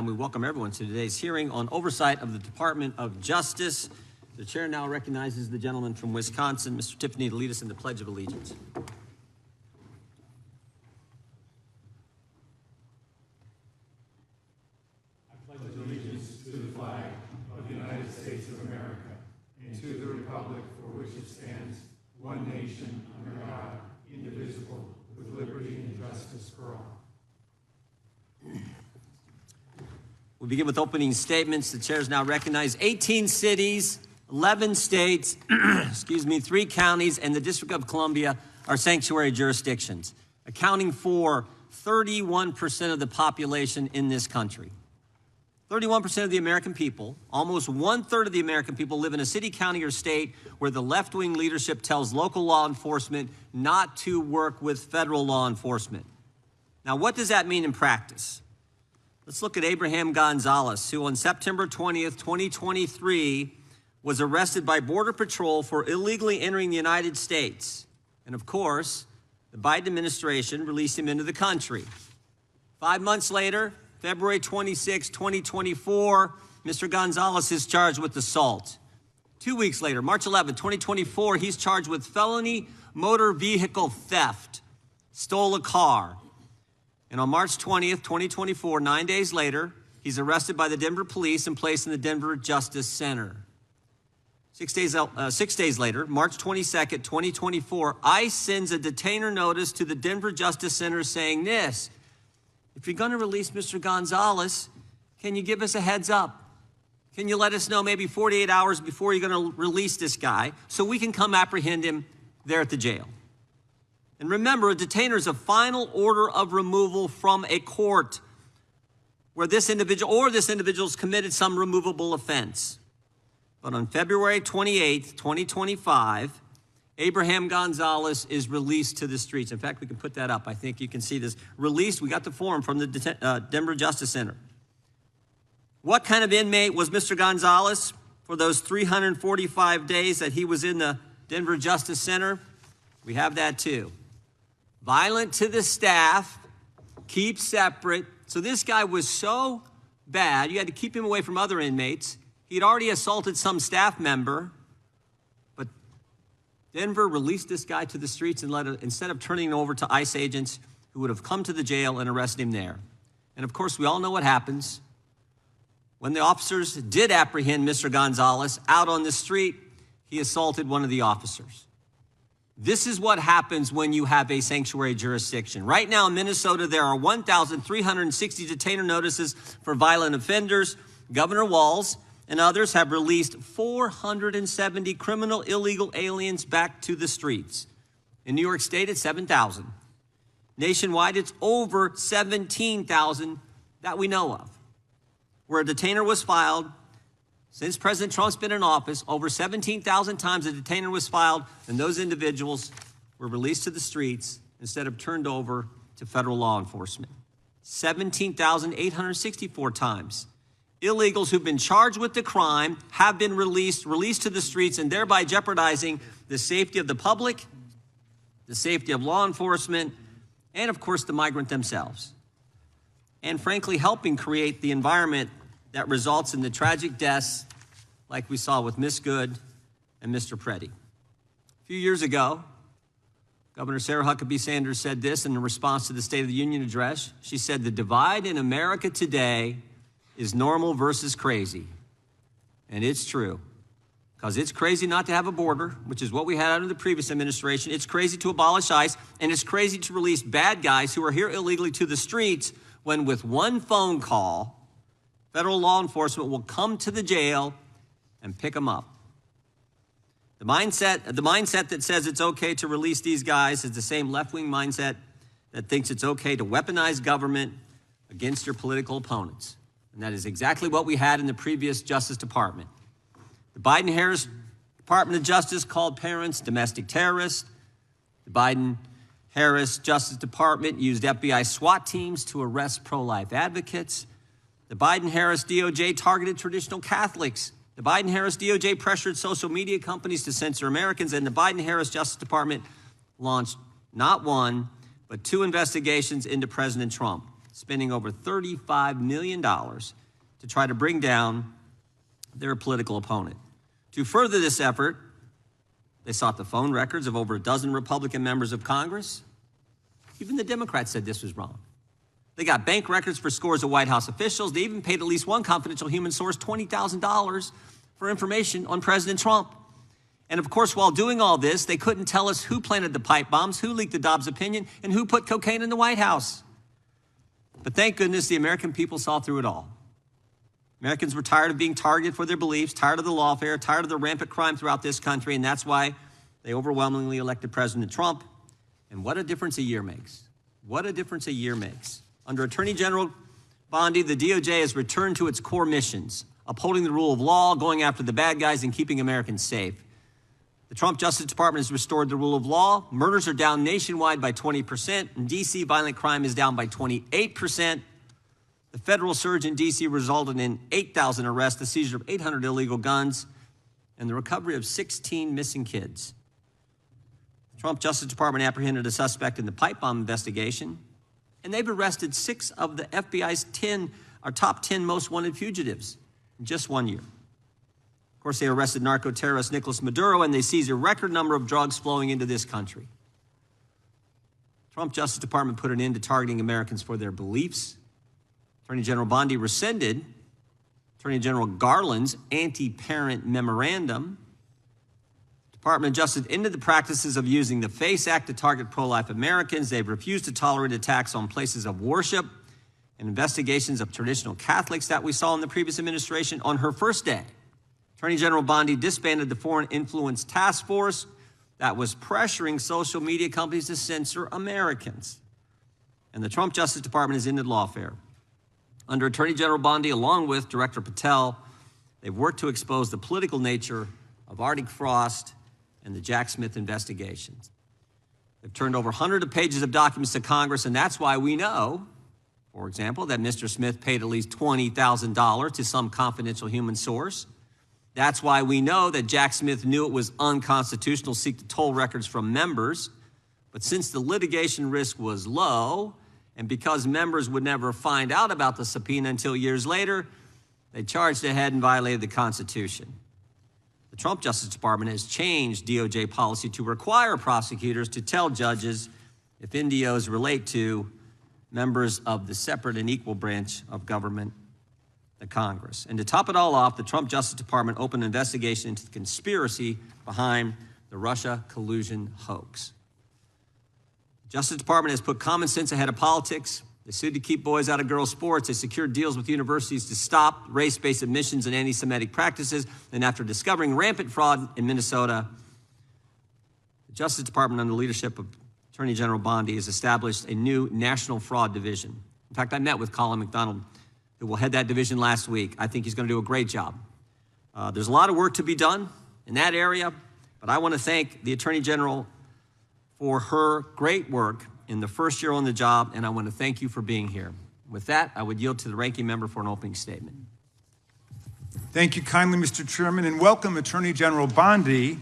We welcome everyone to today's hearing on oversight of the Department of Justice. The chair now recognizes the gentleman from Wisconsin, Mr. Tiffany, to lead us in the Pledge of Allegiance. I pledge allegiance to the flag of the United States of America and to the republic for which it stands, one nation, under God, indivisible, with liberty and justice for all. We'll begin with opening statements. The chair is now recognized. 18 cities, 11 states, 3 counties, and the District of Columbia are sanctuary jurisdictions, accounting for 31% of the population in this country. 31% of the American people, almost 1/3 of the American people, live in a city, county, or state where the left-wing leadership tells local law enforcement not to work with federal law enforcement. Now, what does that mean in practice? Let's look at Abraham Gonzalez, who on September 20th, 2023, was arrested by Border Patrol for illegally entering the United States. And of course, the Biden administration released him into the country. 5 months later, February 26, 2024, Mr. Gonzalez is charged with assault. 2 weeks later, March 11, 2024, he's charged with felony motor vehicle theft, stole a car. And on March 20th, 2024, 9 days later, he's arrested by the Denver police and placed in the Denver Justice Center. 6 days later, March 22nd, 2024, ICE sends a detainer notice to the Denver Justice Center saying this: if you're going to release Mr. Gonzalez, can you give us a heads up? Can you let us know maybe 48 hours before you're going to release this guy so we can come apprehend him there at the jail? And remember, a detainer is a final order of removal from a court where this individual's committed some removable offense. But on February 28th, 2025, Abraham Gonzalez is released to the streets. In fact, we can put that up. I think you can see this. Released, we got the form from the Denver Justice Center. What kind of inmate was Mr. Gonzalez for those 345 days that he was in the Denver Justice Center? We have that too. Violent to the staff, keep separate. So this guy was so bad, you had to keep him away from other inmates. He'd already assaulted some staff member, but Denver released this guy to the streets and instead of turning him over to ICE agents who would have come to the jail and arrested him there. And of course, we all know what happens. When the officers did apprehend Mr. Gonzalez out on the street, he assaulted one of the officers. This is what happens when you have a sanctuary jurisdiction. Right now in Minnesota, there are 1,360 detainer notices for violent offenders. Governor Walz and others have released 470 criminal illegal aliens back to the streets. In New York State, it's 7,000. Nationwide, it's over 17,000 that we know of. Where a detainer was filed, since President Trump's been in office, over 17,000 times a detainer was filed, and those individuals were released to the streets instead of turned over to federal law enforcement. 17,864 times. Illegals who've been charged with the crime have been released to the streets, and thereby jeopardizing the safety of the public, the safety of law enforcement, and of course the migrant themselves. And frankly, helping create the environment that results in the tragic deaths like we saw with Miss Good and Mr. Preddy. A few years ago, Governor Sarah Huckabee Sanders said this in response to the State of the Union address. She said, "The divide in America today is normal versus crazy." And it's true, because it's crazy not to have a border, which is what we had under the previous administration. It's crazy to abolish ICE, and it's crazy to release bad guys who are here illegally to the streets when with one phone call, federal law enforcement will come to the jail and pick them up. The mindset that says it's okay to release these guys is the same left-wing mindset that thinks it's okay to weaponize government against your political opponents. And that is exactly what we had in the previous Justice Department. The Biden-Harris Department of Justice called parents domestic terrorists. The Biden-Harris Justice Department used FBI SWAT teams to arrest pro-life advocates. The Biden-Harris DOJ targeted traditional Catholics. The Biden-Harris DOJ pressured social media companies to censor Americans, and the Biden-Harris Justice Department launched not one, but two investigations into President Trump. spending over $35 million to try to bring down their political opponent. To further this effort, they sought the phone records of over a dozen Republican members of Congress. Even the Democrats said this was wrong. They got bank records for scores of White House officials. They even paid at least one confidential human source $20,000 for information on President Trump. And of course, while doing all this, they couldn't tell us who planted the pipe bombs, who leaked the Dobbs opinion, and who put cocaine in the White House. But thank goodness the American people saw through it all. Americans were tired of being targeted for their beliefs, tired of the lawfare, tired of the rampant crime throughout this country, and that's why they overwhelmingly elected President Trump. And what a difference a year makes. What a difference a year makes. Under Attorney General Bondi, the DOJ has returned to its core missions, upholding the rule of law, going after the bad guys, and keeping Americans safe. The Trump Justice Department has restored the rule of law. Murders are down nationwide by 20%. In D.C., violent crime is down by 28%. The federal surge in D.C. resulted in 8,000 arrests, the seizure of 800 illegal guns, and the recovery of 16 missing kids. The Trump Justice Department apprehended a suspect in the pipe bomb investigation, and they've arrested 6 of the FBI's top 10 most wanted fugitives in just 1 year. Of course, they arrested narco-terrorist Nicolas Maduro, and they seized a record number of drugs flowing into this country. The Trump Justice Department put an end to targeting Americans for their beliefs. Attorney General Bondi rescinded Attorney General Garland's anti-parent memorandum. The Department of Justice ended the practices of using the FACE Act to target pro-life Americans. They've refused to tolerate attacks on places of worship and investigations of traditional Catholics that we saw in the previous administration. On her first day, Attorney General Bondi disbanded the Foreign Influence Task Force that was pressuring social media companies to censor Americans. And the Trump Justice Department has ended lawfare. Under Attorney General Bondi, along with Director Patel, they've worked to expose the political nature of Arctic Frost and the Jack Smith investigations. They've turned over hundreds of pages of documents to Congress, and that's why we know, for example, that Mr. Smith paid at least $20,000 to some confidential human source. That's why we know that Jack Smith knew it was unconstitutional to seek to toll records from members. But since the litigation risk was low, and because members would never find out about the subpoena until years later, they charged ahead and violated the Constitution. The Trump Justice Department has changed DOJ policy to require prosecutors to tell judges if NDOs relate to members of the separate and equal branch of government, the Congress. And to top it all off, the Trump Justice Department opened an investigation into the conspiracy behind the Russia collusion hoax. The Justice Department has put common sense ahead of politics. They sued to keep boys out of girls' sports. They secured deals with universities to stop race-based admissions and anti-Semitic practices. And after discovering rampant fraud in Minnesota, the Justice Department, under the leadership of Attorney General Bondi, has established a new national fraud division. In fact, I met with Colin McDonald, who will head that division, last week. I think he's going to do a great job. There's a lot of work to be done in that area, but I want to thank the Attorney General for her great work in the first year on the job, and I want to thank you for being here. With that, I would yield to the ranking member for an opening statement. Thank you kindly, Mr. Chairman, and welcome, Attorney General Bondi.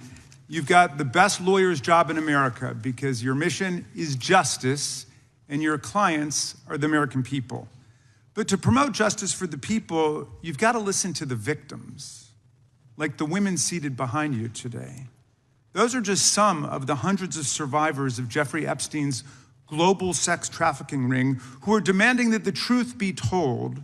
You've got the best lawyer's job in America because your mission is justice and your clients are the American people. But to promote justice for the people, you've got to listen to the victims, like the women seated behind you today. Those are just some of the hundreds of survivors of Jeffrey Epstein's global sex trafficking ring who are demanding that the truth be told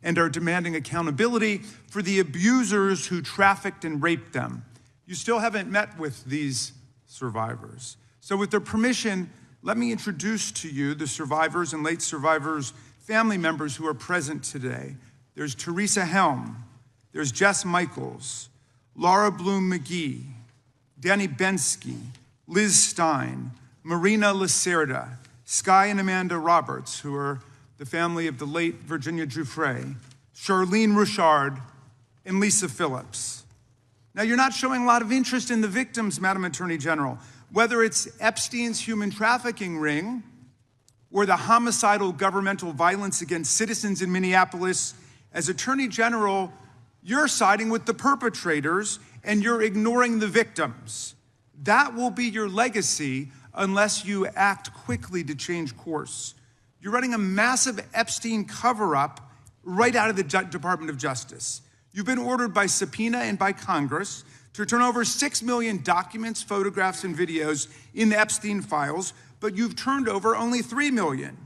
and are demanding accountability for the abusers who trafficked and raped them. You still haven't met with these survivors. So with their permission, let me introduce to you the survivors and late survivors' family members who are present today. There's Teresa Helm, there's Jess Michaels, Laura Bloom McGee, Danny Bensky, Liz Stein, Marina Lacerda, Sky and Amanda Roberts, who are the family of the late Virginia Giuffre, Charlene Richard, and Lisa Phillips. Now, you're not showing a lot of interest in the victims, Madam Attorney General, whether it's Epstein's human trafficking ring or the homicidal governmental violence against citizens in Minneapolis. As Attorney General, you're siding with the perpetrators and you're ignoring the victims. That will be your legacy unless you act quickly to change course. You're running a massive Epstein cover-up right out of the Department of Justice. You've been ordered by subpoena and by Congress to turn over 6 million documents, photographs, and videos in the Epstein files, but you've turned over only 3 million.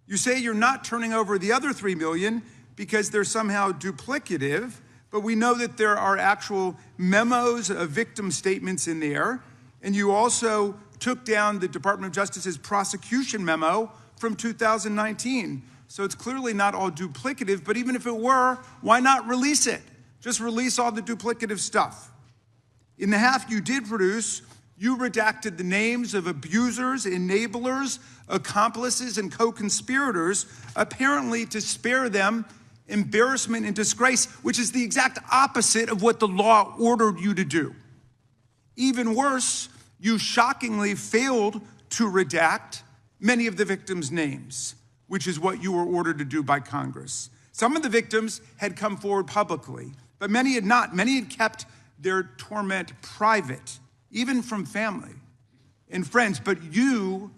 You say you're not turning over the other 3 million because they're somehow duplicative, but we know that there are actual memos of victim statements in there, and you also took down the Department of Justice's prosecution memo from 2019. So it's clearly not all duplicative, but even if it were, why not release it? Just release all the duplicative stuff. In the half you did produce, you redacted the names of abusers, enablers, accomplices, and co-conspirators, apparently to spare them embarrassment and disgrace, which is the exact opposite of what the law ordered you to do. Even worse, you shockingly failed to redact many of the victims' names, which is what you were ordered to do by Congress. Some of the victims had come forward publicly, but many had not. Many had kept their torment private, even from family and friends, but you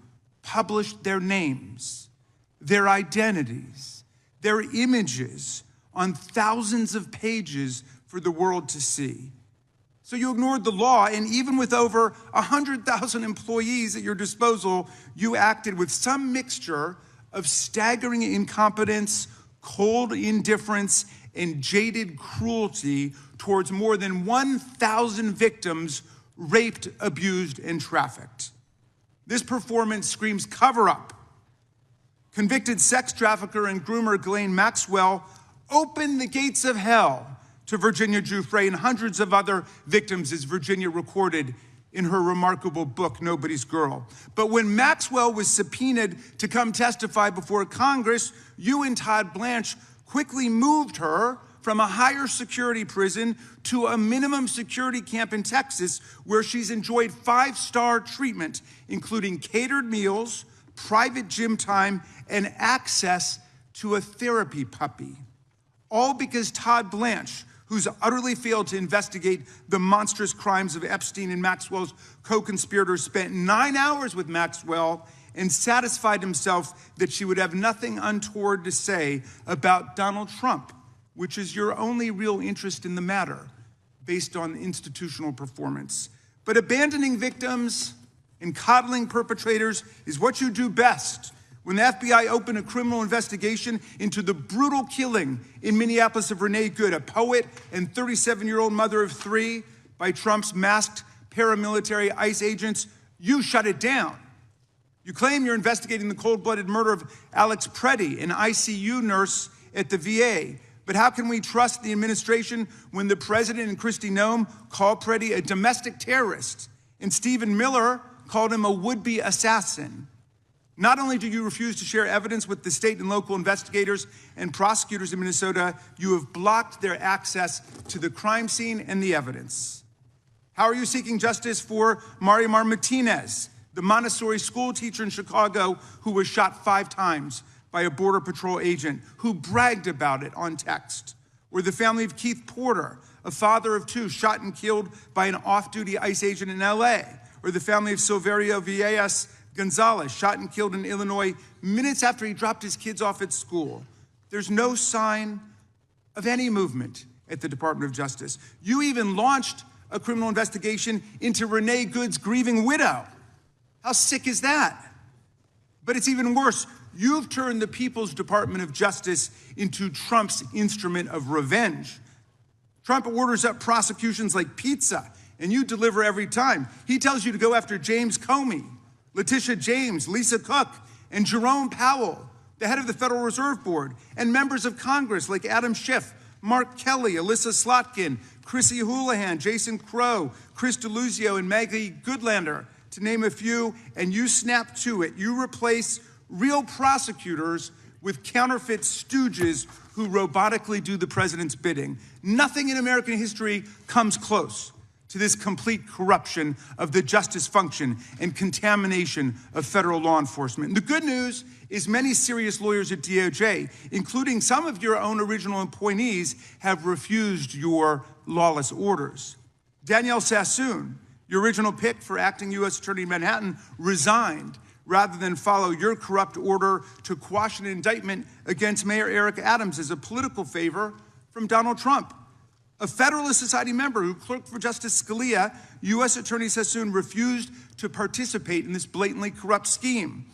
published their names, their identities, their images on thousands of pages for the world to see. So you ignored the law, and even with over 100,000 employees at your disposal, you acted with some mixture of staggering incompetence, cold indifference, and jaded cruelty towards more than 1,000 victims raped, abused, and trafficked. This performance screams cover-up. Convicted sex trafficker and groomer Ghislaine Maxwell opened the gates of hell to Virginia Giuffre and hundreds of other victims, as Virginia recorded in her remarkable book, Nobody's Girl. But when Maxwell was subpoenaed to come testify before Congress, you and Todd Blanche quickly moved her from a higher security prison to a minimum security camp in Texas, where she's enjoyed 5-star treatment, including catered meals, private gym time, and access to a therapy puppy. All because Todd Blanche, who's utterly failed to investigate the monstrous crimes of Epstein and Maxwell's co-conspirators, spent 9 hours with Maxwell and satisfied himself that she would have nothing untoward to say about Donald Trump, which is your only real interest in the matter, based on institutional performance. But abandoning victims and coddling perpetrators is what you do best. When the FBI opened a criminal investigation into the brutal killing in Minneapolis of Renee Good, a poet and 37-year-old mother of 3, by Trump's masked paramilitary ICE agents, you shut it down. You claim you're investigating the cold-blooded murder of Alex Preddy, an ICU nurse at the VA. But how can we trust the administration when the president and Kristi Noem called Preddy a domestic terrorist and Stephen Miller called him a would-be assassin? Not only do you refuse to share evidence with the state and local investigators and prosecutors in Minnesota, you have blocked their access to the crime scene and the evidence. How are you seeking justice for Marimar Martinez, the Montessori school teacher in Chicago who was shot 5 times by a Border Patrol agent who bragged about it on text? Or the family of Keith Porter, a father of 2 shot and killed by an off-duty ICE agent in LA? Or the family of Silverio Villegas Gonzalez, shot and killed in Illinois minutes after he dropped his kids off at school? There's no sign of any movement at the Department of Justice. You even launched a criminal investigation into Renee Good's grieving widow. How sick is that? But it's even worse. You've turned the People's Department of Justice into Trump's instrument of revenge. Trump orders up prosecutions like pizza, and you deliver every time. He tells you to go after James Comey, Letitia James, Lisa Cook, and Jerome Powell, the head of the Federal Reserve Board, and members of Congress like Adam Schiff, Mark Kelly, Alyssa Slotkin, Chrissy Houlihan, Jason Crow, Chris Deluzio, and Maggie Goodlander, to name a few, and you snap to it. You replace real prosecutors with counterfeit stooges who robotically do the president's bidding. Nothing in American history comes close to this complete corruption of the justice function and contamination of federal law enforcement. And the good news is many serious lawyers at DOJ, including some of your own original appointees, have refused your lawless orders. Danielle Sassoon, your original pick for acting U.S. Attorney in Manhattan, resigned rather than follow your corrupt order to quash an indictment against Mayor Eric Adams as a political favor from Donald Trump. A Federalist Society member who clerked for Justice Scalia, U.S. Attorney Sassoon refused to participate in this blatantly corrupt scheme.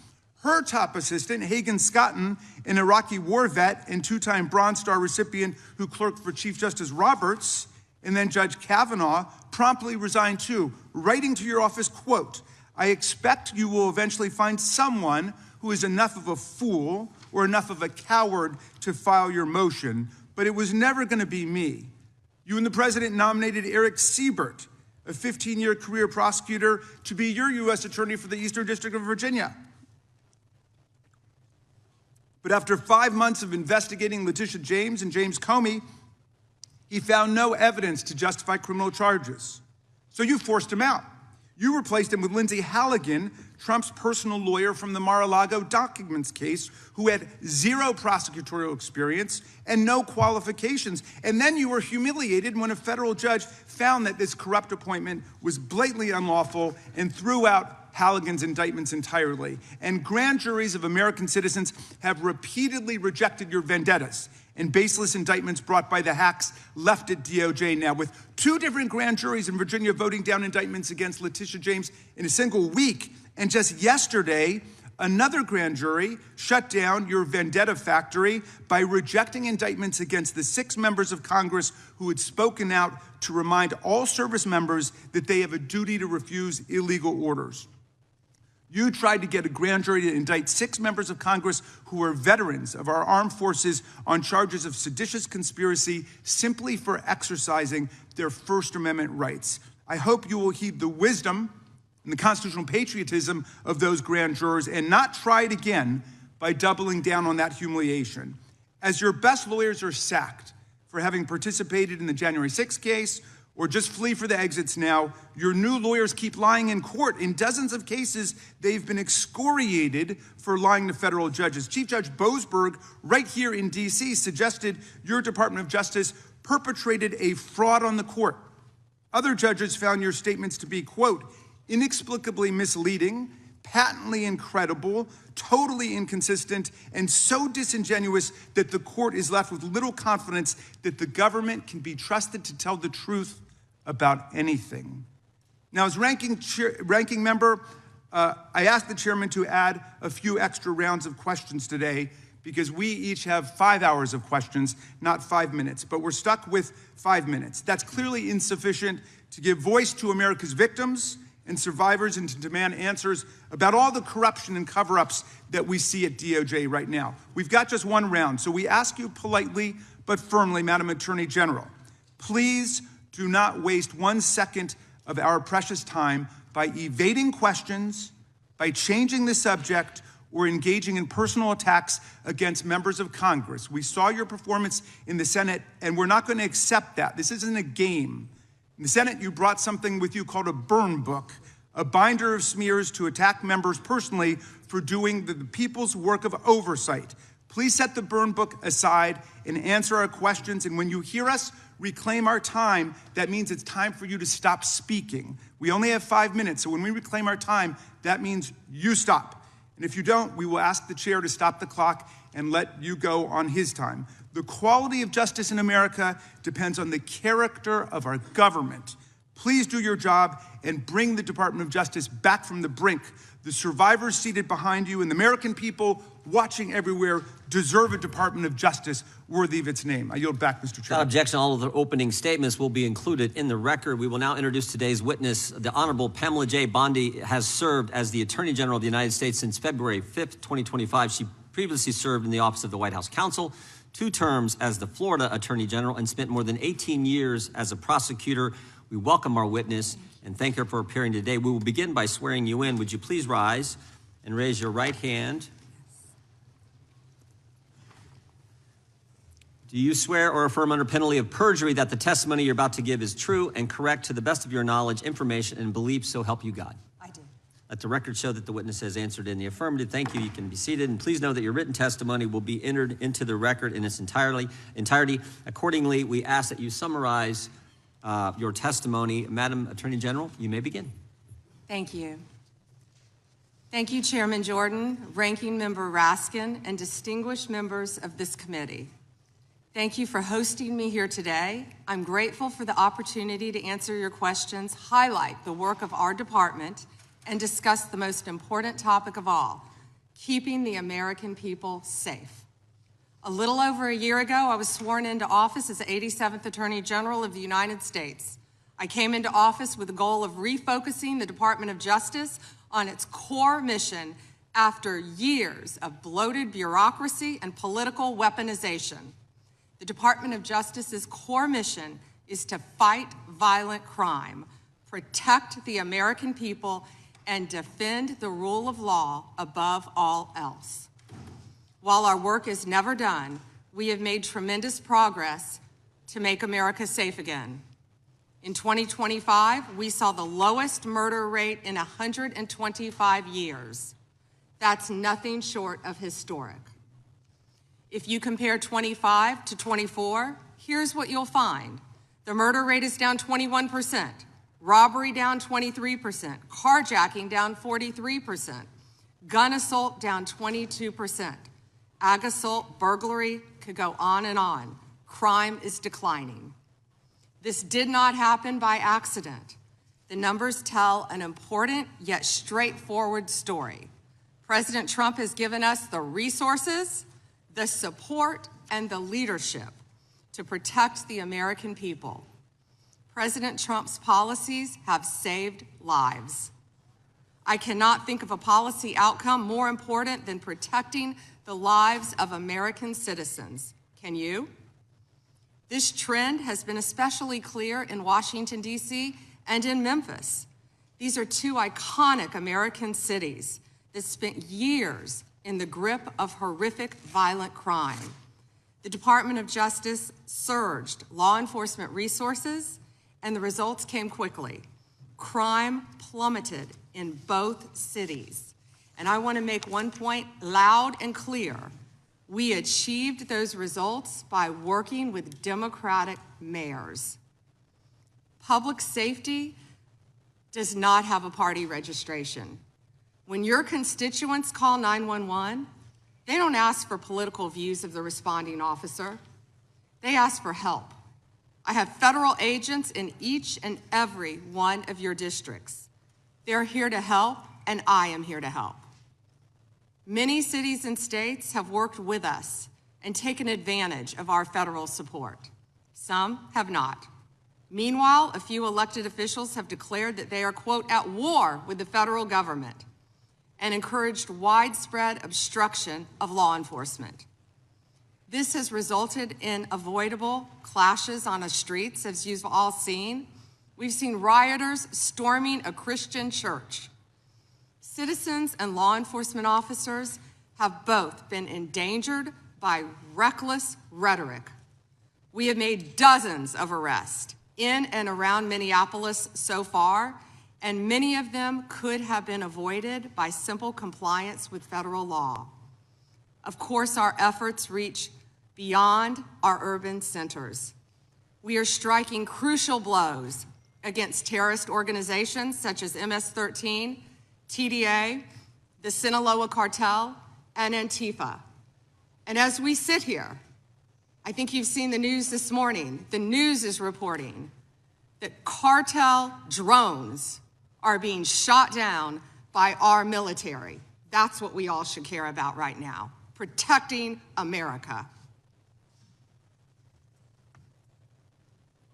Her top assistant, Hagen Scotton, an Iraqi war vet and two-time Bronze Star recipient who clerked for Chief Justice Roberts, and then Judge Kavanaugh, promptly resigned too, writing to your office, quote, "I expect you will eventually find someone who is enough of a fool or enough of a coward to file your motion, but it was never going to be me." You and the president nominated Eric Siebert, a 15-year career prosecutor, to be your U.S. attorney for the Eastern District of Virginia. But after 5 months of investigating Letitia James and James Comey, he found no evidence to justify criminal charges. So you forced him out. You replaced him with Lindsay Halligan, Trump's personal lawyer from the Mar-a-Lago documents case, who had zero prosecutorial experience and no qualifications. And then you were humiliated when a federal judge found that this corrupt appointment was blatantly unlawful and threw out Halligan's indictments entirely. And grand juries of American citizens have repeatedly rejected your vendettas and baseless indictments brought by the hacks left at DOJ now, with 2 different grand juries in Virginia voting down indictments against Letitia James in a single week. And just yesterday, another grand jury shut down your vendetta factory by rejecting indictments against the 6 members of Congress who had spoken out to remind all service members that they have a duty to refuse illegal orders. You tried to get a grand jury to indict 6 members of Congress who were veterans of our armed forces on charges of seditious conspiracy simply for exercising their First Amendment rights. I hope you will heed the wisdom and the constitutional patriotism of those grand jurors and not try it again by doubling down on that humiliation. As your best lawyers are sacked for having participated in the January 6th case, or just flee for the exits now, your new lawyers keep lying in court. In dozens of cases, they've been excoriated for lying to federal judges. Chief Judge Boasberg, right here in D.C., suggested your Department of Justice perpetrated a fraud on the court. Other judges found your statements to be, quote, inexplicably misleading, patently incredible, totally inconsistent, and so disingenuous that the court is left with little confidence that the government can be trusted to tell the truth about anything. Now, as ranking member, I asked the chairman to add a few extra rounds of questions today because we each have 5 hours of questions, not 5 minutes, but we're stuck with 5 minutes. That's clearly insufficient to give voice to America's victims and survivors and to demand answers about all the corruption and cover-ups that we see at DOJ right now. We've got just 1 round, so we ask you politely but firmly, Madam Attorney General, please do not waste 1 second of our precious time by evading questions, by changing the subject, or engaging in personal attacks against members of Congress. We saw your performance in the Senate, and we're not going to accept that. This isn't a game. In the Senate, you brought something with you called a burn book, a binder of smears to attack members personally for doing the people's work of oversight. Please set the burn book aside and answer our questions. And when you hear us reclaim our time, that means it's time for you to stop speaking. We only have 5 minutes, so when we reclaim our time, that means you stop. And if you don't, we will ask the chair to stop the clock and let you go on his time. The quality of justice in America depends on the character of our government. Please do your job and bring the Department of Justice back from the brink. The survivors seated behind you and the American people watching everywhere deserve a Department of Justice worthy of its name. I yield back, Mr. Chairman. Without objection, all of the opening statements will be included in the record. We will now introduce today's witness. The Honorable Pamela J. Bondi has served as the Attorney General of the United States since February 5th, 2025. She previously served in the Office of the White House Counsel, 2 terms as the Florida Attorney General, and spent more than 18 years as a prosecutor. We welcome our witness and thank her for appearing today. We will begin by swearing you in. Would you please rise and raise your right hand? Do you swear or affirm under penalty of perjury that the testimony you're about to give is true and correct to the best of your knowledge, information, and belief, so help you God? I do. Let the record show that the witness has answered in the affirmative. Thank you. You can be seated. And please know that your written testimony will be entered into the record in its entirety. Accordingly, we ask that you summarize your testimony. Madam Attorney General, you may begin. Thank you. Thank you, Chairman Jordan, Ranking Member Raskin, and distinguished members of this committee. Thank you for hosting me here today. I'm grateful for the opportunity to answer your questions, highlight the work of our department, and discuss the most important topic of all, keeping the American people safe. A little over a year ago, I was sworn into office as the 87th Attorney General of the United States. I came into office with the goal of refocusing the Department of Justice on its core mission after years of bloated bureaucracy and political weaponization. The Department of Justice's core mission is to fight violent crime, protect the American people, and defend the rule of law above all else. While our work is never done, we have made tremendous progress to make America safe again. In 2025, we saw the lowest murder rate in 125 years. That's nothing short of historic. If you compare 25 to 24, here's what you'll find. The murder rate is down 21%, robbery down 23%, carjacking down 43%, gun assault down 22%, ag assault, burglary, could go on and on. Crime is declining. This did not happen by accident. The numbers tell an important yet straightforward story. President Trump has given us the resources, the support, and the leadership to protect the American people. President Trump's policies have saved lives. I cannot think of a policy outcome more important than protecting the lives of American citizens. Can you? This trend has been especially clear in Washington, D.C. and in Memphis. These are two iconic American cities that spent years in the grip of horrific violent crime. The Department of Justice surged law enforcement resources, and the results came quickly. Crime plummeted in both cities. And I want to make one point loud and clear. We achieved those results by working with Democratic mayors. Public safety does not have a party registration. When your constituents call 911, they don't ask for political views of the responding officer. They ask for help. I have federal agents in each and every one of your districts. They're here to help, and I am here to help. Many cities and states have worked with us and taken advantage of our federal support. Some have not. Meanwhile, a few elected officials have declared that they are, quote, at war with the federal government and encouraged widespread obstruction of law enforcement. This has resulted in avoidable clashes on the streets, as you've all seen. We've seen rioters storming a Christian church. Citizens and law enforcement officers have both been endangered by reckless rhetoric. We have made dozens of arrests in and around Minneapolis so far, and many of them could have been avoided by simple compliance with federal law. Of course, our efforts reach beyond our urban centers. We are striking crucial blows against terrorist organizations such as MS-13, TDA, the Sinaloa Cartel, and Antifa. And as we sit here, I think you've seen the news this morning. The news is reporting that cartel drones are being shot down by our military. That's what we all should care about right now, protecting America.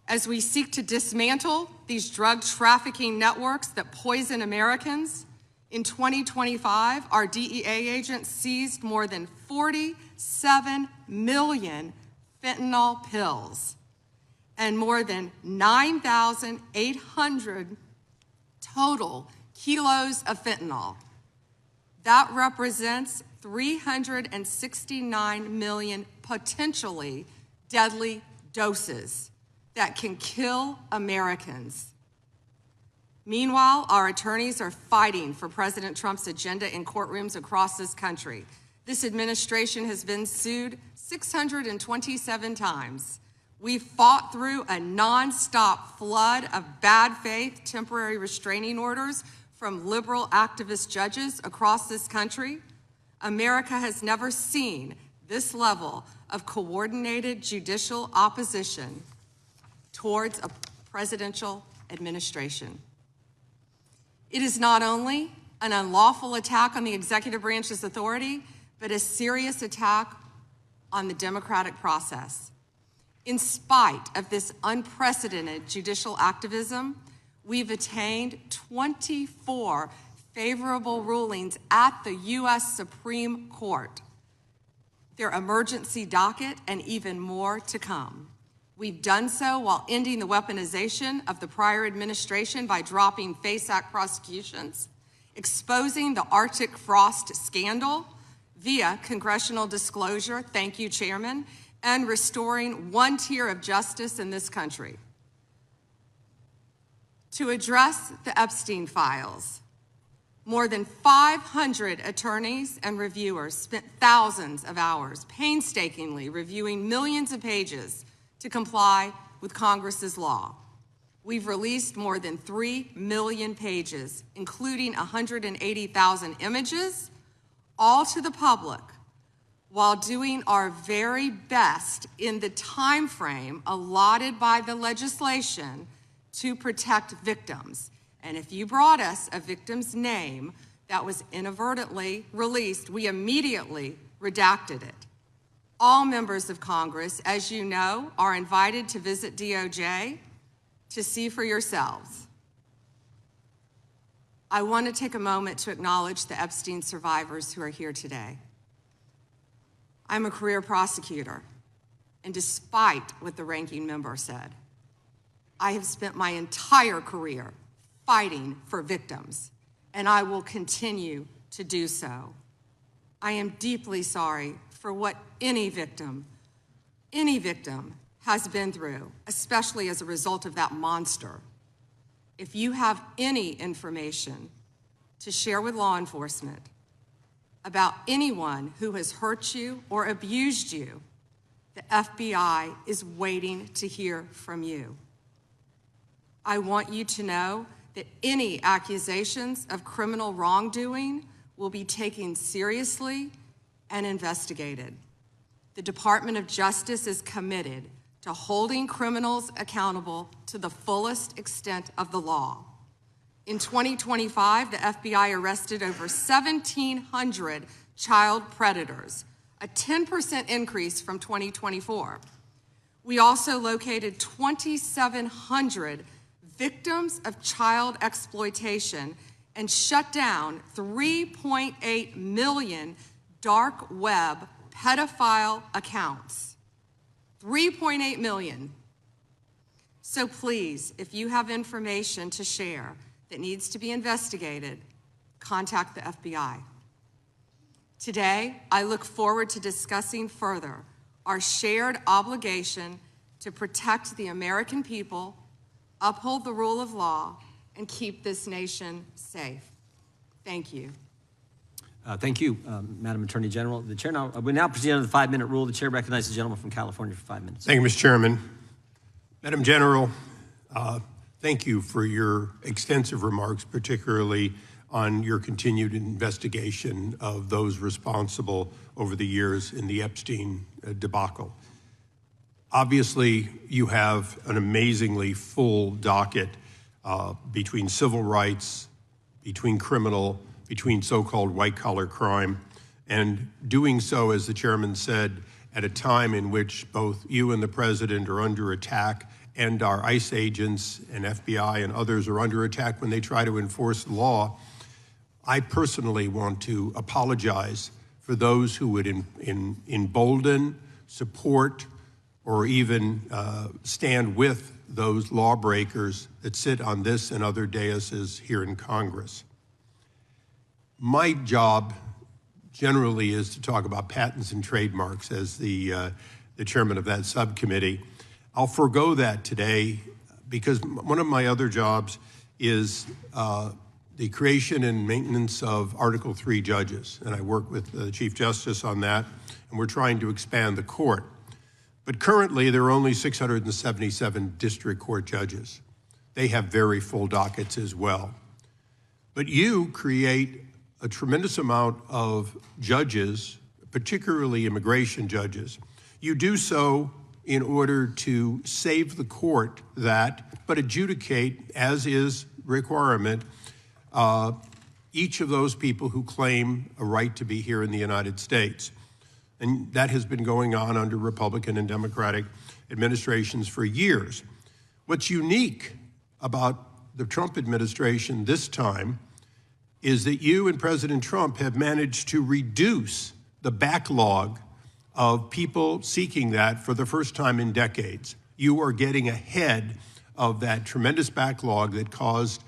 As we seek to dismantle these drug trafficking networks that poison Americans, in 2025, our DEA agents seized more than 47 million fentanyl pills and more than 9,800 total kilos of fentanyl. That represents 369 million potentially deadly doses that can kill Americans. Meanwhile, our attorneys are fighting for President Trump's agenda in courtrooms across this country. This administration has been sued 627 times. We fought through a nonstop flood of bad faith temporary restraining orders from liberal activist judges across this country, America has never seen this level of coordinated judicial opposition towards a presidential administration. It is not only an unlawful attack on the executive branch's authority, but a serious attack on the democratic process. In spite of this unprecedented judicial activism, we've attained 24 favorable rulings at the U.S. Supreme Court, their emergency docket, and even more to come. We've done so while ending the weaponization of the prior administration by dropping FACE Act prosecutions, exposing the Arctic frost scandal via congressional disclosure, thank you, Chairman, and restoring one tier of justice in this country. To address the Epstein files, more than 500 attorneys and reviewers spent thousands of hours painstakingly reviewing millions of pages to comply with Congress's law. We've released more than 3 million pages, including 180,000 images, all to the public, while doing our very best in the time frame allotted by the legislation to protect victims. And if you brought us a victim's name that was inadvertently released, we immediately redacted it. All members of Congress, as you know, are invited to visit DOJ to see for yourselves. I want to take a moment to acknowledge the Epstein survivors who are here today. I'm a career prosecutor, and despite what the ranking member said, I have spent my entire career fighting for victims, and I will continue to do so. I am deeply sorry for what any victim has been through, especially as a result of that monster. If you have any information to share with law enforcement about anyone who has hurt you or abused you, the FBI is waiting to hear from you. I want you to know that any accusations of criminal wrongdoing will be taken seriously and investigated. The Department of Justice is committed to holding criminals accountable to the fullest extent of the law. In 2025, the FBI arrested over 1,700 child predators, a 10% increase from 2024. We also located 2,700 victims of child exploitation and shut down 3.8 million dark web pedophile accounts. 3.8 million. So please, if you have information to share that needs to be investigated, contact the FBI. Today, I look forward to discussing further our shared obligation to protect the American people, uphold the rule of law, and keep this nation safe. Thank you. Thank you, Madam Attorney General. The chair we now proceed under the 5-minute rule. The chair recognizes the gentleman from California for 5 minutes. Thank you, Mr. Chairman. Madam General, thank you for your extensive remarks, particularly on your continued investigation of those responsible over the years in the Epstein debacle. Obviously, you have an amazingly full docket between civil rights, between criminal, between so-called white-collar crime, and doing so, as the chairman said, at a time in which both you and the president are under attack, and our ICE agents and FBI and others are under attack when they try to enforce the law. I personally want to apologize for those who would embolden, support, or even stand with those lawbreakers that sit on this and other daises here in Congress. My job generally is to talk about patents and trademarks as the chairman of that subcommittee. I'll forego that today because one of my other jobs is the creation and maintenance of Article III judges, and I work with the Chief Justice on that, and we're trying to expand the court. But currently, there are only 677 district court judges. They have very full dockets as well. But you create a tremendous amount of judges, particularly immigration judges. You do so in order to save the court but adjudicate, as is requirement, each of those people who claim a right to be here in the United States. And that has been going on under Republican and Democratic administrations for years. What's unique about the Trump administration this time is that you and President Trump have managed to reduce the backlog of people seeking that for the first time in decades. You are getting ahead of that tremendous backlog that caused,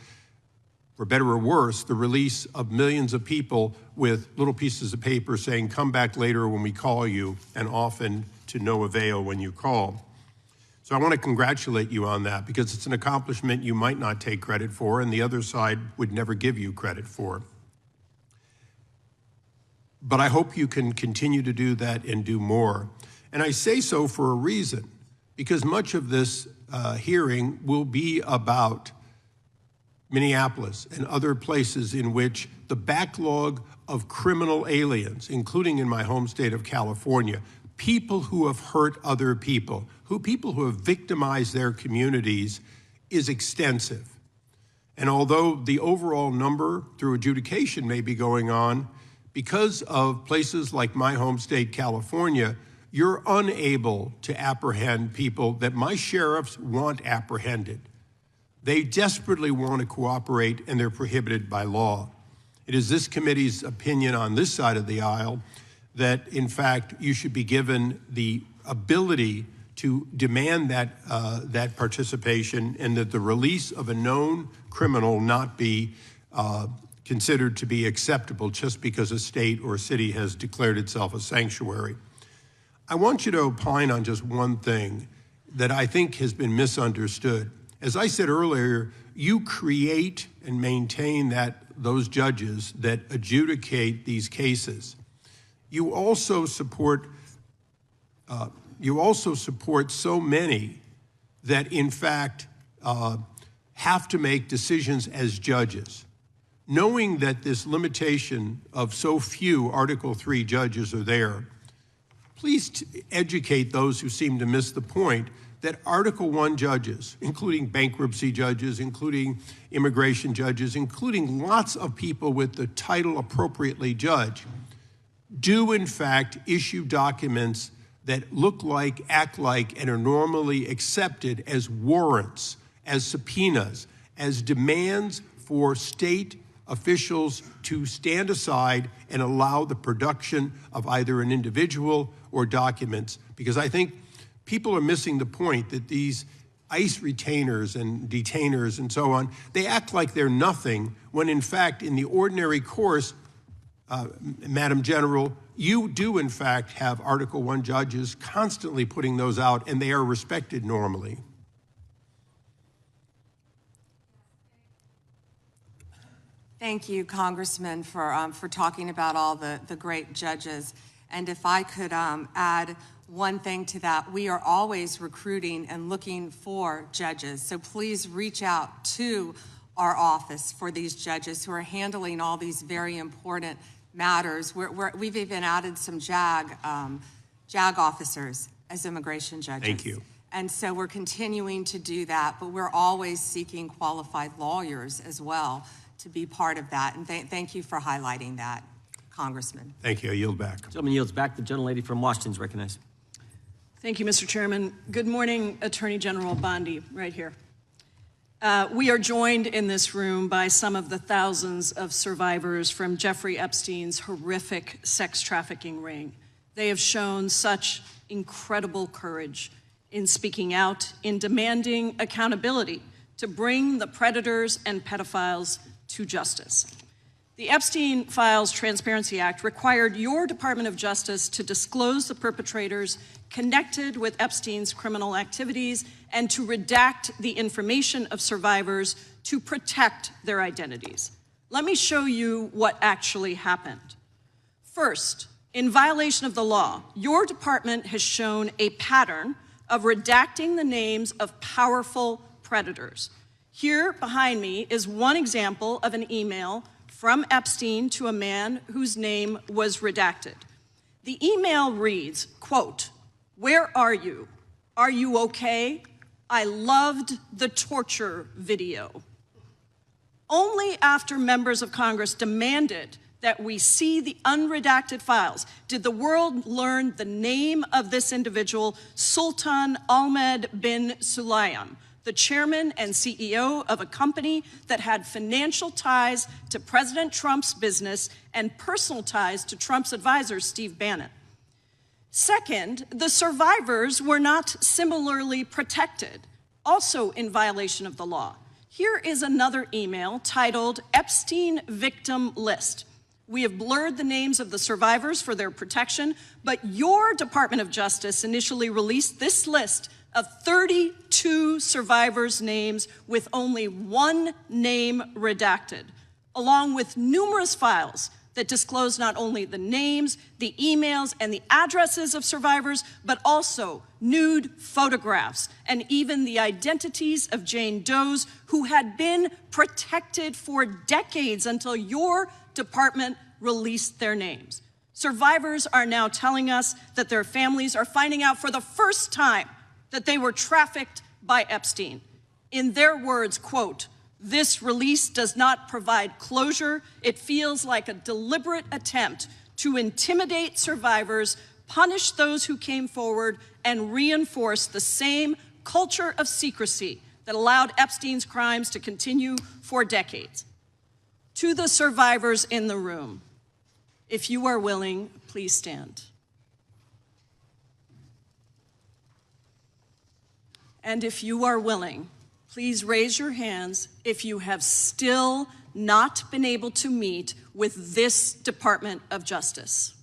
for better or worse, the release of millions of people with little pieces of paper saying, come back later when we call you, and often to no avail when you call. So I want to congratulate you on that, because it's an accomplishment you might not take credit for, and the other side would never give you credit for. But I hope you can continue to do that and do more. And I say so for a reason, because much of this hearing will be about Minneapolis and other places in which the backlog of criminal aliens, including in my home state of California, people who have hurt other people, people who have victimized their communities, is extensive. And although the overall number through adjudication may be going on, because of places like my home state, California, you're unable to apprehend people that my sheriffs want apprehended. They desperately want to cooperate, and they're prohibited by law. It is this committee's opinion on this side of the aisle that, in fact, you should be given the ability to demand that participation, and that the release of a known criminal not be considered to be acceptable just because a state or a city has declared itself a sanctuary. I want you to opine on just one thing that I think has been misunderstood. As I said earlier, you create and maintain those judges that adjudicate these cases. You also support so many that, in fact, have to make decisions as judges. Knowing that this limitation of so few Article III judges are there, please educate those who seem to miss the point that Article I judges, including bankruptcy judges, including immigration judges, including lots of people with the title appropriately judge, do in fact issue documents that look like, act like, and are normally accepted as warrants, as subpoenas, as demands for state officials to stand aside and allow the production of either an individual or documents. Because I think people are missing the point that these ICE retainers and detainers and so on, they act like they're nothing, when in fact, in the ordinary course, Madam General, you do in fact have Article I judges constantly putting those out, and they are respected normally. Thank you, Congressman, for talking about all the great judges. And if I could add one thing to that, we are always recruiting and looking for judges. So please reach out to our office for these judges who are handling all these very important matters. We've even added some JAG officers as immigration judges. Thank you. And so we're continuing to do that, but we're always seeking qualified lawyers as well to be part of that. And thank you for highlighting that, Congressman. Thank you. I yield back. Gentleman yields back. The gentlelady from Washington is recognized. Thank you, Mr. Chairman. Good morning, Attorney General Bondi, right here. We are joined in this room by some of the thousands of survivors from Jeffrey Epstein's horrific sex trafficking ring. They have shown such incredible courage in speaking out, in demanding accountability to bring the predators and pedophiles to justice. The Epstein Files Transparency Act required your Department of Justice to disclose the perpetrators connected with Epstein's criminal activities and to redact the information of survivors to protect their identities. Let me show you what actually happened. First, in violation of the law, your department has shown a pattern of redacting the names of powerful predators. Here behind me is one example of an email from Epstein to a man whose name was redacted. The email reads, quote, "Where are you? Are you okay? I loved the torture video." Only after members of Congress demanded that we see the unredacted files did the world learn the name of this individual, Sultan Ahmed bin Sulayem, the chairman and CEO of a company that had financial ties to President Trump's business and personal ties to Trump's advisor, Steve Bannon. Second, the survivors were not similarly protected, also in violation of the law. Here is another email titled Epstein Victim List. We have blurred the names of the survivors for their protection, but your Department of Justice initially released this list of 32 survivors' names with only one name redacted, along with numerous files that disclose not only the names, the emails, and the addresses of survivors, but also nude photographs and even the identities of Jane Does who had been protected for decades until your department released their names. Survivors are now telling us that their families are finding out for the first time that they were trafficked by Epstein. In their words, quote, "This release does not provide closure. It feels like a deliberate attempt to intimidate survivors, punish those who came forward, and reinforce the same culture of secrecy that allowed Epstein's crimes to continue for decades." To the survivors in the room, if you are willing, please stand. And if you are willing, please raise your hands if you have still not been able to meet with this Department of Justice.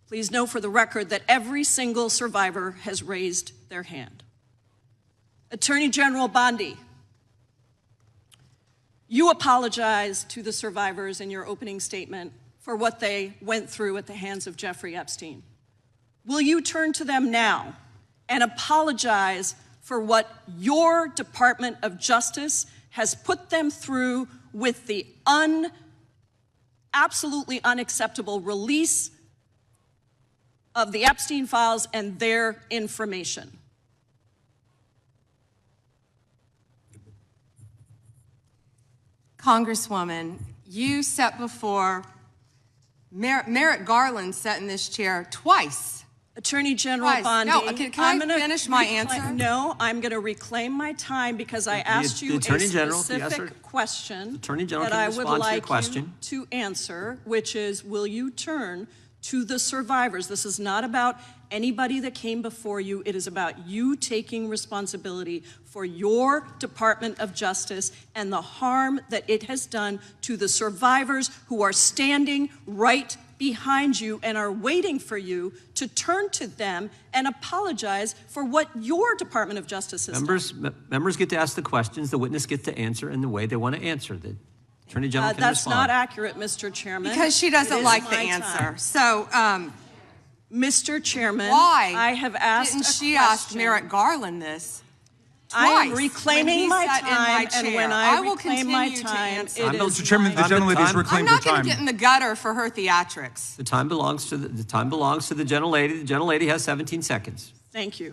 Please know for the record that every single survivor has raised their hand. Attorney General Bondi, you apologized to the survivors in your opening statement for what they went through at the hands of Jeffrey Epstein. Will you turn to them now and apologize for what your Department of Justice has put them through with the absolutely unacceptable release of the Epstein files and their information? Congresswoman, you sat before, Merrick Garland sat in this chair twice. Attorney General Bondi, No, can I finish my answer? No, I'm going to reclaim my time because I asked you a specific question that I would like you to answer, which is, will you turn to the survivors? This is not about anybody that came before you. It is about you taking responsibility for your Department of Justice and the harm that it has done to the survivors who are standing right behind you and are waiting for you to turn to them and apologize for what your Department of Justice has done. Members get to ask the questions, the witness get to answer in the way they want to answer. The Attorney General can That's respond. not accurate, Mr. Chairman. Because she doesn't like the answer. Time. So, Mr. Chairman, why I have asked didn't she a question. ask Merrick Garland this? I am Twice, reclaiming when my he sat in my time, and when chair. I will reclaim my continue to time, answer. it is Mr. Chairman, the my gentlelady's time. reclaimed I'm her not going time. to get in the gutter for her theatrics. The time belongs to the time belongs to the gentlelady. The gentlelady has 17 seconds. Thank you.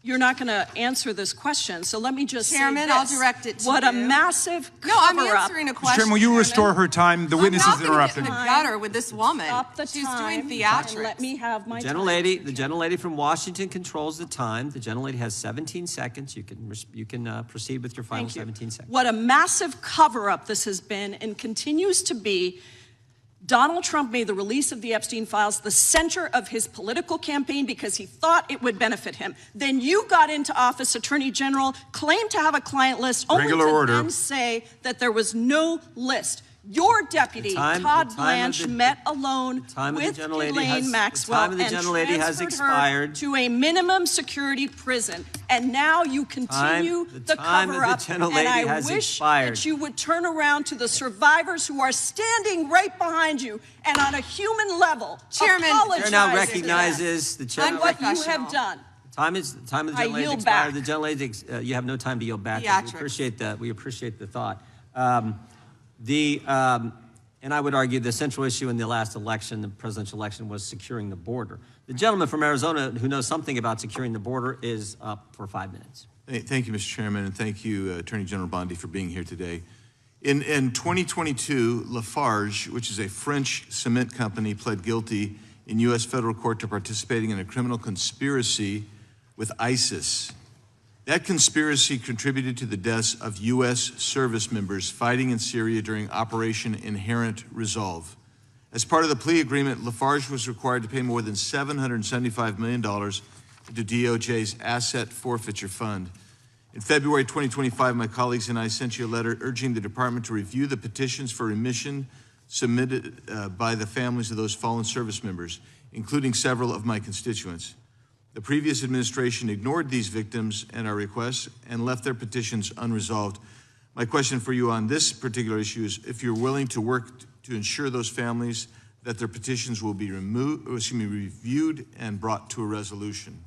You're not going to answer this question, so let me just Chairman, say this. I'll direct it to what you. a massive No, I'm cover-up. answering a Mr. question. Chairman, will you restore her time? The witness is I'm not going to get interrupted. in the gutter with this woman. Stop the She's time doing and theatrics. let me have my time. The gentlelady from Washington controls the time. The gentlelady has 17 seconds. You can proceed with your final Thank you. 17 seconds. What a massive cover-up this has been and continues to be. Donald Trump made the release of the Epstein files the center of his political campaign because he thought it would benefit him. Then you got into office, Attorney General, claimed to have a client list, only Regular to order. then say that there was no list. Your deputy, Todd Blanche, met alone with Ghislaine Maxwell and transferred her to a minimum security prison. And now you continue the cover-up. And I wish that you would turn around to the survivors who are standing right behind you and on a human level, Chairman, apologize The chair now recognizes the chair. on what you have done. Time of the gentlelady yield expired. back. The gentlelady, you have no time to yield back. Theatrics. We appreciate the thought. And I would argue the central issue in the last election, the presidential election, was securing the border. The gentleman from Arizona who knows something about securing the border is up for 5 minutes. Thank you, Mr. Chairman, and thank you, Attorney General Bondi, for being here today. In 2022, Lafarge, which is a French cement company, pled guilty in U.S. federal court to participating in a criminal conspiracy with ISIS. That conspiracy contributed to the deaths of U.S. service members fighting in Syria during Operation Inherent Resolve. As part of the plea agreement, Lafarge was required to pay more than $775 million into DOJ's asset forfeiture fund. In February 2025, my colleagues and I sent you a letter urging the department to review the petitions for remission submitted by the families of those fallen service members, including several of my constituents. The previous administration ignored these victims and our requests and left their petitions unresolved. My question for you on this particular issue is if you're willing to work to ensure those families that their petitions will be reviewed and brought to a resolution.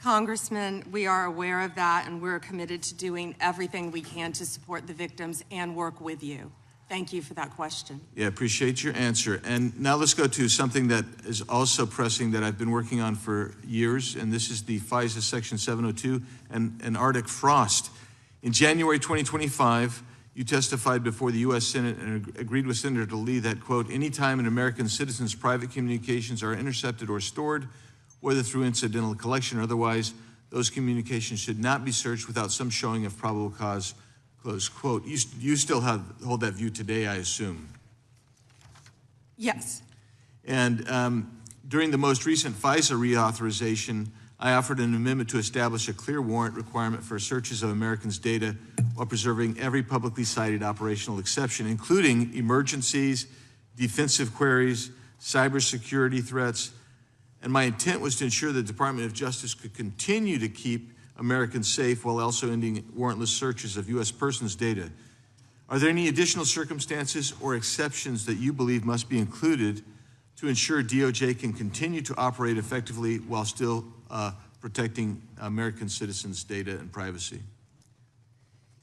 Congressman, we are aware of that, and we're committed to doing everything we can to support the victims and work with you. Thank you for that question. Yeah, appreciate your answer. And now let's go to something that is also pressing that I've been working on for years, and this is the FISA Section 702 and Arctic frost. In January 2025, you testified before the U.S. Senate and agreed with Senator Lee that, quote, anytime an American citizen's private communications are intercepted or stored, whether through incidental collection or otherwise, those communications should not be searched without some showing of probable cause, close quote. You still hold that view today, I assume? Yes. And during the most recent FISA reauthorization, I offered an amendment to establish a clear warrant requirement for searches of Americans' data while preserving every publicly cited operational exception, including emergencies, defensive queries, cybersecurity threats. And my intent was to ensure the Department of Justice could continue to keep Americans safe while also ending warrantless searches of U.S. persons' data. Are there any additional circumstances or exceptions that you believe must be included to ensure DOJ can continue to operate effectively while still protecting American citizens' data and privacy?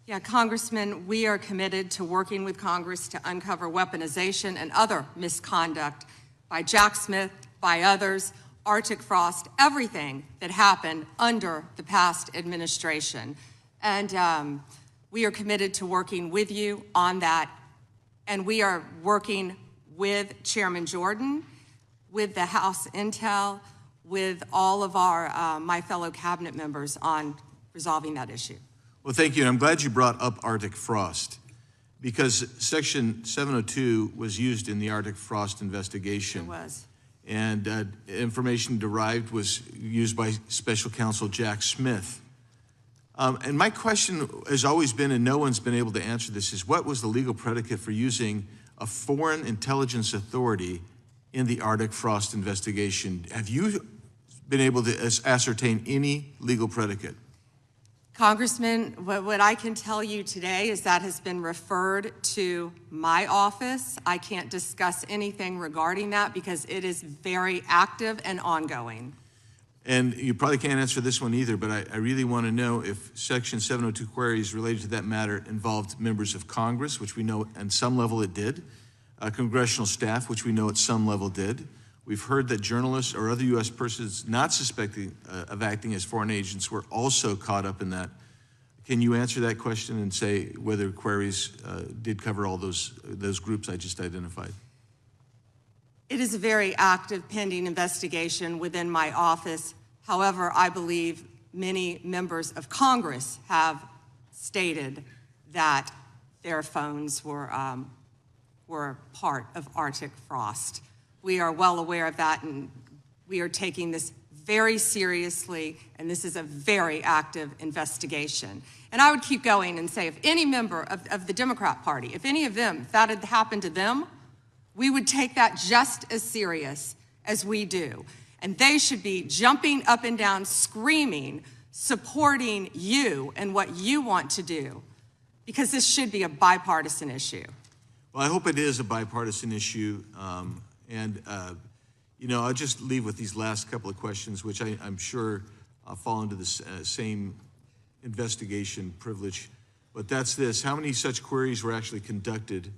Yeah, Congressman, we are committed to working with Congress to uncover weaponization and other misconduct by Jack Smith, by others, Arctic frost, everything that happened under the past administration. And we are committed to working with you on that. And we are working with Chairman Jordan, with the House Intel, with all of our my fellow cabinet members on resolving that issue. Well, thank you. And I'm glad you brought up Arctic frost because Section 702 was used in the Arctic frost investigation. It was. And information derived was used by Special Counsel Jack Smith. And my question has always been, and no one's been able to answer this, is what was the legal predicate for using a foreign intelligence authority in the Arctic frost investigation? Have you been able to ascertain any legal predicate? Congressman, what I can tell you today is that has been referred to my office. I can't discuss anything regarding that because it is very active and ongoing. And you probably can't answer this one either, but I really want to know if Section 702 queries related to that matter involved members of Congress, which we know at some level it did, congressional staff, which we know at some level did. We've heard that journalists or other U.S. persons not suspecting of acting as foreign agents were also caught up in that. Can you answer that question and say whether queries did cover all those groups I just identified? It is a very active pending investigation within my office. However, I believe many members of Congress have stated that their phones were part of Arctic frost. We are well aware of that, and we are taking this very seriously, and this is a very active investigation. And I would keep going and say if any member of the Democrat Party, if any of them, if that had happened to them, we would take that just as serious as we do. And they should be jumping up and down, screaming, supporting you and what you want to do, because this should be a bipartisan issue. Well, I hope it is a bipartisan issue. You know, I'll just leave with these last couple of questions, which I'm sure fall into the same investigation privilege. But that's this: how many such queries were actually conducted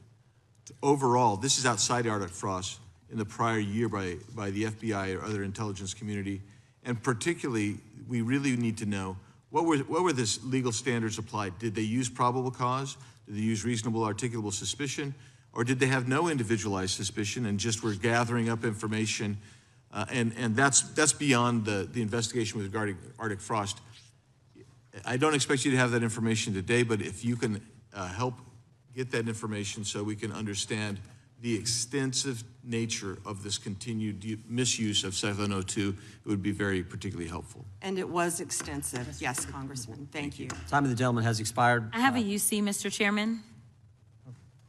overall? This is outside Arctic Frost in the prior year by the FBI or other intelligence community, and particularly, we really need to know what were the legal standards applied. Did they use probable cause? Did they use reasonable articulable suspicion? Or did they have no individualized suspicion and just were gathering up information? And that's beyond the investigation regarding Arctic Frost. I don't expect you to have that information today, but if you can help get that information so we can understand the extensive nature of this continued misuse of 702, it would be very particularly helpful. And it was extensive. Yes, Congressman. Thank you. Time of the gentleman has expired. I have a UC, Mr. Chairman.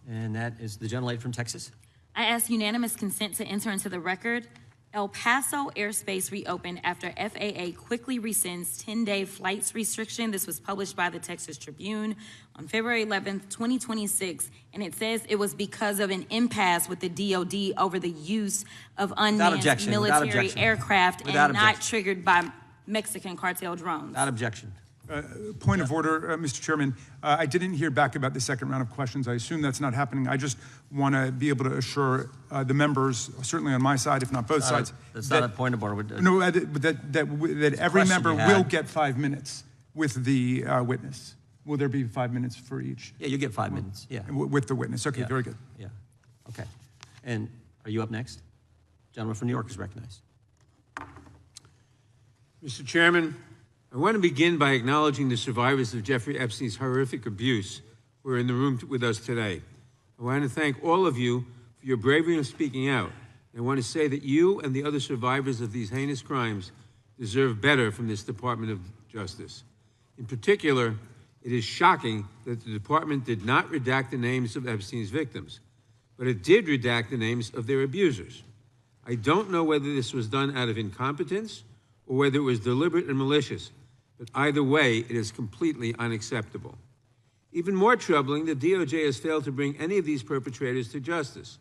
And that is the gentlelady from Texas. I ask unanimous consent to enter into the record. El Paso airspace reopened after FAA quickly rescinds 10-day flights restriction. This was published by the Texas Tribune on February 11th, 2026. And it says it was because of an impasse with the DOD over the use of unmanned military aircraft and not triggered by Mexican cartel drones. Without objection. Point of order, Mr. Chairman. I didn't hear back about the second round of questions. I assume that's not happening. I just want to be able to assure the members, certainly on my side, if not both sides. That's not a point of order. No, that every member will get 5 minutes with the witness. Will there be 5 minutes for each? Yeah, you get 5 minutes. Yeah. With the witness. Okay, yeah. very good. Yeah. Okay. And are you up next? Gentleman from New York is recognized. Mr. Chairman, I want to begin by acknowledging the survivors of Jeffrey Epstein's horrific abuse who are in the room with us today. I want to thank all of you for your bravery in speaking out. I want to say that you and the other survivors of these heinous crimes deserve better from this Department of Justice. In particular, it is shocking that the department did not redact the names of Epstein's victims, but it did redact the names of their abusers. I don't know whether this was done out of incompetence or whether it was deliberate and malicious. But either way, it is completely unacceptable. Even more troubling, the DOJ has failed to bring any of these perpetrators to justice.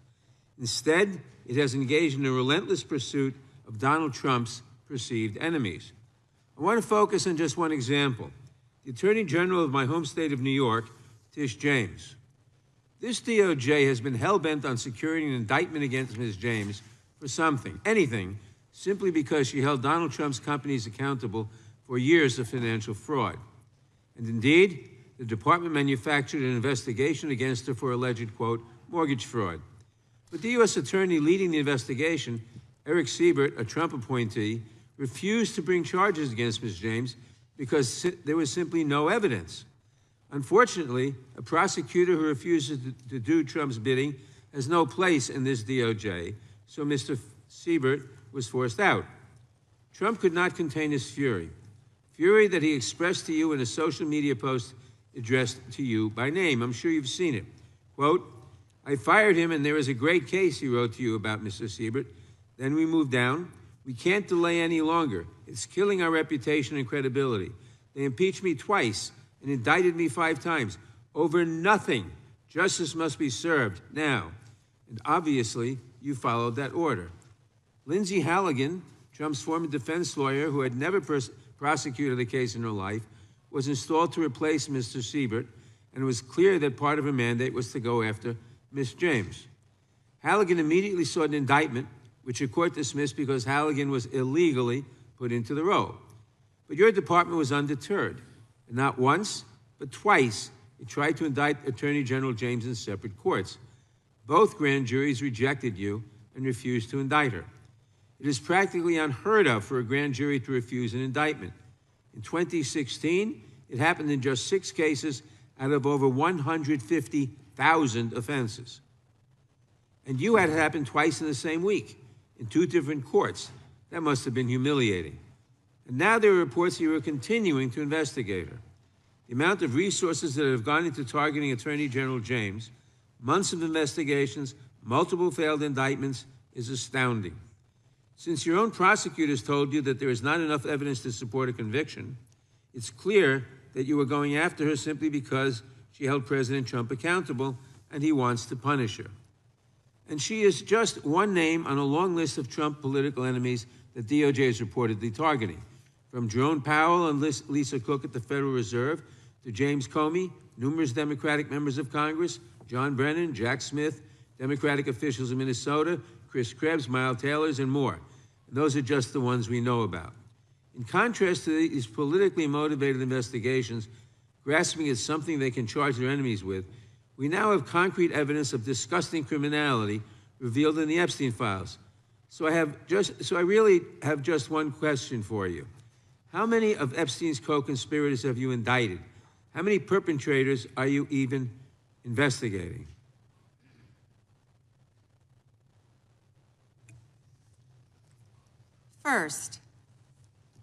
Instead, it has engaged in a relentless pursuit of Donald Trump's perceived enemies. I want to focus on just one example. The Attorney General of my home state of New York, Tish James. This DOJ has been hell-bent on securing an indictment against Ms. James for something, anything, simply because she held Donald Trump's companies accountable for years of financial fraud. And indeed, the department manufactured an investigation against her for alleged, quote, mortgage fraud. But the U.S. attorney leading the investigation, Eric Siebert, a Trump appointee, refused to bring charges against Ms. James because there was simply no evidence. Unfortunately, a prosecutor who refuses to do Trump's bidding has no place in this DOJ, so Mr. Siebert was forced out. Trump could not contain his fury that he expressed to you in a social media post addressed to you by name. I'm sure you've seen it. Quote, I fired him and there is a great case, he wrote to you about Mr. Siebert. Then we moved down. We can't delay any longer. It's killing our reputation and credibility. They impeached me twice and indicted me 5 times over nothing. Justice must be served now. And obviously, you followed that order. Lindsay Halligan, Trump's former defense lawyer who had never prosecuted a case in her life, was installed to replace Mr. Siebert, and it was clear that part of her mandate was to go after Ms. James. Halligan immediately sought an indictment, which a court dismissed because Halligan was illegally put into the role. But your department was undeterred, and not once, but twice, it tried to indict Attorney General James in separate courts. Both grand juries rejected you and refused to indict her. It is practically unheard of for a grand jury to refuse an indictment. In 2016, it happened in just 6 cases out of over 150,000 offenses. And you had it happen twice in the same week, in 2 different courts. That must have been humiliating. And now there are reports you are continuing to investigate her. The amount of resources that have gone into targeting Attorney General James, months of investigations, multiple failed indictments, is astounding. Since your own prosecutors told you that there is not enough evidence to support a conviction, it's clear that you were going after her simply because she held President Trump accountable and he wants to punish her. And she is just one name on a long list of Trump political enemies that DOJ is reportedly targeting. from Jerome Powell and Lisa Cook at the Federal Reserve to James Comey, numerous Democratic members of Congress, John Brennan, Jack Smith, Democratic officials in Minnesota, Chris Krebs, Miles Taylors, and more. And those are just the ones we know about. In contrast to these politically motivated investigations, grasping at something they can charge their enemies with, we now have concrete evidence of disgusting criminality revealed in the Epstein files. So I really have just one question for you. How many of Epstein's co-conspirators have you indicted? How many perpetrators are you even investigating? First,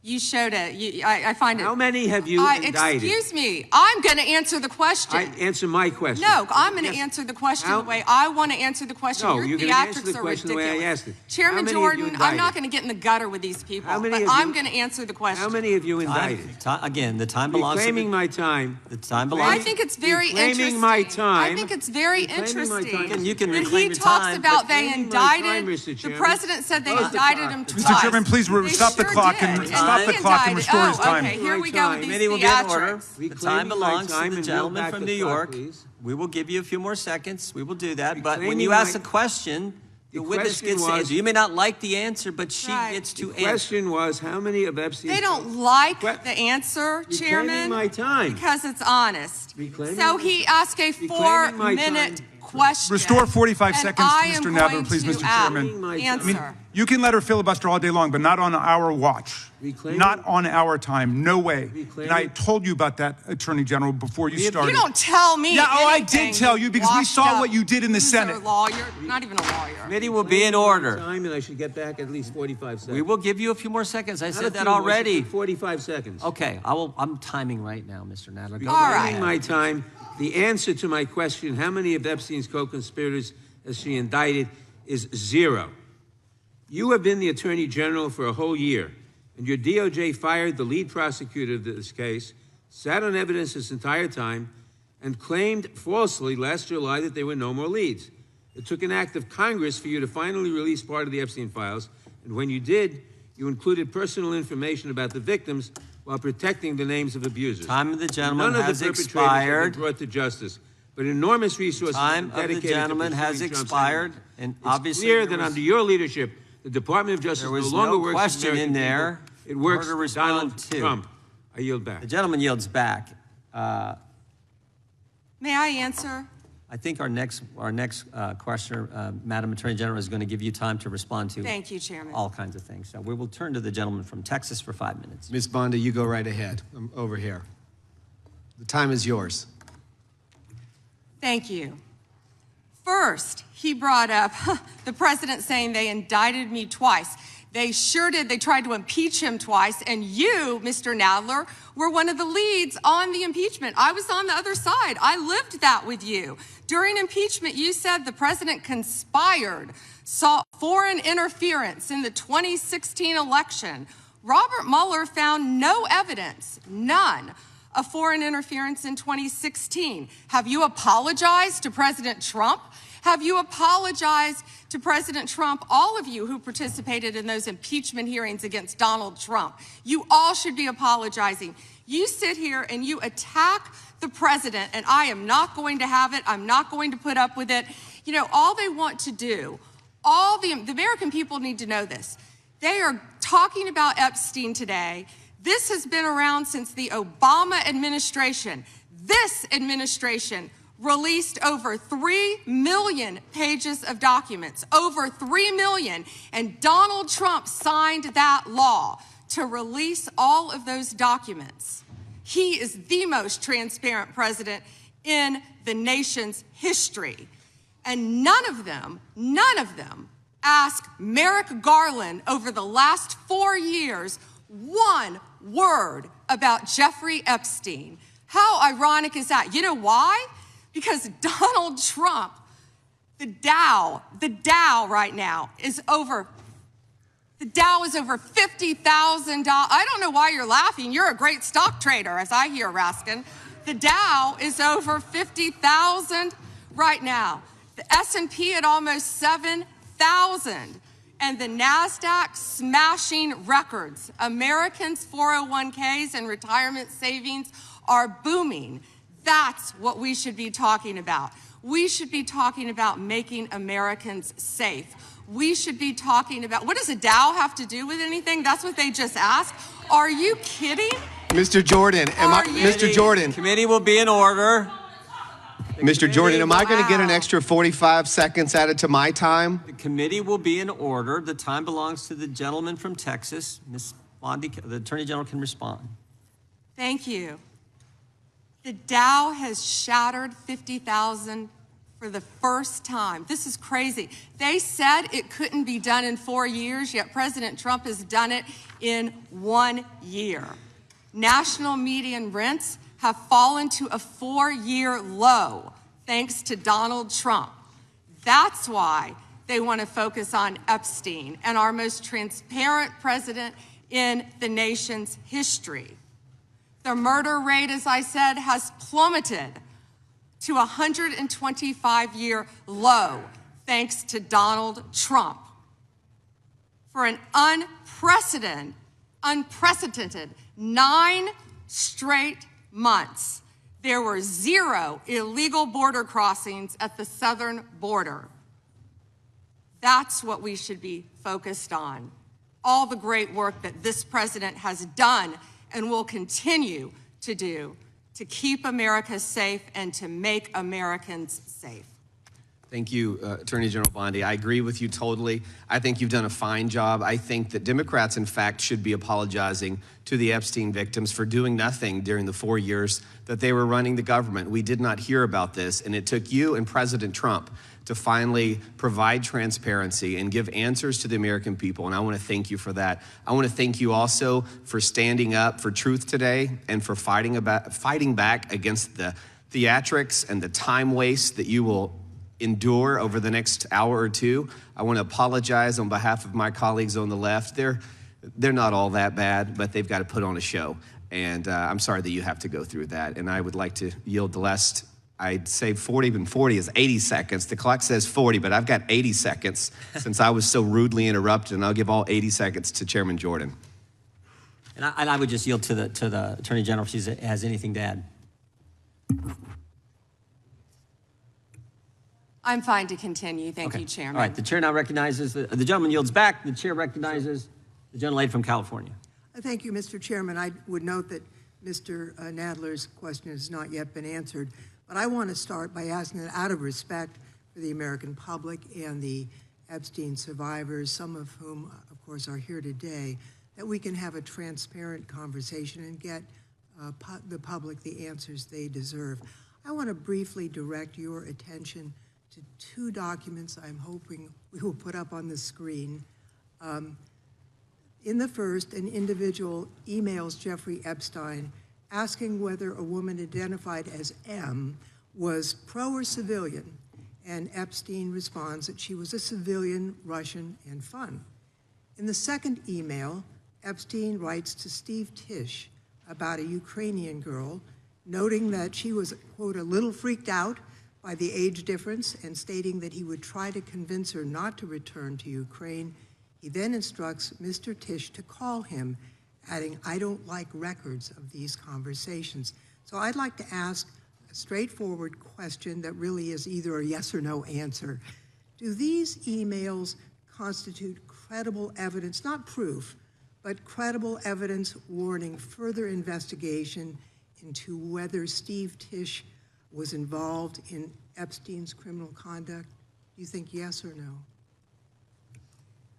you showed it. I find it. How many have you indicted? Excuse me. I'm going to answer the question. Answer my question. No, I'm going to answer the question the way I want to answer the question. No, Your you're going to answer the theatrics are question the way I ridiculous. asked it. Chairman How many have you Jordan, I'm not indicted? going to get in the gutter with these people, How many but have you- I'm going to answer the question. How many have you indicted? Again, the time belongs to Reclaiming my time. the time belongs. I think it's very Reclaiming interesting. my time. I think it's very Reclaiming my interesting. time. You can that reclaim he your talks time. about they Reclaiming my time, indicted. Mr. The Chairman. president said they Close the indicted clock. him Mr. twice. Chairman, please They stop the sure clock did. and And stop they the clock and indicted- restore his time. Okay, here we go with these Committee will get in order. theatrics. The Reclaiming time my belongs time to the and gentleman yield from back New the clock, York. please. We will give you a few more seconds. We will do that. But when Reclaiming you ask my- a question, the witness question gets to was- answer. You may not like the answer, but she Right. gets to The answer. question was, how many of Epstein's... They don't like Que- the answer, Reclaiming Chairman, my time. because it's honest. Reclaiming So my- he asked a Reclaiming my 4-minute time. question. Restore 45 and seconds to I am Mr. Nadler, going please, to Mr. Chairman. Reclaiming my time. Answer. You can let her filibuster all day long, but not on our watch. Reclaiming- Not on our time. No way. Reclaiming- And I told you about that, Attorney General, before you started. You don't tell me. Yeah, oh, I anything, did tell you because we washed saw up what you did in the loser Senate. Lawyer, not even a lawyer. Committee will be in Reclaiming my order. time, and I should get back at least 45 seconds. We will give you a few more seconds. I Not a said that few more, already. 45 seconds. Okay, I'm timing right now, Mr. Nadler. Go All right right. Reclaiming my time. The answer to my question, how many of Epstein's co-conspirators has she indicted, is 0. You have been the Attorney General for a whole year, and your DOJ fired the lead prosecutor of this case, sat on evidence this entire time, and claimed falsely last July that there were no more leads. It took an act of Congress for you to finally release part of the Epstein files, and when you did, you included personal information about the victims while protecting the names of abusers. Time of the gentleman None has of the perpetrators have expired. been brought to justice, but enormous resources Time have been of the dedicated to gentleman has pursuing Trump's expired, enemies. and It's obviously clear there that was- under your leadership, the Department of Justice There was no longer no works question for American in there people. It works for her to for respond Donald to. Trump. I yield back. The gentleman yields back. May I answer? I think our next questioner, Madam Attorney General, is going to give you time to respond to Thank you, Chairman. all kinds of things. So we will turn to the gentleman from Texas for 5 minutes. Ms. Bondi, you go right ahead. I'm over here. The time is yours. Thank you. First, he brought up the president saying they indicted me twice. They sure did. They tried to impeach him twice. And you, Mr. Nadler, were one of the leads on the impeachment. I was on the other side. I lived that with you. During impeachment, you said the president conspired, sought foreign interference in the 2016 election. Robert Mueller found no evidence, none, of foreign interference in 2016. Have you apologized to President Trump? Have you apologized to President Trump, all of you who participated in those impeachment hearings against Donald Trump? You all should be apologizing. You sit here and you attack the president, and I am not going to have it. I'm not going to put up with it. You know, all they want to do, the American people need to know this. They are talking about Epstein today. This has been around since the Obama administration. This administration released over 3 million pages of documents, over 3 million, and Donald Trump signed that law to release all of those documents. He is the most transparent president in the nation's history. And none of them asked Merrick Garland over the last 4 years one word about Jeffrey Epstein. How ironic is that? You know why? Because Donald Trump, the Dow right now is over $50,000. I don't know why you're laughing. You're a great stock trader, as I hear, Raskin. The Dow is over 50,000 right now. The S&P at almost 7,000. and the NASDAQ smashing records. Americans' 401ks and retirement savings are booming. That's what we should be talking about. We should be talking about making Americans safe. We should be talking about, what does a Dow have to do with anything? That's what they just asked. Are you kidding? Mr. Jordan, Mr. Jordan, Committee will be in order. Mr. Jordan, am I going to get an extra 45 seconds added to my time? The committee will be in order. The time belongs to the gentleman from Texas. Ms. Bondi, the Attorney General can respond. Thank you. The Dow has shattered 50,000 for the first time. This is crazy. They said it couldn't be done in 4 years, yet President Trump has done it in 1 year. National median rents have fallen to a 4-year low thanks to Donald Trump. That's why they want to focus on Epstein and our most transparent president in the nation's history. The murder rate, as I said, has plummeted to a 125-year low thanks to Donald Trump. For an unprecedented 9 straight months, there were 0 illegal border crossings at the southern border. That's what we should be focused on. All the great work that this president has done and will continue to do to keep America safe and to make Americans safe. Thank you, Attorney General Bondi. I agree with you totally. I think you've done a fine job. I think that Democrats, in fact, should be apologizing to the Epstein victims for doing nothing during the 4 years that they were running the government. We did not hear about this, and it took you and President Trump to finally provide transparency and give answers to the American people, and I want to thank you for that. I want to thank you also for standing up for truth today and for fighting back against the theatrics and the time waste that you will endure over the next hour or two. I want to apologize on behalf of my colleagues on the left. They're not all that bad, but they've got to put on a show, and I'm sorry that you have to go through that, and I would like to yield the last, I'd say 40, even 40 is 80 seconds. The clock says 40, but I've got 80 seconds since I was so rudely interrupted, and I'll give all 80 seconds to Chairman Jordan. And I would just yield to the Attorney General if she has anything to add. I'm fine to continue. Thank you, Chairman. All right, the chair now recognizes, the gentleman yields back. The chair recognizes the gentlelady from California. Thank you, Mr. Chairman. I would note that Mr. Nadler's question has not yet been answered, but I want to start by asking that out of respect for the American public and the Epstein survivors, some of whom, of course, are here today, that we can have a transparent conversation and get the public the answers they deserve. I want to briefly direct your attention to 2 documents I'm hoping we will put up on the screen. In the first, an individual emails Jeffrey Epstein asking whether a woman identified as M was pro or civilian, and Epstein responds that she was a civilian, Russian, and fun. In the second email, Epstein writes to Steve Tisch about a Ukrainian girl, noting that she was, quote, a little freaked out by the age difference and stating that he would try to convince her not to return to Ukraine. He then instructs Mr. Tisch to call him, adding, I don't like records of these conversations. So I'd like to ask a straightforward question that really is either a yes or no answer. Do these emails constitute credible evidence, not proof, but credible evidence warning further investigation into whether Steve Tisch was involved in Epstein's criminal conduct? Do you think yes or no?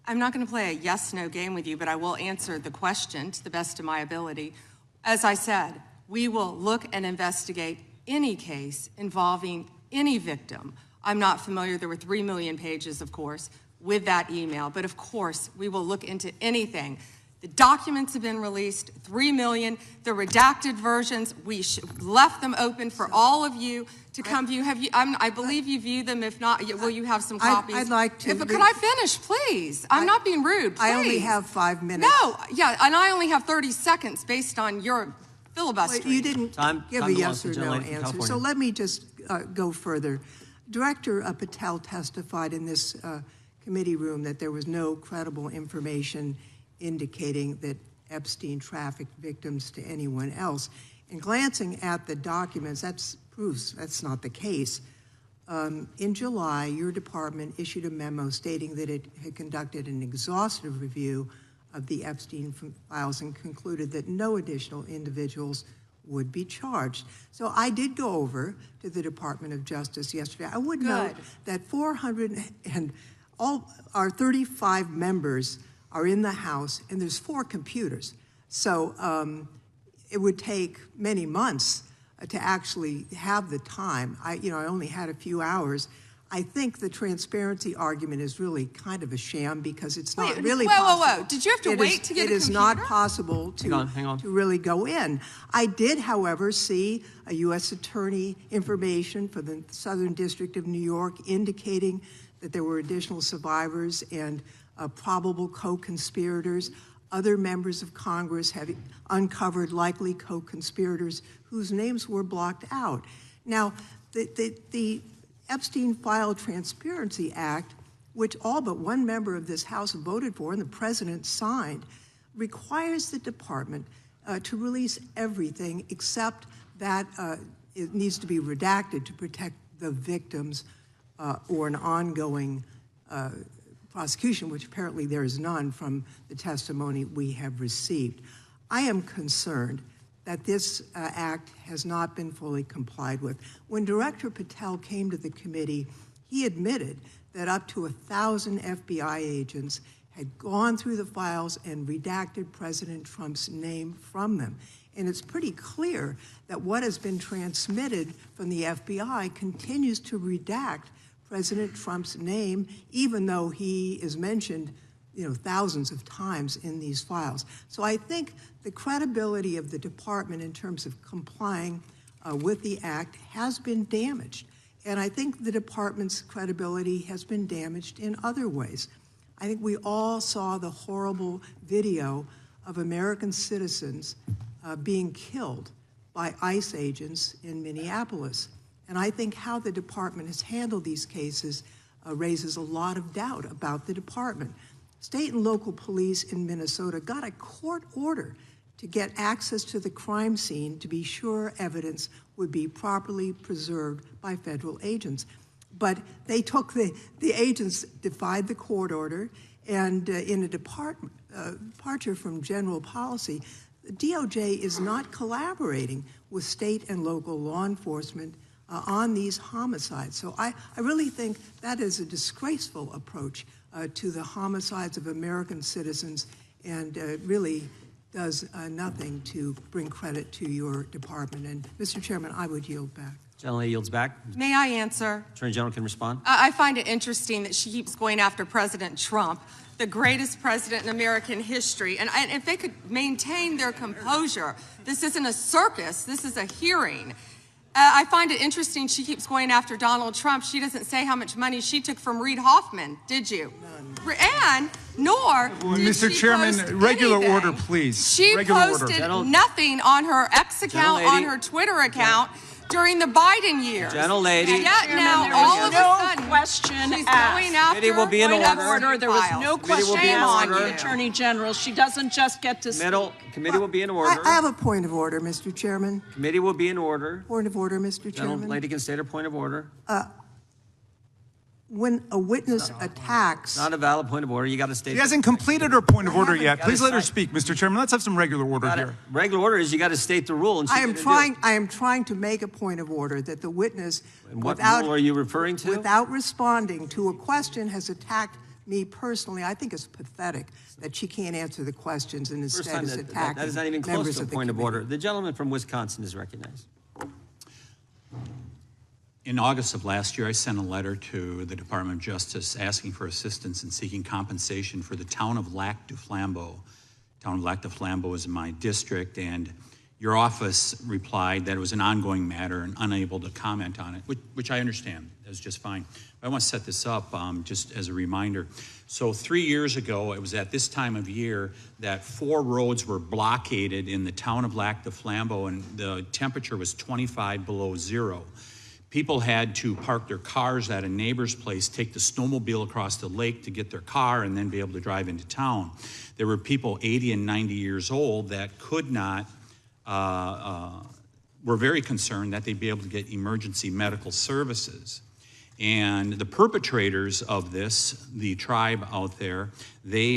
I'm not going to play a yes-no game with you, but I will answer the question to the best of my ability. As I said, we will look and investigate any case involving any victim. I'm not familiar, there were 3 million pages, of course, with that email, but of course, we will look into anything. The documents have been released, 3 million. The redacted versions, we left them open for all of you to come view. Have you? I believe you view them. If not, will you have some copies? I'd like to. Could I finish, please? I'm not being rude. Please. I only have 5 minutes. No, yeah, and I only have 30 seconds based on your filibustering. Well, you didn't give a yes or no answer, California. so let me just go further. Director Patel testified in this committee room that there was no credible information indicating that Epstein trafficked victims to anyone else. And glancing at the documents, that proves that's not the case. In July, your department issued a memo stating that it had conducted an exhaustive review of the Epstein files and concluded that no additional individuals would be charged. So I did go over to the Department of Justice yesterday. I would note that 400 and all our 35 members are in the House, and there's 4 computers. So it would take many months to actually have the time. I only had a few hours. I think the transparency argument is really kind of a sham because it's not really possible. Whoa. Did you have to wait to get a computer? It is not possible to really go in. I did, however, see a U.S. attorney information for the Southern District of New York indicating that there were additional survivors and probable co-conspirators. Other members of Congress have uncovered likely co-conspirators whose names were blocked out. Now, the Epstein File Transparency Act, which all but one member of this House voted for and the president signed, requires the department to release everything except that it needs to be redacted to protect the victims or an ongoing prosecution, which apparently there is none from the testimony we have received. I am concerned that this act has not been fully complied with. When Director Patel came to the committee, he admitted that up to 1,000 FBI agents had gone through the files and redacted President Trump's name from them. And it's pretty clear that what has been transmitted from the FBI continues to redact President Trump's name, even though he is mentioned thousands of times in these files. So I think the credibility of the department in terms of complying with the act has been damaged. And I think the department's credibility has been damaged in other ways. I think we all saw the horrible video of American citizens being killed by ICE agents in Minneapolis. And I think how the department has handled these cases raises a lot of doubt about the department. State and local police in Minnesota got a court order to get access to the crime scene to be sure evidence would be properly preserved by federal agents. But they took the agents defied the court order, and in a departure from general policy, the DOJ is not collaborating with state and local law enforcement on these homicides. So I really think that is a disgraceful approach to the homicides of American citizens and really does nothing to bring credit to your department. And Mr. Chairman, I would yield back. Gentleman yields back. May I answer? Attorney General can respond. I find it interesting that she keeps going after President Trump, the greatest president in American history. And if they could maintain their composure, this isn't a circus, this is a hearing. I find it interesting she keeps going after Donald Trump. She doesn't say how much money she took from Reid Hoffman, did you? None. And nor did Mr. she Chairman, post regular anything. order, please. She regular posted order. nothing on her X account, on her Twitter account during the Biden years. Gentlelady. Yet now, all of a sudden, question she's asked. going after Committee will be in order. There was no question in asked order. the Attorney General. She doesn't just get to speak. Committee will be in order. I have a point of order, Mr. Chairman. Committee will be in order. Point of order, Mr. Chairman. Gentlelady can state her point of order. When a witness attacks... Not a valid point of order. You got to state. She hasn't completed her point of order yet. Please let her speak, Mr. Chairman. Let's have some regular order here. Regular order is you got to state the rule. And I am trying to make a point of order that the witness, and what rule are you referring to? Without responding to a question, has attacked me personally. I think it's pathetic that she can't answer the questions and instead is attacking that is not even close to a point of order. committee. The gentleman from Wisconsin is recognized. In August of last year, I sent a letter to the Department of Justice asking for assistance in seeking compensation for the town of Lac du Flambeau. Town of Lac du Flambeau is in my district, and your office replied that it was an ongoing matter and unable to comment on it, which I understand. That's just fine. But I want to set this up just as a reminder. So 3 years ago, it was at this time of year that 4 roads were blockaded in the town of Lac du Flambeau, and the temperature was 25 below zero. People had to park their cars at a neighbor's place, take the snowmobile across the lake to get their car, and then be able to drive into town. There were people 80 and 90 years old that could not, were very concerned that they'd be able to get emergency medical services. And the perpetrators of this, the tribe out there, they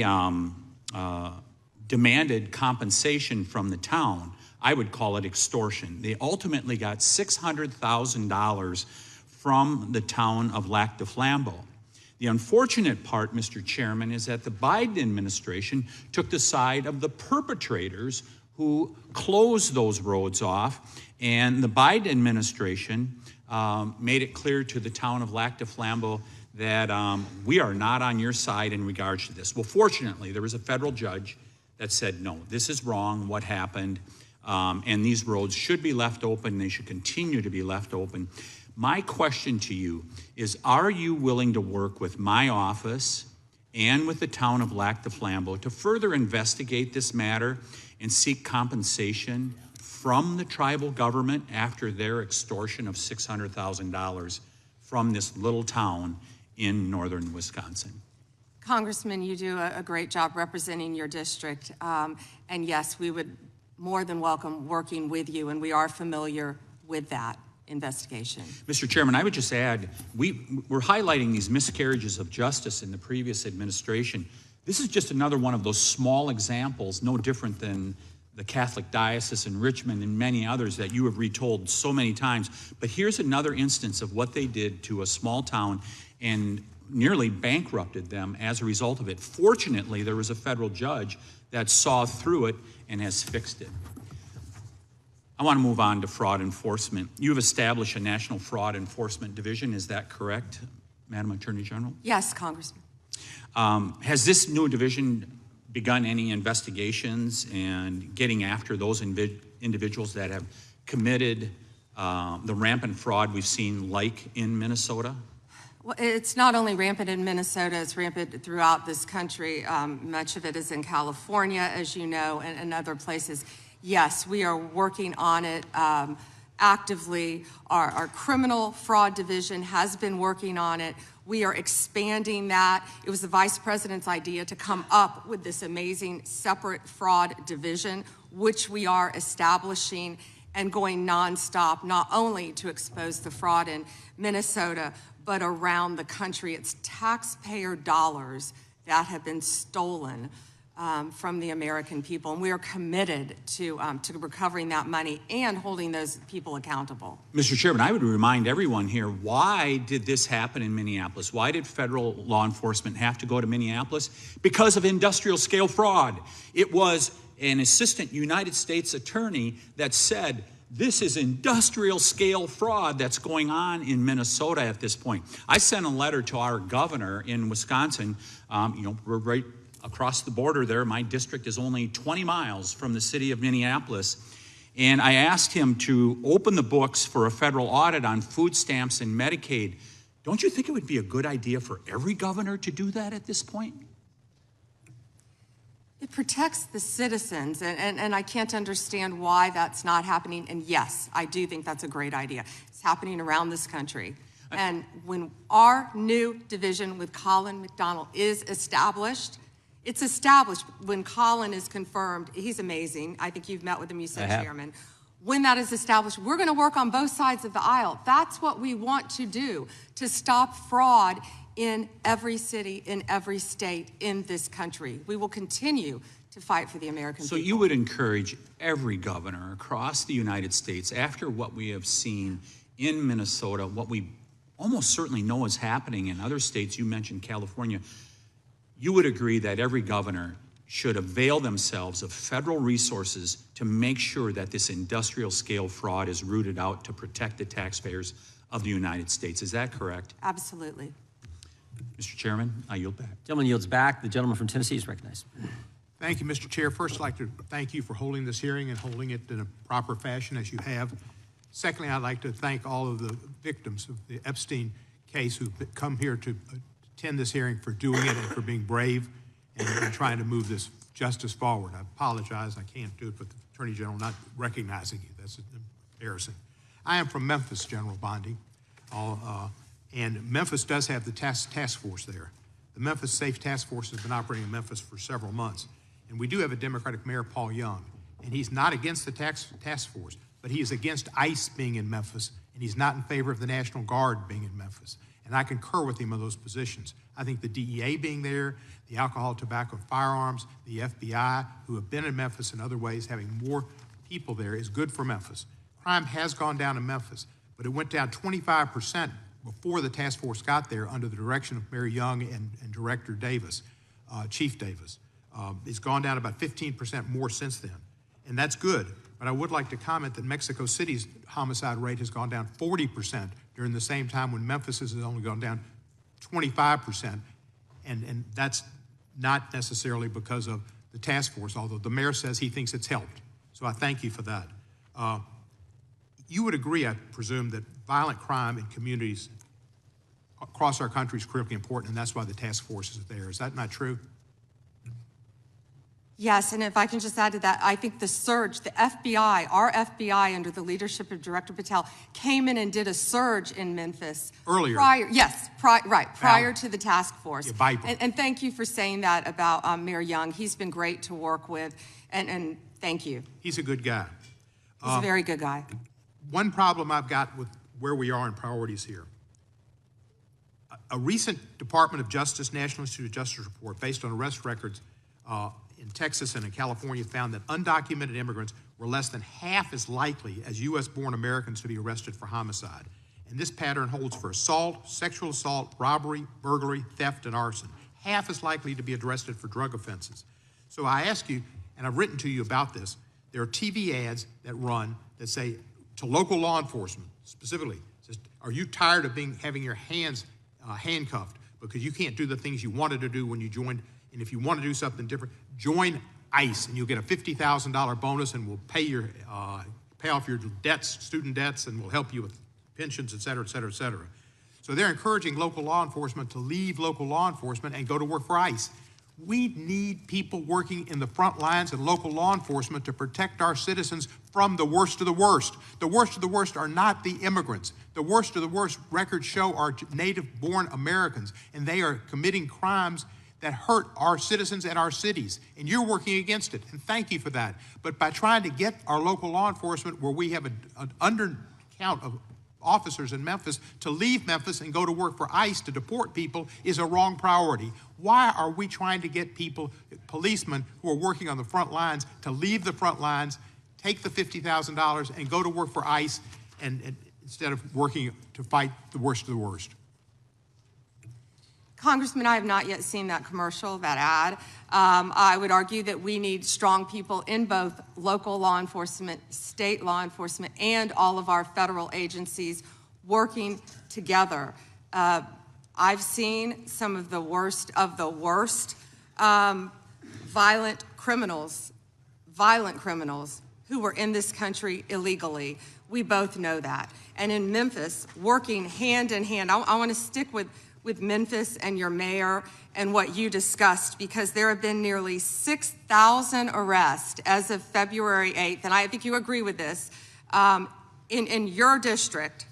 demanded compensation from the town. I would call it extortion. They ultimately got $600,000 from the town of Lac du Flambeau. The unfortunate part, Mr. Chairman, is that the Biden administration took the side of the perpetrators who closed those roads off, and the Biden administration made it clear to the town of Lac du Flambeau that we are not on your side in regards to this. Well, fortunately, there was a federal judge that said, no, this is wrong, what happened, and these roads should be left open, they should continue to be left open. My question to you is, are you willing to work with my office and with the town of Lac du Flambeau to further investigate this matter and seek compensation from the tribal government after their extortion of $600,000 from this little town in northern Wisconsin? Congressman, you do a great job representing your district. And yes, we would more than welcome working with you, and we are familiar with that investigation. Mr. Chairman, I would just add, we're highlighting these miscarriages of justice in the previous administration. This is just another one of those small examples, no different than the Catholic Diocese in Richmond and many others that you have retold so many times. But here's another instance of what they did to a small town and nearly bankrupted them as a result of it. Fortunately, there was a federal judge that saw through it and has fixed it. I want to move on to fraud enforcement. You've established a National Fraud Enforcement Division, is that correct, Madam Attorney General? Yes, Congressman. Has this new division begun any investigations and getting after those individuals that have committed the rampant fraud we've seen, like in Minnesota? Well, it's not only rampant in Minnesota, it's rampant throughout this country. Much of it is in California, as you know, and other places. Yes, we are working on it actively. Our criminal fraud division has been working on it. We are expanding that. It was the Vice President's idea to come up with this amazing separate fraud division, which we are establishing and going nonstop, not only to expose the fraud in Minnesota, but around the country. It's taxpayer dollars that have been stolen from the American people, and we are committed to recovering that money and holding those people accountable. Mr. Chairman, I would remind everyone here, why did this happen in Minneapolis? Why did federal law enforcement have to go to Minneapolis? Because of industrial scale fraud. It was an assistant United States attorney that said, this is industrial scale fraud that's going on in Minnesota at this point. I sent a letter to our governor in Wisconsin. We're right across the border there. My district is only 20 miles from the city of Minneapolis. And I asked him to open the books for a federal audit on food stamps and Medicaid. Don't you think it would be a good idea for every governor to do that at this point? It protects the citizens, and I can't understand why that's not happening. And yes, I do think that's a great idea. It's happening around this country. And when our new division with Colin McDonald is established, it's established. When Colin is confirmed, he's amazing. I think you've met with him, you said, Chairman. When that is established, we're going to work on both sides of the aisle. That's what we want to do, to stop fraud in every city, in every state in this country. We will continue to fight for the American people. So you would encourage every governor across the United States, after what we have seen in Minnesota, what we almost certainly know is happening in other states, you mentioned California, you would agree that every governor should avail themselves of federal resources to make sure that this industrial scale fraud is rooted out to protect the taxpayers of the United States. Is that correct? Absolutely. Mr. Chairman, I yield back. Gentleman yields back. The gentleman from Tennessee is recognized. Thank you, Mr. Chair. First, I'd like to thank you for holding this hearing and holding it in a proper fashion as you have. Secondly, I'd like to thank all of the victims of the Epstein case who've come here to attend this hearing, for doing it and for being brave and trying to move this justice forward. I apologize, I can't do it, but the Attorney General not recognizing you, that's embarrassing. I am from Memphis, General Bondi. And Memphis does have the task force there. The Memphis Safe Task Force has been operating in Memphis for several months. And we do have a Democratic mayor, Paul Young, and he's not against the task force, but he is against ICE being in Memphis, and he's not in favor of the National Guard being in Memphis. And I concur with him on those positions. I think the DEA being there, the alcohol, tobacco, and firearms, the FBI, who have been in Memphis in other ways, having more people there is good for Memphis. Crime has gone down in Memphis, but it went down 25% before the task force got there under the direction of Mayor Young and Director Davis, Chief Davis. It's gone down about 15% more since then, and that's good. But I would like to comment that Mexico City's homicide rate has gone down 40% during the same time when Memphis has only gone down 25%, and that's not necessarily because of the task force, although the mayor says he thinks it's helped. So I thank you for that. You would agree, I presume, that violent crime in communities across our country is critically important, and that's why the task force is there. Is that not true? Yes, and if I can just add to that, I think the surge, the FBI, our FBI under the leadership of Director Patel, came in and did a surge in Memphis. Earlier. Prior to the task force. Yeah, and thank you for saying that about Mayor Young. He's been great to work with, and thank you. He's a good guy. He's a very good guy. One problem I've got with where we are in priorities here. A recent Department of Justice, National Institute of Justice report based on arrest records in Texas and in California found that undocumented immigrants were less than half as likely as U.S.-born Americans to be arrested for homicide. And this pattern holds for assault, sexual assault, robbery, burglary, theft, and arson. Half as likely to be arrested for drug offenses. So I ask you, and I've written to you about this, there are TV ads that run that say to local law enforcement, specifically, says, are you tired of having your hands handcuffed because you can't do the things you wanted to do when you joined, and if you want to do something different, join ICE and you'll get a $50,000 bonus and we'll pay off your debts, student debts, and we'll help you with pensions, et cetera, et cetera, et cetera. So they're encouraging local law enforcement to leave local law enforcement and go to work for ICE. We need people working in the front lines and local law enforcement to protect our citizens from the worst of the worst. The worst of the worst are not the immigrants. The worst of the worst records show are native-born Americans, and they are committing crimes that hurt our citizens and our cities, and you're working against it, and thank you for that. But by trying to get our local law enforcement, where we have an undercount of officers in Memphis, to leave Memphis and go to work for ICE to deport people is a wrong priority. Why are we trying to get people, policemen who are working on the front lines, to leave the front lines, take the $50,000 and go to work for ICE and instead of working to fight the worst of the worst? Congressman, I have not yet seen that commercial, that ad. I would argue that we need strong people in both local law enforcement, state law enforcement, and all of our federal agencies working together. I've seen some of the worst violent criminals who were in this country illegally. We both know that. And in Memphis, working hand in hand, I want to stick with Memphis and your mayor and what you discussed, because there have been nearly 6,000 arrests as of February 8th, and I think you agree with this, in your district,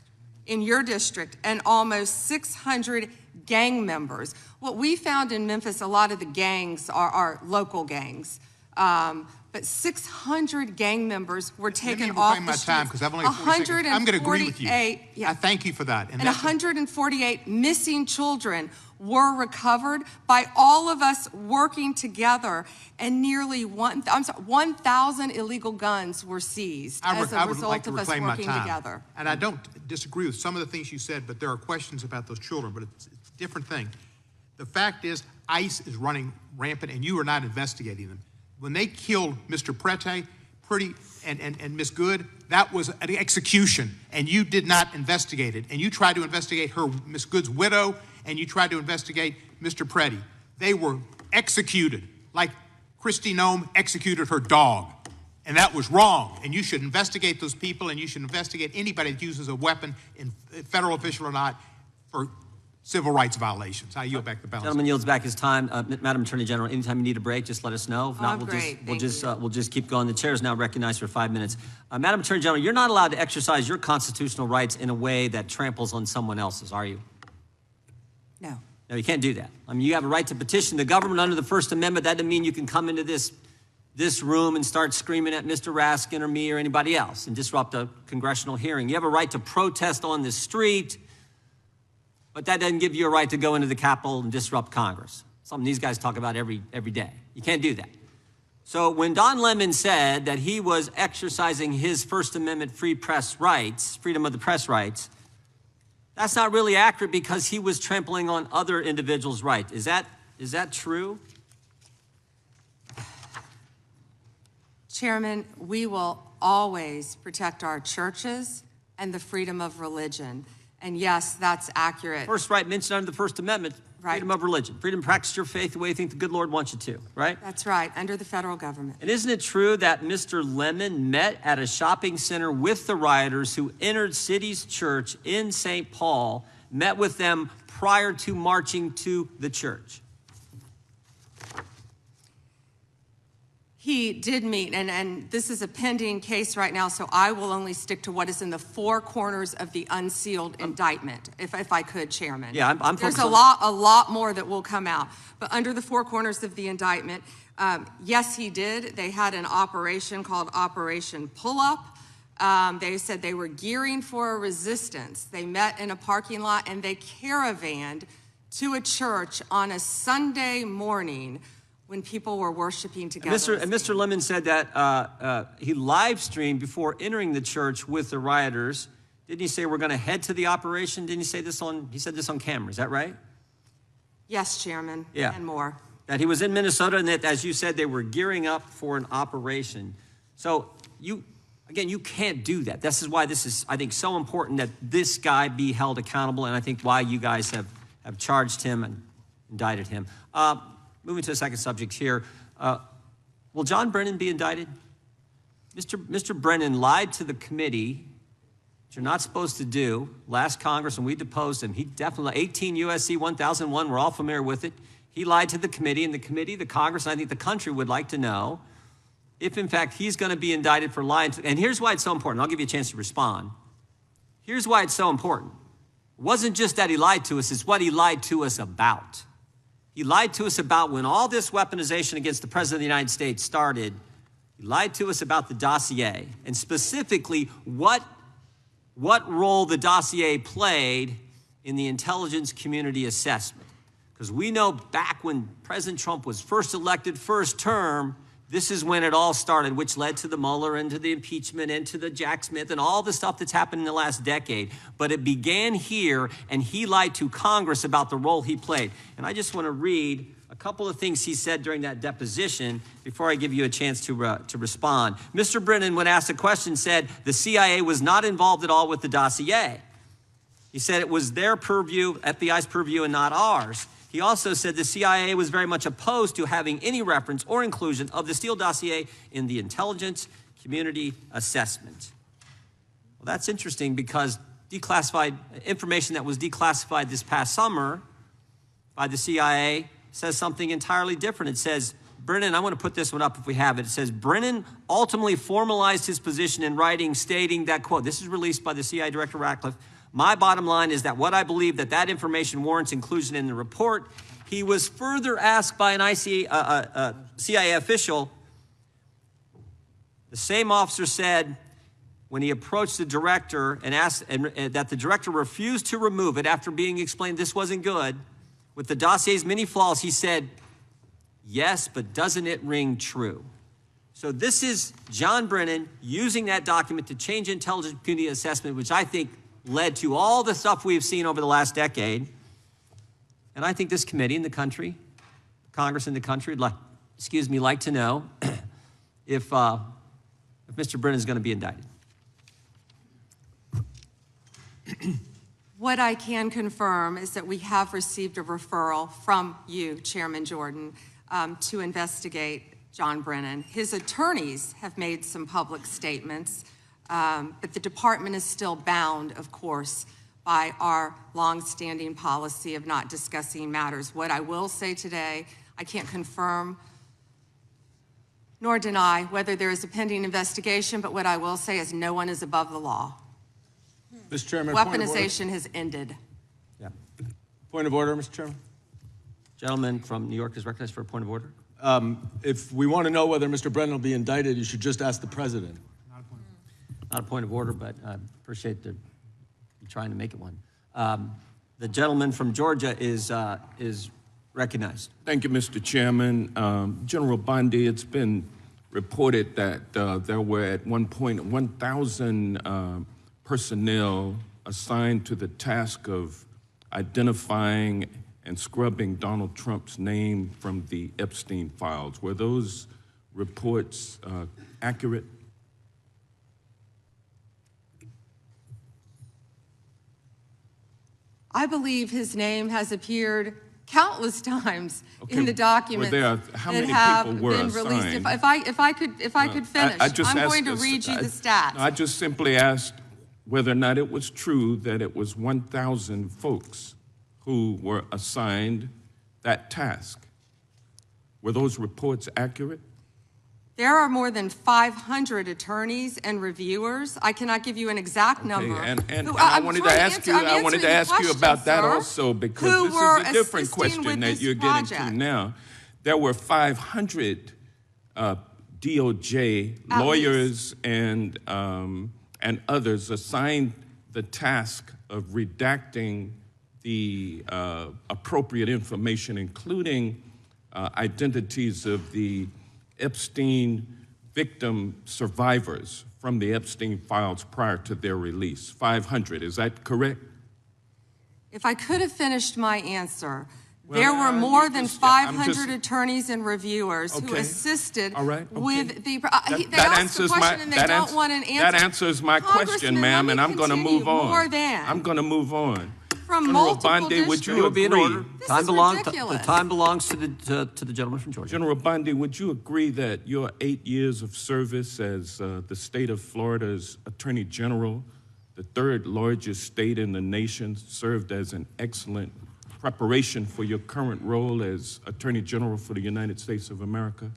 and almost 600 gang members. What we found in Memphis, a lot of the gangs are local gangs. But 600 gang members were taken off the streets. Time, because I've only got 40 seconds. I'm going to agree with you. Yeah. I thank you for that. And 148 missing children were recovered by all of us working together, and nearly 1,000 illegal guns were seized as a result of us working together. And I don't disagree with some of the things you said, but there are questions about those children, but it's a different thing. The fact is, ICE is running rampant, and you are not investigating them. When they killed Mr. Prete, and Miss Good, that was an execution, and you did not investigate it. And you tried to investigate Miss Good's widow, and you tried to investigate Mr. Prete. They were executed like Kristi Noem executed her dog. And that was wrong. And you should investigate those people, and you should investigate anybody that uses a weapon, federal official or not, for civil rights violations. I yield back the balance. Gentleman yields back his time. Madam Attorney General, anytime you need a break, just let us know. If not, we'll just keep going. The chair is now recognized for 5 minutes. Madam Attorney General, you're not allowed to exercise your constitutional rights in a way that tramples on someone else's, are you? No. No, you can't do that. I mean, you have a right to petition the government under the First Amendment. That doesn't mean you can come into this room and start screaming at Mr. Raskin or me or anybody else and disrupt a congressional hearing. You have a right to protest on the street, but that doesn't give you a right to go into the Capitol and disrupt Congress. Something these guys talk about every day. You can't do that. So when Don Lemon said that he was exercising his First Amendment free press rights, freedom of the press rights, that's not really accurate because he was trampling on other individuals' rights. Is that true? Chairman, we will always protect our churches and the freedom of religion. And yes, that's accurate. First right mentioned under the First Amendment, freedom of religion. Freedom to practice your faith the way you think the good Lord wants you to, right? That's right, under the federal government. And isn't it true that Mr. Lemon met at a shopping center with the rioters who entered City's church in St. Paul, met with them prior to marching to the church? He did meet, and this is a pending case right now, so I will only stick to what is in the four corners of the unsealed indictment, if I could, Chairman. Yeah, I'm There's a lot more that will come out. But under the four corners of the indictment, yes, he did. They had an operation called Operation Pull-Up. They said they were gearing for a resistance. They met in a parking lot, and they caravanned to a church on a Sunday morning when people were worshiping together. And Mr. Lemon said that he live streamed before entering the church with the rioters. Didn't he say we're going to head to the operation? Didn't he say this he said this on camera, is that right? Yes, Chairman, yeah. And more. That he was in Minnesota and that, as you said, they were gearing up for an operation. So you can't do that. This is why this is, I think, so important that this guy be held accountable, and I think why you guys have charged him and indicted him. Moving to the second subject here, will John Brennan be indicted? Mr. Brennan lied to the committee, which you're not supposed to do. Last Congress, when we deposed him, he definitely, 18 U.S.C. 1001, we're all familiar with it. He lied to the committee, and the committee, the Congress, and I think the country would like to know if, in fact, he's going to be indicted for lying. And here's why it's so important. I'll give you a chance to respond. Here's why it's so important. It wasn't just that he lied to us, it's what he lied to us about. He lied to us about when all this weaponization against the President of the United States started. He lied to us about the dossier, and specifically what role the dossier played in the intelligence community assessment. Because we know back when President Trump was first elected, first term, this is when it all started, which led to the Mueller and to the impeachment and to the Jack Smith and all the stuff that's happened in the last decade. But it began here, and he lied to Congress about the role he played. And I just want to read a couple of things he said during that deposition before I give you a chance to respond. Mr. Brennan, when asked a question, said the CIA was not involved at all with the dossier. He said it was their purview, FBI's purview, and not ours. He also said the CIA was very much opposed to having any reference or inclusion of the Steele dossier in the intelligence community assessment. Well, that's interesting because declassified information that was declassified this past summer by the CIA says something entirely different. It says, Brennan, I want to put this one up if we have it. It says, Brennan ultimately formalized his position in writing, stating that, quote, this is released by the CIA Director Ratcliffe, my bottom line is that what I believe that information warrants inclusion in the report. He was further asked by an CIA official. The same officer said when he approached the director and asked that the director refused to remove it after being explained this wasn't good. With the dossier's many flaws, he said, yes, but doesn't it ring true? So this is John Brennan using that document to change intelligence community assessment, which I think led to all the stuff we've seen over the last decade. And I think this committee in the country, Congress in the country, like to know if Mr. Brennan is going to be indicted. What I can confirm is that we have received a referral from you, Chairman Jordan, to investigate John Brennan. His attorneys have made some public statements, but the department is still bound, of course, by our longstanding policy of not discussing matters. What I will say today, I can't confirm nor deny whether there is a pending investigation, but what I will say is no one is above the law. Mr. Chairman, Weaponization has ended. Yeah. Point of order, Mr. Chairman. Gentleman from New York is recognized for a point of order. If we want to know whether Mr. Brennan will be indicted, you should just ask the president. Not a point of order, but I appreciate the trying to make it one. The gentleman from Georgia is recognized. Thank you, Mr. Chairman. General Bondi, it's been reported that there were at one point 1,000 personnel assigned to the task of identifying and scrubbing Donald Trump's name from the Epstein files. Were those reports accurate? I believe his name has appeared countless times in the documents how that many have people were been released. assigned? If I could finish, I'm going to read you the stats. I just simply asked whether or not it was true that it was 1,000 folks who were assigned that task. Were those reports accurate? There are more than 500 attorneys and reviewers. I cannot give you an exact number. And I wanted to ask you about that also, because this is a different question that you're getting to now. There were 500 DOJ lawyers and others assigned the task of redacting the appropriate information, including identities of the Epstein victim survivors from the Epstein files prior to their release. 500, is that correct? If I could have finished my answer, there were more than 500 attorneys and reviewers who assisted with the. They asked the question and they don't want an answer. That answers my question, ma'am, and I'm going to move on. I'm going to move on. From General Bondi, would you agree? The time belongs to the gentleman from Georgia. General Bondi, would you agree that your 8 years of service as the state of Florida's Attorney General, the third largest state in the nation, served as an excellent preparation for your current role as Attorney General for the United States of America?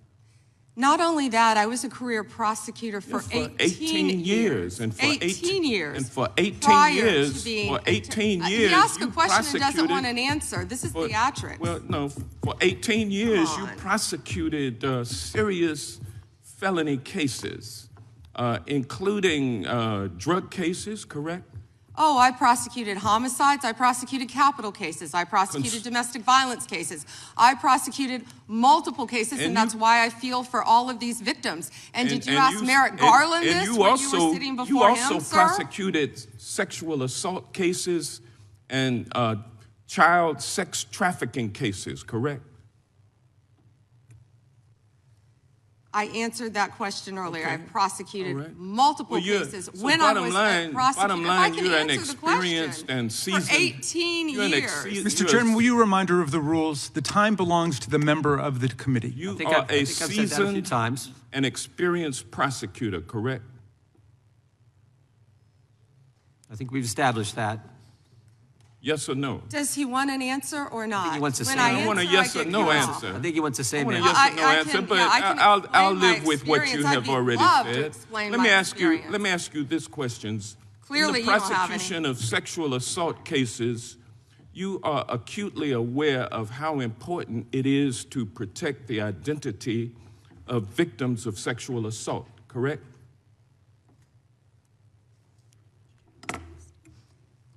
Not only that, I was a career prosecutor for 18 years. And for 18 years. And for 18 years, he you asked a question and doesn't want an prosecuted. answer. This is theatrics. Well, no, for 18 years, you prosecuted serious felony cases, including drug cases, correct? Oh, I prosecuted homicides. I prosecuted capital cases. I prosecuted domestic violence cases. I prosecuted multiple cases, and that's why I feel for all of these victims. And did you ask Merrick Garland this when you were sitting before him, sir? You also prosecuted sexual assault cases and child sex trafficking cases, correct? I answered that question earlier. I prosecuted multiple cases when I was a prosecutor. Bottom line, you're an experienced and seasoned. For 18 years. Mr. Chairman, will you remind her of the rules? The time belongs to the member of the committee. You are a seasoned and experienced prosecutor, correct? I think we've established that. Yes or no? Does he want an answer or not? I think he wants to say I want a yes or no answer. I think he wants to say I want a yes or no answer, but I'll live with what you have already said. Let me ask you this question. Clearly, in the prosecution of sexual assault cases, you are acutely aware of how important it is to protect the identity of victims of sexual assault, correct?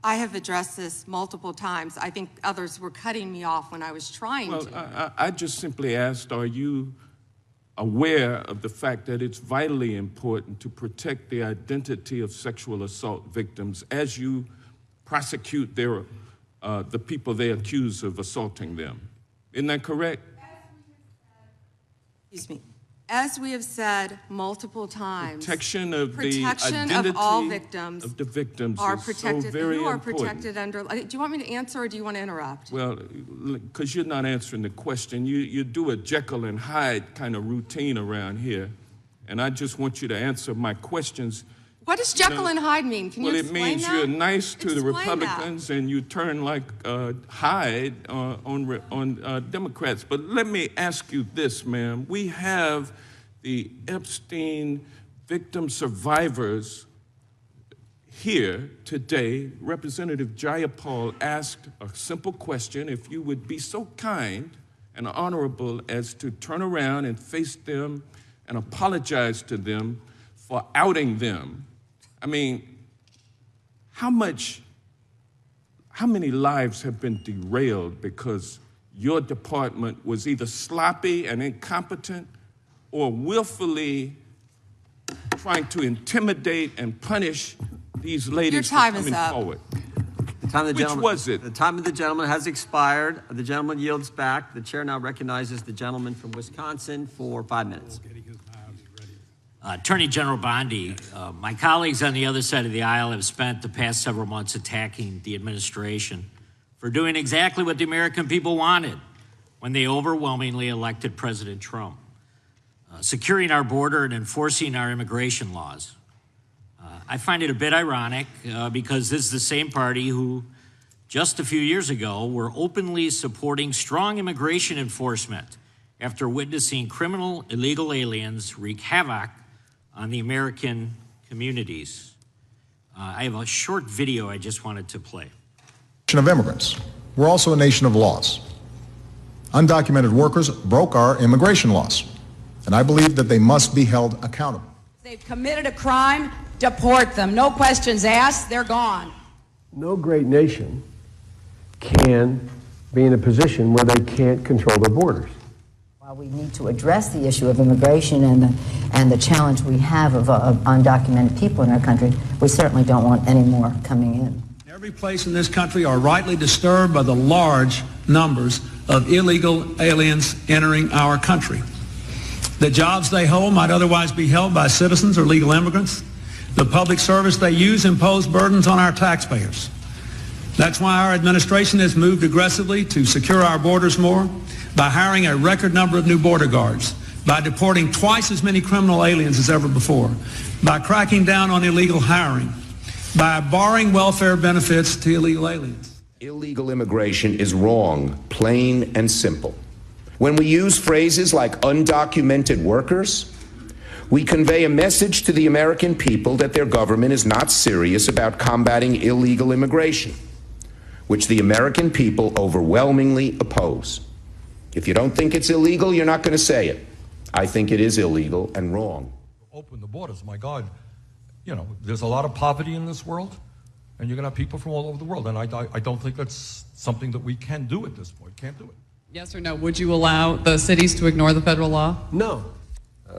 I have addressed this multiple times. I think others were cutting me off when I was trying to. Well, I just simply asked, are you aware of the fact that it's vitally important to protect the identity of sexual assault victims as you prosecute the people they accuse of assaulting them? Isn't that correct? Excuse me. As we have said multiple times, protection of the identity of all victims of the victims are is protected. so very Who are important. protected under? Do you want me to answer or do you want to interrupt? Well, because you're not answering the question. You do a Jekyll and Hyde kind of routine around here, and I just want you to answer my questions. What does Jekyll and Hyde mean? Can you Well, it explain means that? you're nice to the Explain Republicans and you turn like Hyde on Democrats. But let me ask you this, ma'am. We have the Epstein victim survivors here today. Representative Jayapal asked a simple question: if you would be so kind and honorable as to turn around and face them and apologize to them for outing them. I mean, how many lives have been derailed because your department was either sloppy and incompetent or willfully trying to intimidate and punish these ladies for coming forward? Which was it? The time of the gentleman has expired. The gentleman yields back. The chair now recognizes the gentleman from Wisconsin for 5 minutes. Attorney General Bondi, my colleagues on the other side of the aisle have spent the past several months attacking the administration for doing exactly what the American people wanted when they overwhelmingly elected President Trump, securing our border and enforcing our immigration laws. I find it a bit ironic because this is the same party who just a few years ago were openly supporting strong immigration enforcement after witnessing criminal illegal aliens wreak havoc on the American communities. I have a short video I just wanted to play. Of immigrants. We're also a nation of laws. Undocumented workers broke our immigration laws, and I believe that they must be held accountable. They've committed a crime, deport them. No questions asked, they're gone. No great nation can be in a position where they can't control their borders. While we need to address the issue of immigration and the challenge we have of undocumented people in our country, we certainly don't want any more coming in. Every place in this country are rightly disturbed by the large numbers of illegal aliens entering our country. The jobs they hold might otherwise be held by citizens or legal immigrants. The public service they use impose burdens on our taxpayers. That's why our administration has moved aggressively to secure our borders more, by hiring a record number of new border guards, by deporting twice as many criminal aliens as ever before, by cracking down on illegal hiring, by barring welfare benefits to illegal aliens. Illegal immigration is wrong, plain and simple. When we use phrases like undocumented workers, we convey a message to the American people that their government is not serious about combating illegal immigration, which the American people overwhelmingly oppose. If you don't think it's illegal, you're not going to say it. I think it is illegal and wrong. Open the borders, my God. You know, there's a lot of poverty in this world, and you're going to have people from all over the world, and I don't think that's something that we can do at this point. Can't do it. Yes or no? Would you allow the cities to ignore the federal law? No.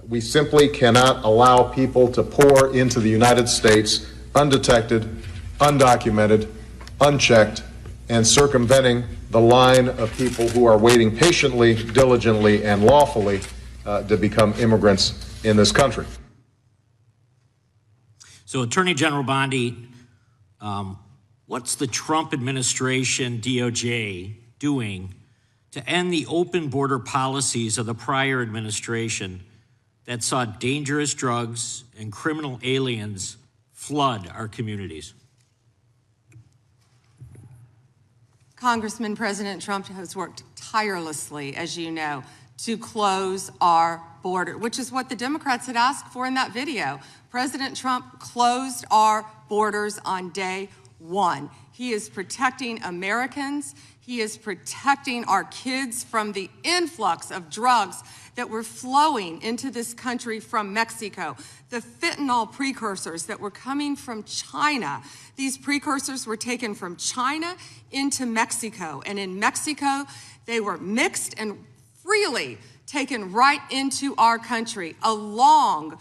We simply cannot allow people to pour into the United States undetected, undocumented, unchecked, and circumventing the line of people who are waiting patiently, diligently, and lawfully to become immigrants in this country. So, Attorney General Bondi, what's the Trump administration, DOJ, doing to end the open border policies of the prior administration that saw dangerous drugs and criminal aliens flood our communities? Congressman, President Trump has worked tirelessly, as you know, to close our border, which is what the Democrats had asked for in that video. President Trump closed our borders on day one. He is protecting Americans. He is protecting our kids from the influx of drugs that were flowing into this country from Mexico, the fentanyl precursors that were coming from China. These precursors were taken from China into Mexico, and in Mexico, they were mixed and freely taken right into our country, along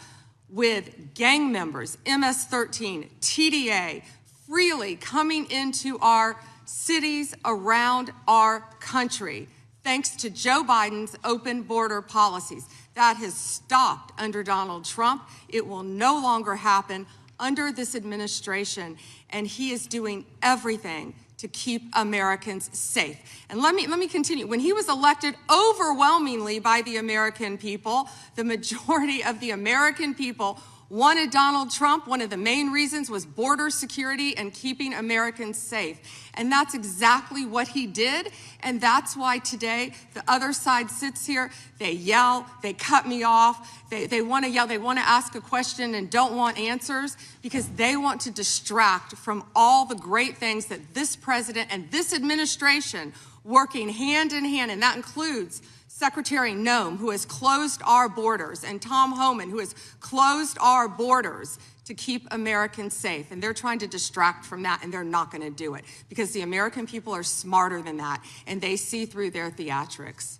with gang members, MS-13, TDA, freely coming into our cities around our country, thanks to Joe Biden's open border policies. That has stopped under Donald Trump. It will no longer happen under this administration, and he is doing everything to keep Americans safe. And let me continue. When he was elected overwhelmingly by the American people, the majority of the American people wanted Donald Trump. One of the main reasons was border security and keeping Americans safe. And that's exactly what he did. And that's why today the other side sits here, they yell, they cut me off, they want to yell, they want to ask a question and don't want answers because they want to distract from all the great things that this president and this administration working hand in hand, and that includes Secretary Noem, who has closed our borders, and Tom Homan, who has closed our borders to keep Americans safe. And they're trying to distract from that, and they're not going to do it because the American people are smarter than that, and they see through their theatrics.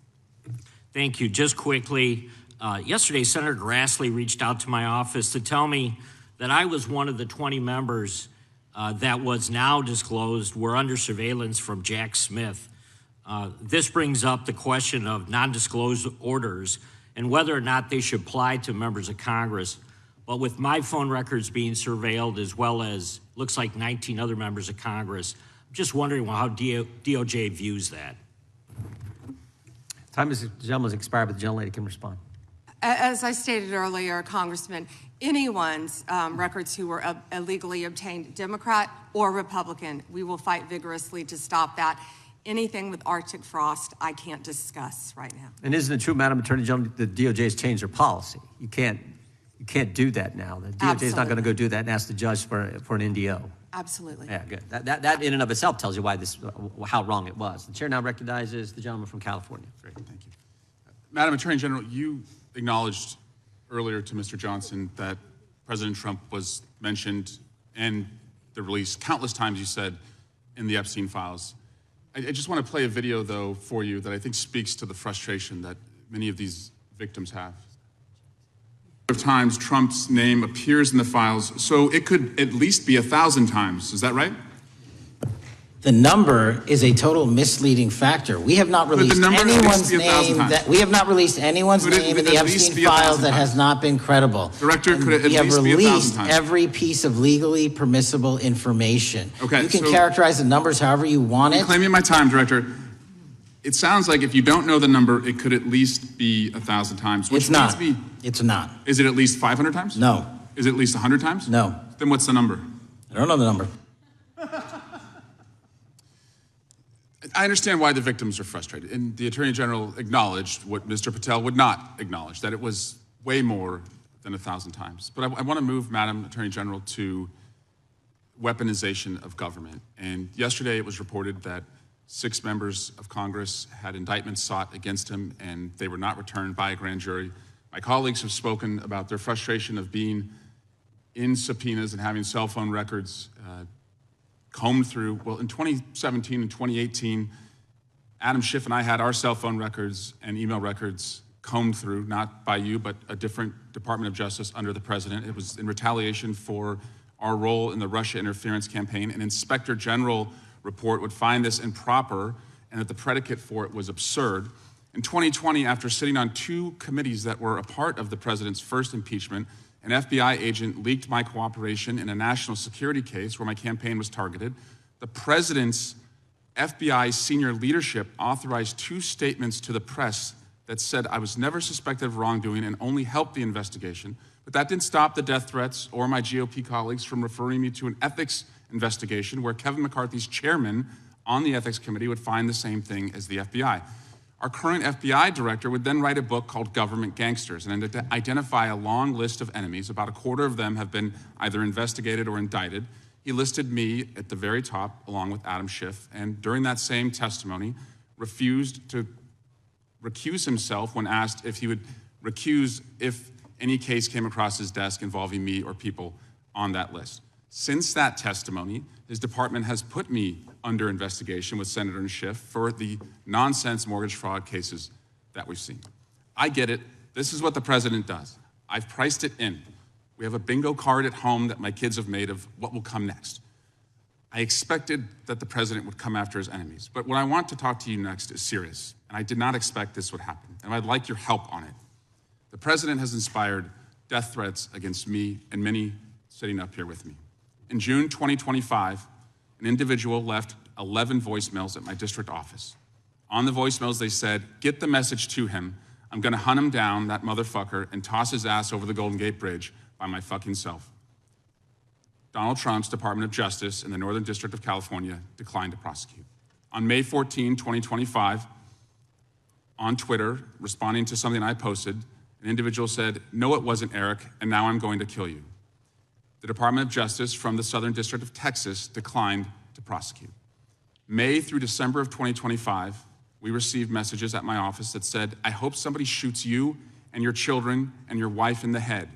Thank you. Just quickly, yesterday, Senator Grassley reached out to my office to tell me that I was one of the 20 members that was now disclosed were under surveillance from Jack Smith. This brings up the question of non-disclosure orders and whether or not they should apply to members of Congress. But with my phone records being surveilled, as well as looks like 19 other members of Congress, I'm just wondering how DOJ views that. Time is, the gentleman's expired, but the gentlelady can respond. As I stated earlier, Congressman, anyone's records who were illegally obtained, Democrat or Republican, we will fight vigorously to stop that. Anything with Arctic frost, I can't discuss right now. And isn't it true, Madam Attorney General, the DOJ has changed their policy? You can't do that now. The DOJ is not going to go do that and ask the judge for an NDO. Absolutely. Yeah, good. That in and of itself tells you why how wrong it was. The chair now recognizes the gentleman from California. Great, thank you. Madam Attorney General, you acknowledged earlier to Mr. Johnson that President Trump was mentioned and the release countless times, you said, in the Epstein files. I just want to play a video, though, for you that I think speaks to the frustration that many of these victims have. Of times Trump's name appears in the files, so it could at least be 1,000 times. Is that right? The number is a total misleading factor. We have not released anyone's name in the Epstein files that has not been credible. Director, could it at least be 1,000 times? We have released every piece of legally permissible information. Okay, you can characterize the numbers however you want it. I'm claiming my time, Director. It sounds like if you don't know the number, it could at least be 1,000 times. It's not. It's not. Is it at least 500 times? No. Is it at least 100 times? No. Then what's the number? I don't know the number. I understand why the victims are frustrated, and the Attorney General acknowledged what Mr. Patel would not acknowledge, that it was way more than 1,000 times. But I want to move, Madam Attorney General, to weaponization of government. And yesterday it was reported that 6 members of Congress had indictments sought against him, and they were not returned by a grand jury. My colleagues have spoken about their frustration of being in subpoenas and having cell phone records combed through. Well, in 2017 and 2018, Adam Schiff and I had our cell phone records and email records combed through, not by you, but a different Department of Justice under the president. It was in retaliation for our role in the Russia interference campaign. An Inspector General report would find this improper and that the predicate for it was absurd. In 2020, after sitting on 2 committees that were a part of the president's first impeachment, an FBI agent leaked my cooperation in a national security case where my campaign was targeted. The president's FBI senior leadership authorized 2 statements to the press that said I was never suspected of wrongdoing and only helped the investigation. But that didn't stop the death threats or my GOP colleagues from referring me to an ethics investigation where Kevin McCarthy's chairman on the ethics committee would find the same thing as the FBI. Our current FBI director would then write a book called Government Gangsters and identify a long list of enemies. About a quarter of them have been either investigated or indicted. He listed me at the very top, along with Adam Schiff, and during that same testimony, refused to recuse himself when asked if he would recuse if any case came across his desk involving me or people on that list. Since that testimony, his department has put me under investigation with Senator Schiff for the nonsense mortgage fraud cases that we've seen. I get it. This is what the president does. I've priced it in. We have a bingo card at home that my kids have made of what will come next. I expected that the president would come after his enemies. But what I want to talk to you next is serious, and I did not expect this would happen, and I'd like your help on it. The president has inspired death threats against me and many sitting up here with me. In June 2025, an individual left 11 voicemails at my district office. On the voicemails, they said, "Get the message to him. I'm going to hunt him down, that motherfucker, and toss his ass over the Golden Gate Bridge. by my fucking self. Donald Trump's Department of Justice in the Northern District of California declined to prosecute. On May 14, 2025, on Twitter, responding to something I posted, an individual said, "No, it wasn't Eric, and now I'm going to kill you." The Department of Justice from the Southern District of Texas declined to prosecute. May through December of 2025, we received messages at my office that said, "I hope somebody shoots you and your children and your wife in the head.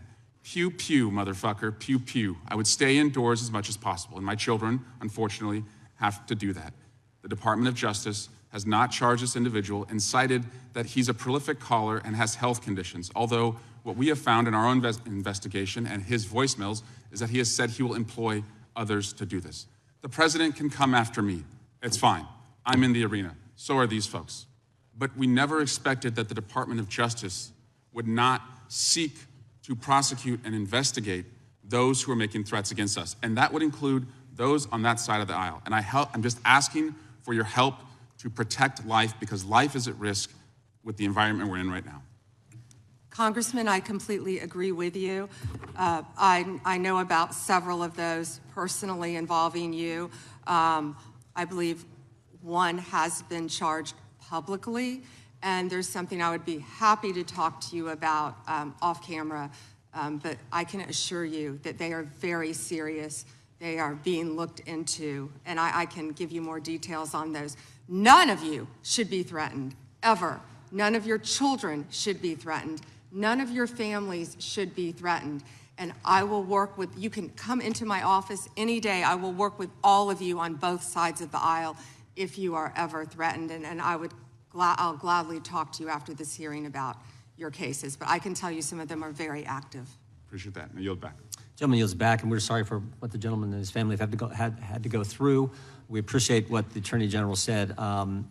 Pew, pew, motherfucker, pew, pew." I would stay indoors as much as possible, and my children, unfortunately, have to do that. The Department of Justice has not charged this individual and cited that he's a prolific caller and has health conditions, although what we have found in our own investigation and his voicemails is that he has said he will employ others to do this. The president can come after me. It's fine. I'm in the arena. So are these folks. But we never expected that the Department of Justice would not seek to prosecute and investigate those who are making threats against us. And that would include those on that side of the aisle. And I'm just asking for your help to protect life, because life is at risk with the environment we're in right now. Congressman, I completely agree with you. I know about several of those personally involving you. I believe one has been charged publicly, and there's something I would be happy to talk to you about off camera, but I can assure you that they are very serious. They are being looked into, and I can give you more details on those. None of you should be threatened, ever. None of your children should be threatened. None of your families should be threatened. And I will work with, you can come into my office any day. I will work with all of you on both sides of the aisle if you are ever threatened. And I'll gladly talk to you after this hearing about your cases. But I can tell you some of them are very active. Appreciate that. I yield back. Gentleman yields back, and we're sorry for what the gentleman and his family have had to go through. We appreciate what the Attorney General said. And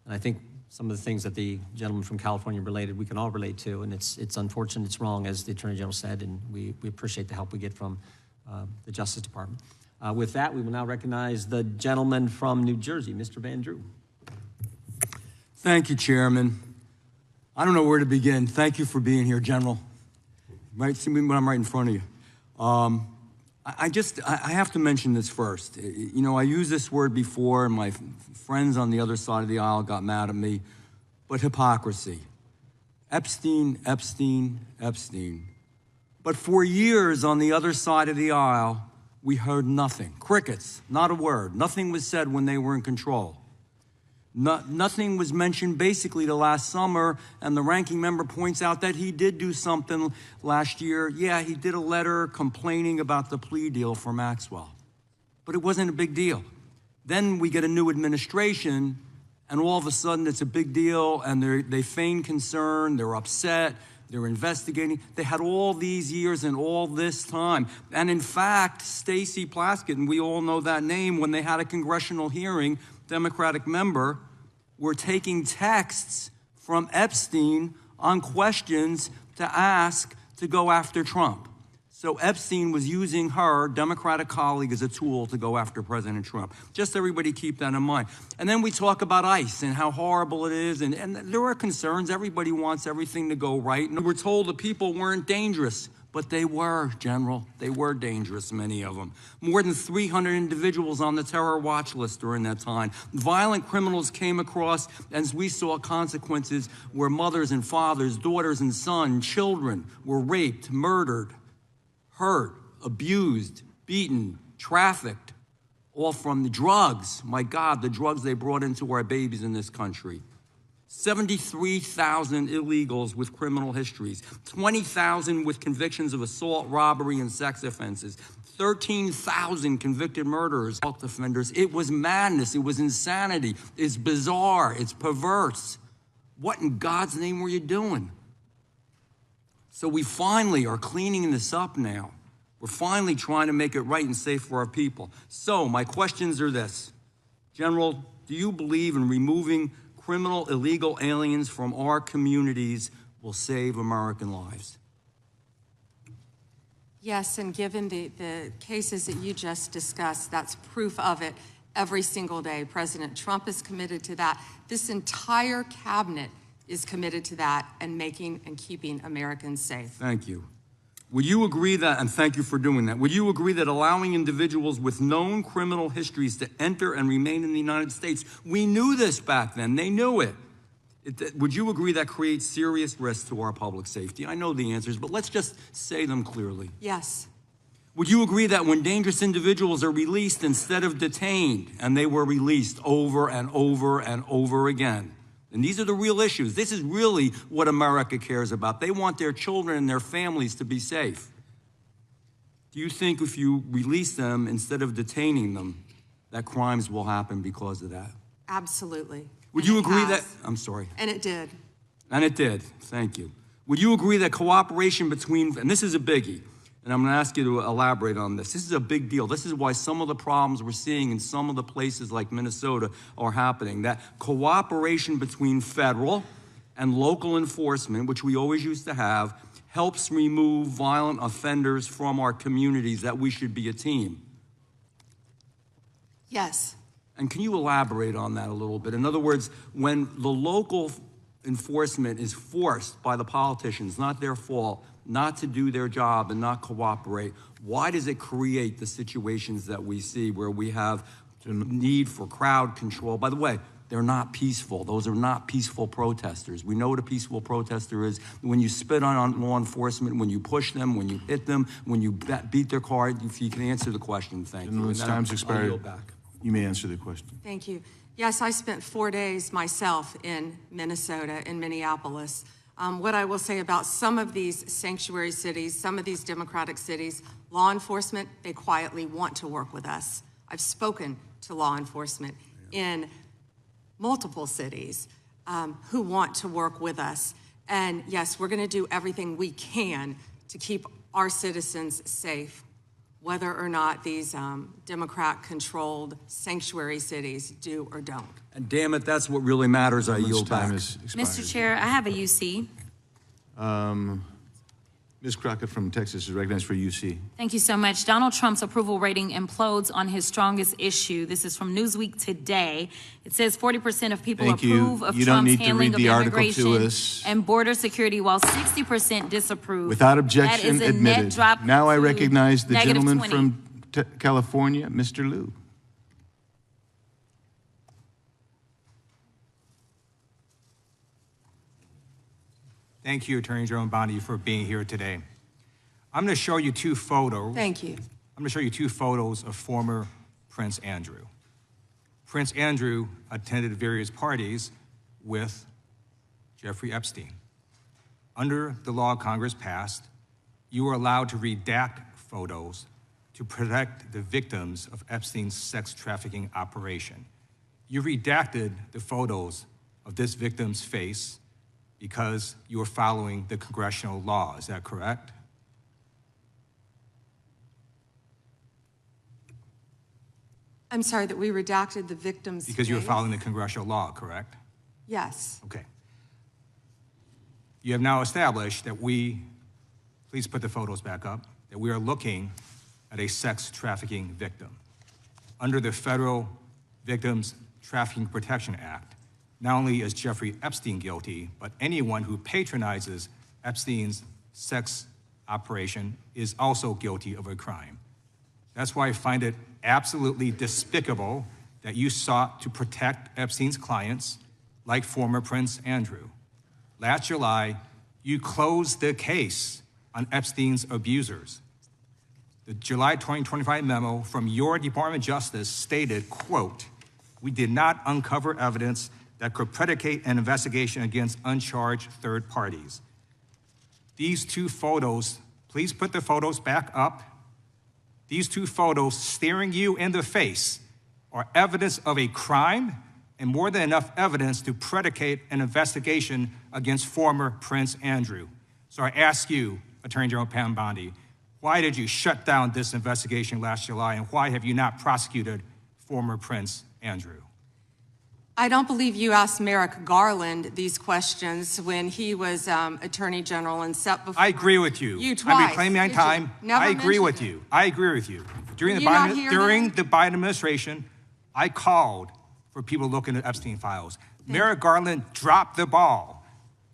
I think some of the things that the gentleman from California related, we can all relate to, and it's unfortunate, it's wrong, as the Attorney General said, and we appreciate the help we get from the Justice Department. With that, we will now recognize the gentleman from New Jersey, Mr. Van Drew. Thank you, Chairman. I don't know where to begin. Thank you for being here, General. You might see me when I'm right in front of you. I have to mention this first. You know, I used this word before, and my friends on the other side of the aisle got mad at me, but hypocrisy. Epstein, Epstein, Epstein. But for years on the other side of the aisle, we heard nothing. Crickets, not a word. Nothing was said when they were in control. Nothing was mentioned basically till last summer, and the ranking member points out that he did do something last year. Yeah, he did a letter complaining about the plea deal for Maxwell, but it wasn't a big deal. Then we get a new administration, and all of a sudden it's a big deal, and they feign concern, they're upset, they're investigating. They had all these years and all this time. And in fact, Stacey Plaskett, and we all know that name, when they had a congressional hearing, Democratic member, were taking texts from Epstein on questions to ask to go after Trump. So Epstein was using her Democratic colleague as a tool to go after President Trump. Just everybody keep that in mind. And then we talk about ICE and how horrible it is. And there are concerns. Everybody wants everything to go right. And we're told the people weren't dangerous. But they were, General. They were dangerous, many of them. More than 300 individuals on the terror watch list during that time. Violent criminals came across, as we saw consequences where mothers and fathers, daughters and sons, children were raped, murdered, hurt, abused, beaten, trafficked, all from the drugs. My God, the drugs they brought into our babies in this country. 73,000 illegals with criminal histories, 20,000 with convictions of assault, robbery, and sex offenses, 13,000 convicted murderers, assault offenders. It was madness. It was insanity. It's bizarre. It's perverse. What in God's name were you doing? So we finally are cleaning this up now. We're finally trying to make it right and safe for our people. So my questions are this. General, do you believe in removing criminal illegal aliens from our communities will save American lives? Yes, and given the cases that you just discussed, that's proof of it every single day. President Trump is committed to that. This entire cabinet is committed to that and making and keeping Americans safe. Thank you. Would you agree that, and thank you for doing that, would you agree that allowing individuals with known criminal histories to enter and remain in the United States, we knew this back then, they knew it. Would you agree that creates serious risks to our public safety? I know the answers, but let's just say them clearly. Yes. Would you agree that when dangerous individuals are released instead of detained, and they were released over and over and over again, and these are the real issues. This is really what America cares about. They want their children and their families to be safe. Do you think if you release them instead of detaining them, that crimes will happen because of that? Absolutely. Would you agree that, I'm sorry. And it did. And it did, thank you. Would you agree that cooperation between, and this is a biggie, and I'm gonna ask you to elaborate on this. This is a big deal. This is why some of the problems we're seeing in some of the places like Minnesota are happening. That cooperation between federal and local enforcement, which we always used to have, helps remove violent offenders from our communities, that we should be a team. Yes. And can you elaborate on that a little bit? In other words, when the local enforcement is forced by the politicians, not their fault, not to do their job and not cooperate, why does it create the situations that we see where we have the need for crowd control? By the way, they're not peaceful. Those are not peaceful protesters. We know what a peaceful protester is. When you spit on law enforcement, when you push them, when you hit them, when you beat their car. If you can answer the question, thank you. Time's expired. I'll yield back. You may answer the question. Thank you. Yes, I spent 4 days myself in Minnesota, in Minneapolis. What I will say about some of these sanctuary cities, some of these democratic cities, law enforcement, they quietly want to work with us. I've spoken to law enforcement in multiple cities who want to work with us. And yes, we're gonna do everything we can to keep our citizens safe, whether or not these Democrat-controlled sanctuary cities do or don't. And damn it, that's what really matters. I yield back. Mr. Chair, I have a UC. Ms. Crockett from Texas is recognized for UC. Thank you so much. Donald Trump's approval rating implodes on his strongest issue. This is from Newsweek today. It says 40% of people approve of Trump's handling of immigration and border security, while 60% disapprove. Without objection, that is a admitted. net drop Now I to recognize the gentleman -20. from California, Mr. Liu. Thank you, Attorney General Bondi, for being here today. I'm going to show you two photos. Thank you. I'm going to show you two photos of former Prince Andrew. Prince Andrew attended various parties with Jeffrey Epstein. Under the law Congress passed, you were allowed to redact photos to protect the victims of Epstein's sex trafficking operation. You redacted the photos of this victim's face because you were following the congressional law. Is that correct? I'm sorry, that we redacted the victim's Because you were face? following the congressional law, correct? Yes. Okay. You have now established that please put the photos back up, that we are looking at a sex trafficking victim. Under the Federal Victims Trafficking Protection Act, not only is Jeffrey Epstein guilty, but anyone who patronizes Epstein's sex operation is also guilty of a crime. That's why I find it absolutely despicable that you sought to protect Epstein's clients, like former Prince Andrew. Last July, you closed the case on Epstein's abusers. The July 2025 memo from your Department of Justice stated, quote, "We did not uncover evidence that could predicate an investigation against uncharged third parties." These two photos, please put the photos back up. These two photos staring you in the face are evidence of a crime and more than enough evidence to predicate an investigation against former Prince Andrew. So I ask you, Attorney General Pam Bondi, why did you shut down this investigation last July, and why have you not prosecuted former Prince Andrew? I don't believe you asked Merrick Garland these questions when he was Attorney General and set before. I agree with you. You twice. I'm reclaiming my time. Never I agree with mentioned you. I agree with you. During Did the you not hear the Biden administration, I called for people looking at Epstein files. Merrick Garland dropped the ball,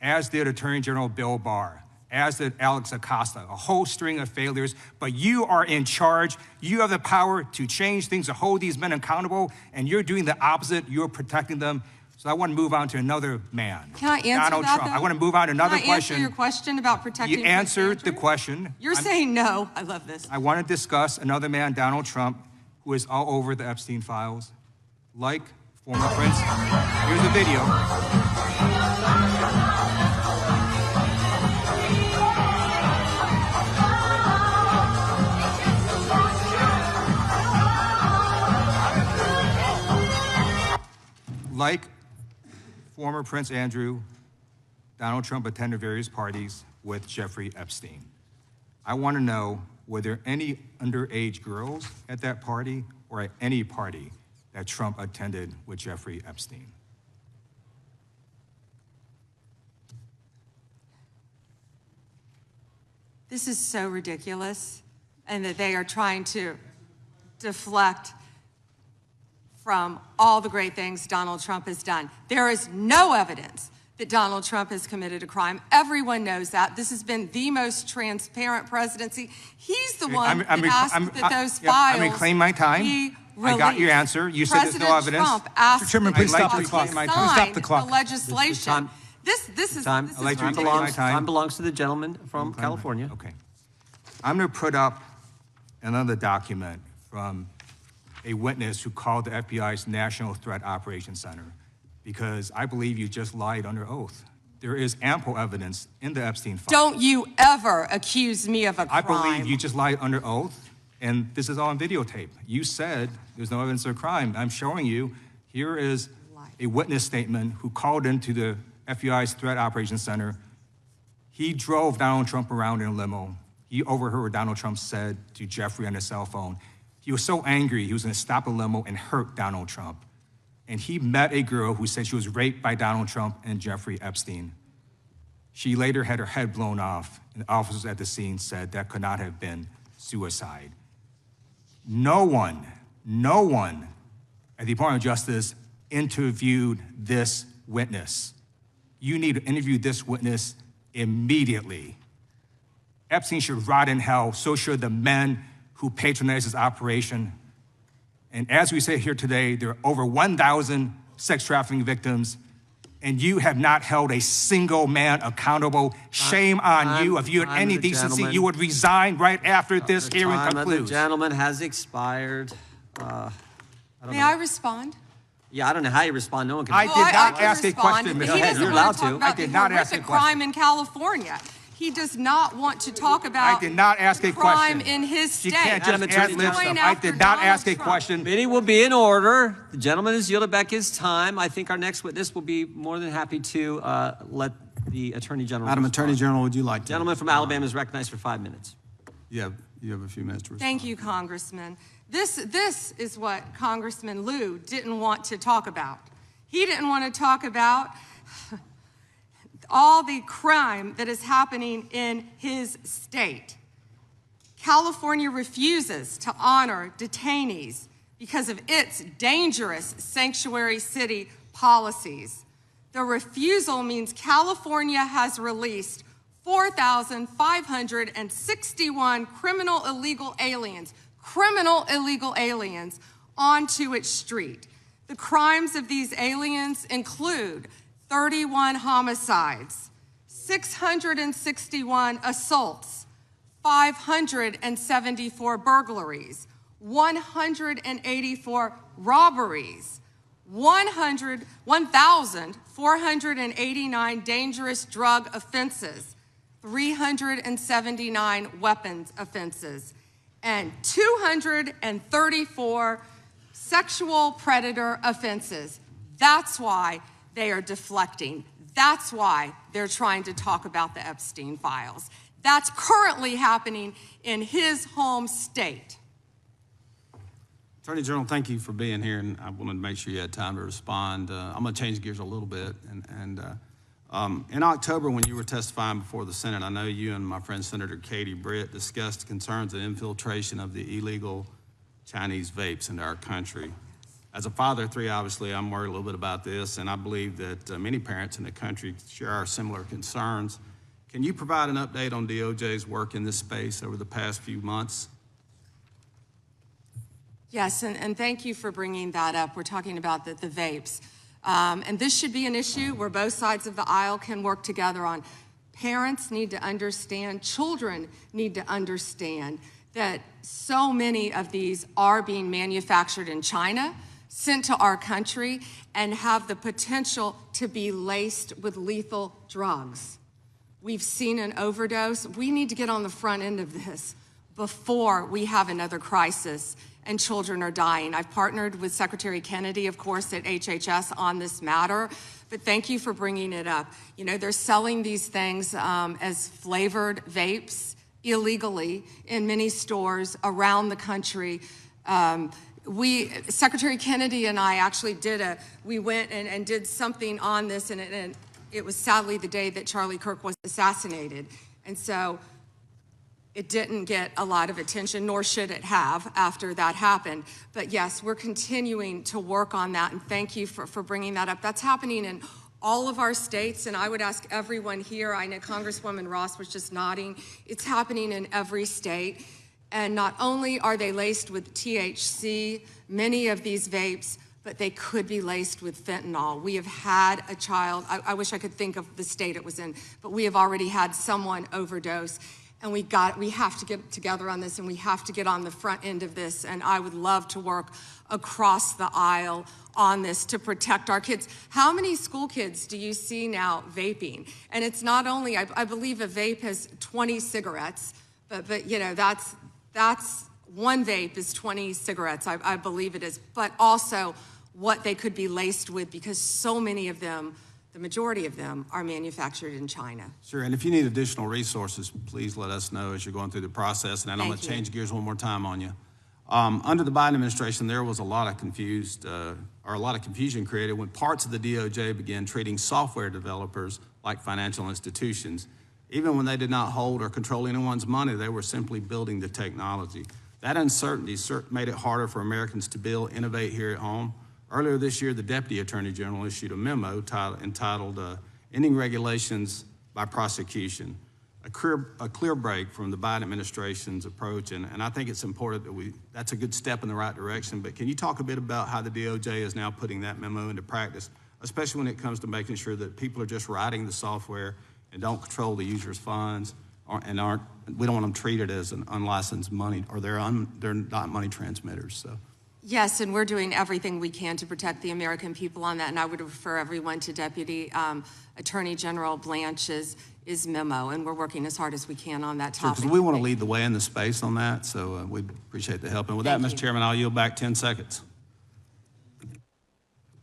as did Attorney General Bill Barr. as did Alex Acosta, a whole string of failures, but you are in charge. You have the power to change things, to hold these men accountable, and you're doing the opposite. You're protecting them. So I want to move on to another man. Can I answer Donald that, Trump. though? I want to move on to another Can I answer question. your question about protecting You answered the question. You're saying no. I love this. I want to discuss another man, Donald Trump, who is all over the Epstein files, like former Prince. Here's the video. Like former Prince Andrew, Donald Trump attended various parties with Jeffrey Epstein. I want to know, were there any underage girls at that party or at any party that Trump attended with Jeffrey Epstein? This is so ridiculous, and that they are trying to deflect from all the great things Donald Trump has done. There is no evidence that Donald Trump has committed a crime. Everyone knows that. This has been the most transparent presidency. He's the one that asked that those files I'm reclaiming my time. be I got your released. answer. You said there's no evidence. Trump asked Mr. Chairman, please stop the clock. Stop the clock. The legislation. This is Time ridiculous. belongs to the gentleman from California. Okay. I'm going to put up another document from a witness who called the FBI's National Threat Operations Center, because I believe you just lied under oath. There is ample evidence in the Epstein file. Don't you ever accuse me of a crime. I believe you just lied under oath, and this is all on videotape. You said there's no evidence of a crime. I'm showing you, here is a witness statement who called into the FBI's Threat Operations Center. He drove Donald Trump around in a limo. He overheard what Donald Trump said to Jeffrey on his cell phone. He was so angry, he was going to stop a limo and hurt Donald Trump. And he met a girl who said she was raped by Donald Trump and Jeffrey Epstein. She later had her head blown off, and officers at the scene said that could not have been suicide. No one at the Department of Justice interviewed this witness. You need to interview this witness immediately. Epstein should rot in hell, so should the men who patronized his operation. And as we say here today, there are over 1,000 sex trafficking victims, and you have not held a single man accountable. Shame on you. If you had any decency, you would resign right after this hearing concludes. The gentleman has expired. May I respond? Yeah, I don't know how you respond. No one can. I did not ask a question, He Mr. doesn't You're want allowed to talk to. about I did the not ask a horrific question. crime in California. He does not want to talk about I did not ask a crime question. in his state. You can't just Madam ad Attorney lib General. stuff. I did not ask a question. Meeting will be in order. The gentleman has yielded back his time. I think our next witness will be more than happy to let the Attorney General Madam respond. Attorney General, would you like to? Gentleman from Alabama is recognized for 5 minutes. You have a few minutes to respond. Thank you, Congressman. This is what Congressman Liu didn't want to talk about. He didn't want to talk about all the crime that is happening in his state. California refuses to honor detainees because of its dangerous sanctuary city policies. The refusal means California has released 4,561 criminal illegal aliens onto its street. The crimes of these aliens include 31 homicides, 661 assaults, 574 burglaries, 184 robberies, 1,489 dangerous drug offenses, 379 weapons offenses, and 234 sexual predator offenses. That's why they are deflecting. That's why they're trying to talk about the Epstein files. That's currently happening in his home state. Attorney General, thank you for being here, and I wanted to make sure you had time to respond. I'm going to change gears a little bit. In October, when you were testifying before the Senate, I know you and my friend Senator Katie Britt discussed concerns of infiltration of the illegal Chinese vapes into our country. As a father of three, obviously, I'm worried a little bit about this, and I believe that many parents in the country share our similar concerns. Can you provide an update on DOJ's work in this space over the past few months? Yes, and thank you for bringing that up. We're talking about the vapes. And this should be an issue where both sides of the aisle can work together on. Parents need to understand, children need to understand that so many of these are being manufactured in China, sent to our country, and have the potential to be laced with lethal drugs. We've seen an overdose. We need to get on the front end of this before we have another crisis and children are dying. I've partnered with Secretary Kennedy, of course, at HHS on this matter, but thank you for bringing it up. You know, they're selling these things as flavored vapes illegally in many stores around the country. Secretary Kennedy and I actually we went and did something on this, and it was sadly the day that Charlie Kirk was assassinated. And so it didn't get a lot of attention, nor should it have after that happened. But yes, we're continuing to work on that, and thank you for bringing that up. That's happening in all of our states, and I would ask everyone here, I know Congresswoman Ross was just nodding, it's happening in every state. And not only are they laced with THC, many of these vapes, but they could be laced with fentanyl. We have had a child, I wish I could think of the state it was in, but we have already had someone overdose. And we have to get together on this, and we have to get on the front end of this. And I would love to work across the aisle on this to protect our kids. How many school kids do you see now vaping? And it's not only, I believe a vape has 20 cigarettes, but you know, that's one vape is 20 cigarettes, I believe it is, but also what they could be laced with, because so many of them, the majority of them, are manufactured in China. Sure, and if you need additional resources, please let us know as you're going through the process. And I'm going to change gears one more time on you. Under the Biden administration, there was a lot of confusion created when parts of the DOJ began treating software developers like financial institutions. Even when they did not hold or control anyone's money, they were simply building the technology. That uncertainty made it harder for Americans to build, innovate here at home. Earlier this year, the Deputy Attorney General issued a memo entitled Ending Regulations by Prosecution, a clear break from the Biden administration's approach. And I think it's important that that's a good step in the right direction. But can you talk a bit about how the DOJ is now putting that memo into practice, especially when it comes to making sure that people are just writing the software and don't control the user's funds, we don't want them treated as an unlicensed money, or they're not money transmitters, so. Yes, and we're doing everything we can to protect the American people on that, and I would refer everyone to Deputy Attorney General Blanche's memo, and we're working as hard as we can on that topic. Because we want to lead the way in the space on that, so we appreciate the help. And with that, Mr. Chairman, I'll yield back 10 seconds.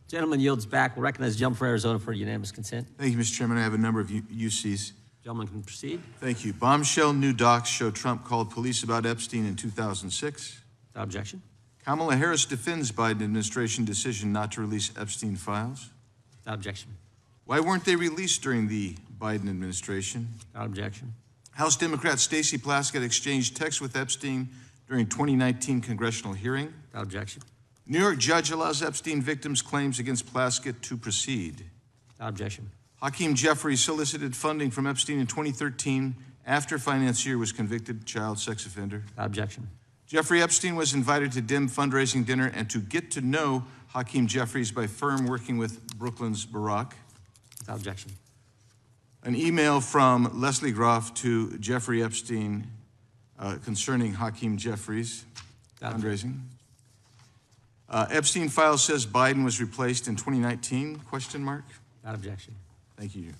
Gentleman yields back. We'll recognize the gentleman from Arizona for unanimous consent. Thank you, Mr. Chairman. I have a number of UCs. Gentleman can proceed. Thank you. Bombshell new docs show Trump called police about Epstein in 2006. Without objection. Kamala Harris defends Biden administration decision not to release Epstein files. Without objection. Why weren't they released during the Biden administration? Without objection. House Democrat Stacey Plaskett exchanged texts with Epstein during 2019 congressional hearing. Without objection. New York judge allows Epstein victims' claims against Plaskett to proceed. Without objection. Hakeem Jeffries solicited funding from Epstein in 2013 after financier was convicted child sex offender. Without objection. Jeffrey Epstein was invited to dim fundraising dinner and to get to know Hakeem Jeffries by firm working with Brooklyn's Barack. Without objection. An email from Leslie Groff to Jeffrey Epstein concerning Hakeem Jeffries fundraising. Epstein file says Biden was replaced in 2019, question mark? Without objection. Thank you.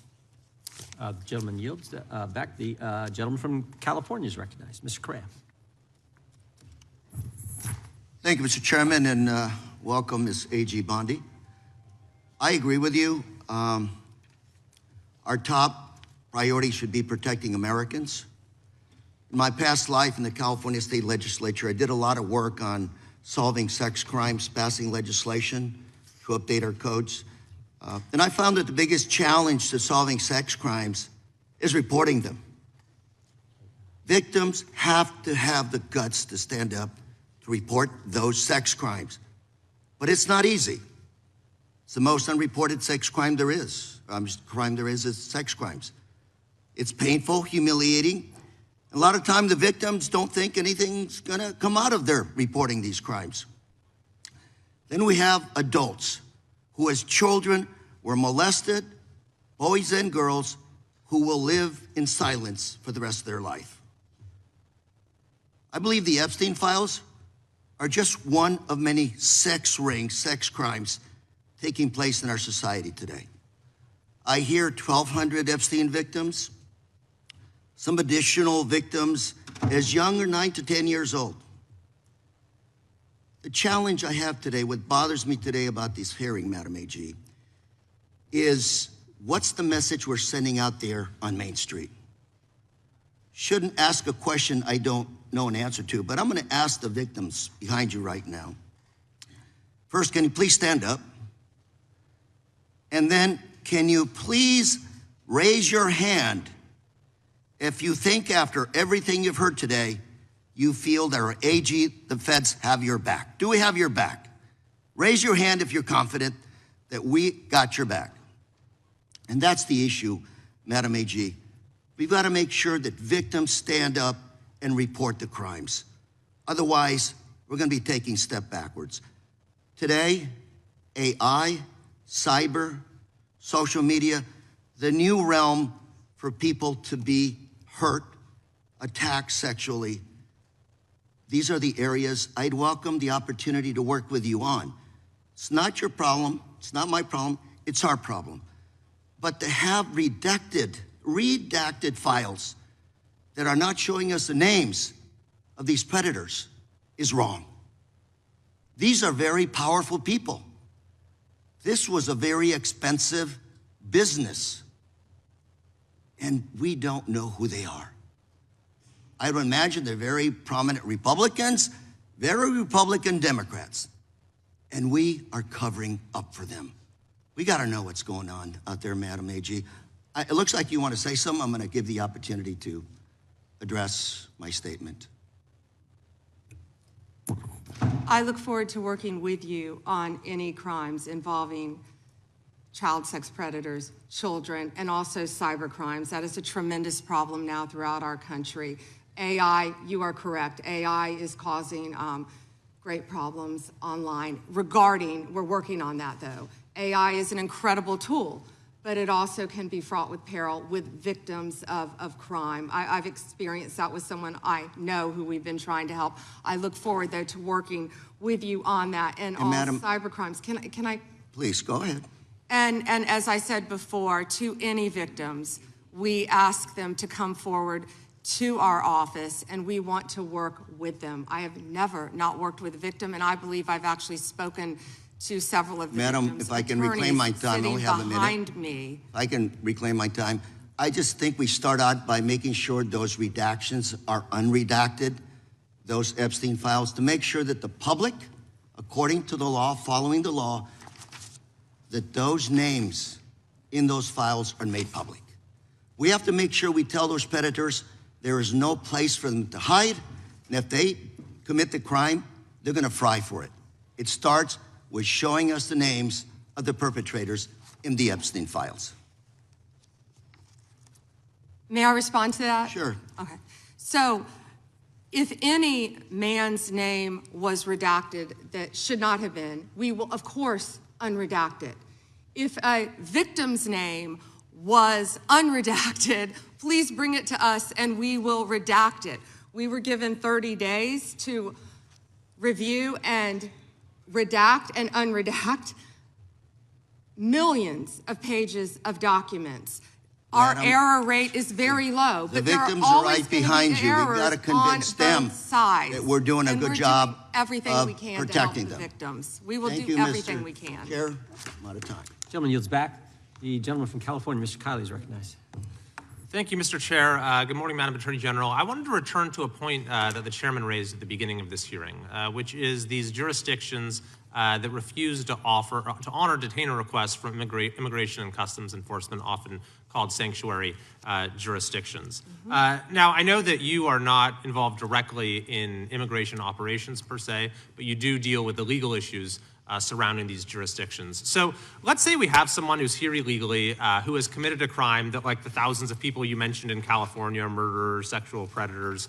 The gentleman yields back. The gentleman from California is recognized. Mr. Craft. Thank you, Mr. Chairman, and welcome, Ms. A.G. Bondi. I agree with you. Our top priority should be protecting Americans. In my past life in the California State Legislature, I did a lot of work on solving sex crimes, passing legislation to update our codes. And I found that the biggest challenge to solving sex crimes is reporting them. Victims have to have the guts to stand up to report those sex crimes. But it's not easy. It's the most unreported sex crime there is. Crime there is sex crimes. It's painful, humiliating. A lot of time the victims don't think anything's gonna come out of their reporting these crimes. Then we have adults who as children were molested, boys and girls who will live in silence for the rest of their life. I believe the Epstein files are just one of many sex rings, sex crimes taking place in our society today. I hear 1,200 Epstein victims, some additional victims as young as 9 to 10 years old. The challenge I have today, what bothers me today about this hearing, Madam AG, is what's the message we're sending out there on Main Street? Shouldn't ask a question I don't know an answer to, but I'm gonna ask the victims behind you right now. First, can you please stand up? And then, can you please raise your hand if you think after everything you've heard today, you feel that our AG, the feds, have your back? Do we have your back? Raise your hand if you're confident that we got your back. And that's the issue, Madam AG. We've got to make sure that victims stand up and report the crimes. Otherwise, we're going to be taking a step backwards. Today, AI, cyber, social media, the new realm for people to be hurt, attacked sexually. These are the areas I'd welcome the opportunity to work with you on. It's not your problem, it's not my problem, it's our problem. But to have redacted files that are not showing us the names of these predators is wrong. These are very powerful people. This was a very expensive business, and we don't know who they are. I would imagine they're very prominent Republicans, very Republican Democrats, and we are covering up for them. We got to know what's going on out there, Madam AG. It looks like you want to say something. I'm going to give the opportunity to address my statement. I look forward to working with you on any crimes involving child sex predators, children, and also cyber crimes. That is a tremendous problem now throughout our country. AI, you are correct. AI is causing great problems online we're working on that though. AI is an incredible tool, but it also can be fraught with peril with victims of crime. I've experienced that with someone I know who we've been trying to help. I look forward, though, to working with you on that and all Madam, cyber crimes. Can I? Please, go ahead. And as I said before, to any victims, we ask them to come forward to our office, and we want to work with them. I have never not worked with a victim, and I believe I've actually spoken to several of the Madam, victims. if I can reclaim my time, I only have a minute. Behind me. If I can reclaim my time. I just think we start out by making sure those redactions are unredacted, those Epstein files, to make sure that the public, according to the law, following the law, that those names in those files are made public. We have to make sure we tell those predators there is no place for them to hide, and if they commit the crime, they're gonna fry for it. It starts with showing us the names of the perpetrators in the Epstein files. May I respond to that? Sure. Okay. So, if any man's name was redacted that should not have been, we will, of course, unredact it. If a victim's name was unredacted, please bring it to us and we will redact it. We were given 30 days to review and redact and unredact millions of pages of documents. Our error rate is very low, but there are always the victims are right behind you. We've got to convince them that we're doing a good job everything we can protecting to help them. the victims. We will Thank do you, everything Mr. we can. Chair, I'm out of time. Gentleman yields back. The gentleman from California, Mr. Kiley, is recognized. Thank you, Mr. Chair. Good morning, Madam Attorney General. I wanted to return to a point that the chairman raised at the beginning of this hearing, which is these jurisdictions that refuse to honor detainer requests from Immigration and Customs Enforcement, often called sanctuary jurisdictions. Now, I know that you are not involved directly in immigration operations per se, but you do deal with the legal issues surrounding these jurisdictions. So let's say we have someone who's here illegally, who has committed a crime that, like the thousands of people you mentioned in California, murderers, sexual predators,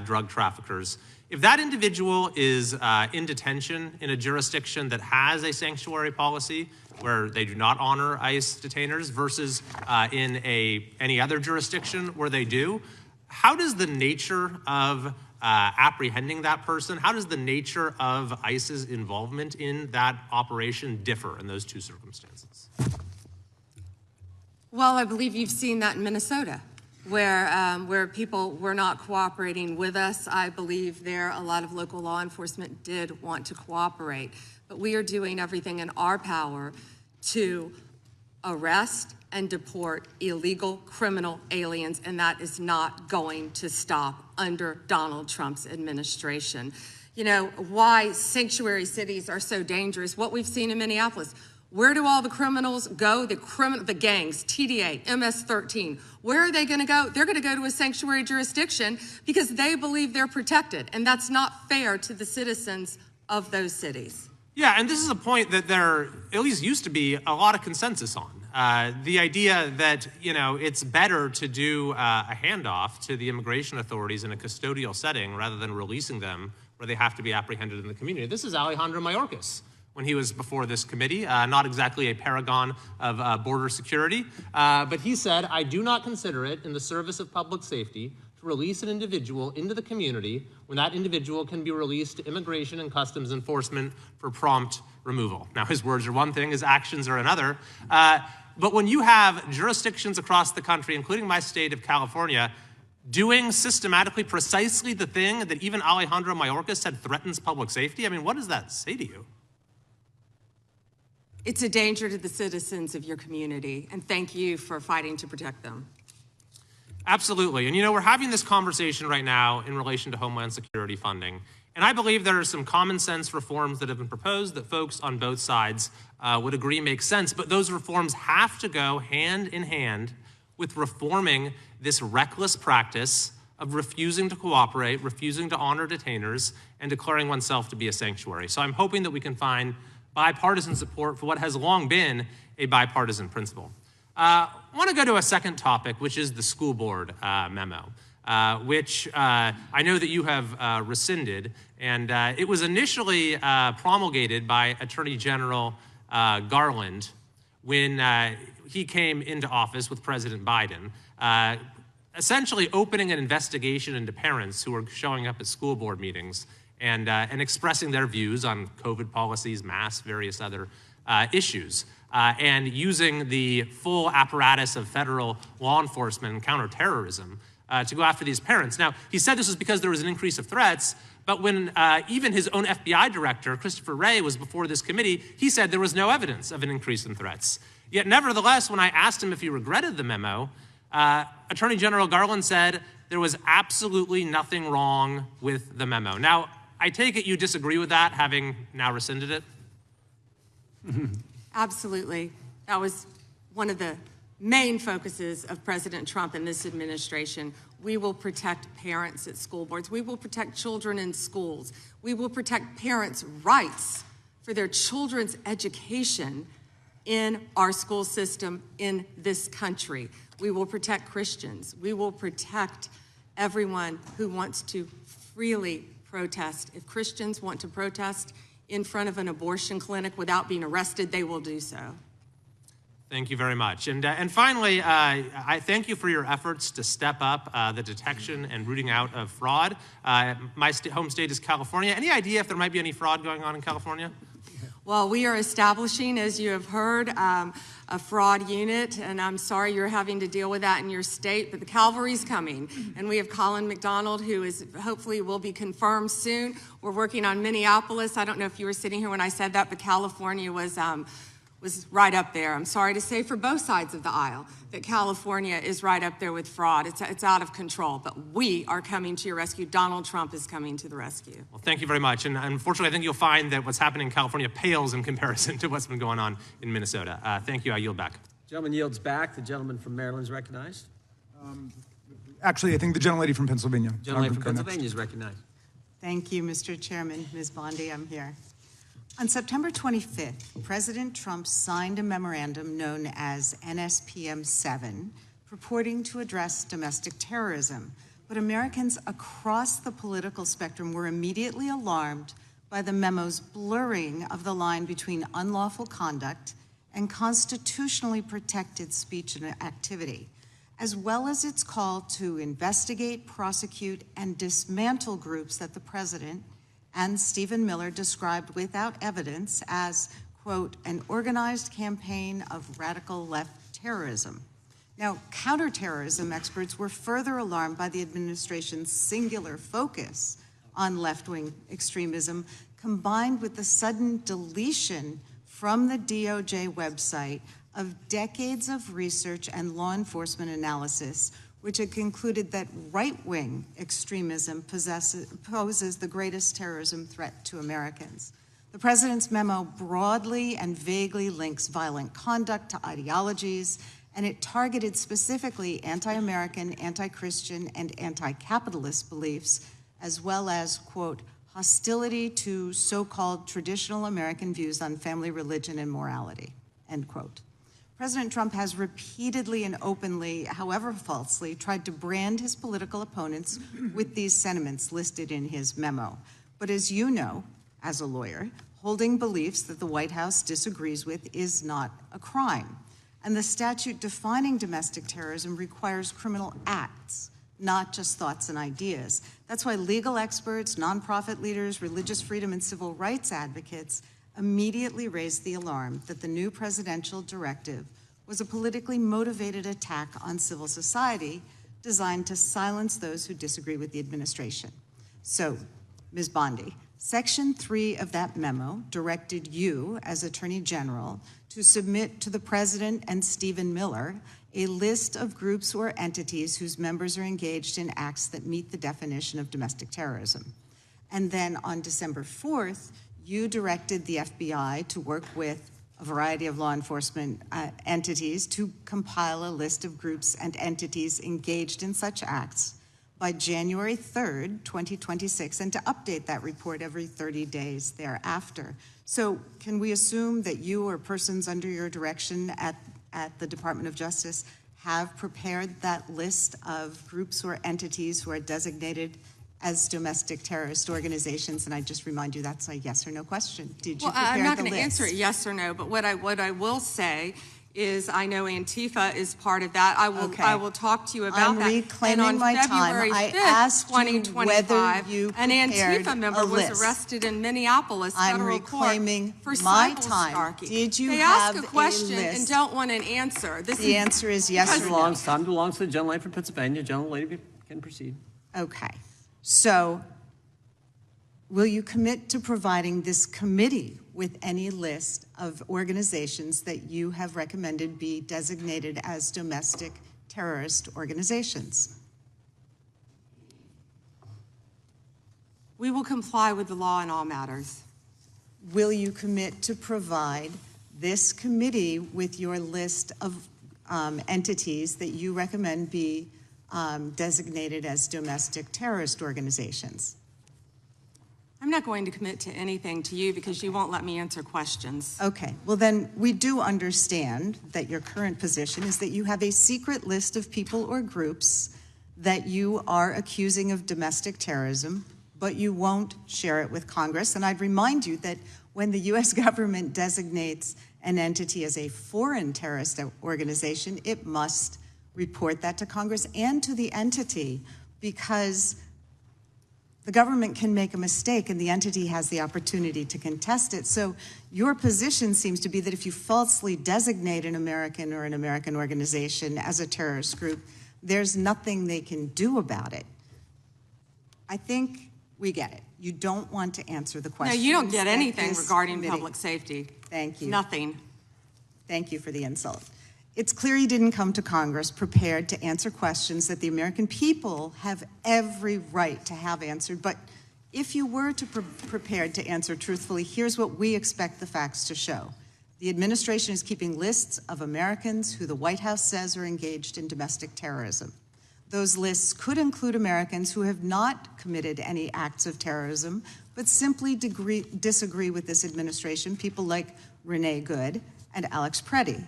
drug traffickers. If that individual is in detention in a jurisdiction that has a sanctuary policy where they do not honor ICE detainers versus in any other jurisdiction where they do, how does the nature of apprehending that person, how does the nature of ICE's involvement in that operation differ in those two circumstances? Well, I believe you've seen that in Minnesota, where people were not cooperating with us. I believe there a lot of local law enforcement did want to cooperate, but we are doing everything in our power to arrest and deport illegal criminal aliens, and that is not going to stop under Donald Trump's administration. You know, why sanctuary cities are so dangerous, what we've seen in Minneapolis. Where do all the criminals go? The gangs, TDA, MS-13, where are they gonna go? They're gonna go to a sanctuary jurisdiction because they believe they're protected, and that's not fair to the citizens of those cities. Yeah, and this is a point that there at least used to be a lot of consensus on. The idea that, you know, it's better to do a handoff to the immigration authorities in a custodial setting rather than releasing them where they have to be apprehended in the community. This is Alejandro Mayorkas when he was before this committee, not exactly a paragon of border security, but he said, "I do not consider it in the service of public safety to release an individual into the community when that individual can be released to immigration and customs enforcement for prompt removal." Now, his words are one thing, his actions are another. But when you have jurisdictions across the country, including my state of California, doing systematically precisely the thing that even Alejandro Mayorkas said threatens public safety, I mean, what does that say to you? It's a danger to the citizens of your community, and thank you for fighting to protect them. Absolutely. And you know, we're having this conversation right now in relation to Homeland Security funding. And I believe there are some common sense reforms that have been proposed that folks on both sides would agree make sense. But those reforms have to go hand in hand with reforming this reckless practice of refusing to cooperate, refusing to honor detainers, and declaring oneself to be a sanctuary. So I'm hoping that we can find bipartisan support for what has long been a bipartisan principle. I want to go to a second topic, which is the school board memo, which I know that you have rescinded. And it was initially promulgated by Attorney General Garland when he came into office with President Biden, essentially opening an investigation into parents who were showing up at school board meetings and expressing their views on COVID policies, masks, various other issues. And using the full apparatus of federal law enforcement and counterterrorism to go after these parents. Now, he said this was because there was an increase of threats, but when even his own FBI director, Christopher Wray, was before this committee, he said there was no evidence of an increase in threats. Yet nevertheless, when I asked him if he regretted the memo, Attorney General Garland said there was absolutely nothing wrong with the memo. Now, I take it you disagree with that, having now rescinded it? Absolutely. That was one of the main focuses of President Trump and this administration. We will protect parents at school boards. We will protect children in schools. We will protect parents' rights for their children's education in our school system in this country. We will protect Christians. We will protect everyone who wants to freely protest. If Christians want to protest in front of an abortion clinic without being arrested, they will do so. Thank you very much. And finally, I thank you for your efforts to step up the detection and rooting out of fraud. My home state is California. Any idea if there might be any fraud going on in California? Well, we are establishing, as you have heard, a fraud unit, and I'm sorry you're having to deal with that in your state, but the cavalry's coming. And we have Colin McDonald, who is hopefully will be confirmed soon. We're working on Minneapolis. I don't know if you were sitting here when I said that, but California was right up there. I'm sorry to say for both sides of the aisle that California is right up there with fraud. It's out of control, but we are coming to your rescue. Donald Trump is coming to the rescue. Well, thank you very much. And unfortunately, I think you'll find that what's happening in California pales in comparison to what's been going on in Minnesota. Thank you. I yield back. Gentleman yields back. The gentleman from Maryland is recognized. Actually, I think the gentlelady from Pennsylvania. Gentlelady from Pennsylvania is recognized. Thank you, Mr. Chairman. Ms. Bondi, I'm here. On September 25th, President Trump signed a memorandum known as NSPM 7, purporting to address domestic terrorism. But Americans across the political spectrum were immediately alarmed by the memo's blurring of the line between unlawful conduct and constitutionally protected speech and activity, as well as its call to investigate, prosecute, and dismantle groups that the president and Stephen Miller described without evidence as, quote, an organized campaign of radical left terrorism. Now, counterterrorism experts were further alarmed by the administration's singular focus on left-wing extremism, combined with the sudden deletion from the DOJ website of decades of research and law enforcement analysis, which had concluded that right-wing extremism poses the greatest terrorism threat to Americans. The president's memo broadly and vaguely links violent conduct to ideologies, and it targeted specifically anti-American, anti-Christian, and anti-capitalist beliefs, as well as, quote, hostility to so-called traditional American views on family, religion, and morality, end quote. President Trump has repeatedly and openly, however falsely, tried to brand his political opponents with these sentiments listed in his memo. But as you know, as a lawyer, holding beliefs that the White House disagrees with is not a crime. And the statute defining domestic terrorism requires criminal acts, not just thoughts and ideas. That's why legal experts, nonprofit leaders, religious freedom, and civil rights advocates immediately raised the alarm that the new presidential directive was a politically motivated attack on civil society designed to silence those who disagree with the administration. So, Ms. Bondi, Section 3 of that memo directed you, as Attorney General, to submit to the President and Stephen Miller a list of groups or entities whose members are engaged in acts that meet the definition of domestic terrorism. And then on December 4th, you directed the FBI to work with a variety of law enforcement entities to compile a list of groups and entities engaged in such acts by January 3rd, 2026, and to update that report every 30 days thereafter. So can we assume that you or persons under your direction at the Department of Justice have prepared that list of groups or entities who are designated as domestic terrorist organizations? And I just remind you, that's a yes or no question. Did you prepare the list? I'm not going to answer it yes or no, but what I will say is I know Antifa is part of that. I will talk to you about that. I'm reclaiming my time. I asked you whether you an Antifa member was arrested in Minneapolis federal court for my cyber time. stalking. Did you they have ask a question list? and don't want an answer. The answer is yes or no. Time belongs to the gentleman from Pennsylvania. Gentlelady can proceed. Okay. So, will you commit to providing this committee with any list of organizations that you have recommended be designated as domestic terrorist organizations? We will comply with the law in all matters. Will you commit to provide this committee with your list of entities that you recommend be designated as domestic terrorist organizations? I'm not going to commit to anything to you because you won't let me answer questions. Okay, well then we do understand that your current position is that you have a secret list of people or groups that you are accusing of domestic terrorism, but you won't share it with Congress. And I'd remind you that when the US government designates an entity as a foreign terrorist organization, it must report that to Congress and to the entity, because the government can make a mistake and the entity has the opportunity to contest it. So your position seems to be that if you falsely designate an American or an American organization as a terrorist group, there's nothing they can do about it. I think we get it. You don't want to answer the question. No, you don't get anything regarding public safety. Thank you. Nothing. Thank you for the insult. It's clear you didn't come to Congress prepared to answer questions that the American people have every right to have answered. But if you were prepared to answer truthfully, here's what we expect the facts to show. The administration is keeping lists of Americans who the White House says are engaged in domestic terrorism. Those lists could include Americans who have not committed any acts of terrorism, but simply disagree with this administration, people like Renee Good and Alex Preddy.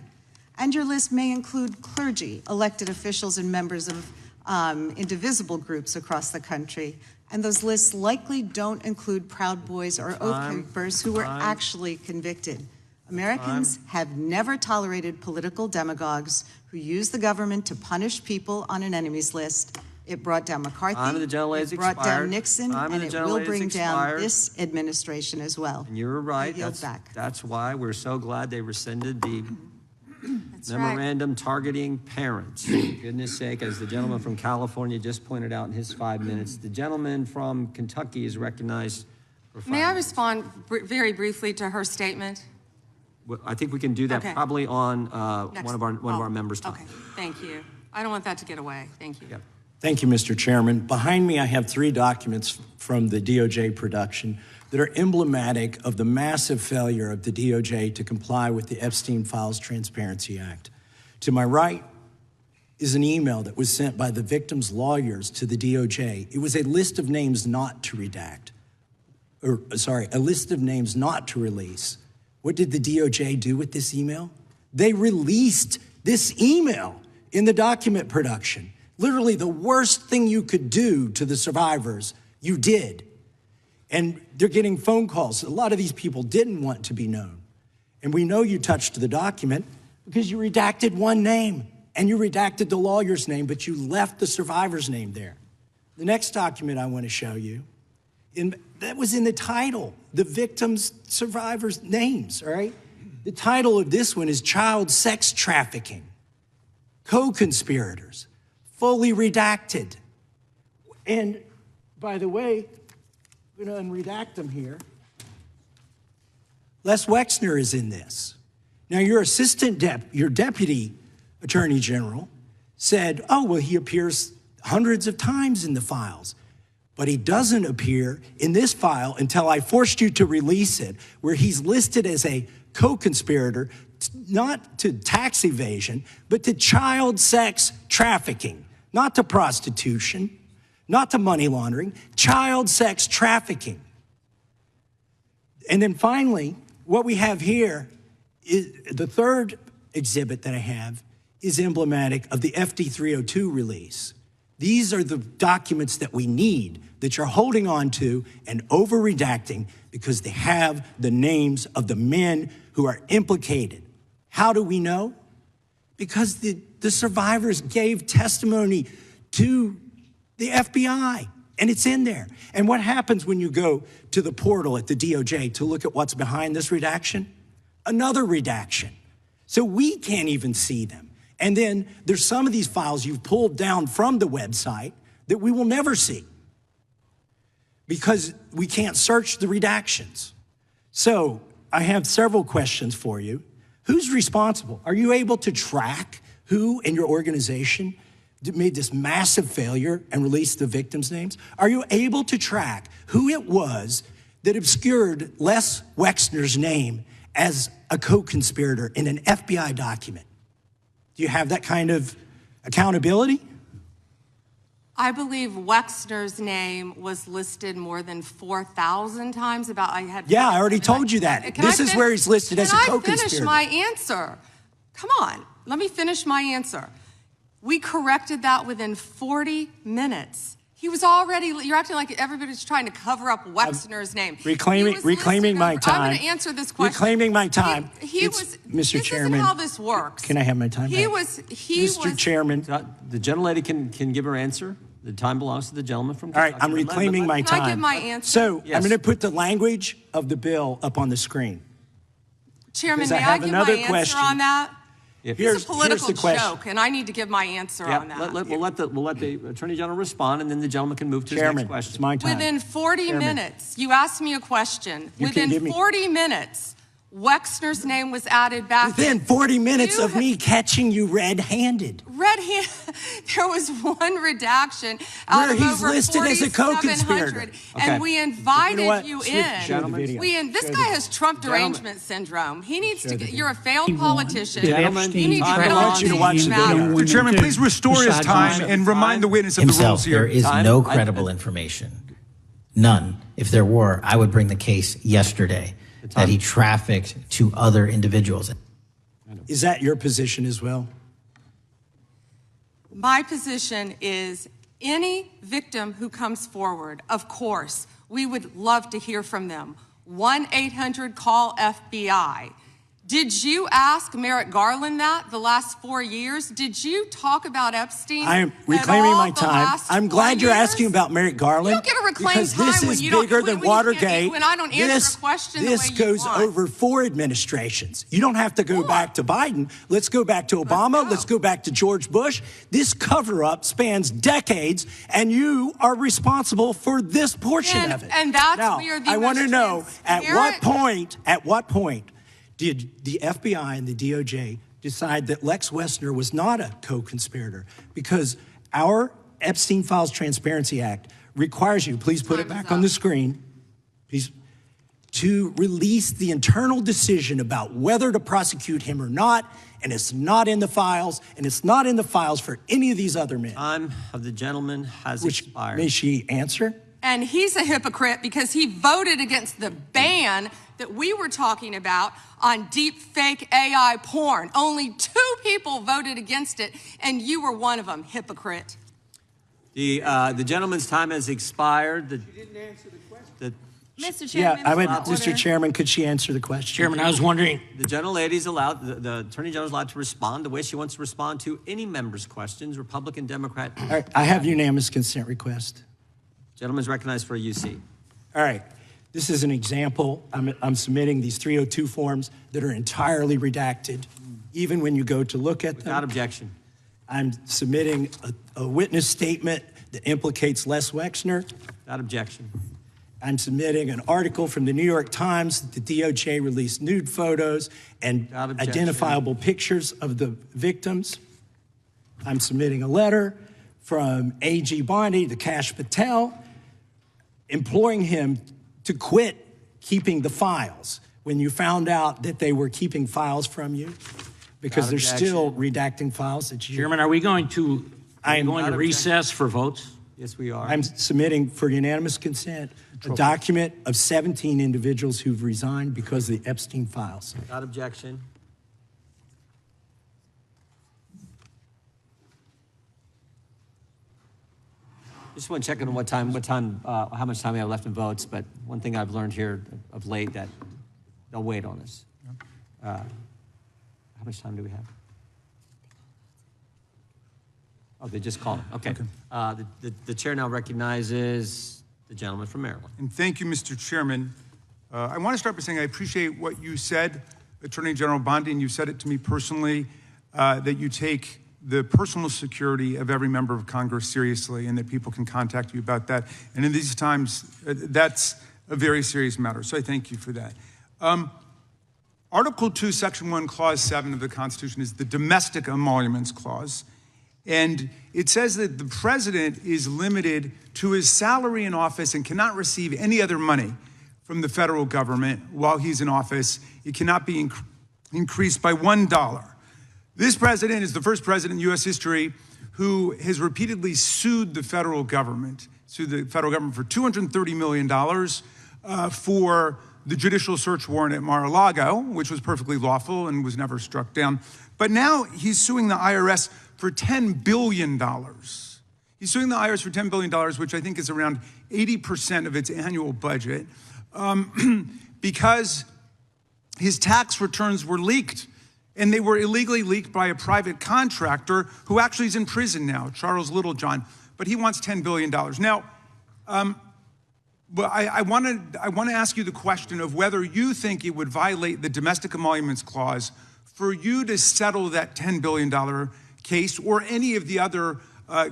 And your list may include clergy, elected officials, and members of indivisible groups across the country. And those lists likely don't include Proud Boys or Oath Keepers who were actually convicted. Americans have never tolerated political demagogues who use the government to punish people on an enemies list. It brought down McCarthy, it brought down Nixon, and it will bring down this administration as well. And you're right. Back. That's why we're so glad they rescinded the That's memorandum right. targeting parents. For goodness sake, as the gentleman from California just pointed out in his 5 minutes, the gentleman from Kentucky is recognized for 5 May I minutes. respond very briefly to her statement? Well, I think we can do that probably on one of our members' time. Okay, thank you. I don't want that to get away. Thank you. Yep. Thank you, Mr. Chairman. Behind me, I have 3 documents from the DOJ production that are emblematic of the massive failure of the DOJ to comply with the Epstein Files Transparency Act. To my right is an email that was sent by the victims' lawyers to the DOJ. It was a list of names not to redact, a list of names not to release. What did the DOJ do with this email? They released this email in the document production. Literally the worst thing you could do to the survivors, you did. And they're getting phone calls. A lot of these people didn't want to be known. And we know you touched the document because you redacted one name and you redacted the lawyer's name, but you left the survivor's name there. The next document I want to show you, that was in the title, the victims' survivors' names, all right? The title of this one is Child Sex Trafficking, Co-Conspirators, fully redacted. And by the way, I'm going to unredact them here. Les Wexner is in this. Now, your your deputy attorney general said, oh, well, he appears hundreds of times in the files. But he doesn't appear in this file until I forced you to release it, where he's listed as a co-conspirator, not to tax evasion, but to child sex trafficking, not to prostitution, not to money laundering, child sex trafficking. And then finally, what we have here is the third exhibit that I have is emblematic of the FD 302 release. These are the documents that we need that you're holding on to and over-redacting because they have the names of the men who are implicated. How do we know? Because the survivors gave testimony to the FBI, and it's in there. And what happens when you go to the portal at the DOJ to look at what's behind this redaction? Another redaction. So we can't even see them. And then there's some of these files you've pulled down from the website that we will never see because we can't search the redactions. So I have several questions for you. Who's responsible? Are you able to track who in your organization made this massive failure and released the victims' names? Are you able to track who it was that obscured Les Wexner's name as a co-conspirator in an FBI document? Do you have that kind of accountability? I believe Wexner's name was listed more than 4,000 times. Yeah, I already told you that. This is where he's listed as a co-conspirator. Can I finish my answer? Come on, let me finish my answer. We corrected that within 40 minutes. He was already, you're acting like everybody's trying to cover up Wexner's name. Reclaiming my time. I'm going to answer this question. Reclaiming my time. Mr. Chairman. Isn't how this works. Can I have my time back? Mr. Chairman. The gentlelady can give her answer. The time belongs to the gentleman from Kentucky. All right, I'm reclaiming my time. Can I give my answer? So I'm going to put the language of the bill up on the screen. Chairman, may I give my answer on that? Here's a political the question. joke, and I need to give my answer on that. We'll let the Attorney General respond, and then the gentleman can move to his next question. It's my time. Within 40 minutes, you asked me a question. Within 40 minutes, Wexner's name was added back. Within 40 minutes of me catching you red-handed. There was one redaction out Where of he's over listed as a 4,700, co-conspirator. and we invited you in. This Show guy has Trump derangement syndrome. He needs to get, you're a failed politician. Gentlemen, You need to get I on want you to watch the video. Mr. Chairman, please restore his time and remind the witness of the rules here. There is no credible information. None. If there were, I would bring the case yesterday that he trafficked to other individuals. Is that your position as well? My position is any victim who comes forward, of course, we would love to hear from them. 1-800-CALL-FBI. Did you ask Merrick Garland that the last 4 years? Did you talk about Epstein? I am reclaiming my time. I'm glad you're asking about Merrick Garland. You don't get to reclaim because time this when is you don't- bigger than when you can't- Watergate. when I don't answer a question the This way you goes want. over 4 administrations. You don't have to go back to Biden. Let's go back to Obama. Let's go back to George Bush. This cover-up spans decades, and you are responsible for this portion of it. And that's now, where the I want to know at what transparent- point did the FBI and the DOJ decide that Lex Wessner was not a co-conspirator? Because our Epstein Files Transparency Act requires you, please put it back on the screen, please, to release the internal decision about whether to prosecute him or not, and it's not in the files, and it's not in the files for any of these other men. Time of the gentleman has expired. May she answer? And he's a hypocrite because he voted against the ban that we were talking about on deep fake AI porn. Only 2 people voted against it, and you were one of them, hypocrite. The gentleman's time has expired. She didn't answer the question. Mr. Chairman, Yeah, Mr. Chairman, could she answer the question? Chairman, I was wondering. The gentlelady's allowed, the Attorney General's allowed to respond the way she wants to respond to any member's questions, Republican, Democrat. All right, I have unanimous consent request. Gentleman's recognized for a UC. All right. This is an example. I'm submitting these 302 forms that are entirely redacted, even when you go to look at them. Without objection. I'm submitting a witness statement that implicates Les Wexner. Without objection. I'm submitting an article from the New York Times that the DOJ released nude photos and identifiable pictures of the victims. I'm submitting a letter from A.G. Bondi to Kash Patel, imploring him to quit keeping the files when you found out that they were keeping files from you, because they're still redacting files that you... Chairman, are we going to recess for votes? Yes, we are. I'm submitting for unanimous consent a document of 17 individuals who've resigned because of the Epstein files. Without objection. Just want to check on how much time we have left in votes, but one thing I've learned here of late that they'll wait on us. How much time do we have? Oh, they just called it. Okay. The chair now recognizes the gentleman from Maryland. And thank you, Mr. Chairman. I want to start by saying I appreciate what you said, Attorney General Bondi, and you said it to me personally, that you take the personal security of every member of Congress seriously and that people can contact you about that. And in these times, that's a very serious matter. So I thank you for that. Article 2, Section 1, Clause 7 of the Constitution is the Domestic Emoluments Clause. And it says that the president is limited to his salary in office and cannot receive any other money from the federal government while he's in office. It cannot be increased by $1. This president is the first president in U.S. history who has repeatedly sued the federal government for $230 million for the judicial search warrant at Mar-a-Lago, which was perfectly lawful and was never struck down. But now he's suing the IRS for $10 billion. He's suing the IRS for $10 billion, which I think is around 80% of its annual budget, because his tax returns were leaked. And they were illegally leaked by a private contractor who actually is in prison now, Charles Littlejohn. But he wants $10 billion. Now, but I want to ask you the question of whether you think it would violate the Domestic Emoluments Clause for you to settle that $10 billion case or any of the other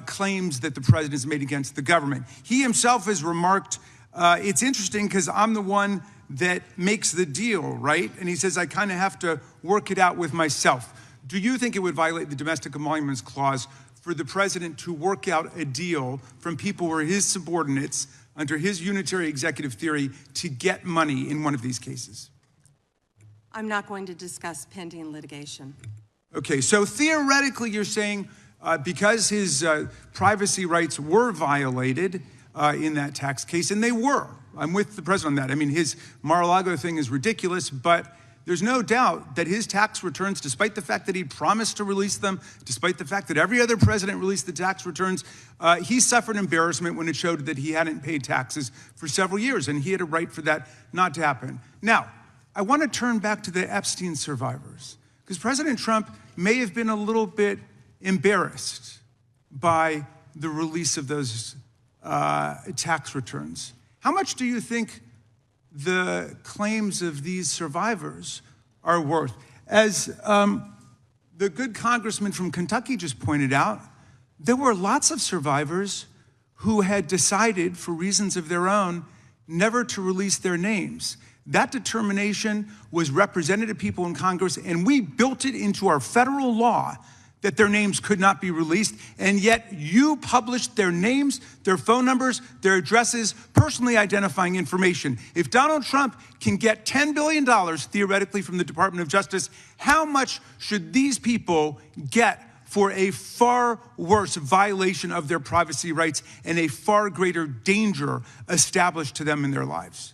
claims that the president has made against the government. He himself has remarked, it's interesting because I'm the one that makes the deal, right? And he says, I kind of have to work it out with myself. Do you think it would violate the Domestic Emoluments Clause for the president to work out a deal from people who are his subordinates under his unitary executive theory to get money in one of these cases? I'm not going to discuss pending litigation. Okay, so theoretically you're saying because his privacy rights were violated in that tax case, and they were. I'm with the president on that. I mean, his Mar-a-Lago thing is ridiculous, but there's no doubt that his tax returns, despite the fact that he promised to release them, despite the fact that every other president released the tax returns, he suffered embarrassment when it showed that he hadn't paid taxes for several years, and he had a right for that not to happen. Now, I want to turn back to the Epstein survivors, because President Trump may have been a little bit embarrassed by the release of those tax returns. How much do you think the claims of these survivors are worth? As the good congressman from Kentucky just pointed out, there were lots of survivors who had decided, for reasons of their own, never to release their names. That determination was represented to people in Congress, and we built it into our federal law that their names could not be released, and yet you published their names, their phone numbers, their addresses, personally identifying information. If Donald Trump can get $10 billion theoretically from the Department of Justice, how much should these people get for a far worse violation of their privacy rights and a far greater danger established to them in their lives?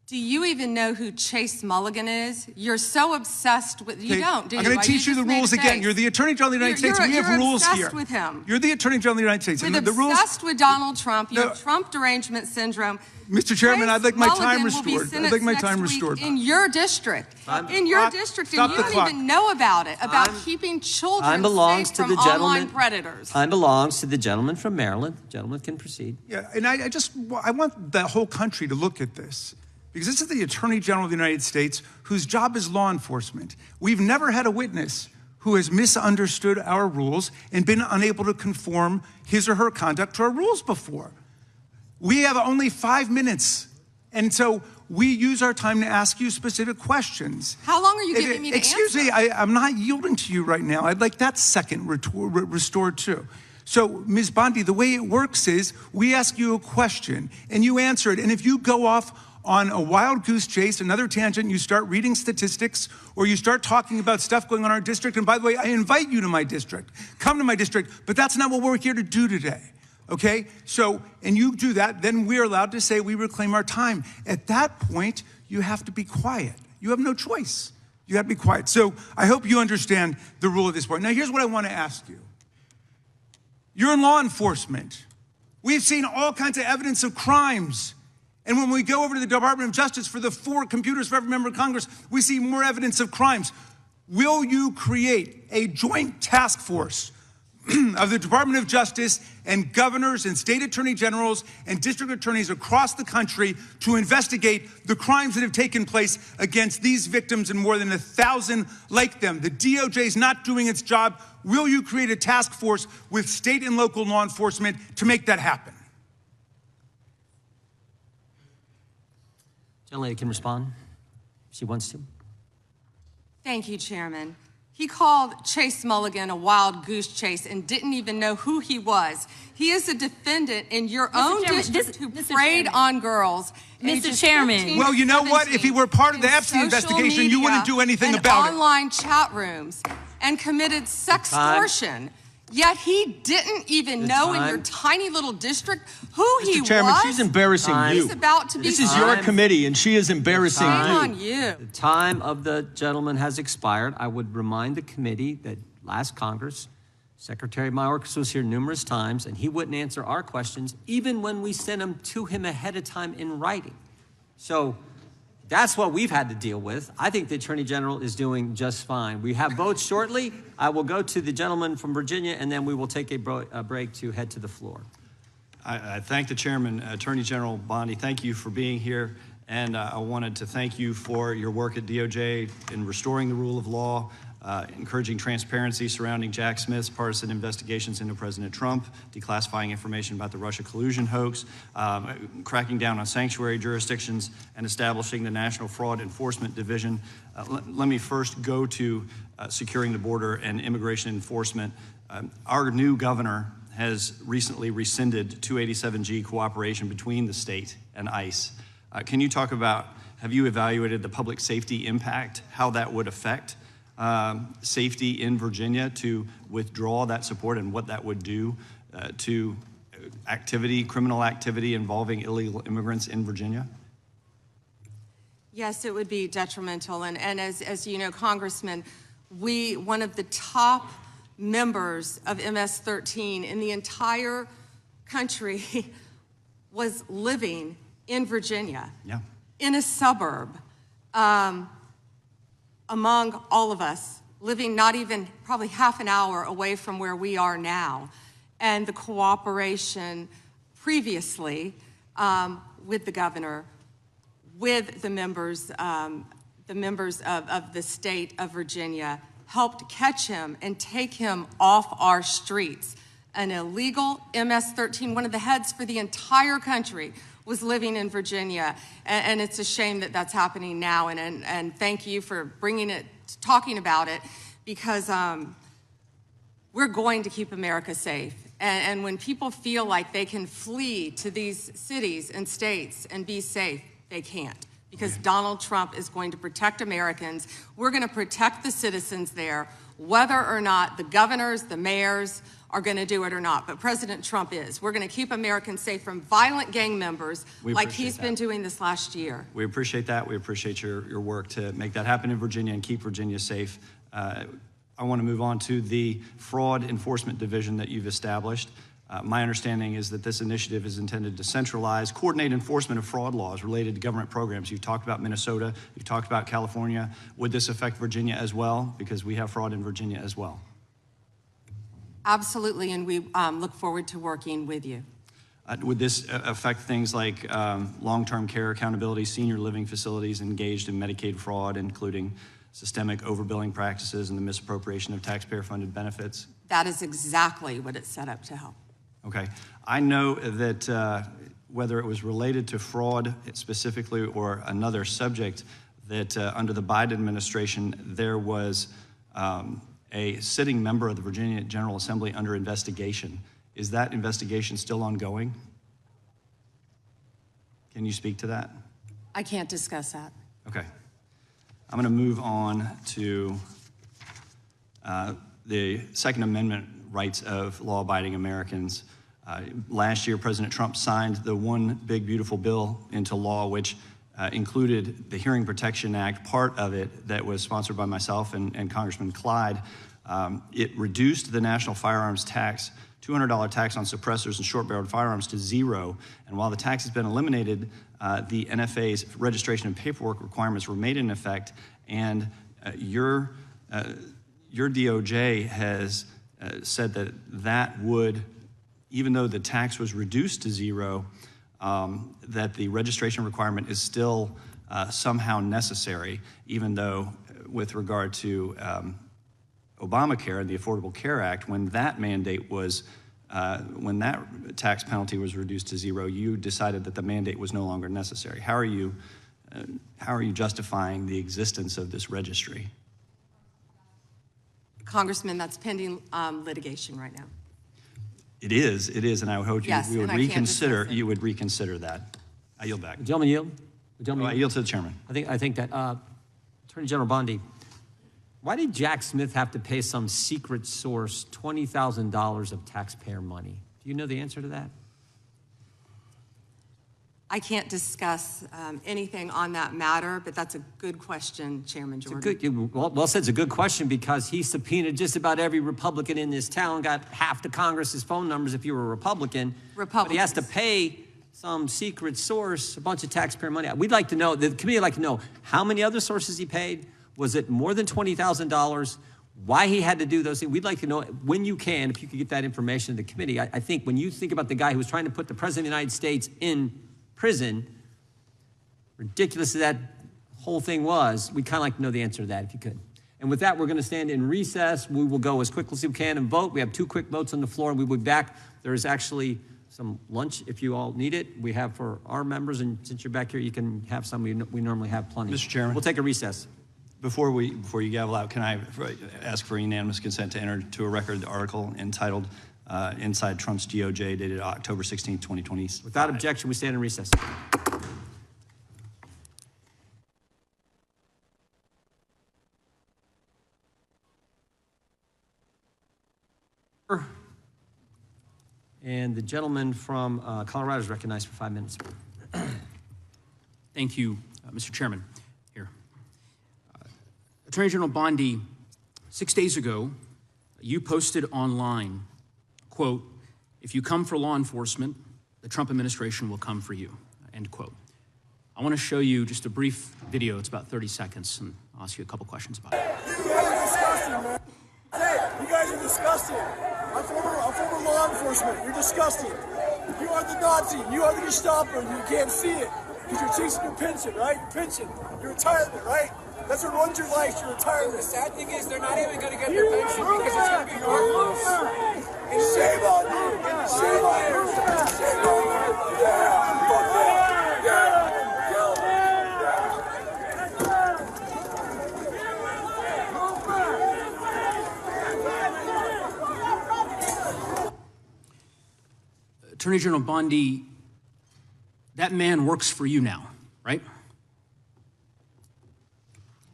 Do you even know who Chase Mulligan is? You're so obsessed with, you don't, do you? I'm going to teach you the rules again. You're the Attorney General of the United States. We have rules here. You're obsessed with him. You're the Attorney General of the United States. You're obsessed with Donald Trump. You have Trump derangement syndrome. Mr. Chairman, I'd like my time Mulligan will be restored. I'd like my time restored. In your district. In your district, and you don't even know about it, about keeping children safe from online predators. Time belongs to the gentleman from Maryland. The gentleman can proceed. Yeah, and I want the whole country to look at this, because this is the Attorney General of the United States, whose job is law enforcement. We've never had a witness who has misunderstood our rules and been unable to conform his or her conduct to our rules before. We have only 5 minutes, and so we use our time to ask you specific questions. How long are you giving me to answer? Excuse me, I'm not yielding to you right now. I'd like that second restored too. So, Ms. Bondi, the way it works is we ask you a question, and you answer it, and if you go off on a wild goose chase, another tangent, you start reading statistics, or you start talking about stuff going on in our district, and by the way, I invite you to my district. Come to my district, but that's not what we're here to do today, okay? So, and you do that, then we're allowed to say we reclaim our time. At that point, you have to be quiet. You have no choice. You have to be quiet. So I hope you understand the rule at this point. Now, here's what I want to ask you. You're in law enforcement. We've seen all kinds of evidence of crimes. And when we go over to the Department of Justice for the 4 computers for every member of Congress, we see more evidence of crimes. Will you create a joint task force of the Department of Justice and governors and state attorney generals and district attorneys across the country to investigate the crimes that have taken place against these victims and more than 1,000 like them? The DOJ is not doing its job. Will you create a task force with state and local law enforcement to make that happen? Gentlelady can respond if she wants to. Thank you, Chairman. He called Chase Mulligan a wild goose chase and didn't even know who he was. He is a defendant in your own district who preyed on girls. Mr. Chairman. Well, you know what? If he were part of the Epstein investigation, you wouldn't do anything about it. Online chat rooms and committed sextortion. Yet he didn't even know in your tiny little district who he was. Mr. Chairman, she's embarrassing you. He's about to be This is your committee, and she is embarrassing you. Shame on you. The time of the gentleman has expired. I would remind the committee that last Congress, Secretary Mayorkas was here numerous times, and he wouldn't answer our questions, even when we sent them to him ahead of time in writing. So that's what we've had to deal with. I think the Attorney General is doing just fine. We have votes shortly. I will go to the gentleman from Virginia, and then we will take a break to head to the floor. I thank the Chairman, Attorney General Bondi. Thank you for being here. And I wanted to thank you for your work at DOJ in restoring the rule of law. encouraging transparency surrounding Jack Smith's partisan investigations into President Trump, declassifying information about the Russia collusion hoax, cracking down on sanctuary jurisdictions, and establishing the National Fraud Enforcement Division. Let me first go to securing the border and immigration enforcement. Our new governor has recently rescinded 287G cooperation between the state and ICE. Can you talk about, have you evaluated the public safety impact, how that would affect safety in Virginia to withdraw that support and what that would do to criminal activity involving illegal immigrants in Virginia? Yes, it would be detrimental. And as you know, Congressman, one of the top members of MS-13 in the entire country was living in Virginia, in a suburb, among all of us, living not even probably half an hour away from where we are now. And the cooperation previously with the governor, with the members of the state of Virginia, helped catch him and take him off our streets. An illegal MS-13, one of the heads for the entire country, was living in Virginia, and it's a shame that that's happening now, and thank you for talking about it, because we're going to keep America safe. And when people feel like they can flee to these cities and states and be safe, they can't, because Donald Trump is going to protect Americans. We're going to protect the citizens there, whether or not the governors, the mayors are going to do it or not. But President Trump is. We're going to keep Americans safe from violent gang members like he's been doing this last year. We appreciate that. We appreciate your work to make that happen in Virginia and keep Virginia safe. I want to move on to the Fraud Enforcement Division that you've established. My understanding is that this initiative is intended to centralize, coordinate enforcement of fraud laws related to government programs. You've talked about Minnesota, you've talked about California. Would this affect Virginia as well? Because we have fraud in Virginia as well. Absolutely, and we look forward to working with you. Would this affect things like long-term care accountability, senior living facilities engaged in Medicaid fraud, including systemic overbilling practices and the misappropriation of taxpayer-funded benefits? That is exactly what it's set up to help. Okay. I know that whether it was related to fraud specifically or another subject, that under the Biden administration, there was a sitting member of the Virginia General Assembly under investigation. Is that investigation still ongoing? Can you speak to that? I can't discuss that. Okay. I'm going to move on to the Second Amendment rights of law-abiding Americans. Last year, President Trump signed the One Big Beautiful Bill into law, which included the Hearing Protection Act, part of it that was sponsored by myself and Congressman Clyde. It reduced the national firearms tax, $200 tax on suppressors and short-barreled firearms, to zero. And while the tax has been eliminated, the NFA's registration and paperwork requirements remain in effect. And your DOJ has said that that would, even though the tax was reduced to zero, that the registration requirement is still somehow necessary, even though with regard to Obamacare and the Affordable Care Act, when that mandate was, when that tax penalty was reduced to zero, you decided that the mandate was no longer necessary. How are you justifying the existence of this registry? Congressman, that's pending litigation right now. It is, and I would hope yes, you would reconsider. You would reconsider that. I yield back. The gentleman yield. I yield to the chairman. I think that Attorney General Bondi, why did Jack Smith have to pay some secret source $20,000 of taxpayer money? Do you know the answer to that? I can't discuss anything on that matter, but that's a good question, Chairman Jordan. Well said, it's a good question, because he subpoenaed just about every Republican in this town, got half the Congress's phone numbers if you were a Republican. But he has to pay some secret source a bunch of taxpayer money. We'd like to know, the committee would like to know how many other sources he paid. Was it more than $20,000? Why he had to do those things? We'd like to know, when you can, if you could get that information to the committee. I think when you think about the guy who was trying to put the President of the United States in prison, ridiculous as that whole thing was, we'd kind of like to know the answer to that if you could. And with that, we're going to stand in recess. We will go as quickly as we can and vote. We have 2 quick votes on the floor, and we will be back. There is actually some lunch if you all need it. We have for our members, and since you're back here, you can have some. We normally have plenty. Mr. Chairman. We'll take a recess. Before you gavel out, can I ask for unanimous consent to enter to a record the article entitled Inside Trump's DOJ, dated October 16, 2020? Without objection, we stand in recess. And the gentleman from Colorado is recognized for 5 minutes. Thank you, Mr. Chairman. Here. Attorney General Bondi, 6 days ago, you posted online, quote, "If you come for law enforcement, the Trump administration will come for you," end quote. I want to show you just a brief video. It's about 30 seconds, and I'll ask you a couple questions about it. You guys are disgusting, man. Hey, you guys are disgusting. I'm former law enforcement. You're disgusting. You are the Nazi. You are the Gestapo. You can't see it because you're chasing your pension, right? Your pension, your retirement, right? That's what runs your life, your retirement. The sad thing is they're not even going to get their pension because it's going to be worthless. And shame on you. Shame on you. Shame on you. Yeah. Fuck that. Yeah. Attorney General Bondi, that man works for you now, right?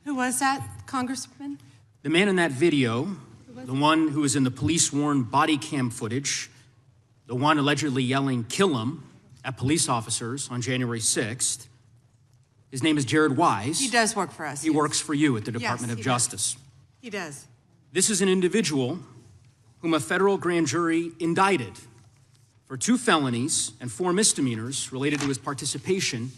Who was that, Congressman? The man in that video, the one who was in the police-worn body cam footage, the one allegedly yelling, "Kill him," at police officers on January 6th, his name is Jared Wise. He does work for us. He works for you at the Department of Justice. He does. This is an individual whom a federal grand jury indicted for 2 felonies and 4 misdemeanors related to his participation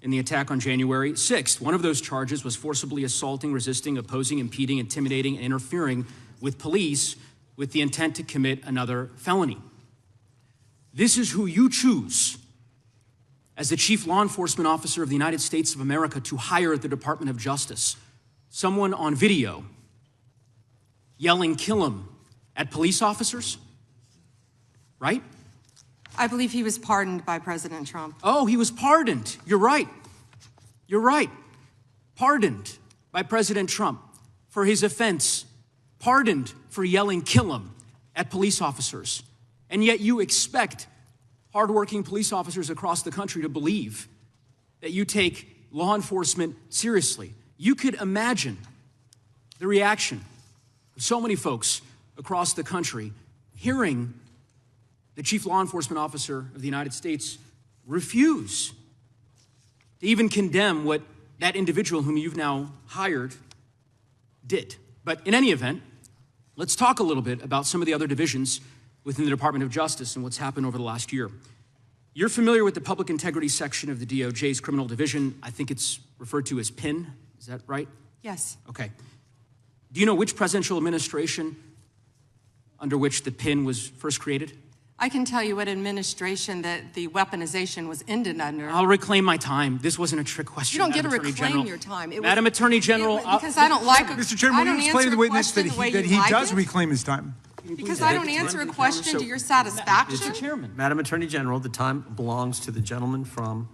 in the attack on January 6th. One of those charges was forcibly assaulting, resisting, opposing, impeding, intimidating, and interfering with police with the intent to commit another felony. This is who you choose as the chief law enforcement officer of the United States of America to hire at the Department of Justice. Someone on video yelling, "Kill him," at police officers? Right? I believe he was pardoned by President Trump. Oh, he was pardoned. You're right. You're right. Pardoned by President Trump for his offense. Pardoned for yelling, "Kill him," at police officers. And yet you expect hardworking police officers across the country to believe that you take law enforcement seriously. You could imagine the reaction of so many folks across the country hearing the chief law enforcement officer of the United States refuse to even condemn what that individual whom you've now hired did. But in any event, let's talk a little bit about some of the other divisions within the Department of Justice and what's happened over the last year. You're familiar with the public integrity section of the DOJ's criminal division. I think it's referred to as PIN. Is that right? Yes. Okay. Do you know which presidential administration under which the PIN was first created? I can tell you what administration that the weaponization was ended under. I'll reclaim my time. This wasn't a trick question. You don't get to Madam Attorney reclaim General. your time. Madam Attorney General. Because I don't like Mr. Chairman, will you explain to the witness that he does reclaim his time? Because I don't answer a question to your satisfaction. Mr. Chairman. Madam Attorney General, the time belongs to the gentleman from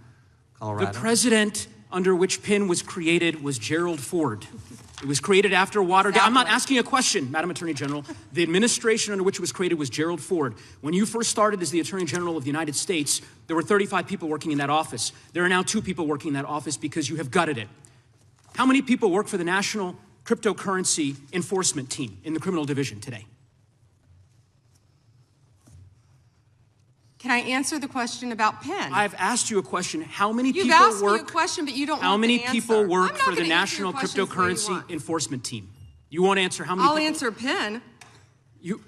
Colorado. The president under which PIN was created was Gerald Ford. It was created after Watergate. I'm not asking a question, Madam Attorney General. The administration under which it was created was Gerald Ford. When you first started as the Attorney General of the United States, there were 35 people working in that office. There are now 2 people working in that office because you have gutted it. How many people work for the National Cryptocurrency Enforcement Team in the criminal division today? Can I answer the question about PIN? I've asked you a question. How many You've people asked work? me a question, but you don't How want many the people answer. work I'm not for the gonna answer your National questions the way you Cryptocurrency want. Enforcement Team? You won't answer how many I'll people? answer PIN. You.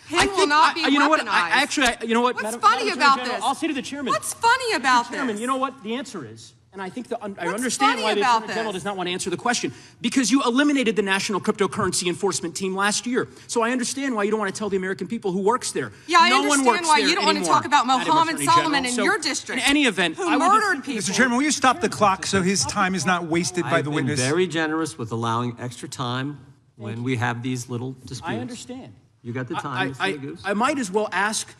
PIN will not be you know what? weaponized. You know what? What's Madam funny Attorney about General, this? I'll say to the chairman. What's funny about Chairman, this? you know what? The answer is And I think I understand why the Attorney General does not want to answer the question, because you eliminated the National Cryptocurrency Enforcement Team last year. So I understand why you don't want to tell the American people who works there. Yeah, I no one understand works why there you don't want to talk about Mohammed Solomon in your district. In any event, who murdered people. Mr. Chairman, will you stop the clock so his time is not wasted by the witness? I've been very generous with allowing extra time when we have these little disputes. I understand. You got the time, Mr. Goose? I might as well ask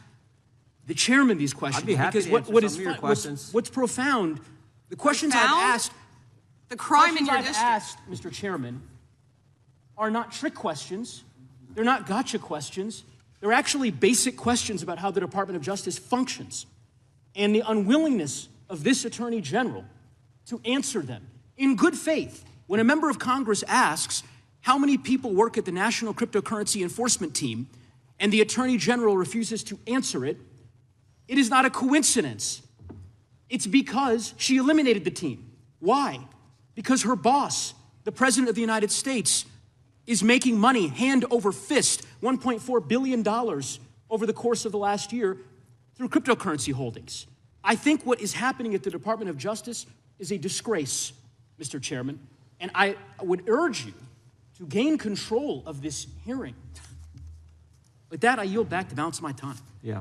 the chairman these questions. I'd be happy because to answer some of your questions. What's profound, the questions I've asked, the crime in your district. asked, Mr. Chairman, are not trick questions. They're not gotcha questions. They're actually basic questions about how the Department of Justice functions and the unwillingness of this Attorney General to answer them in good faith. When a member of Congress asks how many people work at the National Cryptocurrency Enforcement Team and the Attorney General refuses to answer it, it is not a coincidence. It's because she eliminated the team. Why? Because her boss, the President of the United States, is making money hand over fist, $1.4 billion over the course of the last year through cryptocurrency holdings. I think what is happening at the Department of Justice is a disgrace, Mr. Chairman, and I would urge you to gain control of this hearing. With that, I yield back the balance of my time. Yeah.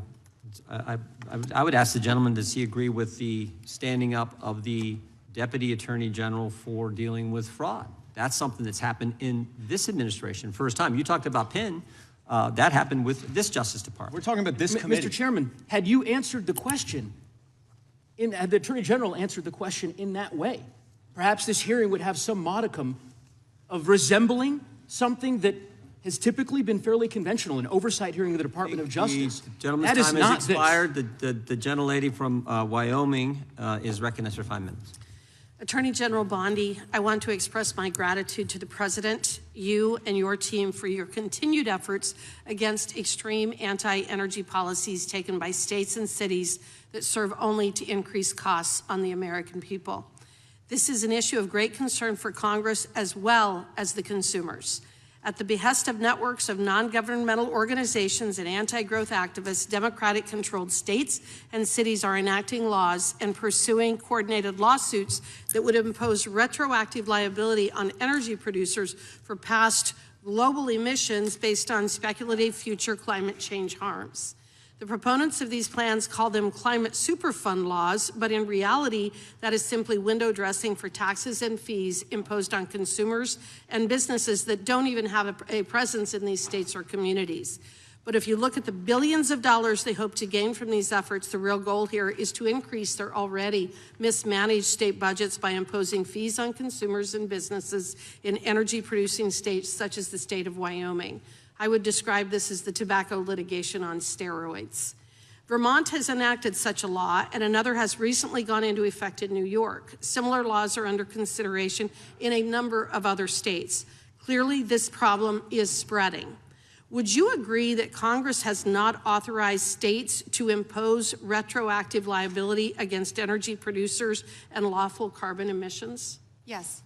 I would ask the gentleman, does he agree with the standing up of the Deputy Attorney General for dealing with fraud? That's something that's happened in this administration. First time. You talked about Penn. That happened with this Justice Department. We're talking about this committee. Mr. Chairman, had you answered the question, had the Attorney General answered the question in that way, perhaps this hearing would have some modicum of resembling something that has typically been fairly conventional, an oversight hearing of the Department of Justice. The gentleman's time has expired. The gentlelady from Wyoming is recognized for 5 minutes. Attorney General Bondi, I want to express my gratitude to the President, you and your team for your continued efforts against extreme anti-energy policies taken by states and cities that serve only to increase costs on the American people. This is an issue of great concern for Congress as well as the consumers. At the behest of networks of non-governmental organizations and anti-growth activists, Democratic-controlled states and cities are enacting laws and pursuing coordinated lawsuits that would impose retroactive liability on energy producers for past global emissions based on speculative future climate change harms. The proponents of these plans call them climate superfund laws, but in reality, that is simply window dressing for taxes and fees imposed on consumers and businesses that don't even have a presence in these states or communities. But if you look at the billions of dollars they hope to gain from these efforts, the real goal here is to increase their already mismanaged state budgets by imposing fees on consumers and businesses in energy-producing states such as the state of Wyoming. I would describe this as the tobacco litigation on steroids. Vermont has enacted such a law, and another has recently gone into effect in New York. Similar laws are under consideration in a number of other states. Clearly, this problem is spreading. Would you agree that Congress has not authorized states to impose retroactive liability against energy producers and lawful carbon emissions? Yes.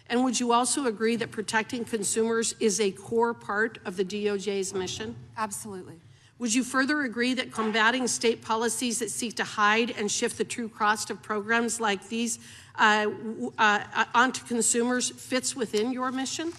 And would you also agree that protecting consumers is a core part of the DOJ's mission? Absolutely. Would you further agree that combating state policies that seek to hide and shift the true cost of programs like these onto consumers fits within your mission?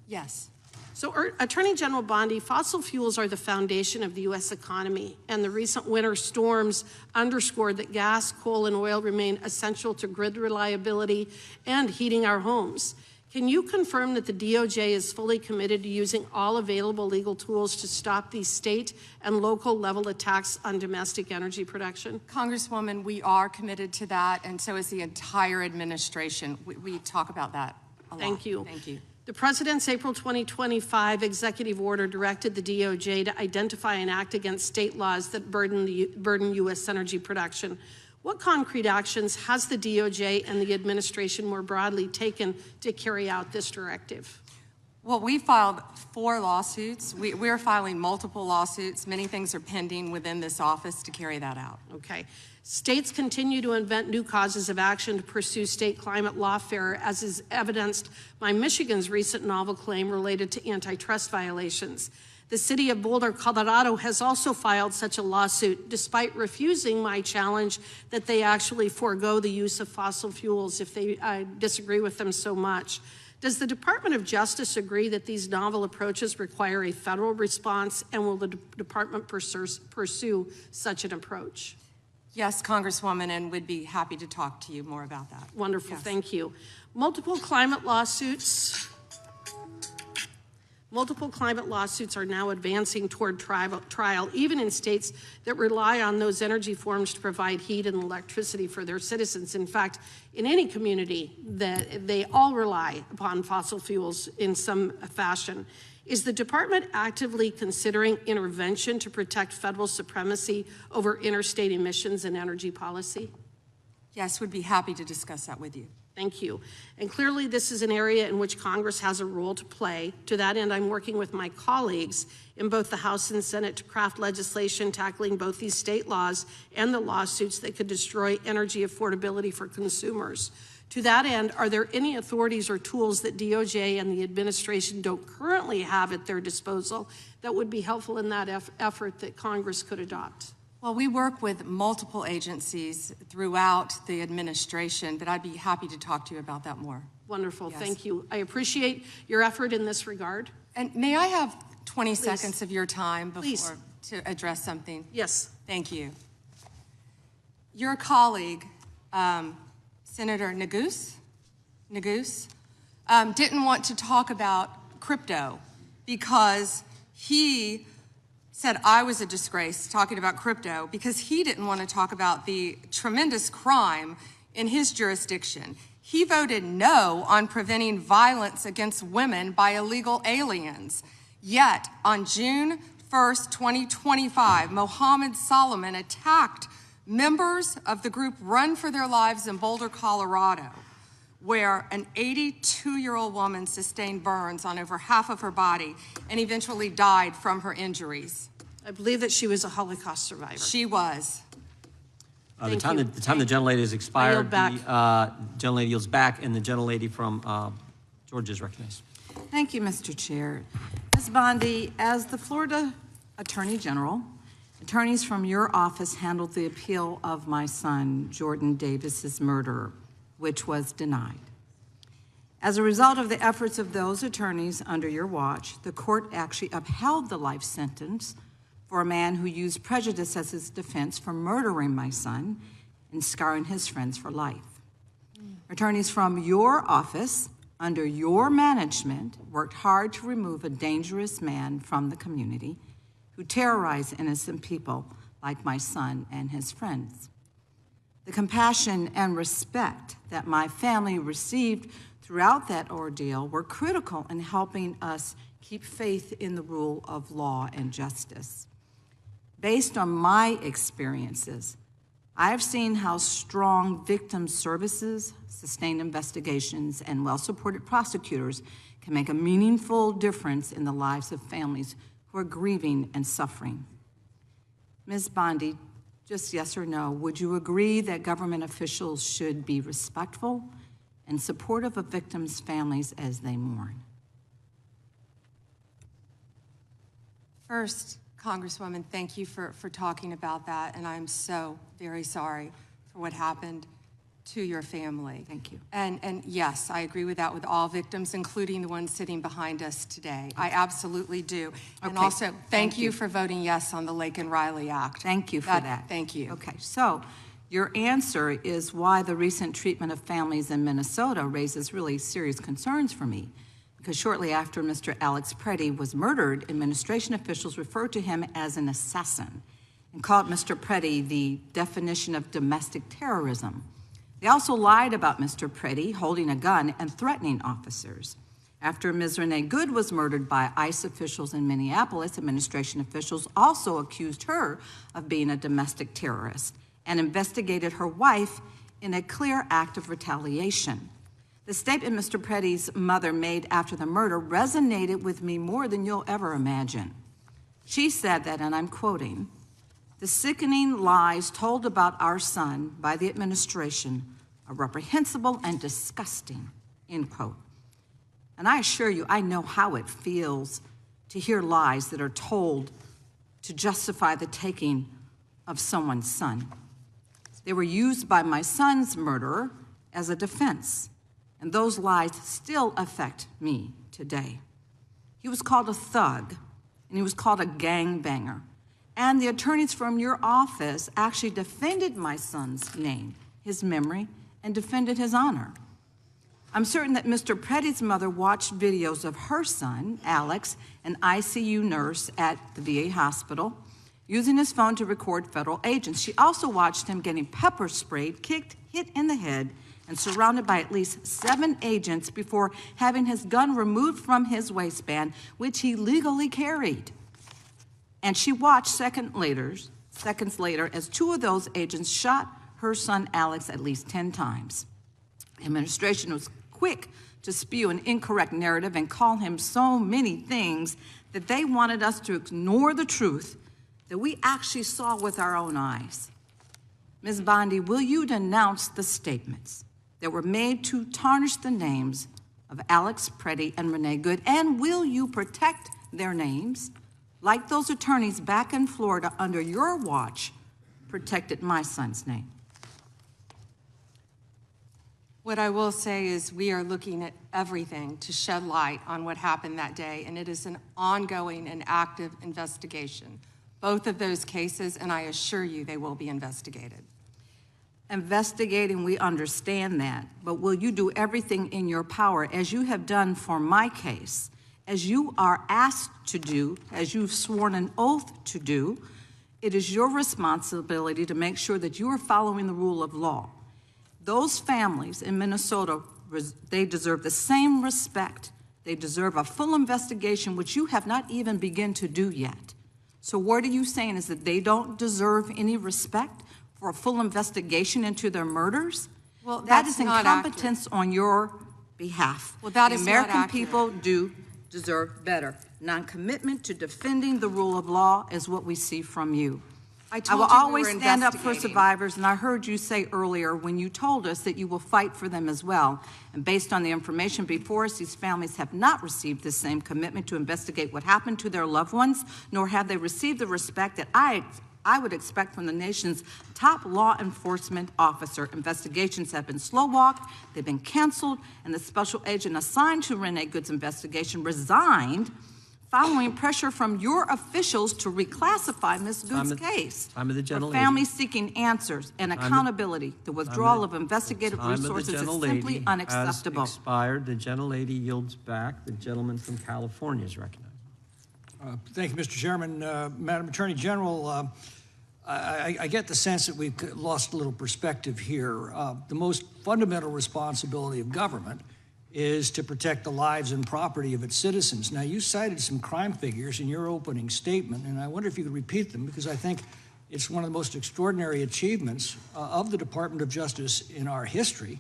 Yes. So, Attorney General Bondi, fossil fuels are the foundation of the U.S. economy, and the recent winter storms underscored that gas, coal, and oil remain essential to grid reliability and heating our homes. Can you confirm that the DOJ is fully committed to using all available legal tools to stop these state and local level attacks on domestic energy production? Congresswoman, we are committed to that, and so is the entire administration. We talk about that a lot. Thank you. Thank you. The President's April 2025 executive order directed the DOJ to identify and act against state laws that burden U.S. energy production. What concrete actions has the DOJ and the administration more broadly taken to carry out this directive? Well, we filed 4 lawsuits. We're filing multiple lawsuits. Many things are pending within this office to carry that out. Okay. States continue to invent new causes of action to pursue state climate lawfare, as is evidenced by Michigan's recent novel claim related to antitrust violations. The city of Boulder, Colorado has also filed such a lawsuit, despite refusing my challenge that they actually forego the use of fossil fuels if they disagree with them so much. Does the Department of Justice agree that these novel approaches require a federal response, and will the department pursue such an approach? Yes, Congresswoman, and would be happy to talk to you more about that. Wonderful, yes. Thank you. Multiple climate lawsuits are now advancing toward trial, even in states that rely on those energy forms to provide heat and electricity for their citizens. In fact, in any community, that they all rely upon fossil fuels in some fashion. Is the department actively considering intervention to protect federal supremacy over interstate emissions and energy policy? Yes, would be happy to discuss that with you. Thank you. And clearly this is an area in which Congress has a role to play. To that end, I'm working with my colleagues in both the House and Senate to craft legislation tackling both these state laws and the lawsuits that could destroy energy affordability for consumers. To that end, are there any authorities or tools that DOJ and the administration don't currently have at their disposal that would be helpful in that effort that Congress could adopt? Well, we work with multiple agencies throughout the administration, but I'd be happy to talk to you about that more. Wonderful, yes. Thank you. I appreciate your effort in this regard. And may I have 20 Please. seconds of your time before to address something? Yes. Thank you. Your colleague, Senator Neguse, didn't want to talk about crypto because he said I was a disgrace talking about crypto because he didn't want to talk about the tremendous crime in his jurisdiction. He voted no on preventing violence against women by illegal aliens. Yet, on June 1st, 2025, Mohammed Solomon attacked members of the group Run for Their Lives in Boulder, Colorado, where an 82-year-old woman sustained burns on over half of her body and eventually died from her injuries. I believe that she was a Holocaust survivor. She was. The time the gentlelady has expired, the gentlelady yields back, and the gentlelady from Georgia is recognized. Thank you, Mr. Chair. Ms. Bondi, as the Florida Attorney General, attorneys from your office handled the appeal of my son, Jordan Davis's murder, which was denied. As a result of the efforts of those attorneys under your watch, the court actually upheld the life sentence for a man who used prejudice as his defense for murdering my son and scarring his friends for life. Attorneys from your office, under your management, worked hard to remove a dangerous man from the community who terrorized innocent people like my son and his friends. The compassion and respect that my family received throughout that ordeal were critical in helping us keep faith in the rule of law and justice. Based on my experiences, I have seen how strong victim services, sustained investigations, and well-supported prosecutors can make a meaningful difference in the lives of families who are grieving and suffering. Ms. Bondi, just yes or no, would you agree that government officials should be respectful and supportive of victims' families as they mourn? First, Congresswoman, thank you for talking about that, and I'm so very sorry for what happened to your family. Thank you. And yes, I agree with that with all victims, including the ones sitting behind us today. I absolutely do. And also, thank you for voting yes on the Lake and Riley Act. Thank you for that. Thank you. Okay, so your answer is why the recent treatment of families in Minnesota raises really serious concerns for me. Because shortly after Mr. Alex Preddy was murdered, administration officials referred to him as an assassin and called Mr. Preddy the definition of domestic terrorism. They also lied about Mr. Preddy holding a gun and threatening officers. After Ms. Renee Good was murdered by ICE officials in Minneapolis, administration officials also accused her of being a domestic terrorist and investigated her wife in a clear act of retaliation. The statement Mr. Preddy's mother made after the murder resonated with me more than you'll ever imagine. She said that, and I'm quoting, "The sickening lies told about our son by the administration are reprehensible and disgusting," end quote. And I assure you, I know how it feels to hear lies that are told to justify the taking of someone's son. They were used by my son's murderer as a defense, and those lies still affect me today. He was called a thug, and he was called a gangbanger. And the attorneys from your office actually defended my son's name, his memory, and defended his honor. I'm certain that Mr. Petty's mother watched videos of her son, Alex, an ICU nurse at the VA hospital, using his phone to record federal agents. She also watched him getting pepper sprayed, kicked, hit in the head, and surrounded by at least 7 agents before having his gun removed from his waistband, which he legally carried. And she watched seconds later as 2 of those agents shot her son Alex at least 10 times. The administration was quick to spew an incorrect narrative and call him so many things that they wanted us to ignore the truth that we actually saw with our own eyes. Ms. Bondi, will you denounce the statements that were made to tarnish the names of Alex Petty and Renee Good, and will you protect their names like those attorneys back in Florida under your watch protected my son's name? What I will say is we are looking at everything to shed light on what happened that day, and it is an ongoing and active investigation. Both of those cases, and I assure you they will be investigated. Investigating, we understand that, but will you do everything in your power, as you have done for my case, as you are asked to do, as you've sworn an oath to do? It is your responsibility to make sure that you are following the rule of law. Those families in Minnesota, they deserve the same respect. They deserve a full investigation, which you have not even begun to do yet. So what are you saying, is that they don't deserve any respect for a full investigation into their murders? Well, that is incompetence on your behalf. Well, that the is American not people do deserve better. Non-commitment to defending the rule of law is what we see from you. I will always stand up for survivors, and I heard you say earlier when you told us that you will fight for them as well. And based on the information before us, these families have not received the same commitment to investigate what happened to their loved ones, nor have they received the respect that I would expect from the nation's top law enforcement officer. Investigations have been slow-walked, they've been canceled, and the special agent assigned to Renee Good's investigation resigned following pressure from your officials to reclassify Ms. Good's case. Time of the gentle for families seeking answers and accountability. The withdrawal of investigative resources is simply unacceptable. Has expired. The gentlelady yields back. The gentleman from California is recognized. Thank you, Mr. Chairman. Madam Attorney General, I get the sense that we've lost a little perspective here. The most fundamental responsibility of government is to protect the lives and property of its citizens. Now, you cited some crime figures in your opening statement, and I wonder if you could repeat them, because I think it's one of the most extraordinary achievements of the Department of Justice in our history,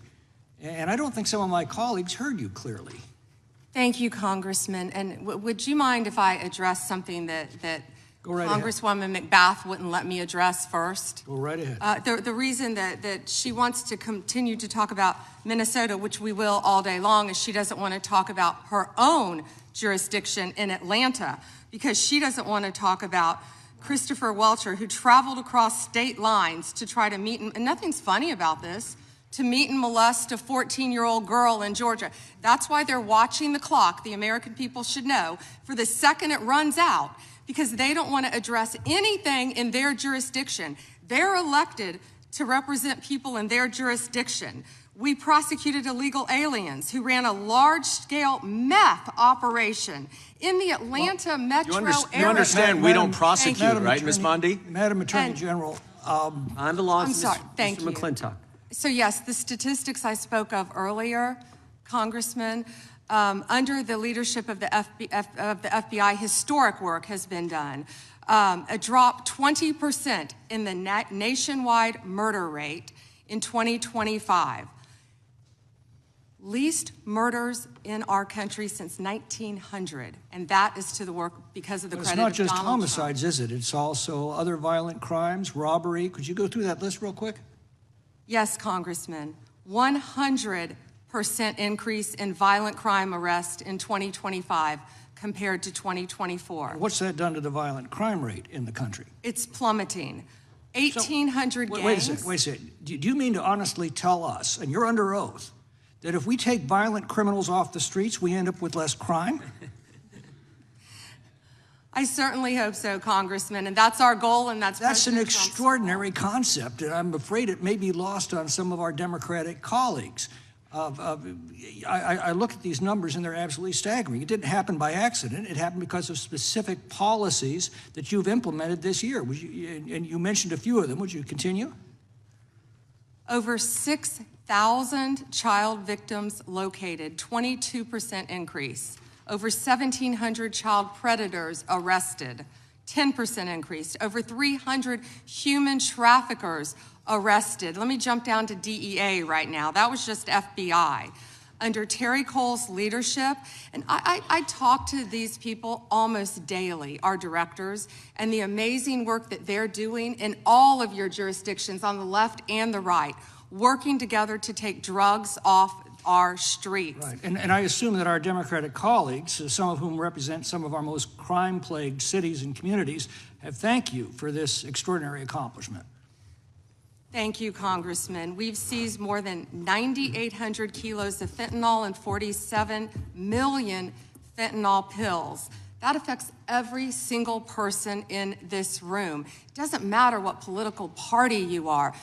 and I don't think some of my colleagues heard you clearly. Thank you, Congressman. And would you mind if I address something that Congresswoman McBath wouldn't let me address first? Go right ahead. The reason that she wants to continue to talk about Minnesota, which we will all day long, is she doesn't want to talk about her own jurisdiction in Atlanta, because she doesn't want to talk about Christopher Welcher, who traveled across state lines to try to meet, and nothing's funny about this, to meet and molest a 14-year-old girl in Georgia. That's why they're watching the clock, the American people should know, for the second it runs out, because they don't want to address anything in their jurisdiction. They're elected to represent people in their jurisdiction. We prosecuted illegal aliens who ran a large-scale meth operation in the Atlanta metro area. You understand we don't prosecute, right, Ms. Bondi? Madam Attorney General. I'm sorry, thank Mr. you. McClintock. So yes, the statistics I spoke of earlier, Congressman, under the leadership of the FBI, historic work has been done. A drop 20% in the nationwide murder rate in 2025. Least murders in our country since 1900, and that is to the work because of the credit of Donald Trump. It's not just homicides, is it? It's also other violent crimes, robbery. Could you go through that list real quick? Yes, Congressman. 100% increase in violent crime arrests in 2025. compared to 2024. What's that done to the violent crime rate in the country? It's plummeting. 1,800 gangs. Wait a second. Do you mean to honestly tell us, and you're under oath, that if we take violent criminals off the streets, we end up with less crime? I certainly hope so, Congressman, and that's our goal, and that's an extraordinary concept, and I'm afraid it may be lost on some of our Democratic colleagues. I look at these numbers, and they're absolutely staggering. It didn't happen by accident. It happened because of specific policies that you've implemented this year. And you mentioned a few of them. Would you continue? Over 6,000 child victims located, 22% increase. Over 1,700 child predators arrested, 10% increase. Over 300 human traffickers arrested. Let me jump down to DEA right now. That was just FBI. Under Terry Cole's leadership, and I talk to these people almost daily, our directors, and the amazing work that they're doing in all of your jurisdictions on the left and the right, working together to take drugs off our streets. Right, and I assume that our Democratic colleagues, some of whom represent some of our most crime-plagued cities and communities, have thanked you for this extraordinary accomplishment. Thank you, Congressman. We've seized more than 9,800 kilos of fentanyl and 47 million fentanyl pills. That affects every single person in this room. It doesn't matter what political party you are.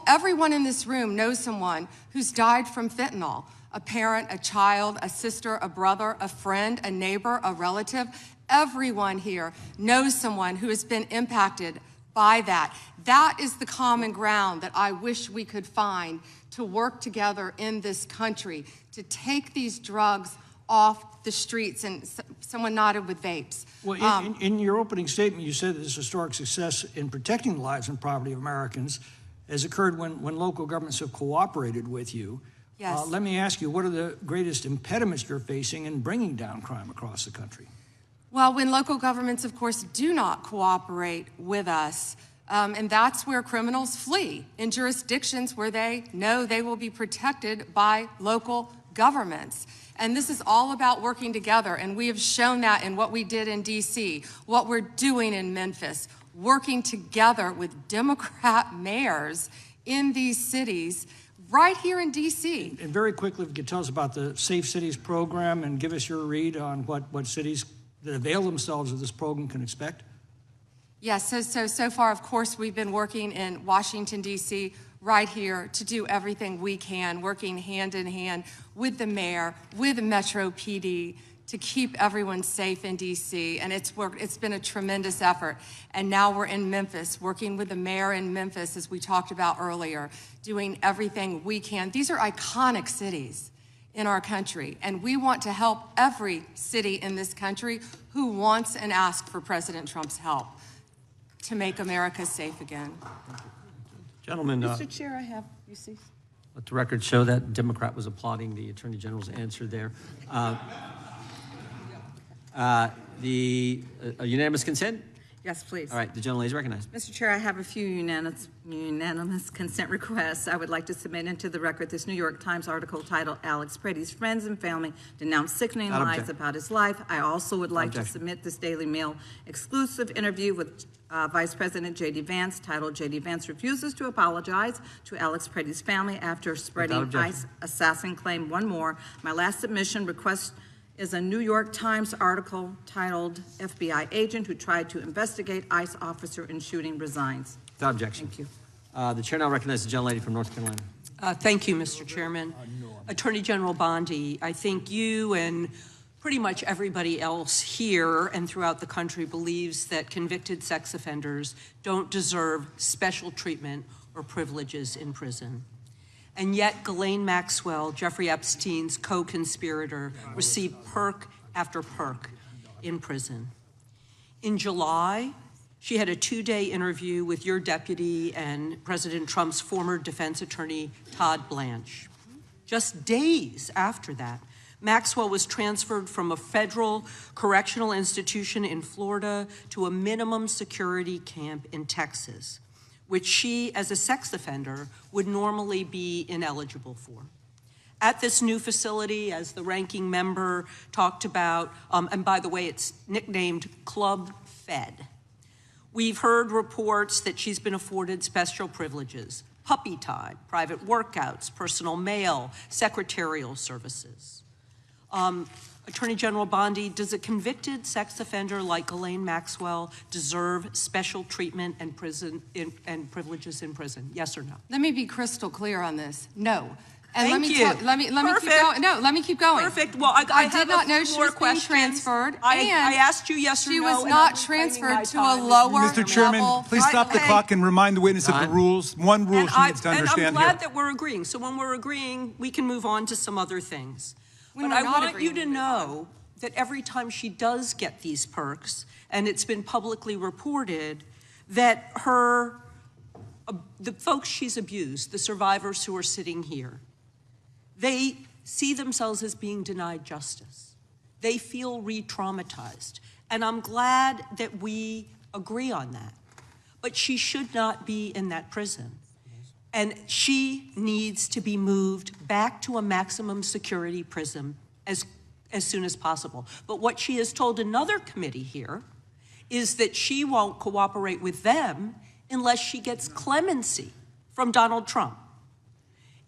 Everyone in this room knows someone who's died from fentanyl. A parent, a child, a sister, a brother, a friend, a neighbor, a relative. Everyone here knows someone who has been impacted by that. That is the common ground that I wish we could find to work together in this country, to take these drugs off the streets. And someone nodded with vapes. Well, in your opening statement, you said that this historic success in protecting the lives and property of Americans has occurred when local governments have cooperated with you. Yes. Let me ask you, what are the greatest impediments you're facing in bringing down crime across the country? Well, when local governments, of course, do not cooperate with us, and that's where criminals flee, in jurisdictions where they know they will be protected by local governments. And this is all about working together, and we have shown that in what we did in D.C., what we're doing in Memphis, working together with Democrat mayors in these cities right here in D.C. And very quickly, if you could tell us about the Safe Cities program and give us your read on what cities that avail themselves of this program can expect. Yes, so far, of course, we've been working in Washington, D.C., right here to do everything we can, working hand in hand with the mayor, with Metro PD, to keep everyone safe in D.C., and it's been a tremendous effort. And now we're in Memphis, working with the mayor in Memphis, as we talked about earlier, doing everything we can. These are iconic cities in our country, and we want to help every city in this country who wants and asks for President Trump's help to make America safe again. Gentlemen, Mr. Chair, I have, you see. let the record show that Democrat was applauding the Attorney General's answer there. The unanimous consent? Yes, please. All right, the gentlelady is recognized. Mr. Chair, I have a few unanimous consent requests. I would like to submit into the record this New York Times article titled "Alex Pretty's Friends and Family Denounce Sickening Lies About His Life." I also would like to submit this Daily Mail exclusive interview with Vice President J.D. Vance titled "J.D. Vance Refuses to Apologize to Alex Pretty's Family After Spreading ICE Assassin Claim." One more. My last submission request is a New York Times article titled "FBI Agent Who Tried to Investigate ICE Officer in Shooting Resigns." Without objection. Thank you. The chair now recognizes the gentlelady from North Carolina. Thank you, Mr. Chairman. Attorney General Bondi, I think you and pretty much everybody else here and throughout the country believes that convicted sex offenders don't deserve special treatment or privileges in prison. And yet Ghislaine Maxwell, Jeffrey Epstein's co-conspirator, received perk after perk in prison. In July, she had a 2-day interview with your deputy and President Trump's former defense attorney, Todd Blanche. Just days after that, Maxwell was transferred from a federal correctional institution in Florida to a minimum security camp in Texas, which she, as a sex offender, would normally be ineligible for. at this new facility, as the ranking member talked about, and by the way, it's nicknamed Club Fed. We've heard reports that she's been afforded special privileges, puppy time, private workouts, personal mail, secretarial services. Attorney General Bondi, does a convicted sex offender like Ghislaine Maxwell deserve special treatment and privileges in prison? Yes or no? Let me be crystal clear on this. No. And Thank you. let me keep going. No, let me keep going. Perfect. Well, I did not know she was being transferred. I asked you yes or no. She was not transferred to a lower Mr. Chairman, level. please stop the clock and remind the witness of the rules. One rule she needs to understand here. And I'm glad that we're agreeing. So when we're agreeing, we can move on to some other things. But I want you to know that every time she does get these perks, and it's been publicly reported, that the folks she's abused, the survivors who are sitting here, they see themselves as being denied justice. They feel re-traumatized. And I'm glad that we agree on that. But she should not be in that prison. And she needs to be moved back to a maximum security prison as soon as possible. But what she has told another committee here is that she won't cooperate with them unless she gets clemency from Donald Trump.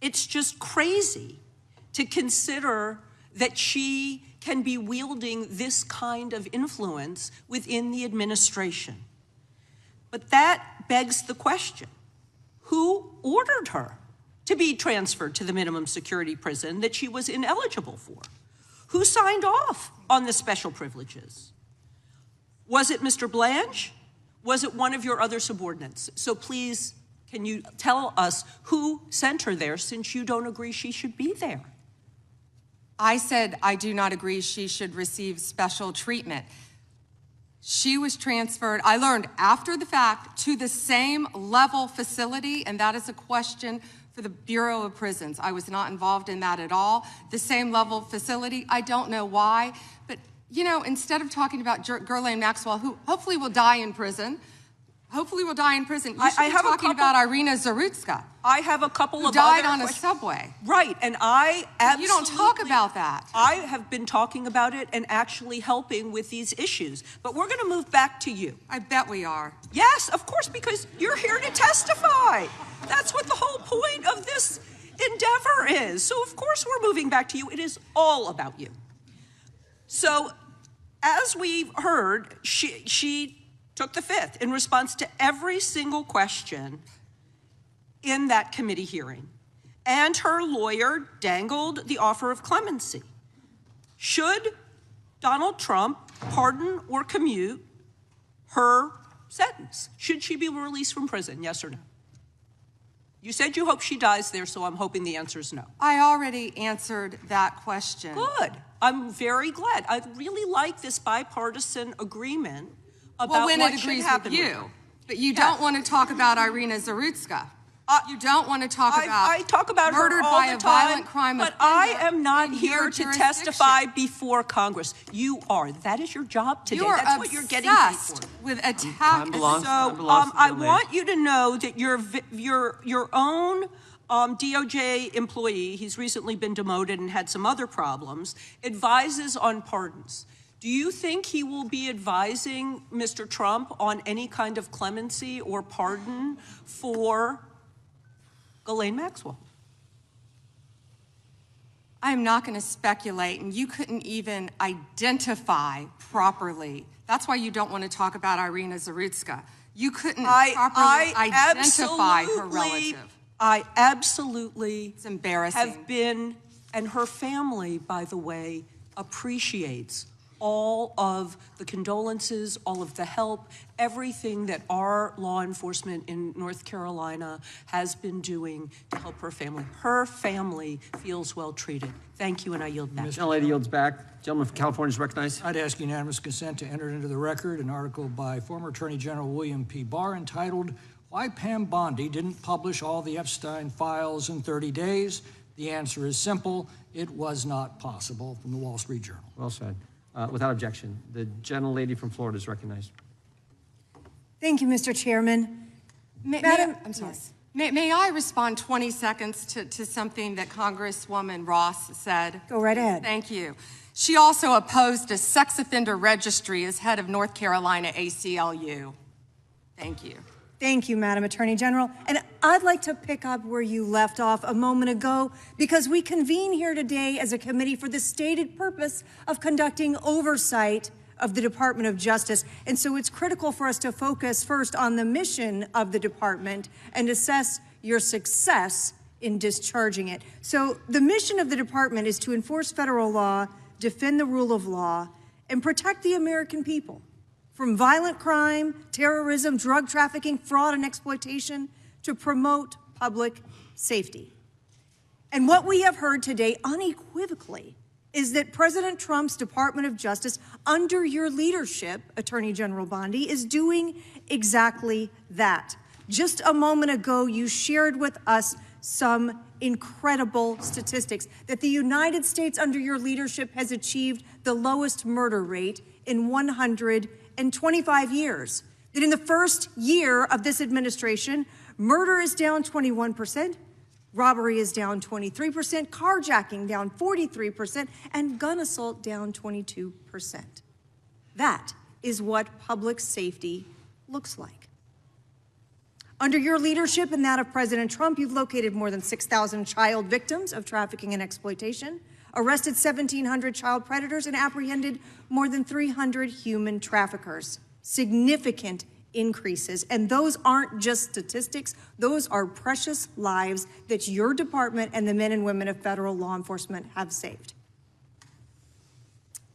It's just crazy to consider that she can be wielding this kind of influence within the administration. But that begs the question, who ordered her to be transferred to the minimum security prison that she was ineligible for? Who signed off on the special privileges? Was it Mr. Blanche? Was it one of your other subordinates? So please, can you tell us who sent her there, since you don't agree she should be there? I said I do not agree she should receive special treatment. She was transferred, I learned after the fact, to the same level facility, and that is a question for the Bureau of Prisons. I was not involved in that at all. The same level facility, I don't know why, but you know, instead of talking about Ghislaine Maxwell, who hopefully will die in prison, you should be talking about Irina Zarutska. I have a couple who of died other on a subway. Right, and I absolutely... You don't talk about that. I have been talking about it and actually helping with these issues. But we're going to move back to you. I bet we are. Yes, of course, because you're here to testify. That's what the whole point of this endeavor is. So of course we're moving back to you. It is all about you. So as we've heard, she took the fifth in response to every single question in that committee hearing. And her lawyer dangled the offer of clemency. Should Donald Trump pardon or commute her sentence? Should she be released from prison, yes or no? You said you hope she dies there, so I'm hoping the answer is no. I already answered that question. Good. I'm very glad. I really like this bipartisan agreement about what should happen with you. But you don't want to talk about Irina Zarutska. You don't want to talk about I talk about murdered her all by the a time, violent crime but offender I am not in here your to jurisdiction. testify before Congress. You are. That is your job today. That's what you're getting paid for. With attack. I want you to know that your own DOJ employee, he's recently been demoted and had some other problems, advises on pardons. Do you think he will be advising Mr. Trump on any kind of clemency or pardon for Ghislaine Maxwell? I'm not going to speculate, and you couldn't even identify properly. That's why you don't want to talk about Irina Zarutska. You couldn't properly identify her relative. I absolutely it's embarrassing. Have been, and her family, by the way, appreciates all of the condolences, all of the help, everything that our law enforcement in North Carolina has been doing to help her family. Her family feels well treated. Thank you, and I yield back. The lady yields back. Gentleman from California is recognized. I'd ask unanimous consent to enter into the record an article by former Attorney General William P. Barr entitled, "Why Pam Bondi Didn't Publish All the Epstein Files in 30 Days. The answer is simple. It was not possible," from the Wall Street Journal. Well said. Without objection, the gentlelady from Florida is recognized. Thank you, Mr. Chairman. Madam, I'm sorry. May I respond 20 seconds to something that Congresswoman Ross said? Go right ahead. Thank you. She also opposed a sex offender registry as head of North Carolina ACLU. Thank you. Thank you, Madam Attorney General. And I'd like to pick up where you left off a moment ago, because we convene here today as a committee for the stated purpose of conducting oversight of the Department of Justice. And so it's critical for us to focus first on the mission of the department and assess your success in discharging it. So the mission of the department is to enforce federal law, defend the rule of law, and protect the American people from violent crime, terrorism, drug trafficking, fraud, and exploitation, to promote public safety. And what we have heard today unequivocally is that President Trump's Department of Justice, under your leadership, Attorney General Bondi, is doing exactly that. Just a moment ago, you shared with us some incredible statistics that the United States, under your leadership, has achieved the lowest murder rate in 125 years. That in the first year of this administration, murder is down 21%, robbery is down 23%, carjacking down 43%, and gun assault down 22%. That is what public safety looks like. Under your leadership and that of President Trump, you've located more than 6,000 child victims of trafficking and exploitation, arrested 1,700 child predators, and apprehended more than 300 human traffickers. Significant increases. And those aren't just statistics. Those are precious lives that your department and the men and women of federal law enforcement have saved.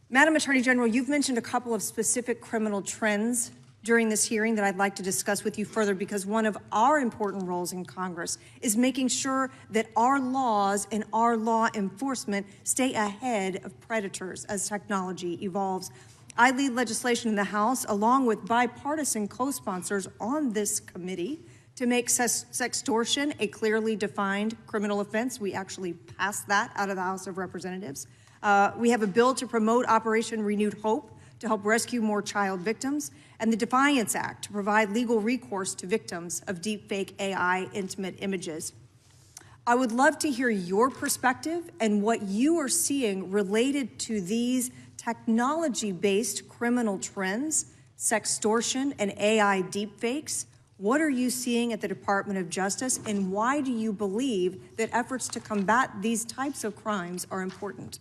Madam Attorney General, you've mentioned a couple of specific criminal trends during this hearing that I'd like to discuss with you further, because one of our important roles in Congress is making sure that our laws and our law enforcement stay ahead of predators as technology evolves. I lead legislation in the House, along with bipartisan co-sponsors on this committee, to make sextortion a clearly defined criminal offense. We actually passed that out of the House of Representatives. We have a bill to promote Operation Renewed Hope to help rescue more child victims, and the Defiance Act to provide legal recourse to victims of deepfake AI intimate images. I would love to hear your perspective and what you are seeing related to these technology-based criminal trends, sextortion, and AI deepfakes. What are you seeing at the Department of Justice, and why do you believe that efforts to combat these types of crimes are important?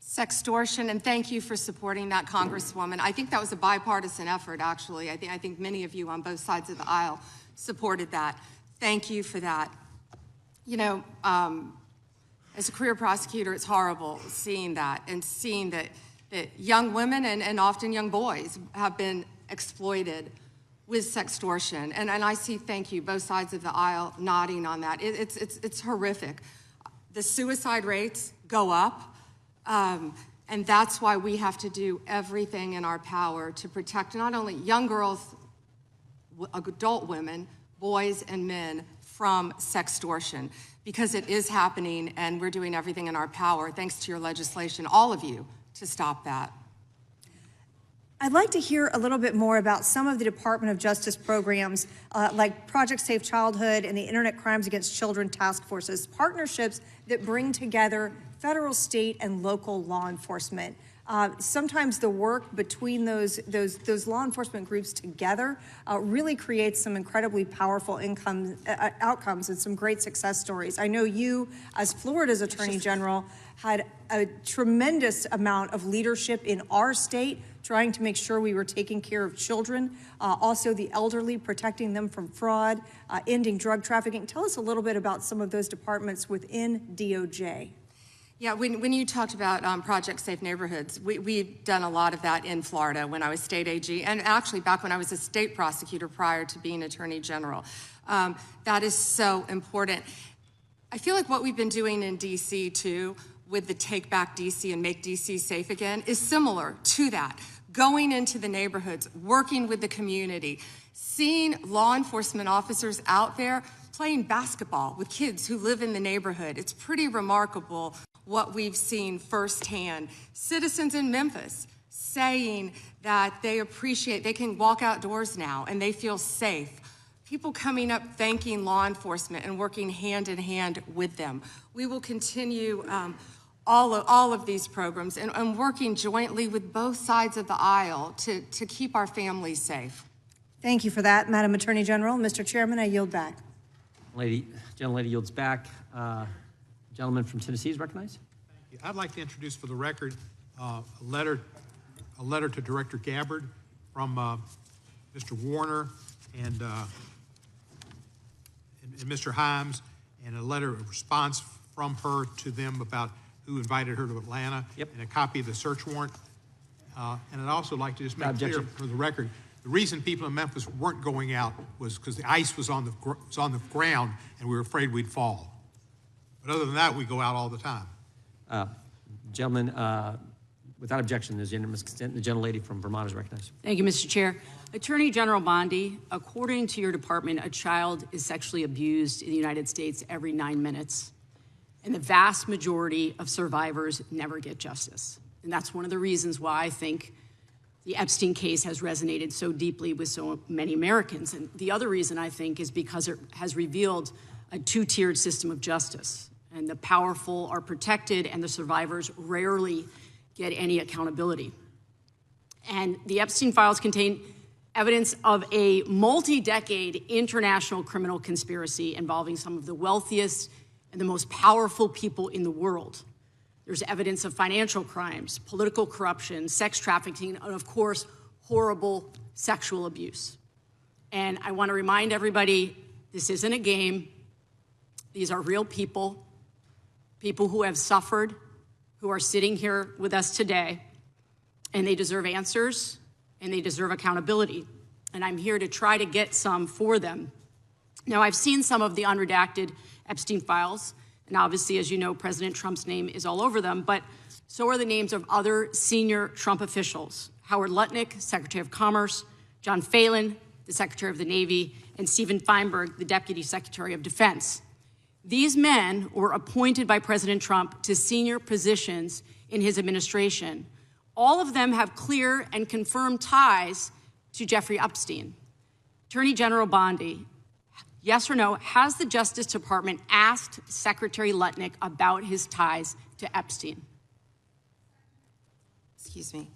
Sextortion, and thank you for supporting that, Congresswoman. I think that was a bipartisan effort, actually. I think many of you on both sides of the aisle supported that. Thank you for that. You know, as a career prosecutor, it's horrible seeing that, and seeing that young women and often young boys have been exploited with sextortion. And I see, thank you, both sides of the aisle nodding on that. It's horrific. The suicide rates go up. And that's why we have to do everything in our power to protect not only young girls, adult women, boys and men from sextortion, because it is happening, and we're doing everything in our power, thanks to your legislation, all of you, to stop that. I'd like to hear a little bit more about some of the Department of Justice programs like Project Safe Childhood and the Internet Crimes Against Children Task Forces, partnerships that bring together federal, state, and local law enforcement. Sometimes the work between those law enforcement groups together really creates some incredibly powerful outcomes and some great success stories. I know you, as Florida's Attorney General, had a tremendous amount of leadership in our state, trying to make sure we were taking care of children, also the elderly, protecting them from fraud, ending drug trafficking. Tell us a little bit about some of those departments within DOJ. Yeah, when you talked about Project Safe Neighborhoods, we've done a lot of that in Florida when I was state AG, and actually back when I was a state prosecutor prior to being Attorney General. That is so important. I feel like what we've been doing in DC too, with the Take Back DC and Make DC Safe Again, is similar to that. Going into the neighborhoods, working with the community, seeing law enforcement officers out there playing basketball with kids who live in the neighborhood. It's pretty remarkable what we've seen firsthand. Citizens in Memphis saying that they can walk outdoors now and they feel safe. People coming up thanking law enforcement and working hand in hand with them. We will continue all of these programs and working jointly with both sides of the aisle to keep our families safe. Thank you for that, Madam Attorney General. Mr. Chairman, I yield back. Gentlelady yields back. Gentleman from Tennessee is recognized. Thank you. I'd like to introduce for the record a letter to Director Gabbard from Mr. Warner and Mr. Himes, and a letter of response from her to them about who invited her to Atlanta, and a copy of the search warrant. And I'd also like to just make clear for the record, the reason people in Memphis weren't going out was because the ice was on the ground and we were afraid we'd fall. But other than that, we go out all the time. Gentlemen, without objection, there's unanimous consent. The gentlelady from Vermont is recognized. Thank you, Mr. Chair. Attorney General Bondi, according to your department, a child is sexually abused in the United States every 9 minutes. And the vast majority of survivors never get justice. And that's one of the reasons why I think the Epstein case has resonated so deeply with so many Americans. And the other reason, I think, is because it has revealed a two-tiered system of justice. And the powerful are protected and the survivors rarely get any accountability. And the Epstein files contain evidence of a multi-decade international criminal conspiracy involving some of the wealthiest and the most powerful people in the world. There's evidence of financial crimes, political corruption, sex trafficking, and of course, horrible sexual abuse. And I want to remind everybody, this isn't a game. These are real people, people who have suffered, who are sitting here with us today, and they deserve answers, and they deserve accountability. And I'm here to try to get some for them. Now, I've seen some of the unredacted Epstein files, and obviously, as you know, President Trump's name is all over them, but so are the names of other senior Trump officials: Howard Lutnick, Secretary of Commerce; John Phelan, the Secretary of the Navy; and Stephen Feinberg, the Deputy Secretary of Defense. These men were appointed by President Trump to senior positions in his administration. All of them have clear and confirmed ties to Jeffrey Epstein. Attorney General Bondi, yes or no, has the Justice Department asked Secretary Lutnick about his ties to Epstein? Excuse me.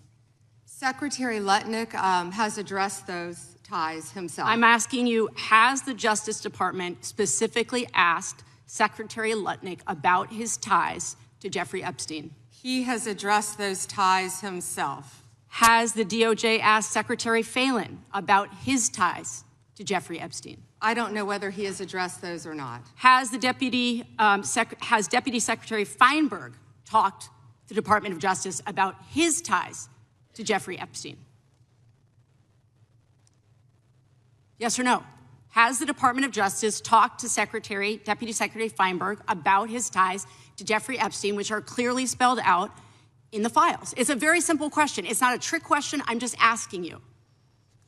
Secretary Lutnick has addressed those ties himself. I'm asking you, has the Justice Department specifically asked Secretary Lutnick about his ties to Jeffrey Epstein? He has addressed those ties himself. Has the DOJ asked Secretary Phelan about his ties to Jeffrey Epstein? I don't know whether he has addressed those or not. Has the Deputy Secretary Feinberg talked to the Department of Justice about his ties to Jeffrey Epstein? Yes or no? Has the Department of Justice talked to Deputy Secretary Feinberg about his ties to Jeffrey Epstein, which are clearly spelled out in the files? It's a very simple question. It's not a trick question. I'm just asking you.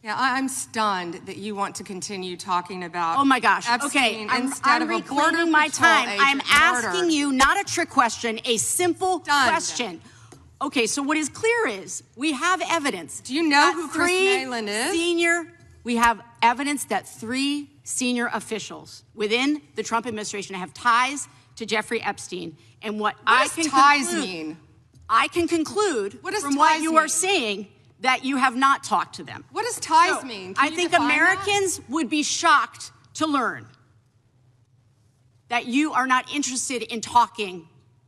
Yeah, I'm stunned that you want to continue talking about. Oh my gosh. Epstein Okay, instead I'm of a Border reclaiming my Patrol time. agent I'm asking murdered. you not a trick question, a simple Stunned. question. Okay, so what is clear is we have evidence. Do you know who Chris Malin is? We have evidence that 3 senior officials within the Trump administration have ties to Jeffrey Epstein. And what I does ties mean? I can conclude from what you are saying that you have not talked to them. What does ties mean? Can I you think define Americans would be shocked to learn that you are not interested in talking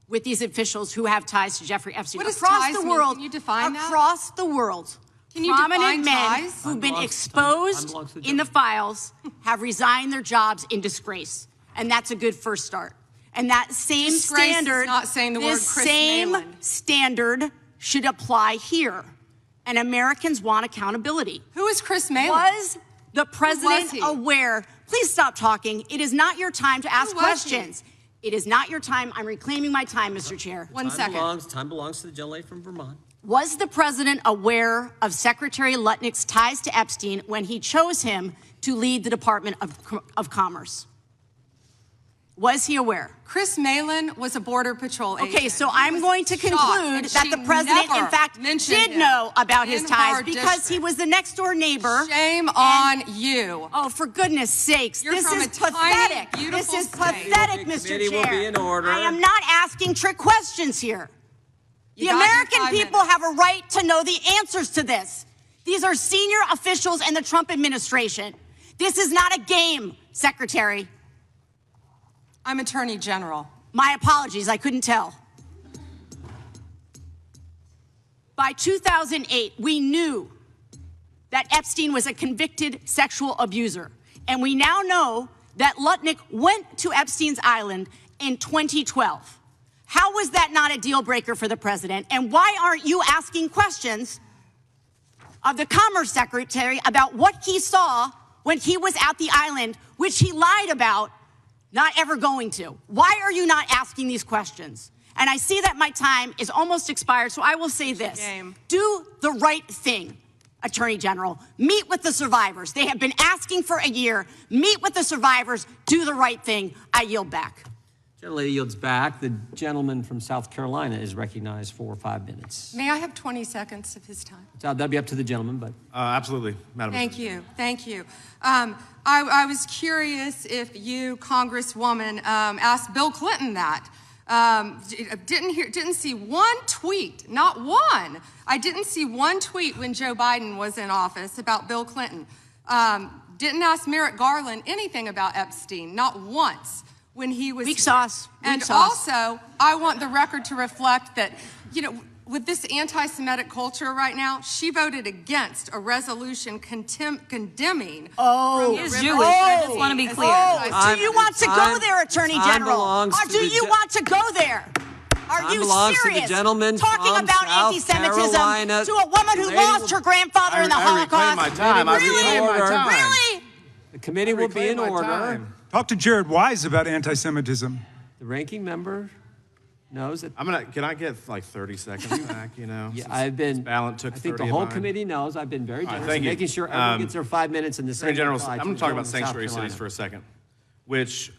with these officials who have ties to Jeffrey Epstein. What does across ties the mean? world, Can you define that? across the world, Can you prominent define men ties? who've been exposed in the files have resigned their jobs in disgrace, and that's a good first start. And that same Disgrace is standard, not saying the word this Chris same Malin. standard should apply here. And Americans want accountability. Who is Chris Malin? Was the president he? aware? Please stop talking. It is not your time to ask was questions. It is not your time. I'm reclaiming my time, Mr. Chair. One second. Time belongs to the gentlelady from Vermont. Was the president aware of Secretary Lutnick's ties to Epstein when he chose him to lead the Department of Commerce? Was he aware? Chris Malin was a Border Patrol agent. Okay, so I'm going to conclude that the president, in fact, did know about his ties because he was the next door neighbor. Shame on you. Oh, for goodness sakes. This is pathetic. This is pathetic, Mr. Chair. I am not asking trick questions here. The American people have a right to know the answers to this. These are senior officials in the Trump administration. This is not a game, Secretary. I'm Attorney General. My apologies, I couldn't tell. By 2008, we knew that Epstein was a convicted sexual abuser. And we now know that Lutnick went to Epstein's Island in 2012. How was that not a deal breaker for the president? And why aren't you asking questions of the Commerce Secretary about what he saw when he was at the island, which he lied about not ever going to? Why are you not asking these questions? And I see that my time is almost expired, so I will say this. Do the right thing, Attorney General. Meet with the survivors. They have been asking for a year. Meet with the survivors. Do the right thing. I yield back. Gentlelady yields back. The gentleman from South Carolina is recognized for 5 minutes. May I have 20 seconds of his time? So that'd be up to the gentleman, but. Absolutely, Madam Thank you. Thank you. I was curious if you, Congresswoman, asked Bill Clinton that. Didn't see one tweet, not one. I didn't see one tweet when Joe Biden was in office about Bill Clinton. Didn't ask Merrick Garland anything about Epstein, not once. When he was weak sauce. And also, I want the record to reflect that, with this anti-Semitic culture right now, she voted against a resolution condemning. Oh, he is Jewish. I just want to be clear. Do you want to go there, Attorney General? Or do you want to go there? Are you serious? Talking about anti-Semitism to a woman who lost her grandfather in the Holocaust? My time. Really? The committee will be in order. Talk to Jared Wise about anti-Semitism. The ranking member knows that. Can I get like 30 seconds back, Yeah, I've been, I think the whole committee knows I've been very generous in making sure everyone gets their 5 minutes in the same. General, I'm going to talk about sanctuary cities for a second, which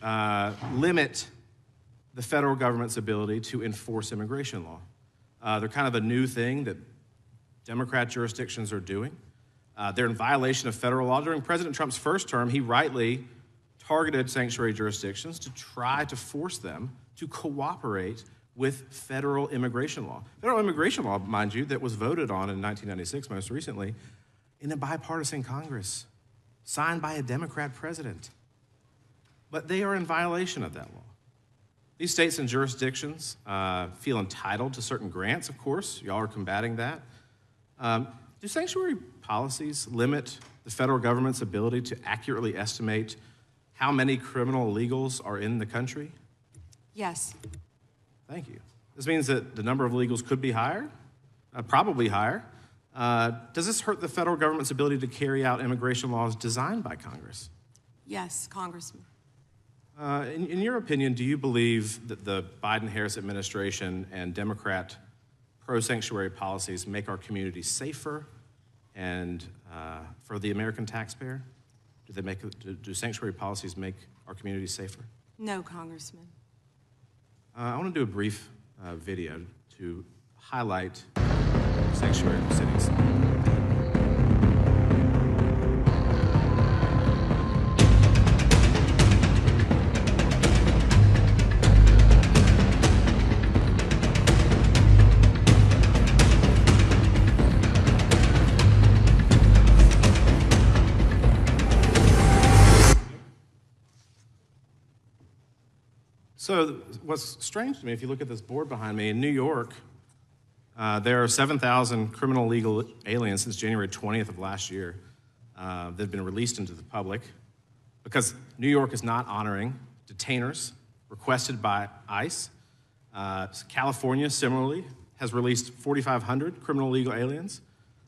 limit the federal government's ability to enforce immigration law. They're kind of a new thing that Democrat jurisdictions are doing. They're in violation of federal law. During President Trump's first term, he rightly targeted sanctuary jurisdictions to try to force them to cooperate with federal immigration law. Federal immigration law, mind you, that was voted on in 1996, most recently, in a bipartisan Congress, signed by a Democrat president. But they are in violation of that law. These states and jurisdictions feel entitled to certain grants, of course. Y'all are combating that. Do sanctuary policies limit the federal government's ability to accurately estimate how many criminal illegals are in the country? Yes. Thank you. This means that the number of illegals could be higher, probably higher. Does this hurt the federal government's ability to carry out immigration laws designed by Congress? Yes, Congressman. In your opinion, do you believe that the Biden-Harris administration and Democrat pro-sanctuary policies make our communities safer and for the American taxpayer? Do sanctuary policies make our communities safer? No, Congressman. I want to do a brief video to highlight sanctuary cities. So what's strange to me, if you look at this board behind me, in New York, there are 7,000 criminal illegal aliens since January 20th of last year that have been released into the public because New York is not honoring detainers requested by ICE. California, similarly, has released 4,500 criminal illegal aliens.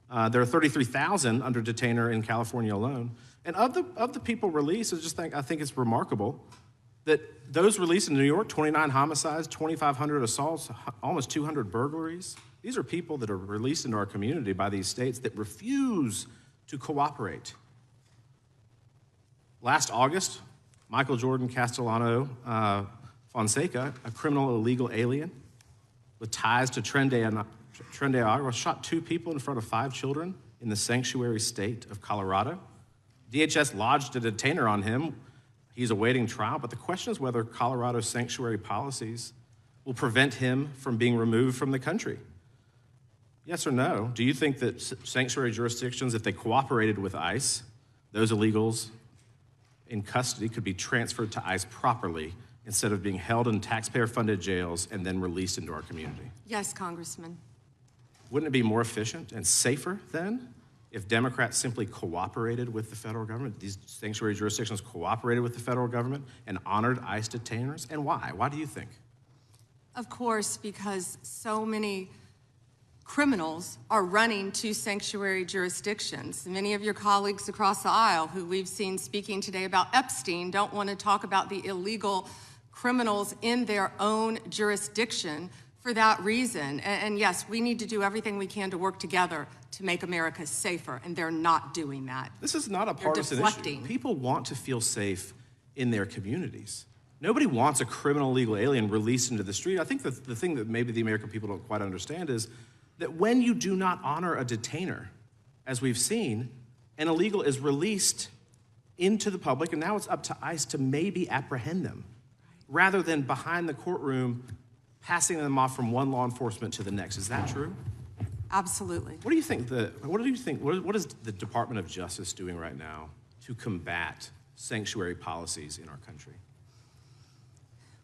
There are 33,000 under detainer in California alone. And of the people released, I think it's remarkable that those released in New York, 29 homicides, 2,500 assaults, almost 200 burglaries. These are people that are released into our community by these states that refuse to cooperate. Last August, Michael Jordan Castellano Fonseca, a criminal illegal alien with ties to Tren de Agua, shot 2 people in front of 5 children in the sanctuary state of Colorado. DHS lodged a detainer on him. He's awaiting trial, but the question is whether Colorado's sanctuary policies will prevent him from being removed from the country. Yes or no? Do you think that sanctuary jurisdictions, if they cooperated with ICE, those illegals in custody could be transferred to ICE properly instead of being held in taxpayer-funded jails and then released into our community? Yes, Congressman. Wouldn't it be more efficient and safer then if Democrats simply cooperated with the federal government, these sanctuary jurisdictions cooperated with the federal government and honored ICE detainers? And why? Why do you think? Of course, because so many criminals are running to sanctuary jurisdictions. Many of your colleagues across the aisle who we've seen speaking today about Epstein don't want to talk about the illegal criminals in their own jurisdiction for that reason. And yes, we need to do everything we can to work together to make America safer, and they're not doing that. This is not a partisan issue. People want to feel safe in their communities. Nobody wants a criminal illegal alien released into the street. I think the thing that maybe the American people don't quite understand is that when you do not honor a detainer, as we've seen, an illegal is released into the public, and now it's up to ICE to maybe apprehend them, rather than behind the courtroom passing them off from one law enforcement to the next. Is that true? Absolutely. What do you think? What is the Department of Justice doing right now to combat sanctuary policies in our country?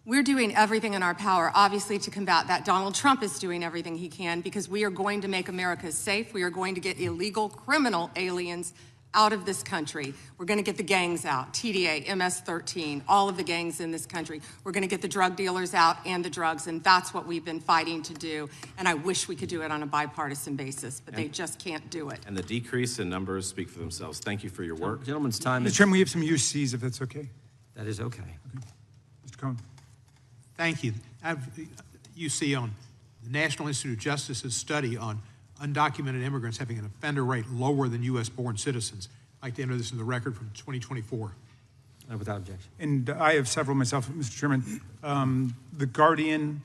We're doing everything in our power, obviously, to combat that. Donald Trump is doing everything he can because we are going to make America safe. We are going to get illegal criminal aliens out of this country. We're going to get the gangs out, TDA, MS-13, all of the gangs in this country. We're going to get the drug dealers out and the drugs, and that's what we've been fighting to do. And I wish we could do it on a bipartisan basis, but they just can't do it. And the decrease in numbers speak for themselves. Thank you for your work. Gentleman's time is... Mr. Chairman, we have some UCs, if that's okay. That is okay. Mr. Cohen. Thank you. You see on the National Institute of Justice's study on undocumented immigrants having an offender rate lower than U.S.-born citizens. I'd like to enter this in the record from 2024. Without objection. And I have several myself, Mr. Chairman. The Guardian,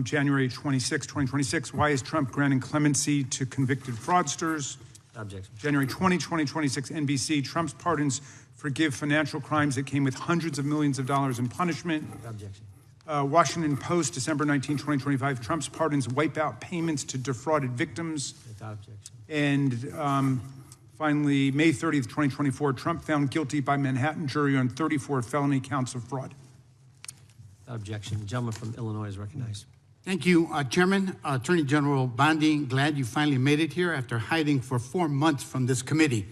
January 26, 2026, why is Trump granting clemency to convicted fraudsters? Objection. January 2026, NBC, Trump's pardons forgive financial crimes that came with hundreds of millions of dollars in punishment. Objection. Washington Post, December 19, 2025, Trump's pardons wipe out payments to defrauded victims. Without objection. And finally, May 30th, 2024, Trump found guilty by Manhattan jury on 34 felony counts of fraud. Without objection. The gentleman from Illinois is recognized. Thank you, Chairman. Attorney General Bondi, glad you finally made it here after hiding for 4 months from this committee.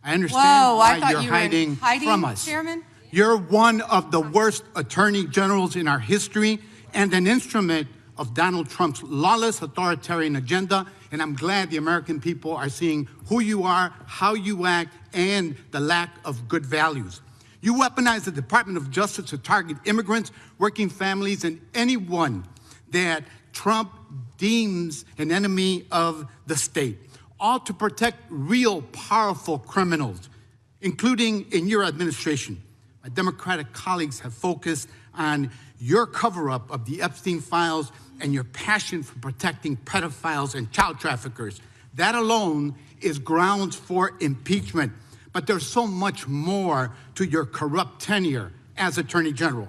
I understand why you're hiding from us. Chairman? You're one of the worst attorney generals in our history and an instrument of Donald Trump's lawless authoritarian agenda, and I'm glad the American people are seeing who you are, how you act, and the lack of good values. You weaponize the Department of Justice to target immigrants, working families, and anyone that Trump deems an enemy of the state, all to protect real powerful criminals, including in your administration. My Democratic colleagues have focused on your cover-up of the Epstein files and your passion for protecting pedophiles and child traffickers. That alone is grounds for impeachment. But there's so much more to your corrupt tenure as Attorney General.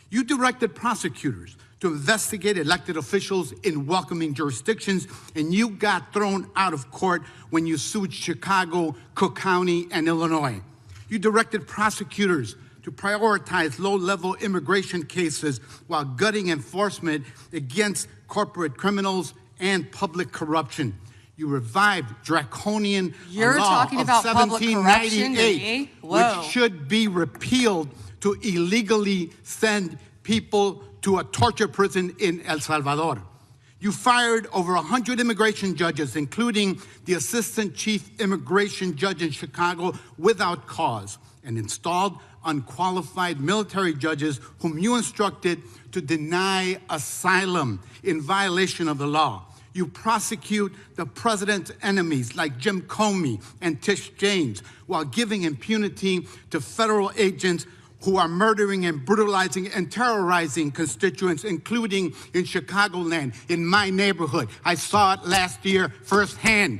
You directed prosecutors to investigate elected officials in welcoming jurisdictions, and you got thrown out of court when you sued Chicago, Cook County, and Illinois. You directed prosecutors to prioritize low-level immigration cases while gutting enforcement against corporate criminals and public corruption. You revived draconian law of 1798, which should be repealed to illegally send people to a torture prison in El Salvador. You fired over 100 immigration judges, including the assistant chief immigration judge in Chicago, without cause, and installed unqualified military judges whom you instructed to deny asylum in violation of the law. You prosecute the president's enemies like Jim Comey and Tish James while giving impunity to federal agents who are murdering and brutalizing and terrorizing constituents, including in Chicagoland, in my neighborhood. I saw it last year firsthand.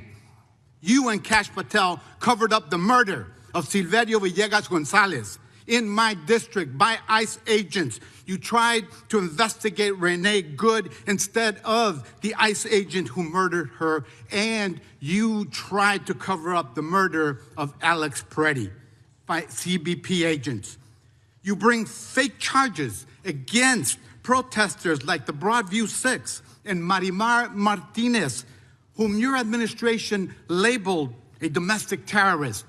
You and Kash Patel covered up the murder of Silverio Villegas Gonzalez in my district by ICE agents. You tried to investigate Renee Good instead of the ICE agent who murdered her, and you tried to cover up the murder of Alex Peretti by CBP agents. You bring fake charges against protesters like the Broadview Six and Marimar Martinez, whom your administration labeled a domestic terrorist.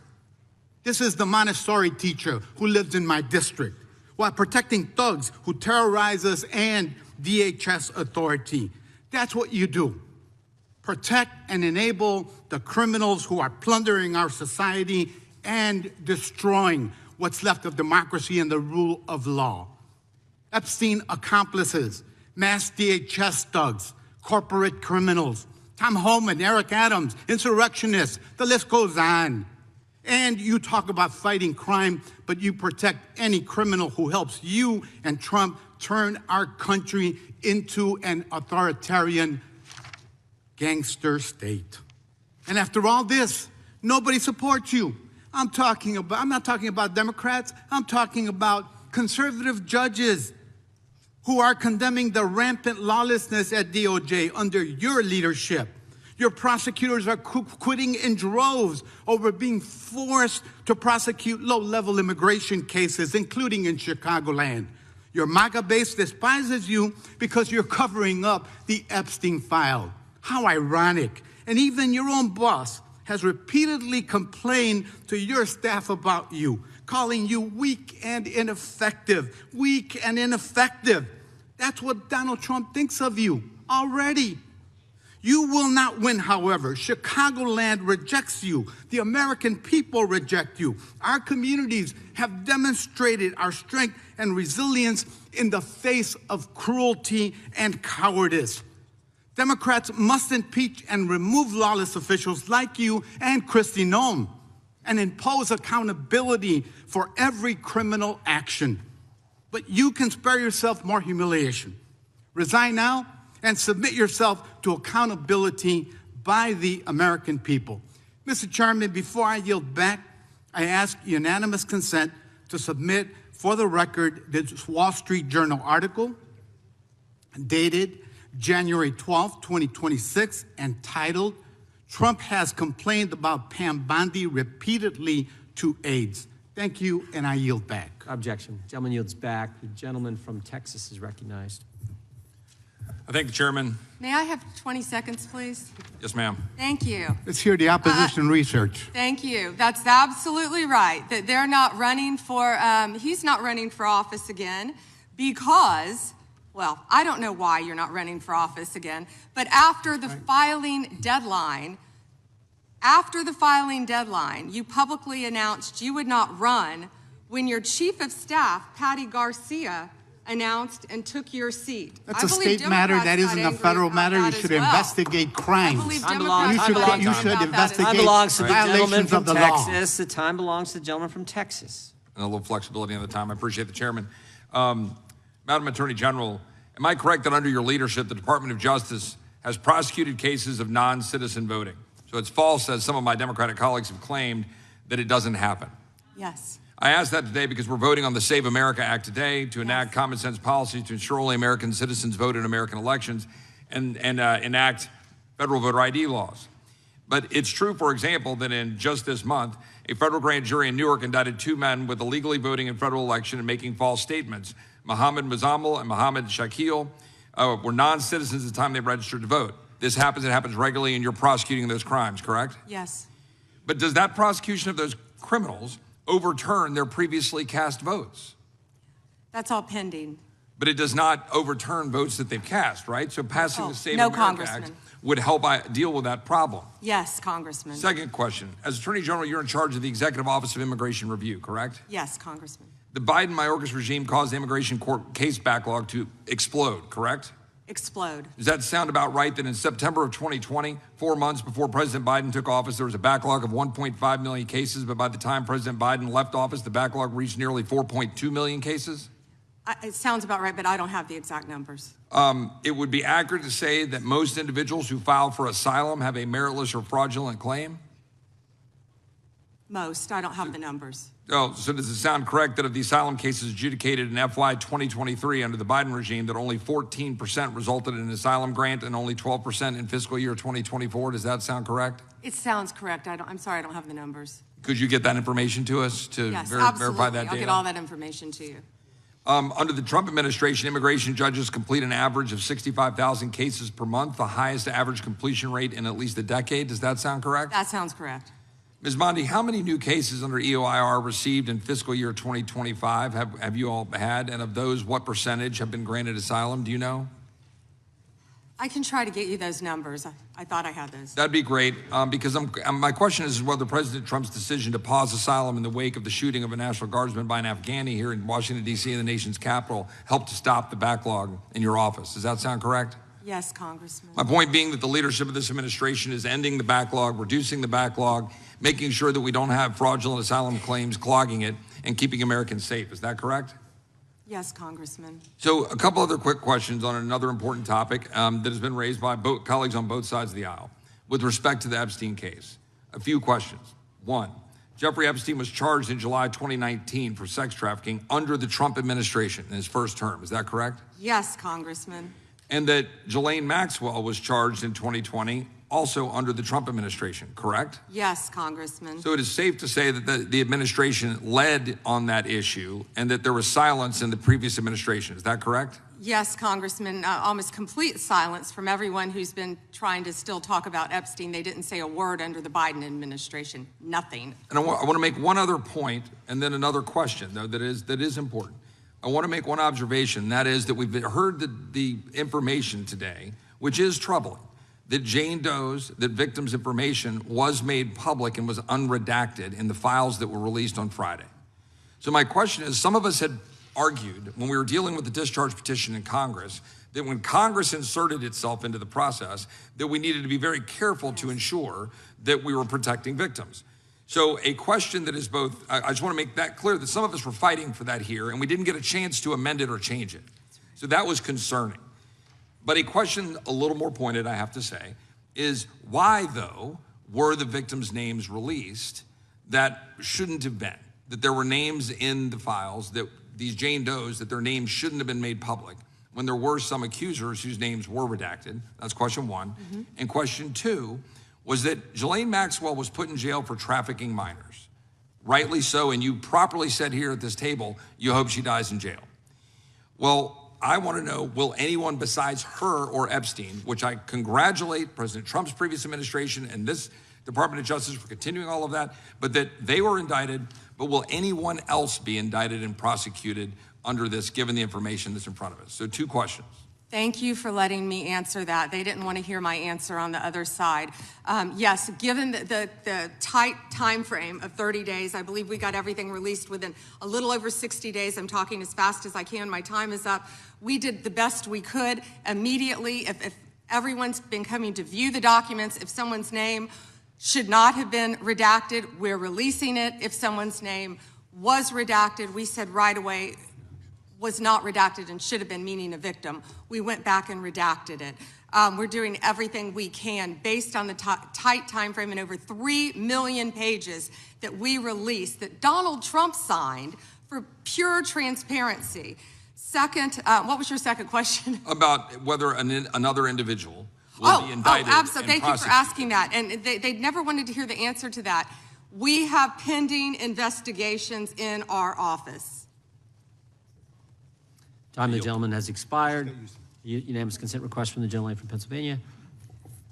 This is the Montessori teacher who lives in my district, while protecting thugs who terrorize us and DHS authority. That's what you do. Protect and enable the criminals who are plundering our society and destroying what's left of democracy and the rule of law. Epstein accomplices, mass DHS thugs, corporate criminals, Tom Homan, Eric Adams, insurrectionists, the list goes on. And you talk about fighting crime, but you protect any criminal who helps you and Trump turn our country into an authoritarian gangster state. And after all this, nobody supports you. I'm not talking about Democrats. I'm talking about conservative judges who are condemning the rampant lawlessness at DOJ under your leadership. Your prosecutors are quitting in droves over being forced to prosecute low-level immigration cases, including in Chicagoland. Your MAGA base despises you because you're covering up the Epstein file. How ironic. And even your own boss has repeatedly complained to your staff about you, calling you weak and ineffective. Weak and ineffective. That's what Donald Trump thinks of you already. You will not win, however. Chicagoland rejects you. The American people reject you. Our communities have demonstrated our strength and resilience in the face of cruelty and cowardice. Democrats must impeach and remove lawless officials like you and Kristi Noem and impose accountability for every criminal action. But you can spare yourself more humiliation. Resign now and submit yourself to accountability by the American people. Mr. Chairman, before I yield back, I ask unanimous consent to submit for the record this Wall Street Journal article dated January 12, 2026, entitled, "Trump has complained about Pam Bondi repeatedly to aides." Thank you, and I yield back. Objection. Gentleman yields back. The gentleman from Texas is recognized. I thank the chairman. May I have 20 seconds, please? Yes, ma'am. Thank you. Let's hear the opposition research. Thank you. That's absolutely right, that they're not running for, he's not running for office again because, well, I don't know why you're not running for office again, but after the filing deadline, you publicly announced you would not run when your chief of staff, Patty Garcia, announced and took your seat. That's a state matter. That isn't a federal matter. You should investigate crimes. You should investigate belongs to the gentleman from the Texas. The time belongs to the gentleman from Texas. And a little flexibility on the time. I appreciate the chairman. Madam Attorney General, am I correct that under your leadership, the Department of Justice has prosecuted cases of non-citizen voting? So it's false, as some of my Democratic colleagues have claimed, that it doesn't happen. Yes. I ask that today because we're voting on the Save America Act today to enact common sense policies to ensure only American citizens vote in American elections and enact federal voter ID laws. But it's true, for example, that in just this month, a federal grand jury in Newark indicted 2 men with illegally voting in federal election and making false statements. Mohammed Mazammel and Mohammed Shakil were non-citizens at the time they registered to vote. This happens, it happens regularly, and you're prosecuting those crimes, correct? Yes. But does that prosecution of those criminals overturn their previously cast votes? That's all pending. But it does not overturn votes that they've cast, right? So passing the Save no, America Act would help deal with that problem. Yes, Congressman. Second question. As Attorney General, you're in charge of the Executive Office of Immigration Review, correct? Yes, Congressman. The Biden-Mayorkas regime caused the immigration court case backlog to explode, correct? Explode. Does that sound about right that in September of 2020, 4 months before President Biden took office, there was a backlog of 1.5 million cases, but by the time President Biden left office, the backlog reached nearly 4.2 million cases? It sounds about right, but I don't have the exact numbers. It would be accurate to say that most individuals who file for asylum have a meritless or fraudulent claim? Most. I don't have the numbers. Oh, so does it sound correct that of the asylum cases adjudicated in FY 2023 under the Biden regime, that only 14% resulted in an asylum grant and only 12% in fiscal year 2024? Does that sound correct? It sounds correct. I'm sorry, I don't have the numbers. Could you get that information to us to Yes, verify that data? I'll get all that information to you. Under the Trump administration, immigration judges complete an average of 65,000 cases per month, the highest average completion rate in at least a decade. Does that sound correct? That sounds correct. Ms. Bondi, how many new cases under EOIR received in fiscal year 2025 have you all had? And of those, what percentage have been granted asylum? Do you know? I can try to get you those numbers. I thought I had those. That'd be great, because my question is whether President Trump's decision to pause asylum in the wake of the shooting of a National Guardsman by an Afghani here in Washington, D.C., in the nation's capital, helped to stop the backlog in your office. Does that sound correct? Yes, Congressman. My point being that the leadership of this administration is ending the backlog, reducing the backlog, making sure that we don't have fraudulent asylum claims clogging it, and keeping Americans safe. Is that correct? Yes, Congressman. So a couple other quick questions on another important topic that has been raised by colleagues on both sides of the aisle with respect to the Epstein case. A few questions. One, Jeffrey Epstein was charged in July 2019 for sex trafficking under the Trump administration in his first term. Is that correct? Yes, Congressman. And that Ghislaine Maxwell was charged in 2020 also under the Trump administration, correct? Yes, Congressman. So it is safe to say that the administration led on that issue and that there was silence in the previous administration. Is that correct? Yes, Congressman. Almost complete silence from everyone who's been trying to still talk about Epstein. They didn't say a word under the Biden administration. Nothing. And I want to make one other point and then another question, though, that is important. I want to make one observation, and that is that we've heard the information today, which is troubling, that Jane Doe's, that victims' information was made public and was unredacted in the files that were released on Friday. So my question is, some of us had argued when we were dealing with the discharge petition in Congress that when Congress inserted itself into the process, that we needed to be very careful to ensure that we were protecting victims. So a question that is both, I just want to make that clear that some of us were fighting for that here and we didn't get a chance to amend it or change it. So that was concerning. But a question a little more pointed, I have to say, is why, though, were the victims' names released that shouldn't have been? That there were names in the files, that these Jane Does, that their names shouldn't have been made public, when there were some accusers whose names were redacted? That's question one. Mm-hmm. And question two was that Ghislaine Maxwell was put in jail for trafficking minors. Rightly so, and you properly said here at this table, you hope she dies in jail. Well, I want to know, will anyone besides her or Epstein, which I congratulate President Trump's previous administration and this Department of Justice for continuing all of that, but that they were indicted, but will anyone else be indicted and prosecuted under this, given the information that's in front of us? So 2 questions. Thank you for letting me answer that. They didn't want to hear my answer on the other side. Yes, given the tight time frame of 30 days, I believe we got everything released within a little over 60 days. I'm talking as fast as I can. My time is up. We did the best we could immediately. If everyone's been coming to view the documents, if someone's name should not have been redacted, we're releasing it. If someone's name was redacted, we said right away, was not redacted and should have been, meaning a victim. We went back and redacted it. We're doing everything we can based on the tight time frame and over 3 million pages that we released that Donald Trump signed for pure transparency. Second, what was your second question? About whether another individual will be indicted. Oh, absolutely. Thank you for asking that. And they never wanted to hear the answer to that. We have pending investigations in our office. Time of the gentleman has expired. Unanimous consent request from the gentleman from Pennsylvania.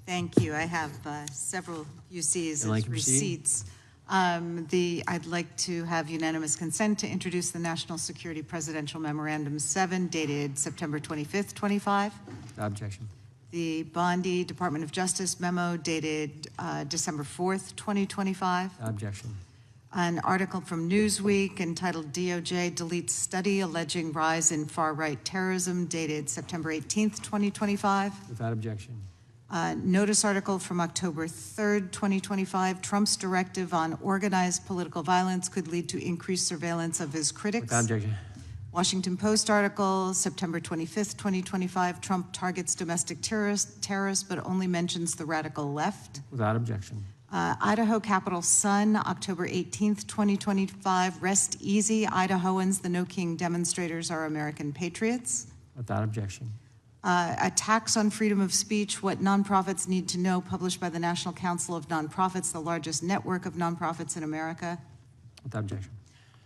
Thank you. I have several UCs as receipts. I'd like to have unanimous consent to introduce the National Security Presidential Memorandum 7, dated September 25th, 25. Objection. The Bondi Department of Justice memo dated December 4th, 2025. Objection. An article from Newsweek entitled DOJ Deletes Study Alleging Rise in Far-Right Terrorism, dated September 18th, 2025. Without objection. Notice article from October 3rd, 2025. Trump's directive on organized political violence could lead to increased surveillance of his critics. Without objection. Washington Post article, September 25th, 2025. Trump targets domestic terrorists, but only mentions the radical left. Without objection. Idaho Capital Sun, October 18th, 2025. Rest easy, Idahoans. The No King demonstrators are American patriots. Without objection. Attacks on freedom of speech, what nonprofits need to know, published by the National Council of Nonprofits, the largest network of nonprofits in America. Without objection.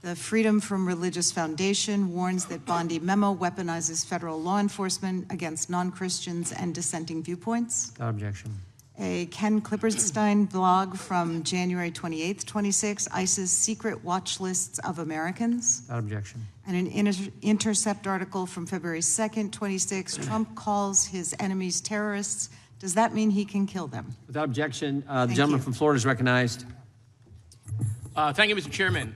The Freedom from Religious Foundation warns that Bondi memo weaponizes federal law enforcement against non-Christians and dissenting viewpoints. Without objection. A Ken Klipperstein blog from January 28th, 26, ICE's secret watch lists of Americans. Without objection. And an Intercept article from February 2nd, 26, Trump calls his enemies terrorists. Does that mean he can kill them? Without objection, the gentleman from Florida is recognized. Thank you, Mr. Chairman.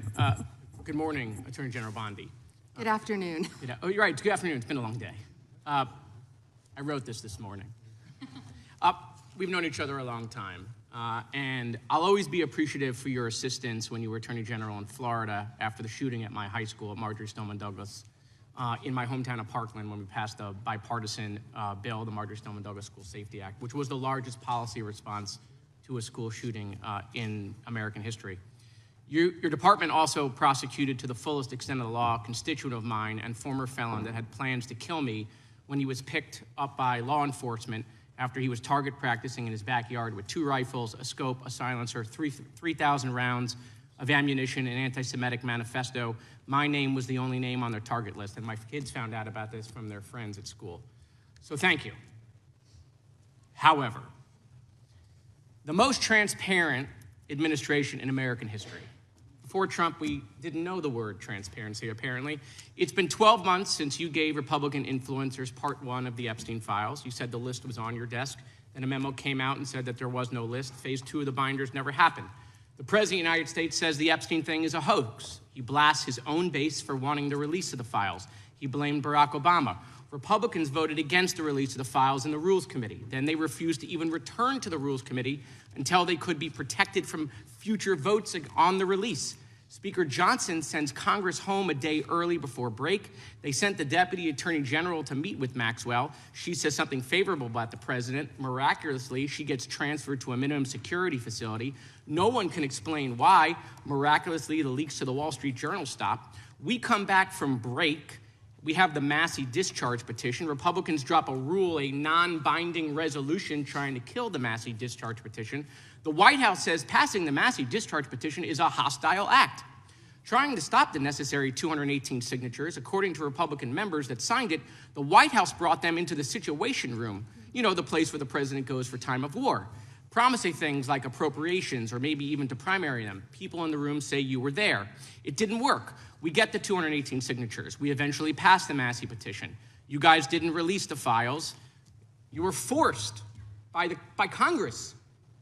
Good morning, Attorney General Bondi. Good afternoon. Oh, you're right. Good afternoon. It's been a long day. I wrote this morning. We've known each other a long time, and I'll always be appreciative for your assistance when you were Attorney General in Florida after the shooting at my high school at Marjory Stoneman Douglas in my hometown of Parkland when we passed a bipartisan bill, the Marjory Stoneman Douglas School Safety Act, which was the largest policy response to a school shooting in American history. Your department also prosecuted to the fullest extent of the law a constituent of mine and former felon that had plans to kill me when he was picked up by law enforcement after he was target practicing in his backyard with 2 rifles, a scope, a silencer, 3,000 rounds of ammunition, an anti-Semitic manifesto. My name was the only name on their target list, and my kids found out about this from their friends at school. So thank you. However, the most transparent administration in American history. Before Trump, we didn't know the word transparency, apparently. It's been 12 months since you gave Republican influencers part 1 of the Epstein files. You said the list was on your desk. Then a memo came out and said that there was no list. Phase 2 of the binders never happened. The President of the United States says the Epstein thing is a hoax. He blasts his own base for wanting the release of the files. He blamed Barack Obama. Republicans voted against the release of the files in the Rules Committee. Then they refused to even return to the Rules Committee until they could be protected from future votes on the release. Speaker Johnson sends Congress home a day early before break. They sent the Deputy Attorney General to meet with Maxwell. She says something favorable about the president. Miraculously, she gets transferred to a minimum security facility. No one can explain why. Miraculously, the leaks to the Wall Street Journal stop. We come back from break. We have the Massey discharge petition. Republicans drop a rule, a non-binding resolution trying to kill the Massey discharge petition. The White House says passing the Massey discharge petition is a hostile act. Trying to stop the necessary 218 signatures, according to Republican members that signed it, the White House brought them into the Situation Room, you know, the place where the president goes for time of war, promising things like appropriations or maybe even to primary them. People in the room say you were there. It didn't work. We get the 218 signatures. We eventually passed the Massey petition. You guys didn't release the files. You were forced by Congress.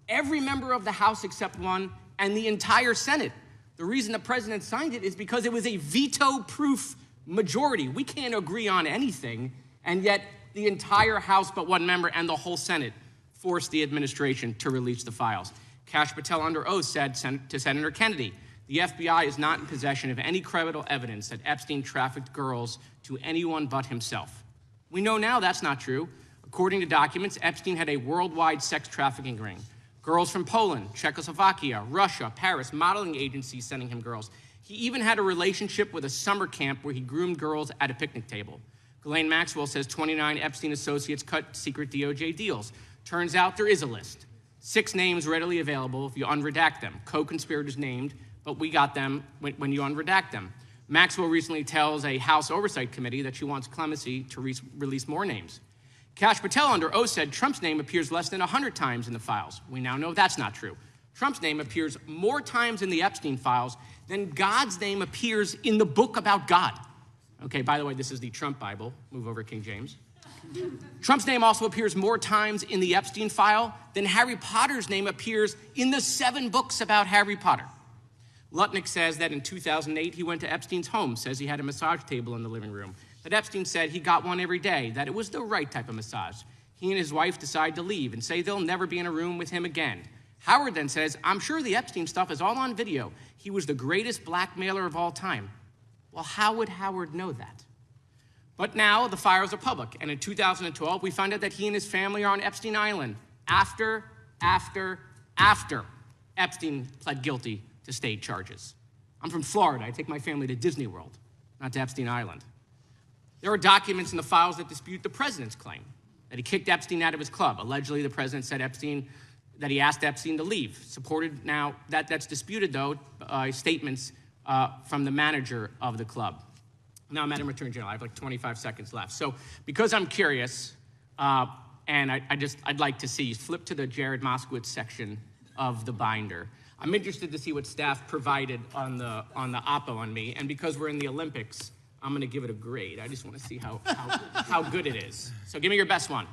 Every member of the House except one and the entire Senate. The reason the president signed it is because it was a veto-proof majority. We can't agree on anything, and yet the entire House but one member and the whole Senate forced the administration to release the files. Kash Patel under oath said to Senator Kennedy, the FBI is not in possession of any credible evidence that Epstein trafficked girls to anyone but himself. We know now that's not true. According to documents, Epstein had a worldwide sex trafficking ring. Girls from Poland, Czechoslovakia, Russia, Paris, modeling agencies sending him girls. He even had a relationship with a summer camp where he groomed girls at a picnic table. Ghislaine Maxwell says 29 Epstein associates cut secret DOJ deals. Turns out there is a list. 6 names readily available if you unredact them. Co-conspirators named, but we got them when you unredact them. Maxwell recently tells a House Oversight Committee that she wants clemency to release more names. Kash Patel under oath said Trump's name appears less than 100 times in the files. We now know that's not true. Trump's name appears more times in the Epstein files than God's name appears in the book about God. Okay, by the way, this is the Trump Bible. Move over, King James. Trump's name also appears more times in the Epstein file than Harry Potter's name appears in the 7 books about Harry Potter. Lutnick says that in 2008, he went to Epstein's home, says he had a massage table in the living room, that Epstein said he got one every day, that it was the right type of massage. He and his wife decide to leave and say they'll never be in a room with him again. Howard then says, I'm sure the Epstein stuff is all on video. He was the greatest blackmailer of all time. Well, how would Howard know that? But now the files are public, and in 2012, we find out that he and his family are on Epstein Island after Epstein pled guilty to state charges. I'm from Florida. I take my family to Disney World, not to Epstein Island. There are documents in the files that dispute the president's claim that he kicked Epstein out of his club. Allegedly, the president said that he asked Epstein to leave. Supported now, that's disputed, though, statements from the manager of the club. Now, Madam Attorney General, I have like 25 seconds left. So because I'm curious, and I'd like to see you flip to the Jared Moskowitz section of the binder. I'm interested to see what staff provided on the oppo on me, and because we're in the Olympics, I'm going to give it a grade. I just want to see how good it is. So give me your best one.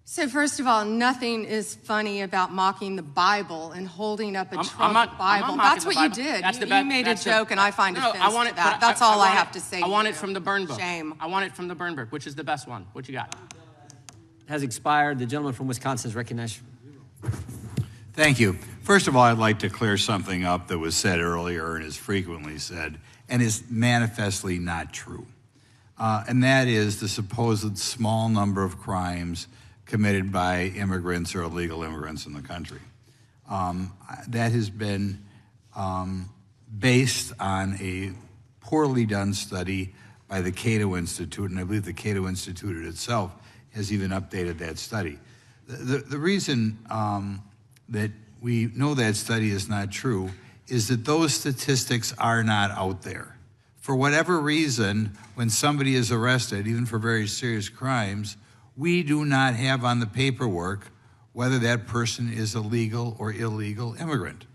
So first of all, nothing is funny about mocking the Bible and holding up a Trump Bible. That's what you did. You made a joke, and I find offense to that. That's all I have to say. I want it from the burn book. Shame. I want it from the burn book. Which is the best one? What you got? Has expired. The gentleman from Wisconsin is recognized. Thank you. First of all, I'd like to clear something up that was said earlier and is frequently said and is manifestly not true. And that is the supposed small number of crimes committed by immigrants or illegal immigrants in the country. That has been based on a poorly done study by the Cato Institute, and I believe the Cato Institute itself has even updated that study. The reason that we know that study is not true is that those statistics are not out there. For whatever reason, when somebody is arrested, even for very serious crimes, we do not have on the paperwork whether that person is a legal or illegal immigrant,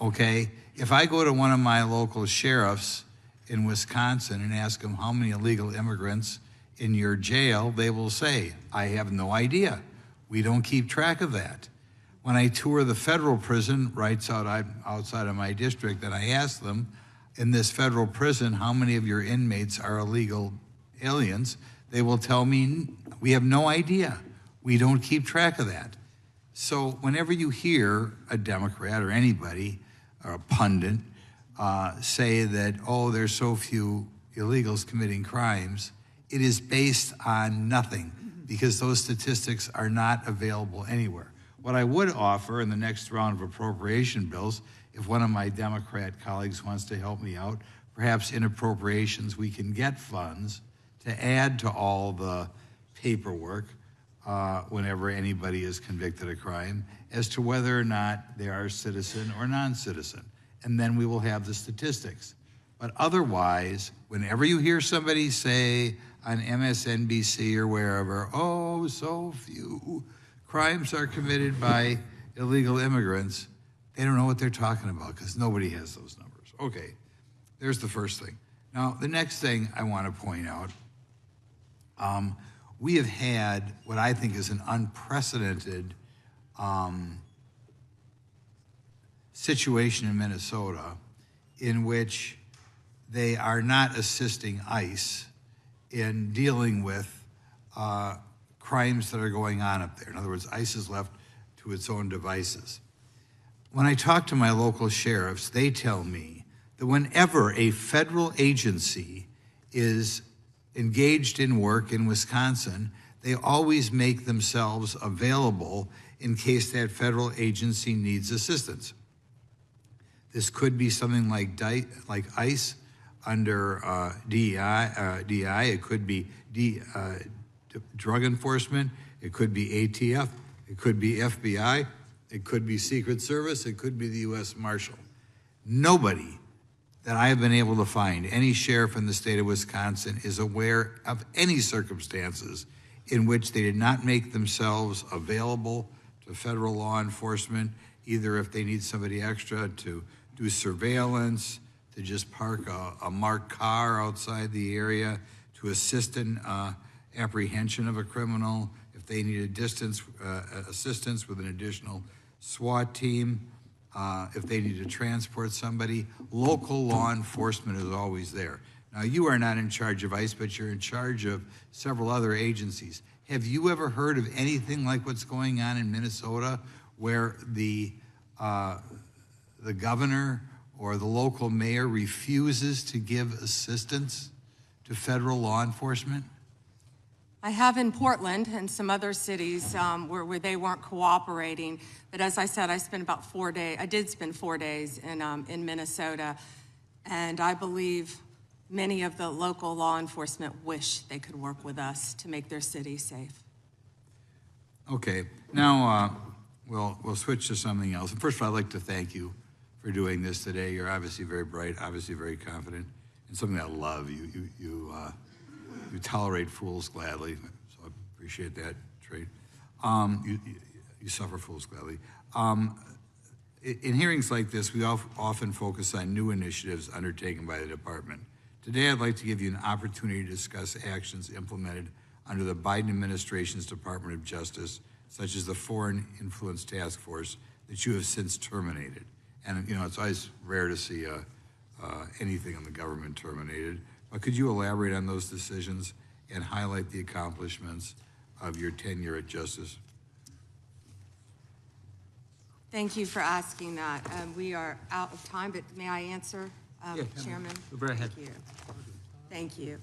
okay? If I go to one of my local sheriffs in Wisconsin and ask them how many illegal immigrants in your jail, they will say, I have no idea. We don't keep track of that. When I tour the federal prison right outside of my district, and I ask them, in this federal prison, how many of your inmates are illegal aliens, they will tell me, we have no idea. We don't keep track of that. So whenever you hear a Democrat or anybody, or a pundit, say that, oh, there's so few illegals committing crimes, it is based on nothing, because those statistics are not available anywhere. What I would offer in the next round of appropriation bills, if one of my Democrat colleagues wants to help me out, perhaps in appropriations we can get funds to add to all the paperwork whenever anybody is convicted of crime as to whether or not they are citizen or non-citizen. And then we will have the statistics. But otherwise, whenever you hear somebody say on MSNBC or wherever, oh, so few crimes are committed by illegal immigrants, they don't know what they're talking about because nobody has those numbers. Okay, there's the first thing. Now, the next thing I want to point out, we have had what I think is an unprecedented situation in Minnesota in which they are not assisting ICE in dealing with crimes that are going on up there. In other words, ICE is left to its own devices. When I talk to my local sheriffs, they tell me that whenever a federal agency is engaged in work in Wisconsin, they always make themselves available in case that federal agency needs assistance. This could be something like ICE under DI. It could be drug enforcement. It could be ATF. It could be FBI. It could be Secret Service. It could be the U.S. Marshal. Nobody that I have been able to find, any sheriff in the state of Wisconsin, is aware of any circumstances in which they did not make themselves available to federal law enforcement, either if they need somebody extra to do surveillance, to just park a marked car outside the area, to assist in apprehension of a criminal, if they need assistance with an additional SWAT team. if they need to transport somebody. Local law enforcement is always there. Now, you are not in charge of ICE, but you're in charge of several other agencies. Have you ever heard of anything like what's going on in Minnesota, where the governor or the local mayor refuses to give assistance to federal law enforcement? I have in Portland and some other cities where they weren't cooperating. But as I said, I spent about 4 days. I did spend 4 days in Minnesota, and I believe many of the local law enforcement wish they could work with us to make their city safe. Okay, now we'll switch to something else. And first of all, I'd like to thank you for doing this today. You're obviously very bright, obviously very confident, and something I love. You tolerate fools gladly, so I appreciate that trait. You suffer fools gladly. In hearings like this, we often focus on new initiatives undertaken by the department. Today, I'd like to give you an opportunity to discuss actions implemented under the Biden administration's Department of Justice, such as the Foreign Influence Task Force that you have since terminated. And you know, it's always rare to see anything in the government terminated. But could you elaborate on those decisions and highlight the accomplishments of your tenure at Justice? Thank you for asking that. We are out of time, but may I answer, Chairman? Go right ahead. Thank you.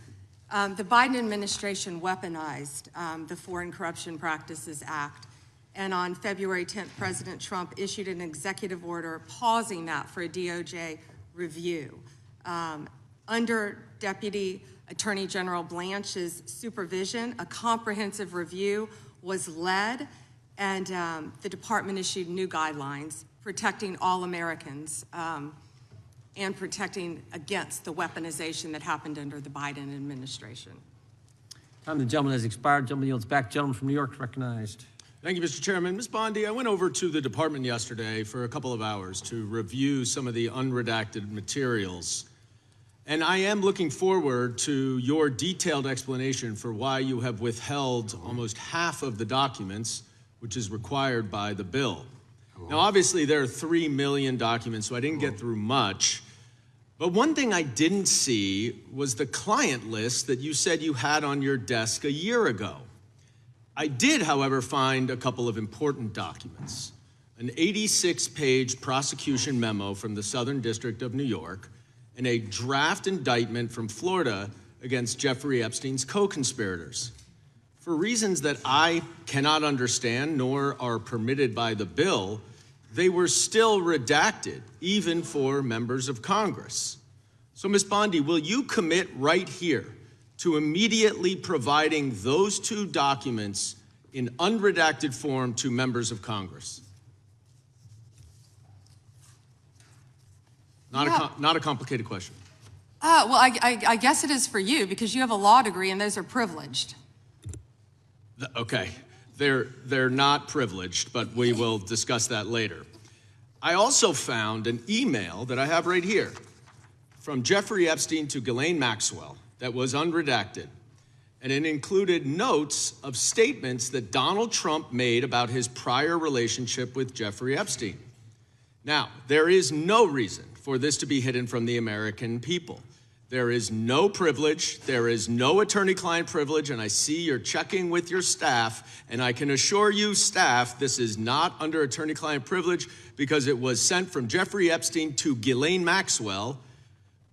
The Biden administration weaponized the Foreign Corruption Practices Act. And on February 10th, President Trump issued an executive order pausing that for a DOJ review. Under Deputy Attorney General Blanche's supervision, a comprehensive review was led, and the department issued new guidelines protecting all Americans and protecting against the weaponization that happened under the Biden administration. Time the gentleman has expired. Gentleman yields back. Gentleman from New York recognized. Thank you, Mr. Chairman. Ms. Bondi, I went over to the department yesterday for a couple of hours to review some of the unredacted materials. And I am looking forward to your detailed explanation for why you have withheld almost half of the documents, which is required by the bill. Now, obviously, there are 3 million documents, so I didn't get through much. But one thing I didn't see was the client list that you said you had on your desk a year ago. I did, however, find a couple of important documents. An 86-page prosecution memo from the Southern District of New York and a draft indictment from Florida against Jeffrey Epstein's co-conspirators. For reasons that I cannot understand nor are permitted by the bill, they were still redacted, even for members of Congress. So, Ms. Bondi, will you commit right here to immediately providing those two documents in unredacted form to members of Congress? Not a complicated question. Well, I guess it is for you because you have a law degree and those are privileged. Okay, they're not privileged, but we will discuss that later. I also found an email that I have right here from Jeffrey Epstein to Ghislaine Maxwell that was unredacted, and it included notes of statements that Donald Trump made about his prior relationship with Jeffrey Epstein. Now, there is no reason for this to be hidden from the American people. There is no privilege, there is no attorney-client privilege, and I see you're checking with your staff, and I can assure you, staff, this is not under attorney-client privilege because it was sent from Jeffrey Epstein to Ghislaine Maxwell.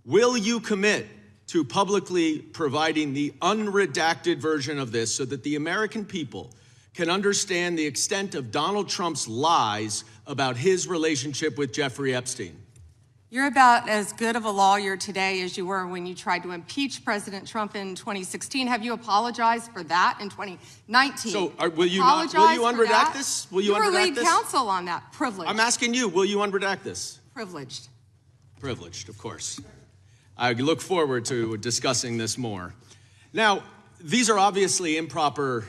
Will you commit to publicly providing the unredacted version of this so that the American people can understand the extent of Donald Trump's lies about his relationship with Jeffrey Epstein? You're about as good of a lawyer today as you were when you tried to impeach President Trump in 2016. Have you apologized for that in 2019? So will you unredact this? Will you were unredact lead this? counsel on that. Privileged. I'm asking you, will you unredact this? Privileged. Privileged, of course. I look forward to discussing this more. Now, these are obviously improper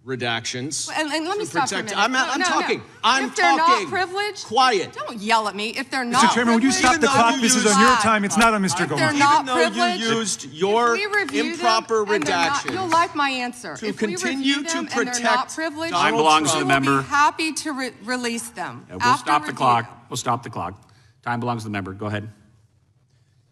redactions. And let me to stop for a protect- minute. I'm No, talking. no. I'm If they're talking. not privileged, Quiet. don't yell at me. If they're not Mr. Chairman, would you privileged, stop the clock? This is on your time. It's not on Mr. if they're Goldstein. not Even though you privileged, used your if we review improper them and they're not- redactions you'll like my answer. to If we continue review to them and they're not protect privileged, Donald Time belongs to we the will member. be happy to release them. We'll after stop the review. clock. We'll stop the clock. Time belongs to the member. Go ahead.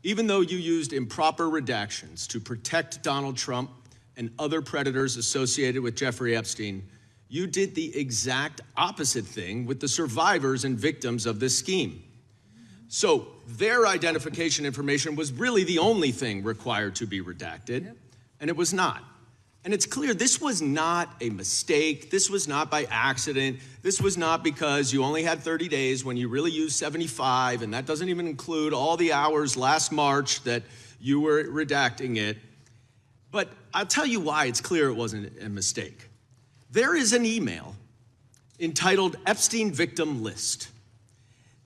Even though you used improper redactions to protect Donald Trump and other predators associated with Jeffrey Epstein, you did the exact opposite thing with the survivors and victims of this scheme. So their identification information was really the only thing required to be redacted, and it was not. And it's clear this was not a mistake. This was not by accident. This was not because you only had 30 days when you really used 75, and that doesn't even include all the hours last March that you were redacting it. But I'll tell you why it's clear it wasn't a mistake. There is an email entitled Epstein Victim List.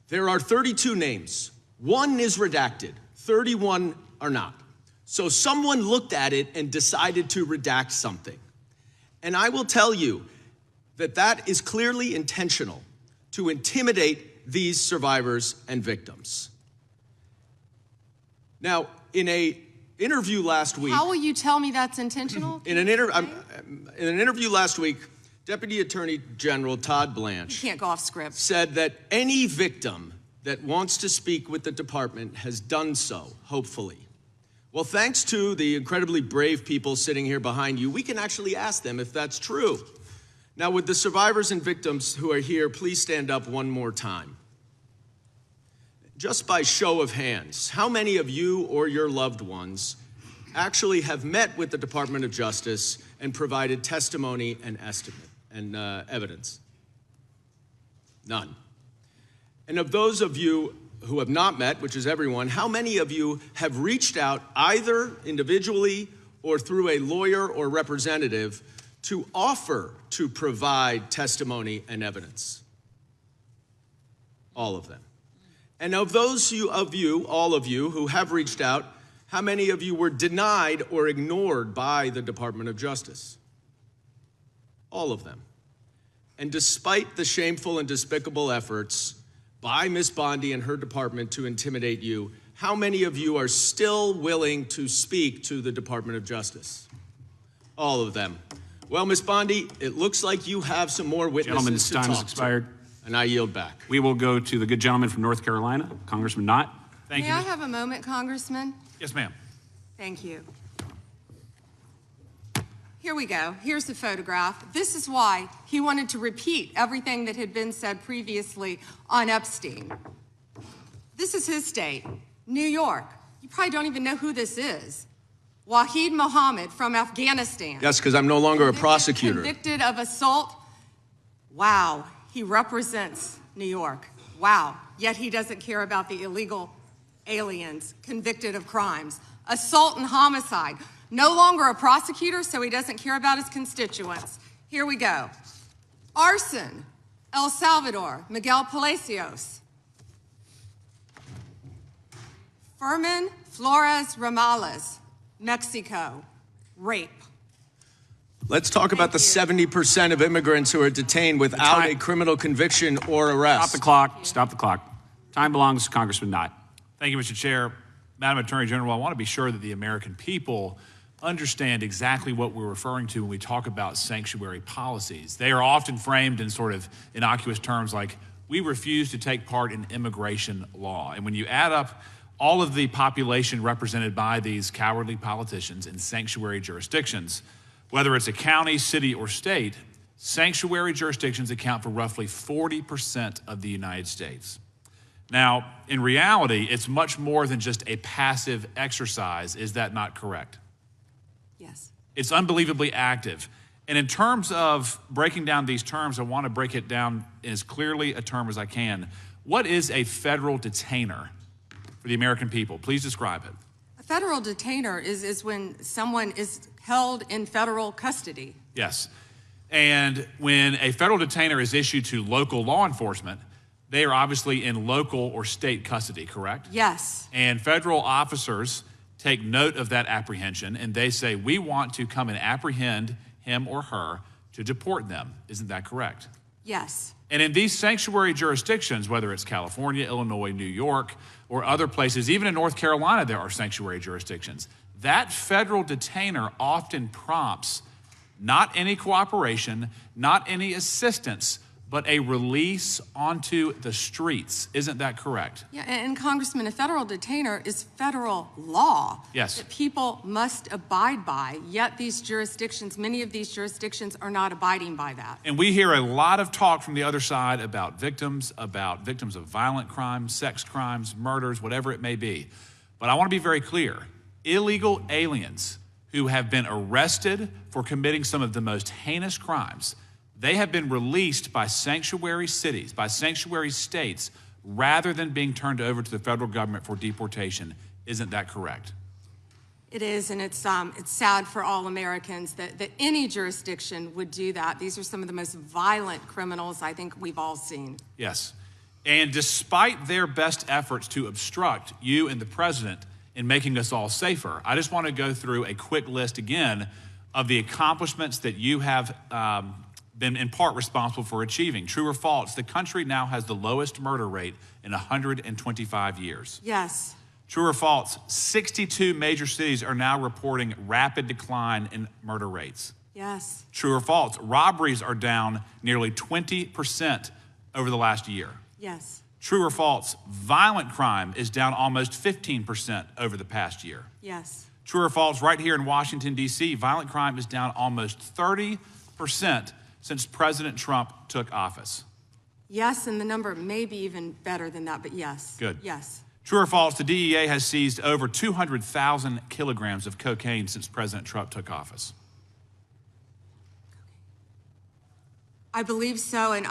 There are 32 names. 1 is redacted, 31 are not. So someone looked at it and decided to redact something. And I will tell you that that is clearly intentional to intimidate these survivors and victims. Now, in an interview last week... How will you tell me that's intentional? In an interview last week, Deputy Attorney General Todd Blanche... You can't go off script. ...said that any victim that wants to speak with the department has done so, hopefully. Well, thanks to the incredibly brave people sitting here behind you, we can actually ask them if that's true. Now, would the survivors and victims who are here please stand up one more time? Just by show of hands, how many of you or your loved ones actually have met with the Department of Justice and provided testimony and evidence? None. And of those of you who have not met, which is everyone, how many of you have reached out either individually or through a lawyer or representative to offer to provide testimony and evidence? All of them. And of those of you, all of you, who have reached out, how many of you were denied or ignored by the Department of Justice? All of them. And despite the shameful and despicable efforts by Ms. Bondi and her department to intimidate you, how many of you are still willing to speak to the Department of Justice? All of them. Well, Ms. Bondi, it looks like you have some more witnesses Gentleman's to time talk has expired. to, and I yield back. We will go to the good gentleman from North Carolina, Congressman Knott. May I have a moment, Congressman? Yes, ma'am. Thank you. Here we go. Here's the photograph. This is why he wanted to repeat everything that had been said previously on Epstein. This is his state, New York. You probably don't even know who this is. Wahid Mohammed from Afghanistan. Yes, because I'm no longer a prosecutor. Convicted of assault. Wow, he represents New York. Wow, yet he doesn't care about the illegal aliens convicted of crimes. Assault and homicide. No longer a prosecutor, so he doesn't care about his constituents. Here we go. Arson, El Salvador, Miguel Palacios. Fermin Flores Ramales, Mexico, rape. Let's talk about the 70% of immigrants who are detained without a criminal conviction or arrest. Stop the clock. Stop the clock. Time belongs to Congressman Knott. Thank you, Mr. Chair. Madam Attorney General, I want to be sure that the American people understand exactly what we're referring to when we talk about sanctuary policies. They are often framed in sort of innocuous terms like, we refuse to take part in immigration law. And when you add up all of the population represented by these cowardly politicians in sanctuary jurisdictions, whether it's a county, city, or state, sanctuary jurisdictions account for roughly 40% of the United States. Now, in reality, it's much more than just a passive exercise. Is that not correct? Yes. It's unbelievably active. And in terms of breaking down these terms, I want to break it down in as clearly a term as I can. What is a federal detainer for the American people? Please describe it. A federal detainer is when someone is held in federal custody. Yes. And when a federal detainer is issued to local law enforcement, they are obviously in local or state custody, correct? Yes. And federal officers take note of that apprehension and they say, we want to come and apprehend him or her to deport them. Isn't that correct? Yes. And in these sanctuary jurisdictions, whether it's California, Illinois, New York, or other places, even in North Carolina, there are sanctuary jurisdictions. That federal detainer often prompts not any cooperation, not any assistance, but a release onto the streets. Isn't that correct? Yeah, and Congressman, a federal detainer is federal law. Yes. That people must abide by, yet these jurisdictions, many of these jurisdictions are not abiding by that. And we hear a lot of talk from the other side about victims of violent crimes, sex crimes, murders, whatever it may be. But I want to be very clear. Illegal aliens who have been arrested for committing some of the most heinous crimes, they have been released by sanctuary cities, by sanctuary states, rather than being turned over to the federal government for deportation. Isn't that correct? It is, and it's sad for all Americans that any jurisdiction would do that. These are some of the most violent criminals I think we've all seen. Yes. And despite their best efforts to obstruct you and the president in making us all safer, I just want to go through a quick list again of the accomplishments that you have been in part responsible for achieving. True or false, the country now has the lowest murder rate in 125 years. Yes. True or false, 62 major cities are now reporting rapid decline in murder rates. Yes. True or false, robberies are down nearly 20% over the last year. Yes. True or false, violent crime is down almost 15% over the past year. Yes. True or false, right here in Washington, D.C., violent crime is down almost 30% since President Trump took office. Yes, and the number may be even better than that, but yes. Good. Yes. True or false, the DEA has seized over 200,000 kilograms of cocaine since President Trump took office. I believe so, and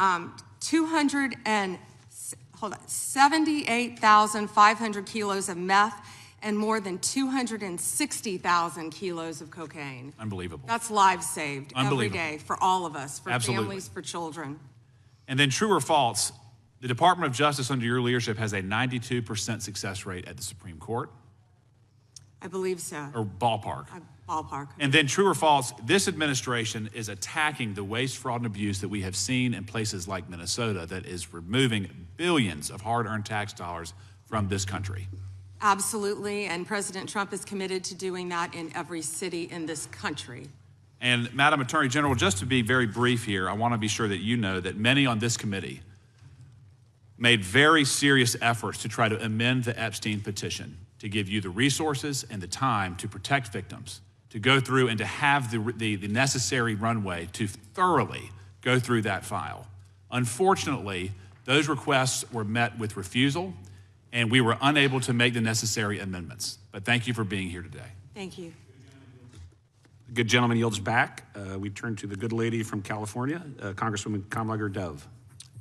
78,500 kilos of meth and more than 260,000 kilos of cocaine. Unbelievable. That's lives saved every Unbelievable. day for all of us, for Absolutely. families, for children. And then true or false, the Department of Justice under your leadership has a 92% success rate at the Supreme Court? I believe so. Or ballpark. Ballpark. And then true or false, this administration is attacking the waste, fraud, and abuse that we have seen in places like Minnesota that is removing billions of hard-earned tax dollars from this country. Absolutely, and President Trump is committed to doing that in every city in this country. And Madam Attorney General, just to be very brief here, I want to be sure that you know that many on this committee made very serious efforts to try to amend the Epstein petition to give you the resources and the time to protect victims, to go through and to have the necessary runway to thoroughly go through that file. Unfortunately, those requests were met with refusal, and we were unable to make the necessary amendments. But thank you for being here today. Thank you. The good gentleman yields back. We turn to the good lady from California, Congresswoman Kamlager-Dove.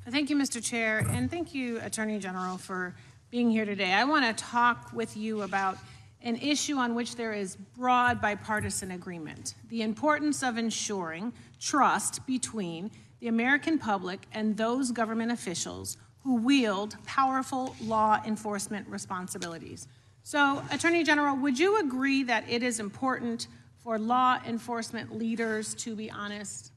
Thank you, Mr. Chair, and thank you, Attorney General, for being here today. I want to talk with you about an issue on which there is broad bipartisan agreement: the importance of ensuring trust between the American public and those government officials who wield powerful law enforcement responsibilities. So, Attorney General, would you agree that it is important for law enforcement leaders to be honest?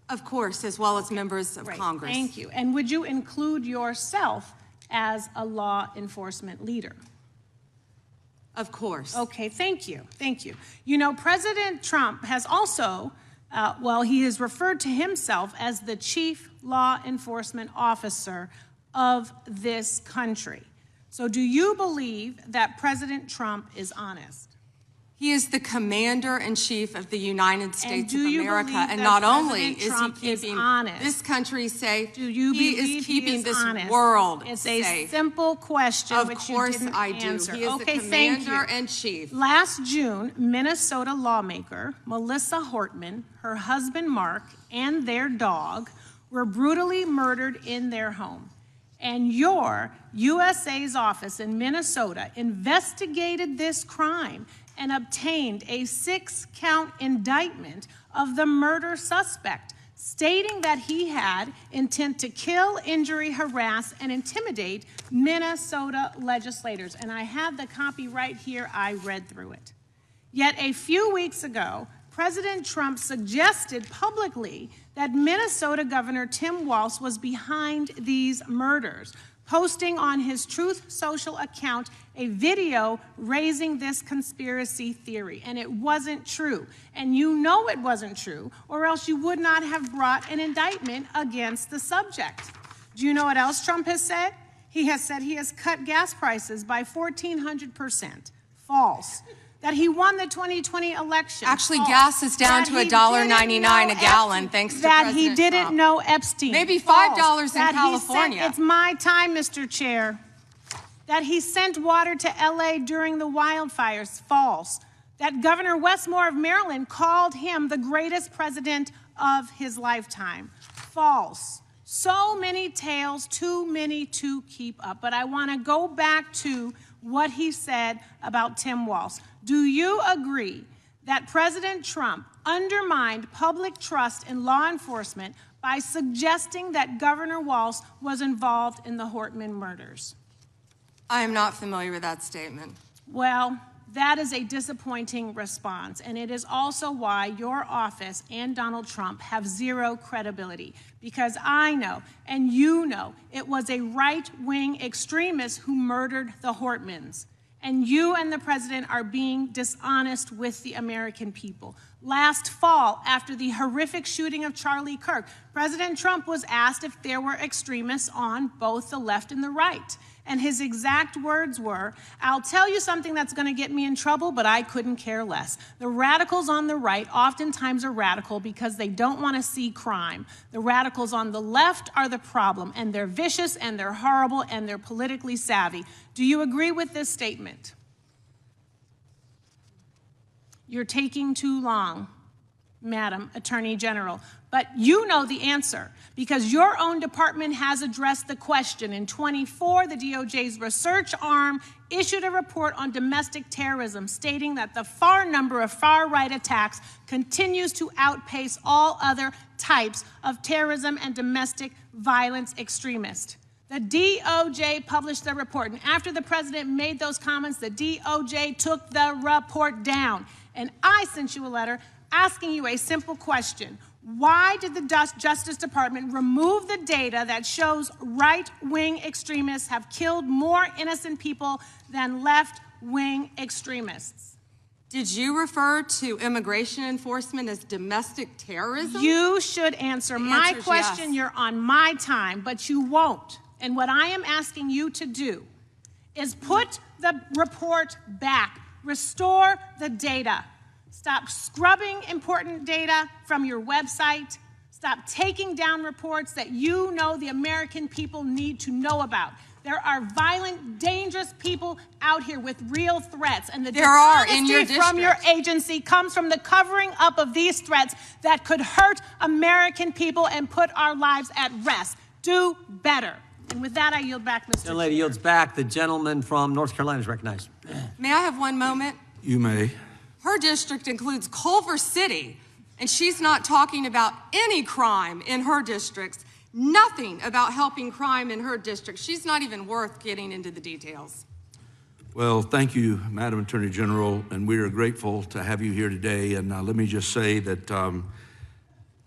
Of course, as well as members of Congress. Thank you. And would you include yourself as a law enforcement leader? Of course. Okay, thank you. Thank you. You know, President Trump has also, he has referred to himself as the chief law enforcement officer of this country. So do you believe that President Trump is honest? He is the commander-in-chief of the United States of America, and not only is he keeping this country safe, he is keeping this world safe. It's a simple question, which you didn't answer. He is the commander-in-chief. Last June, Minnesota lawmaker Melissa Hortman, her husband Mark, and their dog were brutally murdered in their home. And your USA's office in Minnesota investigated this crime and obtained a 6-count indictment of the murder suspect, stating that he had intent to kill, injury, harass, and intimidate Minnesota legislators. And I have the copy right here. I read through it. Yet a few weeks ago, President Trump suggested publicly that Minnesota Governor Tim Walz was behind these murders, posting on his Truth Social account a video raising this conspiracy theory. And it wasn't true. And you know it wasn't true, or else you would not have brought an indictment against the subject. Do you know what else Trump has said? He has said he has cut gas prices by 1,400%. False. That he won the 2020 election. Actually, False. gas is down That to he $1.99 a gallon, Epstein, thanks to that President he didn't Trump. know Epstein. Maybe False. $5 in That he California. sent, it's my time, Mr. Chair. That he sent water to LA during the wildfires. False. That Governor Westmore of Maryland called him the greatest president of his lifetime. False. So many tales, too many to keep up. But I want to go back to what he said about Tim Walz. Do you agree that President Trump undermined public trust in law enforcement by suggesting that Governor Walz was involved in the Hortman murders? I am not familiar with that statement. Well, that is a disappointing response, and it is also why your office and Donald Trump have zero credibility, because I know, and you know, it was a right-wing extremist who murdered the Hortmans, and you and the president are being dishonest with the American people. Last fall, after the horrific shooting of Charlie Kirk, President Trump was asked if there were extremists on both the left and the right. And his exact words were, "I'll tell you something that's going to get me in trouble, but I couldn't care less. The radicals on the right oftentimes are radical because they don't want to see crime. The radicals on the left are the problem, and they're vicious, and they're horrible, and they're politically savvy." Do you agree with this statement? You're taking too long, Madam Attorney General. But you know the answer, because your own department has addressed the question. In 24, the DOJ's research arm issued a report on domestic terrorism, stating that the number of far-right attacks continues to outpace all other types of terrorism and domestic violence extremists. The DOJ published the report, and after the president made those comments, the DOJ took the report down. And I sent you a letter asking you a simple question. Why did the Justice Department remove the data that shows right-wing extremists have killed more innocent people than left-wing extremists? Did you refer to immigration enforcement as domestic terrorism? You should answer my question. Yes. You're on my time, but you won't. And what I am asking you to do is put the report back, restore the data. Stop scrubbing important data from your website. Stop taking down reports that you know the American people need to know about. There are violent, dangerous people out here with real threats. And the dishonesty from your agency comes from the covering up of these threats that could hurt American people and put our lives at rest. Do better. And with that, I yield back, Mr. The lady yields back. The gentleman from North Carolina is recognized. May I have one moment? You may. Her district includes Culver City, and she's not talking about any crime in her districts, nothing about helping crime in her district. She's not even worth getting into the details. Well, thank you, Madam Attorney General, and we are grateful to have you here today. And let me just say that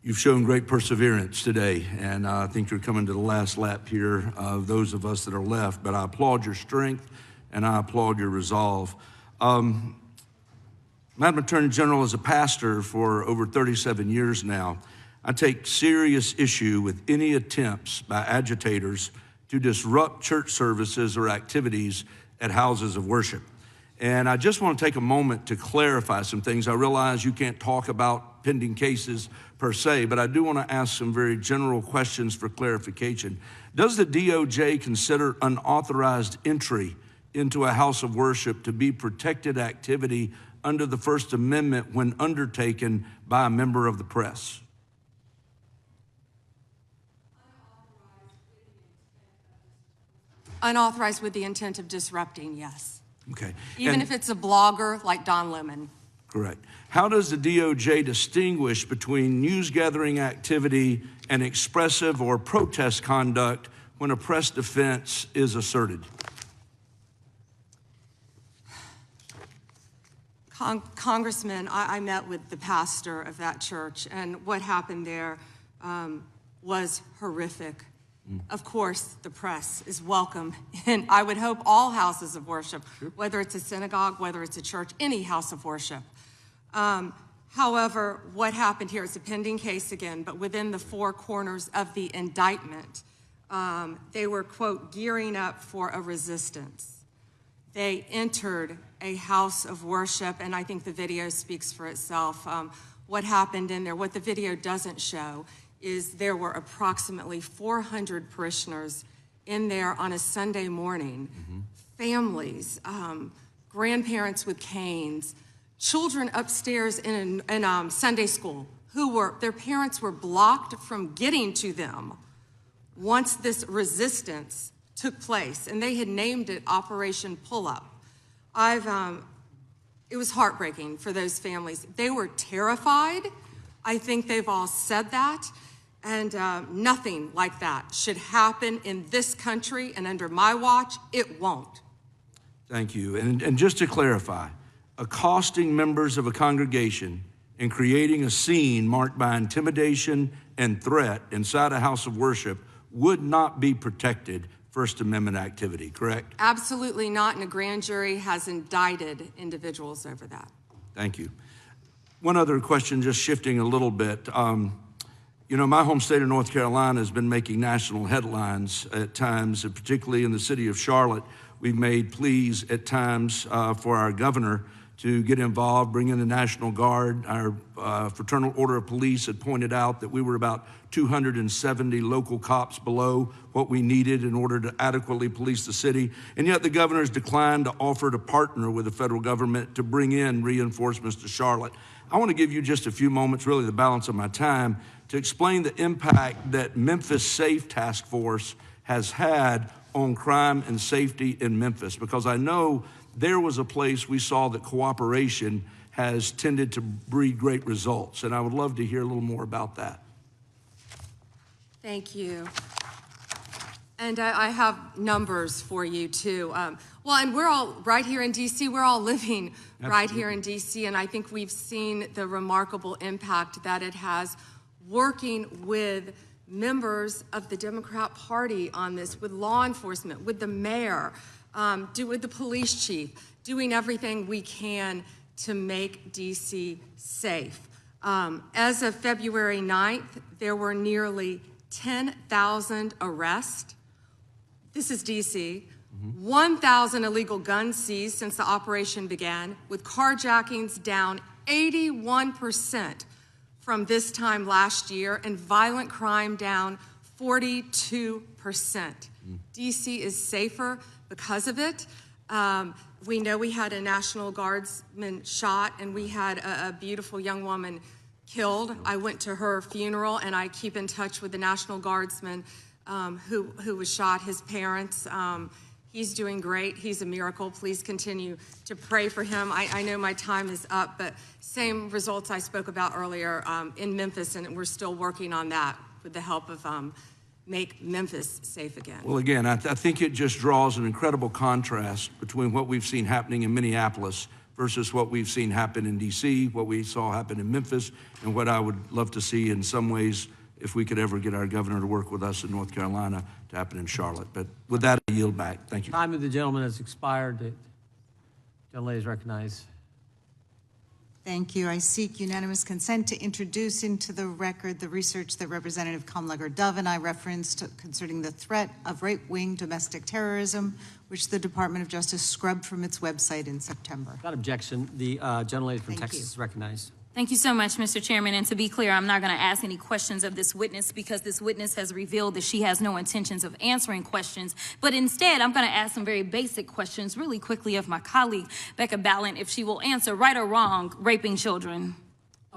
you've shown great perseverance today, and I think you're coming to the last lap here of those of us that are left, but I applaud your strength, and I applaud your resolve. Madam Attorney General, as a pastor for over 37 years now, I take serious issue with any attempts by agitators to disrupt church services or activities at houses of worship. And I just want to take a moment to clarify some things. I realize you can't talk about pending cases per se, but I do want to ask some very general questions for clarification. Does the DOJ consider unauthorized entry into a house of worship to be protected activity under the First Amendment when undertaken by a member of the press? Unauthorized with the intent of disrupting, yes. Okay. Even if it's a blogger like Don Lemon. Correct. How does the DOJ distinguish between news gathering activity and expressive or protest conduct when a press defense is asserted? Congressman, I met with the pastor of that church, and what happened there was horrific. Of course, the press is welcome, and I would hope all houses of worship, whether it's a synagogue, whether it's a church, any house of worship. However, what happened here is a pending case again, but within the four corners of the indictment, they were, quote, gearing up for a resistance. They entered a house of worship, and I think the video speaks for itself. What happened in there, what the video doesn't show, is there were approximately 400 parishioners in there on a Sunday morning, families, grandparents with canes, children upstairs in Sunday school their parents were blocked from getting to them once this resistance took place, and they had named it Operation Pull-Up. It was heartbreaking for those families. They were terrified. I think they've all said that. And nothing like that should happen in this country, and under my watch, it won't. Thank you. And just to clarify, accosting members of a congregation and creating a scene marked by intimidation and threat inside a house of worship would not be protected First Amendment activity, correct? Absolutely not, and a grand jury has indicted individuals over that. Thank you. One other question, just shifting a little bit. You know, my home state of North Carolina has been making national headlines at times, and particularly in the city of Charlotte. We've made pleas at times for our governor to get involved, bring in the National Guard. Our Fraternal Order of Police had pointed out that we were about 270 local cops below what we needed in order to adequately police the city. And yet the governor's declined to offer to partner with the federal government to bring in reinforcements to Charlotte. I want to give you just a few moments, really the balance of my time, to explain the impact that Memphis Safe Task Force has had on crime and safety in Memphis, because I know there was a place we saw that cooperation has tended to breed great results, and I would love to hear a little more about that. Thank you. And I have numbers for you too. Well, and we're all right here in DC, we're all living right here in DC, and I think we've seen the remarkable impact that it has working with members of the Democrat Party on this, with law enforcement, with the mayor, with the police chief, doing everything we can to make DC safe. As of February 9th, there were nearly 10,000 arrests. This is DC. 1,000 illegal guns seized since the operation began, with carjackings down 81% from this time last year, and violent crime down 42%. DC is safer because of it. We know we had a National Guardsman shot, and we had a beautiful young woman killed. I went to her funeral, and I keep in touch with the National Guardsman who was shot, his parents. He's doing great. He's a miracle. Please continue to pray for him. I know my time is up, but same results I spoke about earlier in Memphis, and we're still working on that with the help of Make Memphis Safe Again. Well, again, I think it just draws an incredible contrast between what we've seen happening in Minneapolis versus what we've seen happen in D.C., what we saw happen in Memphis, and what I would love to see in some ways, if we could ever get our governor to work with us in North Carolina, to happen in Charlotte. But with that, I yield back. Thank you. Time of the gentleman has expired. The gentlelady is recognized. Thank you. I seek unanimous consent to introduce into the record the research that Representative Kamlager-Dove and I referenced concerning the threat of right-wing domestic terrorism, which the Department of Justice scrubbed from its website in September. Without objection, the gentlelady from Texas is recognized. Thank you so much, Mr. Chairman. And to be clear, I'm not going to ask any questions of this witness because this witness has revealed that she has no intentions of answering questions. But instead, I'm going to ask some very basic questions really quickly of my colleague, Becca Ballant, if she will answer right or wrong, raping children.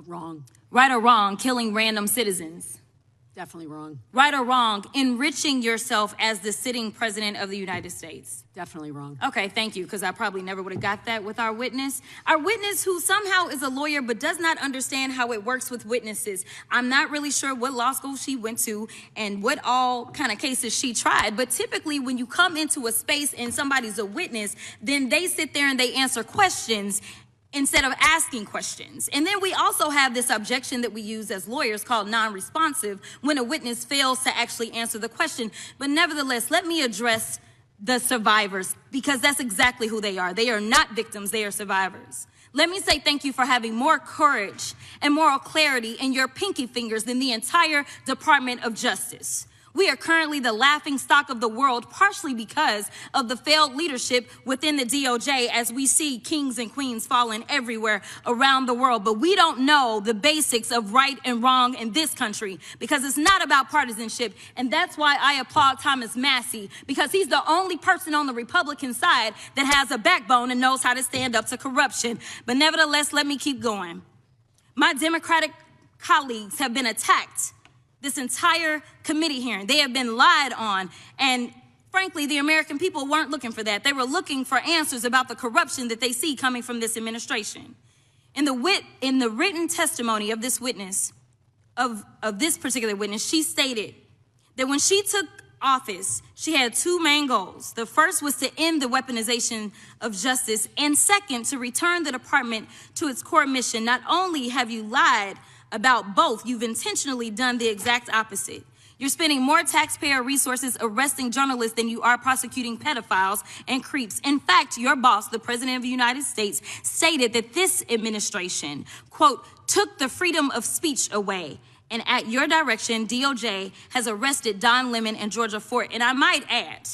Wrong. Right or wrong, killing random citizens. Definitely wrong. Right or wrong, enriching yourself as the sitting president of the United States. Definitely wrong. Okay, thank you, because I probably never would have got that with our witness. Our witness who somehow is a lawyer but does not understand how it works with witnesses. I'm not really sure what law school she went to and what all kind of cases she tried, but typically when you come into a space and somebody's a witness, then they sit there and they answer questions. instead of asking questions. And then we also have this objection that we use as lawyers called non-responsive when a witness fails to actually answer the question. But nevertheless, let me address the survivors, because that's exactly who they are. They are not victims, they are survivors. Let me say thank you for having more courage and moral clarity in your pinky fingers than the entire Department of Justice. We are currently the laughing stock of the world, partially because of the failed leadership within the DOJ, as we see kings and queens falling everywhere around the world. But we don't know the basics of right and wrong in this country, because it's not about partisanship. And that's why I applaud Thomas Massie, because he's the only person on the Republican side that has a backbone and knows how to stand up to corruption. But nevertheless, let me keep going. My Democratic colleagues have been attacked this entire committee hearing. They have been lied on. And frankly, the American people weren't looking for that. They were looking for answers about the corruption that they see coming from this administration. In the written testimony of this witness, of this particular witness, she stated that when she took office, she had two main goals. The first was to end the weaponization of justice, and second, to return the department to its core mission. Not only have you lied about both, you've intentionally done the exact opposite. You're spending more taxpayer resources arresting journalists than you are prosecuting pedophiles and creeps. In fact, your boss, the President of the United States, stated that this administration, quote, took the freedom of speech away. And at your direction, DOJ has arrested Don Lemon and Georgia Fort. And I might add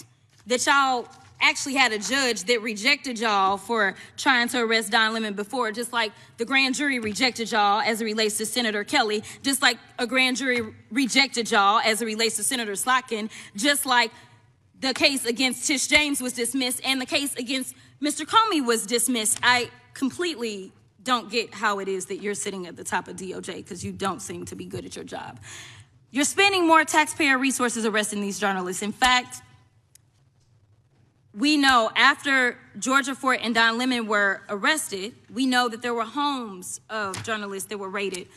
that y'all actually had a judge that rejected y'all for trying to arrest Don Lemon before, just like the grand jury rejected y'all as it relates to Senator Kelly, just like a grand jury rejected y'all as it relates to Senator Slotkin, just like the case against Tish James was dismissed and the case against Mr. Comey was dismissed. I completely don't get how it is that you're sitting at the top of DOJ, because you don't seem to be good at your job. You're spending more taxpayer resources arresting these journalists. In fact, we know after Georgia Fort and Don Lemon were arrested, we know that there were homes of journalists that were raided.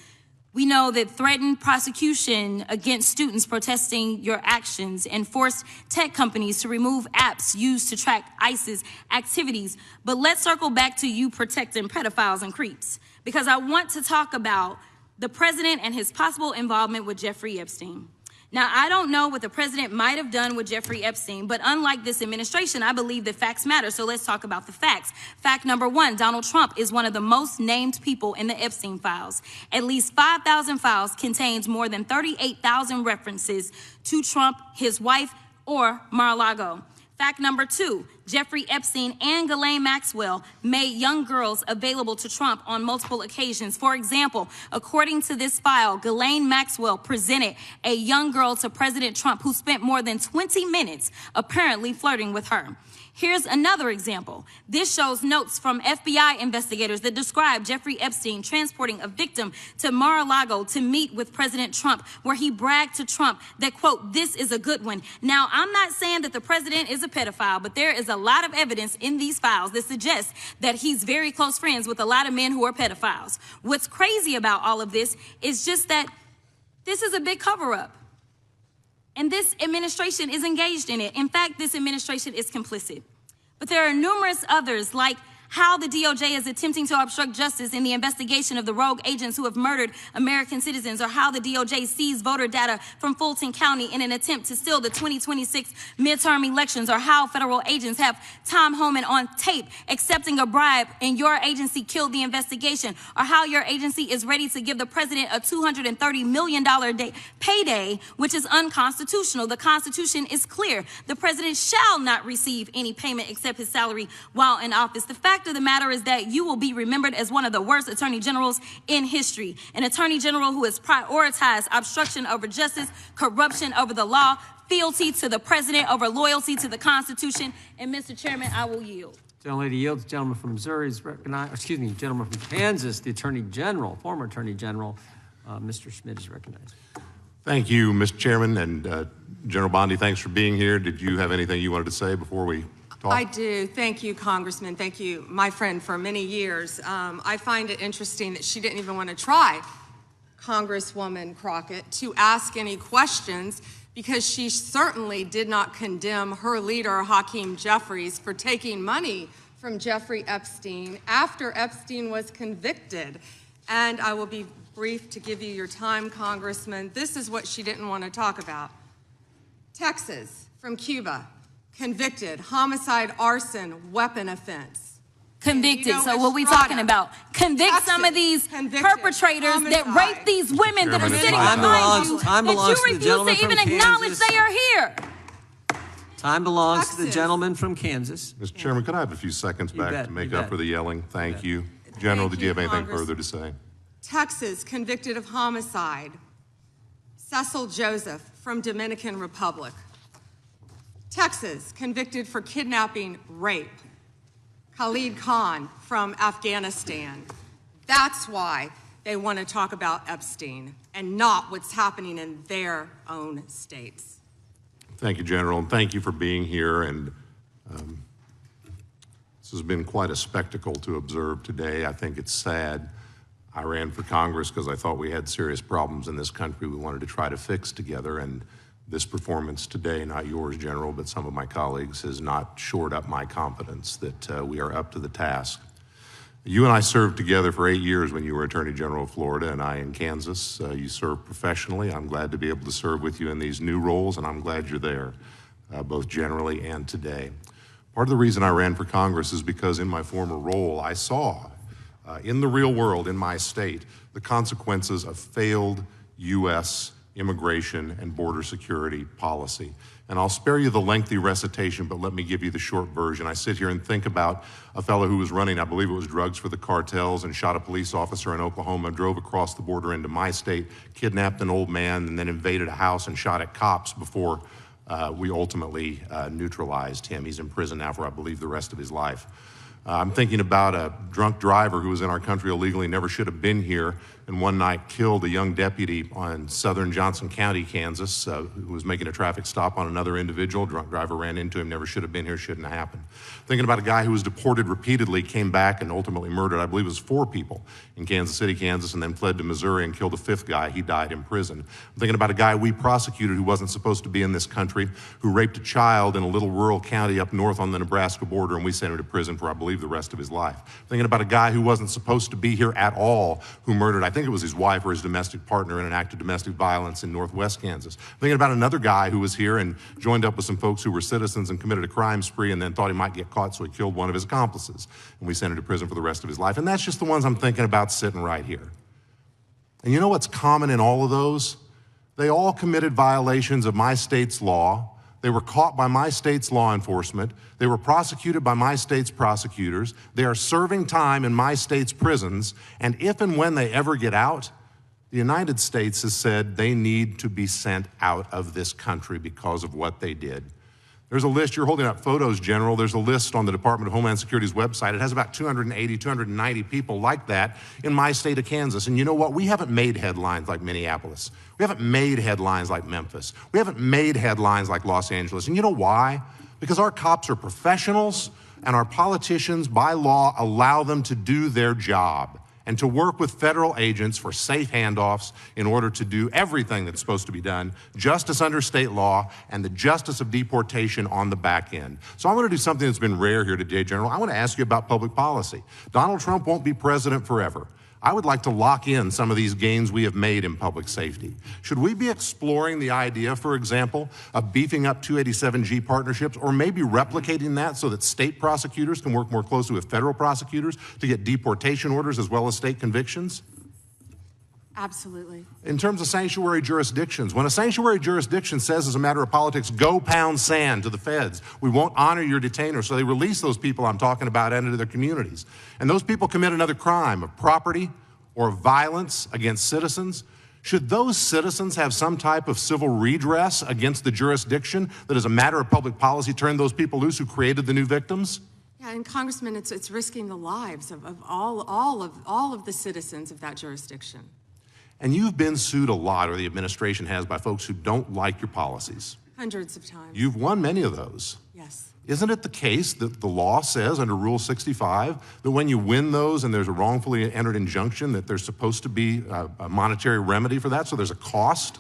We know that threatened prosecution against students protesting your actions and forced tech companies to remove apps used to track ISIS activities. But let's circle back to you protecting pedophiles and creeps, because I want to talk about the president and his possible involvement with Jeffrey Epstein. Now, I don't know what the president might have done with Jeffrey Epstein, but unlike this administration, I believe that facts matter. So let's talk about the facts. Fact number one, Donald Trump is one of the most named people in the Epstein files. At least 5,000 files contains more than 38,000 references to Trump, his wife, or Mar-a-Lago. Fact number two, Jeffrey Epstein and Ghislaine Maxwell made young girls available to Trump on multiple occasions. For example, according to this file, Ghislaine Maxwell presented a young girl to President Trump who spent more than 20 minutes apparently flirting with her. Here's another example. This shows notes from FBI investigators that describe Jeffrey Epstein transporting a victim to Mar-a-Lago to meet with President Trump, where he bragged to Trump that, quote, this is a good one. Now, I'm not saying that the president is a pedophile, but there is a lot of evidence in these files that suggests that he's very close friends with a lot of men who are pedophiles. What's crazy about all of this is just that this is a big cover-up. And this administration is engaged in it. In fact, this administration is complicit. But there are numerous others, like how the DOJ is attempting to obstruct justice in the investigation of the rogue agents who have murdered American citizens, or how the DOJ seized voter data from Fulton County in an attempt to steal the 2026 midterm elections, or how federal agents have Tom Homan on tape accepting a bribe and your agency killed the investigation, or how your agency is ready to give the president a $230 million payday, which is unconstitutional. The Constitution is clear. The president shall not receive any payment except his salary while in office. The fact of the matter is that you will be remembered as one of the worst attorney generals in history. An attorney general who has prioritized obstruction over justice, corruption over the law, fealty to the president over loyalty to the Constitution. And Mr. Chairman, I will yield. Gentlelady yields. Gentleman from Missouri is recognized. Excuse me, gentleman from Kansas, the Attorney General, former Attorney General, Mr. Schmidt is recognized. Thank you, Mr. Chairman, and General Bondi, thanks for being here. Did you have anything you wanted to say before we talk? I do. Thank you, Congressman. Thank you, my friend, for many years. I find it interesting that she didn't even want to try, Congresswoman Crockett, to ask any questions, because she certainly did not condemn her leader, Hakeem Jeffries, for taking money from Jeffrey Epstein after Epstein was convicted. And I will be brief to give you your time, Congressman. This is what she didn't want to talk about. Texas, from Cuba, convicted, homicide, arson, weapon offense. Convicted. So what we talking about? Convict Texas, some of these perpetrators that rape these women that are sitting behind you that you refuse to even acknowledge they are here. Time belongs to the gentleman from Kansas. Mr. Chairman, could I have a few seconds back to make up for the yelling? Thank you. General, did you have anything further to say? Texas, convicted of homicide. Cecil Joseph from Dominican Republic. Texas, convicted for kidnapping, rape. Khalid Khan from Afghanistan. That's why they want to talk about Epstein and not what's happening in their own states. Thank you, General, and thank you for being here. And this has been quite a spectacle to observe today. I think it's sad. I ran for Congress because I thought we had serious problems in this country we wanted to try to fix together, and this performance today, not yours, General, but some of my colleagues, has not shored up my confidence that we are up to the task. You and I served together for 8 years when you were Attorney General of Florida and I in Kansas. You served professionally. I'm glad to be able to serve with you in these new roles, and I'm glad you're there, both generally and today. Part of the reason I ran for Congress is because in my former role, I saw in the real world, in my state, the consequences of failed U.S. immigration and border security policy. And I'll spare you the lengthy recitation, but let me give you the short version. I sit here and think about a fellow who was running, I believe it was drugs for the cartels, and shot a police officer in Oklahoma, drove across the border into my state, kidnapped an old man, and then invaded a house and shot at cops before we ultimately neutralized him. He's in prison now for, I believe, the rest of his life. I'm thinking about a drunk driver who was in our country illegally, never should have been here, and one night killed a young deputy on southern Johnson County, Kansas, who was making a traffic stop on another individual. Drunk driver ran into him, never should have been here, shouldn't have happened. Thinking about a guy who was deported repeatedly, came back and ultimately murdered, I believe it was 4 people in Kansas City, Kansas, and then fled to Missouri and killed a 5th guy. He died in prison. I'm thinking about a guy we prosecuted who wasn't supposed to be in this country, who raped a child in a little rural county up north on the Nebraska border, and we sent him to prison for, I believe, the rest of his life. Thinking about a guy who wasn't supposed to be here at all, who murdered, I think it was his wife or his domestic partner in an act of domestic violence in northwest Kansas. Thinking about another guy who was here and joined up with some folks who were citizens and committed a crime spree and then thought he might get caught, so he killed one of his accomplices. And we sent him to prison for the rest of his life. And that's just the ones I'm thinking about sitting right here. And you know what's common in all of those? They all committed violations of my state's law. They were caught by my state's law enforcement. They were prosecuted by my state's prosecutors. They are serving time in my state's prisons. And if and when they ever get out, the United States has said they need to be sent out of this country because of what they did. There's a list, you're holding up photos, General. There's a list on the Department of Homeland Security's website. It has about 280, 290 people like that in my state of Kansas. And you know what? We haven't made headlines like Minneapolis. We haven't made headlines like Memphis. We haven't made headlines like Los Angeles. And you know why? Because our cops are professionals and our politicians, by law, allow them to do their job and to work with federal agents for safe handoffs in order to do everything that's supposed to be done, justice under state law, and the justice of deportation on the back end. So I want to do something that's been rare here today, General. I want to ask you about public policy. Donald Trump won't be president forever. I would like to lock in some of these gains we have made in public safety. Should we be exploring the idea, for example, of beefing up 287G partnerships, or maybe replicating that so that state prosecutors can work more closely with federal prosecutors to get deportation orders as well as state convictions? Absolutely. In terms of sanctuary jurisdictions, when a sanctuary jurisdiction says as a matter of politics, go pound sand to the feds, we won't honor your detainer, so they release those people I'm talking about into their communities. And those people commit another crime of property or violence against citizens. Should those citizens have some type of civil redress against the jurisdiction that as a matter of public policy turned those people loose who created the new victims? Yeah, and Congressman, it's risking the lives of all of the citizens of that jurisdiction. And you've been sued a lot, or the administration has, by folks who don't like your policies. Hundreds of times. You've won many of those. Yes. Isn't it the case that the law says under Rule 65 that when you win those and there's a wrongfully entered injunction that there's supposed to be a monetary remedy for that, so there's a cost?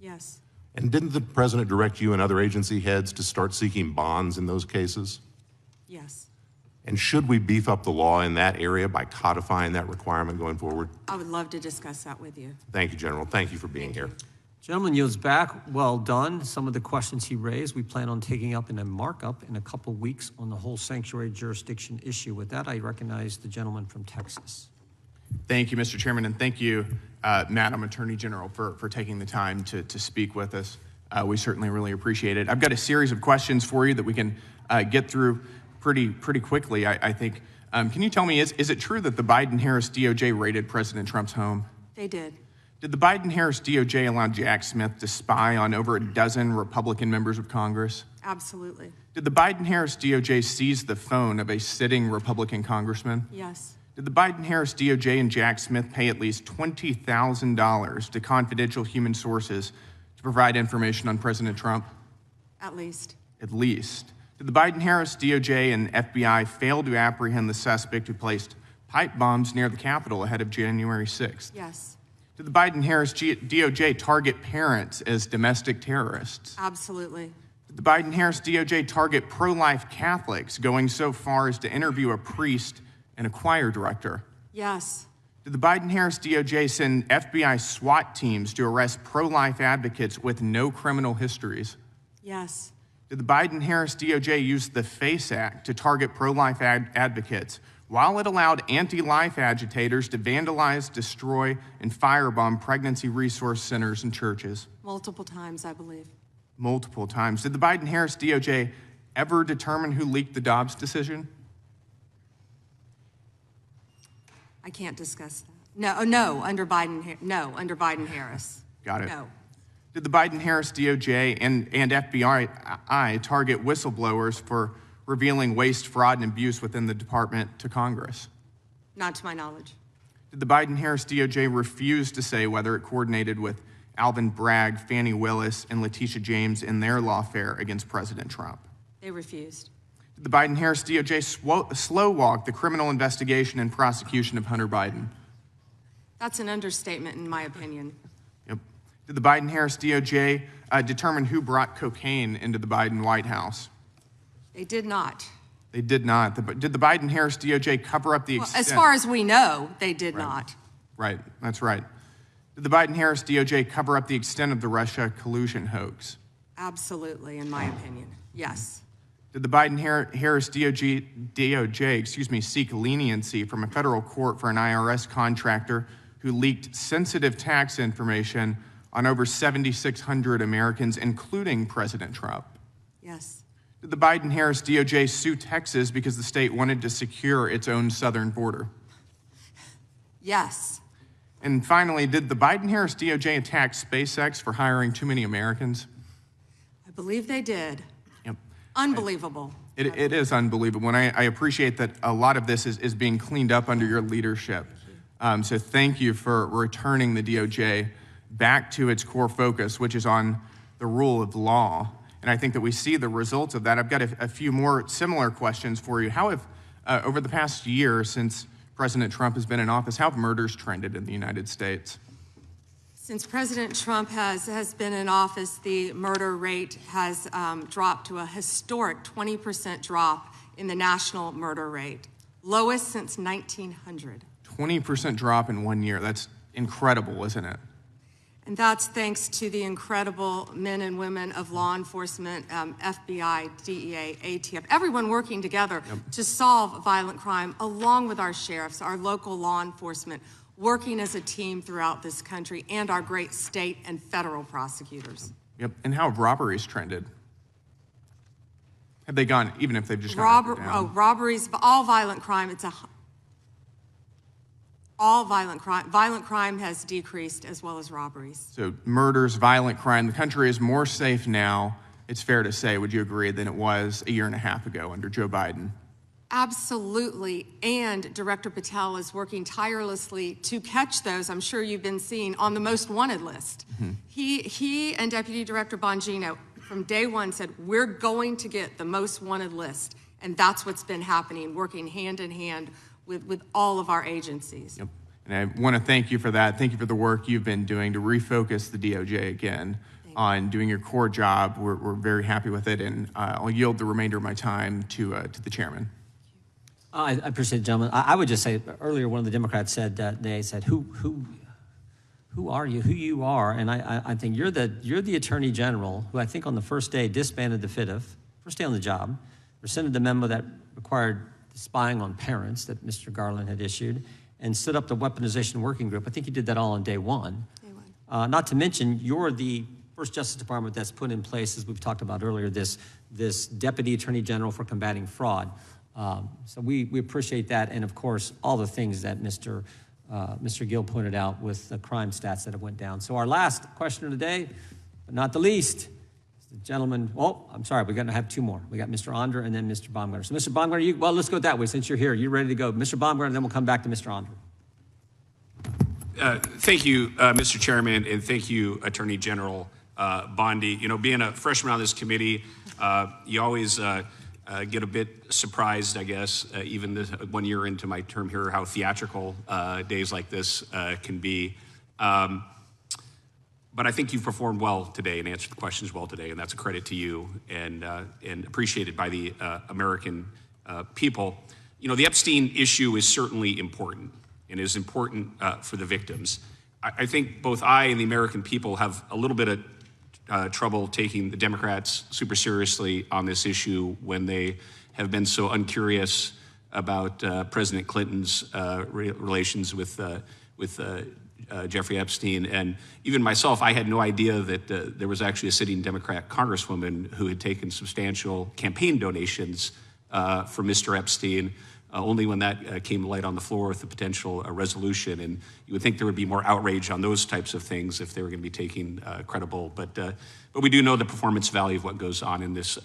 Yes. And didn't the president direct you and other agency heads to start seeking bonds in those cases? Yes. And should we beef up the law in that area by codifying that requirement going forward? I would love to discuss that with you. Thank you, General. Thank you for being here. Gentleman yields back. Well done. Some of the questions he raised, we plan on taking up in a markup in a couple weeks on the whole sanctuary jurisdiction issue. With that, I recognize the gentleman from Texas. Thank you, Mr. Chairman, and thank you, Madam Attorney General, for taking the time to speak with us. We certainly really appreciate it. I've got a series of questions for you that we can get through pretty quickly, I think. Can you tell me, is it true that the Biden-Harris DOJ raided President Trump's home? They did. Did the Biden-Harris DOJ allow Jack Smith to spy on over a dozen Republican members of Congress? Absolutely. Did the Biden-Harris DOJ seize the phone of a sitting Republican congressman? Yes. Did the Biden-Harris DOJ and Jack Smith pay at least $20,000 to confidential human sources to provide information on President Trump? At least. At least. Did the Biden-Harris DOJ and FBI fail to apprehend the suspect who placed pipe bombs near the Capitol ahead of January 6th? Yes. Did the Biden-Harris DOJ target parents as domestic terrorists? Absolutely. Did the Biden-Harris DOJ target pro-life Catholics, going so far as to interview a priest and a choir director? Yes. Did the Biden-Harris DOJ send FBI SWAT teams to arrest pro-life advocates with no criminal histories? Yes. Did the Biden-Harris DOJ use the FACE Act to target pro-life advocates while it allowed anti-life agitators to vandalize, destroy, and firebomb pregnancy resource centers and churches? Multiple times, I believe. Multiple times. Did the Biden-Harris DOJ ever determine who leaked the Dobbs decision? I can't discuss that. No, under Biden-Harris. Got it. No. Did the Biden-Harris DOJ and FBI target whistleblowers for revealing waste, fraud, and abuse within the department to Congress? Not to my knowledge. Did the Biden-Harris DOJ refuse to say whether it coordinated with Alvin Bragg, Fani Willis, and Letitia James in their lawfare against President Trump? They refused. Did the Biden-Harris DOJ slow-walk the criminal investigation and prosecution of Hunter Biden? That's an understatement, in my opinion. Yep. Did the Biden-Harris DOJ determine who brought cocaine into the Biden White House? They did not. They did not. Did the Biden-Harris DOJ cover up the extent? As far as we know, they did not. Right, that's right. Did the Biden-Harris DOJ cover up the extent of the Russia collusion hoax? Absolutely, in my opinion. Yes. Did the Biden-Harris DOJ seek leniency from a federal court for an IRS contractor who leaked sensitive tax information on over 7,600 Americans, including President Trump? Yes. Did the Biden-Harris DOJ sue Texas because the state wanted to secure its own southern border? Yes. And finally, did the Biden-Harris DOJ attack SpaceX for hiring too many Americans? I believe they did. Yep. Unbelievable. It is unbelievable, and I appreciate that a lot of this is being cleaned up under your leadership. So thank you for returning the DOJ back to its core focus, which is on the rule of law. And I think that we see the results of that. I've got a few more similar questions for you. How have, over the past year since President Trump has been in office, how have murders trended in the United States? Since President Trump has been in office, the murder rate has dropped to a historic 20% drop in the national murder rate, lowest since 1900. 20% drop in 1 year. That's incredible, isn't it? And that's thanks to the incredible men and women of law enforcement, FBI, DEA, ATF, everyone working together to solve violent crime, along with our sheriffs, our local law enforcement, working as a team throughout this country, and our great state and federal prosecutors. Yep. And how have robberies trended? Have they gone, even if they've just gone up or down? Robberies, all violent crime, violent crime has decreased, as well as robberies. So murders, violent crime, the country is more safe now, it's fair to say, would you agree, than it was a year and a half ago under Joe Biden? Absolutely, and Director Patel is working tirelessly to catch those, I'm sure you've been seeing, on the most wanted list. Mm-hmm. He and Deputy Director Bongino from day one said, we're going to get the most wanted list, and that's what's been happening, working hand in hand with all of our agencies. Yep. And I want to thank you for that. Thank you for the work you've been doing to refocus the DOJ again on doing your core job. We're very happy with it, and I'll yield the remainder of my time to the chairman. I appreciate it, gentlemen. I would just say, earlier one of the Democrats said that they said, who are you, who you are? And I think you're the Attorney General who I think on the first day disbanded the FIDF, first day on the job, rescinded the memo that required spying on parents that Mr. Garland had issued, and stood up the weaponization working group. I think you did that all on day one. Not to mention, you're the first Justice Department that's put in place, as we've talked about earlier, this Deputy Attorney General for combating fraud. So we appreciate that, and of course, all the things that Mr. Gill pointed out with the crime stats that have went down. So our last question of the day, but not the least, is the gentleman, I'm sorry, we're going to have two more. We got Mr. Onder and then Mr. Baumgartner. So Mr. Baumgartner, well, let's go that way since you're here. You're ready to go. Mr. Baumgartner, and then we'll come back to Mr. Onder. Thank you, Mr. Chairman, and thank you, Attorney General Bondi. You know, being a freshman on this committee, you always get a bit surprised, I guess, even this 1 year into my term here, how theatrical days like this can be. But I think you've performed well today and answered the questions well today, and that's a credit to you and appreciated by the American people. You know, the Epstein issue is certainly important and is important for the victims. I think both I and the American people have a little bit of trouble taking the Democrats super seriously on this issue when they have been so uncurious about President Clinton's relations with Jeffrey Epstein. And even myself, I had no idea that there was actually a sitting Democrat congresswoman who had taken substantial campaign donations for Mr. Epstein, only when that came to light on the floor with the potential resolution. And you would think there would be more outrage on those types of things if they were going to be taken credible. But we do know the performance value of what goes on in this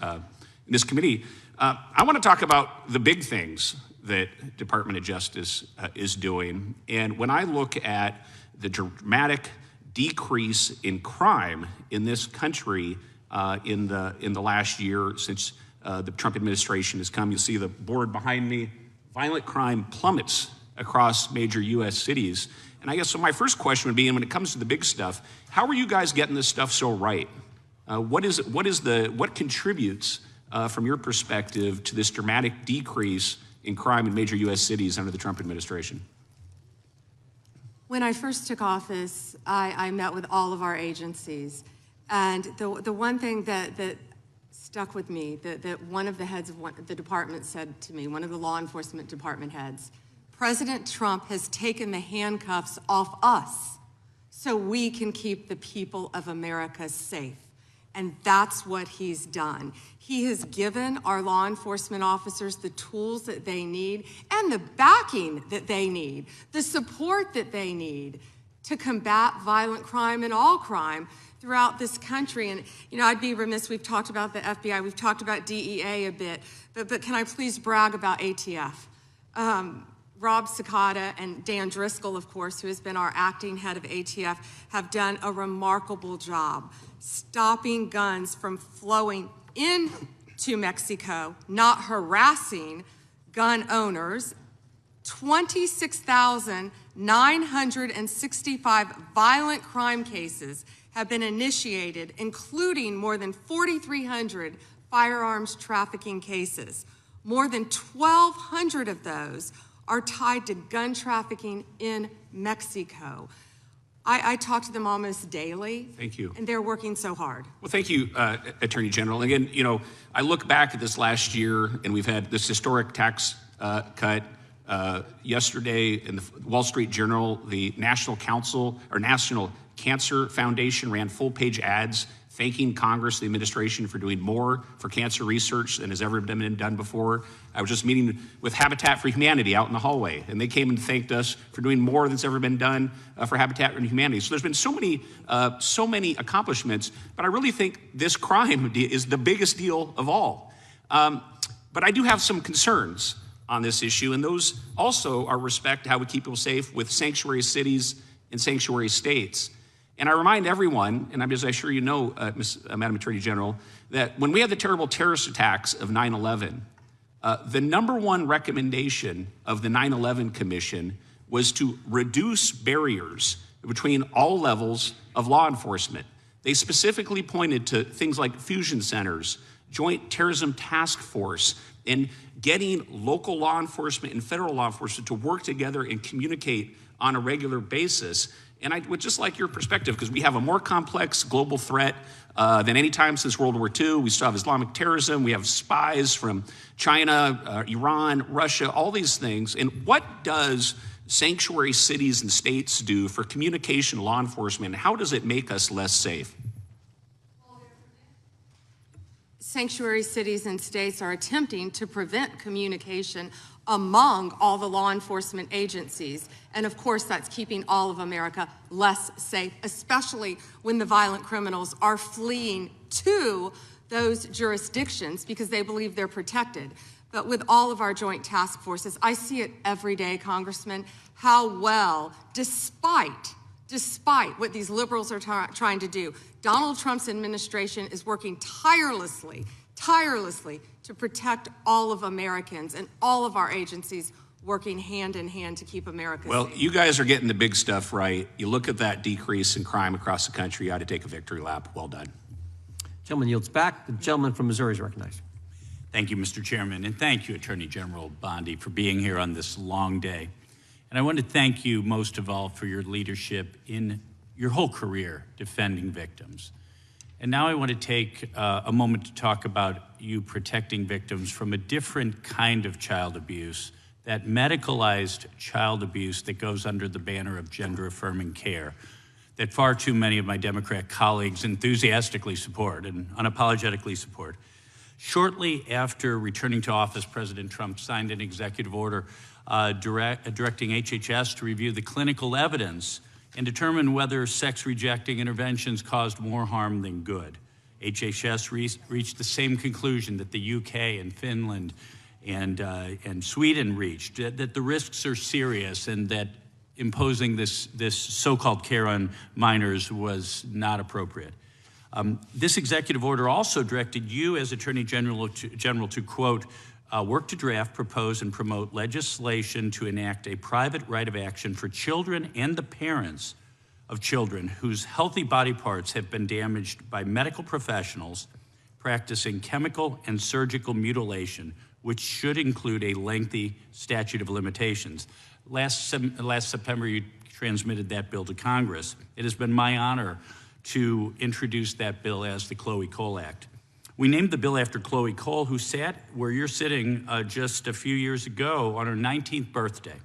committee. I want to talk about the big things that Department of Justice is doing. And when I look at the dramatic decrease in crime in this country in the last year since the Trump administration has come, you see the board behind me. Violent crime plummets across major U.S. cities. And I guess so my first question would be, and when it comes to the big stuff, how are you guys getting this stuff so right? What contributes from your perspective to this dramatic decrease in crime in major U.S. cities under the Trump administration? When I first took office, I met with all of our agencies. And the one thing that stuck with me, that one of the heads of the department said to me, one of the law enforcement department heads, President Trump has taken the handcuffs off us so we can keep the people of America safe. And that's what he's done. He has given our law enforcement officers the tools that they need and the backing that they need, the support that they need to combat violent crime and all crime throughout this country. And, you know, I'd be remiss, we've talked about the FBI, we've talked about DEA a bit, but can I please brag about ATF? Rob Sakata and Dan Driscoll, of course, who has been our acting head of ATF, have done a remarkable job stopping guns from flowing into Mexico, not harassing gun owners. 26,965 violent crime cases have been initiated, including more than 4,300 firearms trafficking cases. More than 1,200 of those are tied to gun trafficking in Mexico. I talk to them almost daily. Thank you. And they're working so hard. Well, thank you, Attorney General. Again, you know, I look back at this last year, and we've had this historic tax cut. Yesterday in the Wall Street Journal, the National Cancer Foundation ran full-page ads thanking Congress, the administration, for doing more for cancer research than has ever been done before. I was just meeting with Habitat for Humanity out in the hallway, and they came and thanked us for doing more than's ever been done for Habitat for Humanity. So there's been so many accomplishments, but I really think this crime is the biggest deal of all. But I do have some concerns on this issue, and those also are respect how we keep people safe with sanctuary cities and sanctuary states. And I remind everyone, and I'm sure you know, Madam Attorney General, that when we had the terrible terrorist attacks of 9/11, the number one recommendation of the 9/11 Commission was to reduce barriers between all levels of law enforcement. They specifically pointed to things like fusion centers, Joint Terrorism Task Force, and getting local law enforcement and federal law enforcement to work together and communicate on a regular basis. And I would just like your perspective, because we have a more complex global threat than any time since World War II. We still have Islamic terrorism. We have spies from China, Iran, Russia, all these things. And what does sanctuary cities and states do for communication, law enforcement? How does it make us less safe? Sanctuary cities and states are attempting to prevent communication among all the law enforcement agencies. And of course, that's keeping all of America less safe, especially when the violent criminals are fleeing to those jurisdictions because they believe they're protected. But with all of our joint task forces, I see it every day, Congressman, how well, despite what these liberals are trying to do, Donald Trump's administration is working tirelessly to protect all of Americans, and all of our agencies working hand in hand to keep America Well, safe. you guys are getting the big stuff right. You look at that decrease in crime across the country, you ought to take a victory lap. Well done. Gentleman yields back. The gentleman from Missouri is recognized. Thank you, Mr. Chairman, and thank you, Attorney General Bondi, for being here on this long day. And I want to thank you most of all for your leadership in your whole career defending victims. And now I want to take a moment to talk about you protecting victims from a different kind of child abuse, that medicalized child abuse that goes under the banner of gender-affirming care, that far too many of my Democrat colleagues enthusiastically support and unapologetically support. Shortly after returning to office, President Trump signed an executive order directing HHS to review the clinical evidence and determine whether sex-rejecting interventions caused more harm than good. HHS reached the same conclusion that the UK and Finland and Sweden reached, that the risks are serious and that imposing this so-called care on minors was not appropriate. This executive order also directed you as Attorney General to, quote, work to draft, propose, and promote legislation to enact a private right of action for children and the parents of children whose healthy body parts have been damaged by medical professionals practicing chemical and surgical mutilation, which should include a lengthy statute of limitations. Last September, you transmitted that bill to Congress. It has been my honor to introduce that bill as the Chloe Cole Act. We named the bill after Chloe Cole, who sat where you're sitting just a few years ago on her 19th birthday.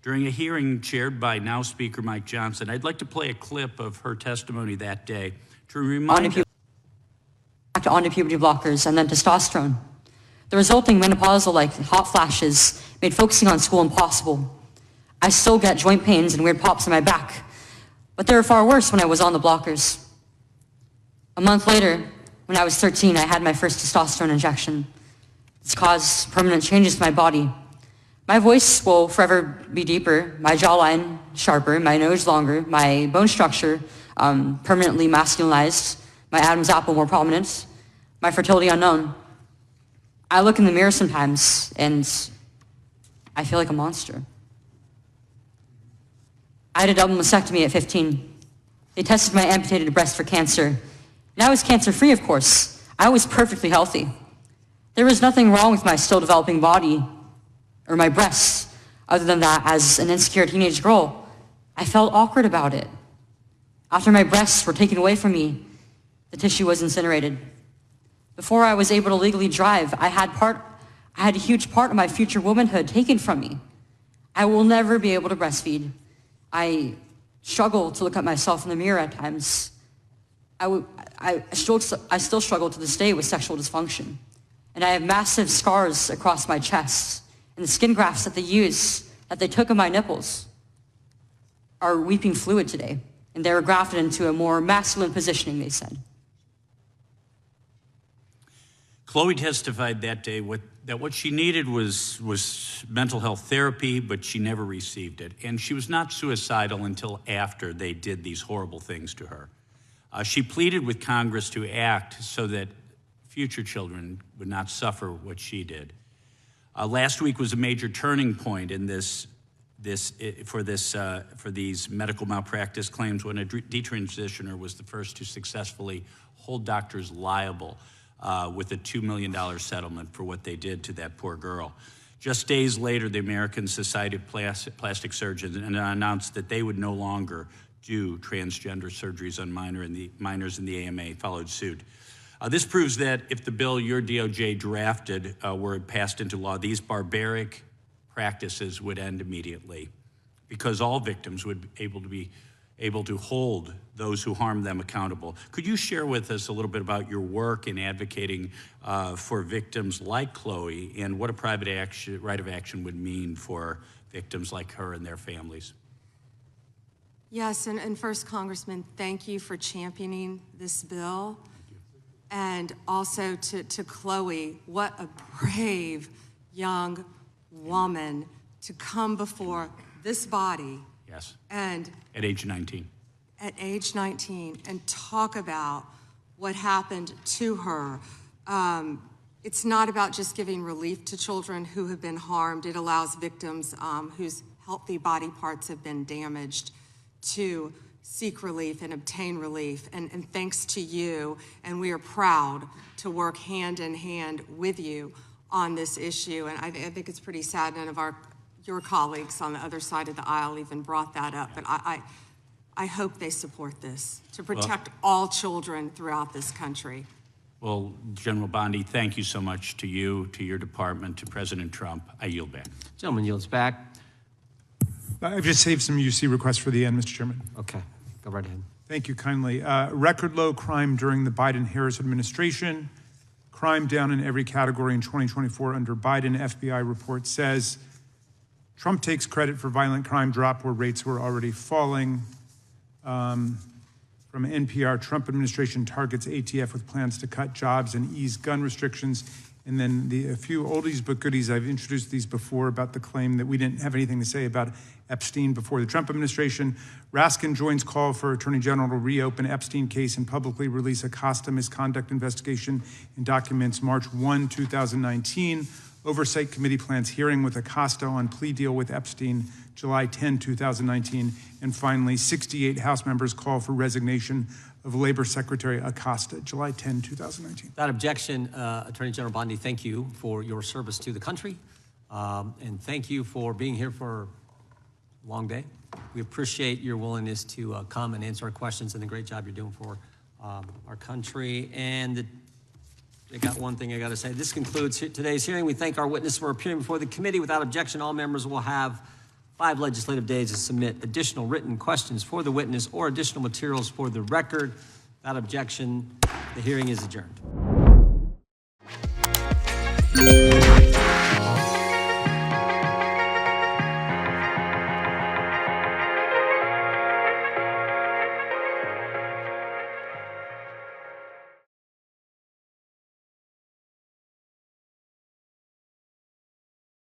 During a hearing chaired by now Speaker Mike Johnson, I'd like to play a clip of her testimony that day to remind us. On puberty blockers and then testosterone. The resulting menopausal-like hot flashes made focusing on school impossible. I still get joint pains and weird pops in my back, but they were far worse when I was on the blockers. A month later, when I was 13, I had my first testosterone injection. It's caused permanent changes to my body. My voice will forever be deeper, my jawline sharper, my nose longer, my bone structure permanently masculinized, my Adam's apple more prominent, my fertility unknown. I look in the mirror sometimes and I feel like a monster. I had a double mastectomy at 15. They tested my amputated breast for cancer. And I was cancer-free, of course. I was perfectly healthy. There was nothing wrong with my still developing body or my breasts, other than that, as an insecure teenage girl, I felt awkward about it. After my breasts were taken away from me, the tissue was incinerated. Before I was able to legally drive, I had a huge part of my future womanhood taken from me. I will never be able to breastfeed. I struggle to look at myself in the mirror at times. I still struggle to this day with sexual dysfunction. And I have massive scars across my chest. And the skin grafts that they took of my nipples are weeping fluid today. And they were grafted into a more masculine positioning, they said. Chloe testified that day that what she needed was mental health therapy, but she never received it. And she was not suicidal until after they did these horrible things to her. She pleaded with Congress to act so that future children would not suffer what she did. Last week was a major turning point in for these medical malpractice claims when a detransitioner was the first to successfully hold doctors liable with a $2 million settlement for what they did to that poor girl. Just days later, the American Society of Plastic Surgeons announced that they would no longer do transgender surgeries on minors, and the AMA followed suit. This proves that if the bill your DOJ drafted were passed into law, these barbaric practices would end immediately, because all victims would be able to hold those who harm them accountable. Could you share with us a little bit about your work in advocating for victims like Chloe and what a private right of action would mean for victims like her and their families? Yes, and first, Congressman, thank you for championing this bill. And also to Chloe, what a brave young woman to come before this body. Yes. And at age 19. At age 19, and talk about what happened to her. It's not about just giving relief to children who have been harmed. It allows victims whose healthy body parts have been damaged to seek relief and obtain relief. And thanks to you, and we are proud to work hand in hand with you on this issue. And I think it's pretty sad none of your colleagues on the other side of the aisle even brought that up. But I hope they support this to protect all children throughout this country. Well, General Bondi, thank you so much to you, to your department, to President Trump. I yield back. Gentleman yields back. I've just saved some UC requests for the end, Mr. Chairman. Okay, go right ahead. Thank you kindly. Record low crime during the Biden-Harris administration. Crime down in every category in 2024 under Biden. FBI report says Trump takes credit for violent crime drop where rates were already falling. From NPR, Trump administration targets ATF with plans to cut jobs and ease gun restrictions. And then a few oldies but goodies. I've introduced these before about the claim that we didn't have anything to say about Epstein before the Trump administration. Raskin joins call for Attorney General to reopen Epstein case and publicly release Acosta misconduct investigation in documents March 1, 2019. Oversight Committee plans hearing with Acosta on plea deal with Epstein July 10, 2019. And finally, 68 House members call for resignation of Labor Secretary Acosta, July 10, 2019. Without objection, Attorney General Bondi, thank you for your service to the country. And thank you for being here for a long day. We appreciate your willingness to come and answer our questions and the great job you're doing for our country. And I got one thing I got to say. This concludes today's hearing. We thank our witness for appearing before the committee. Without objection, all members will have 5 legislative days to submit additional written questions for the witness or additional materials for the record. Without objection, the hearing is adjourned.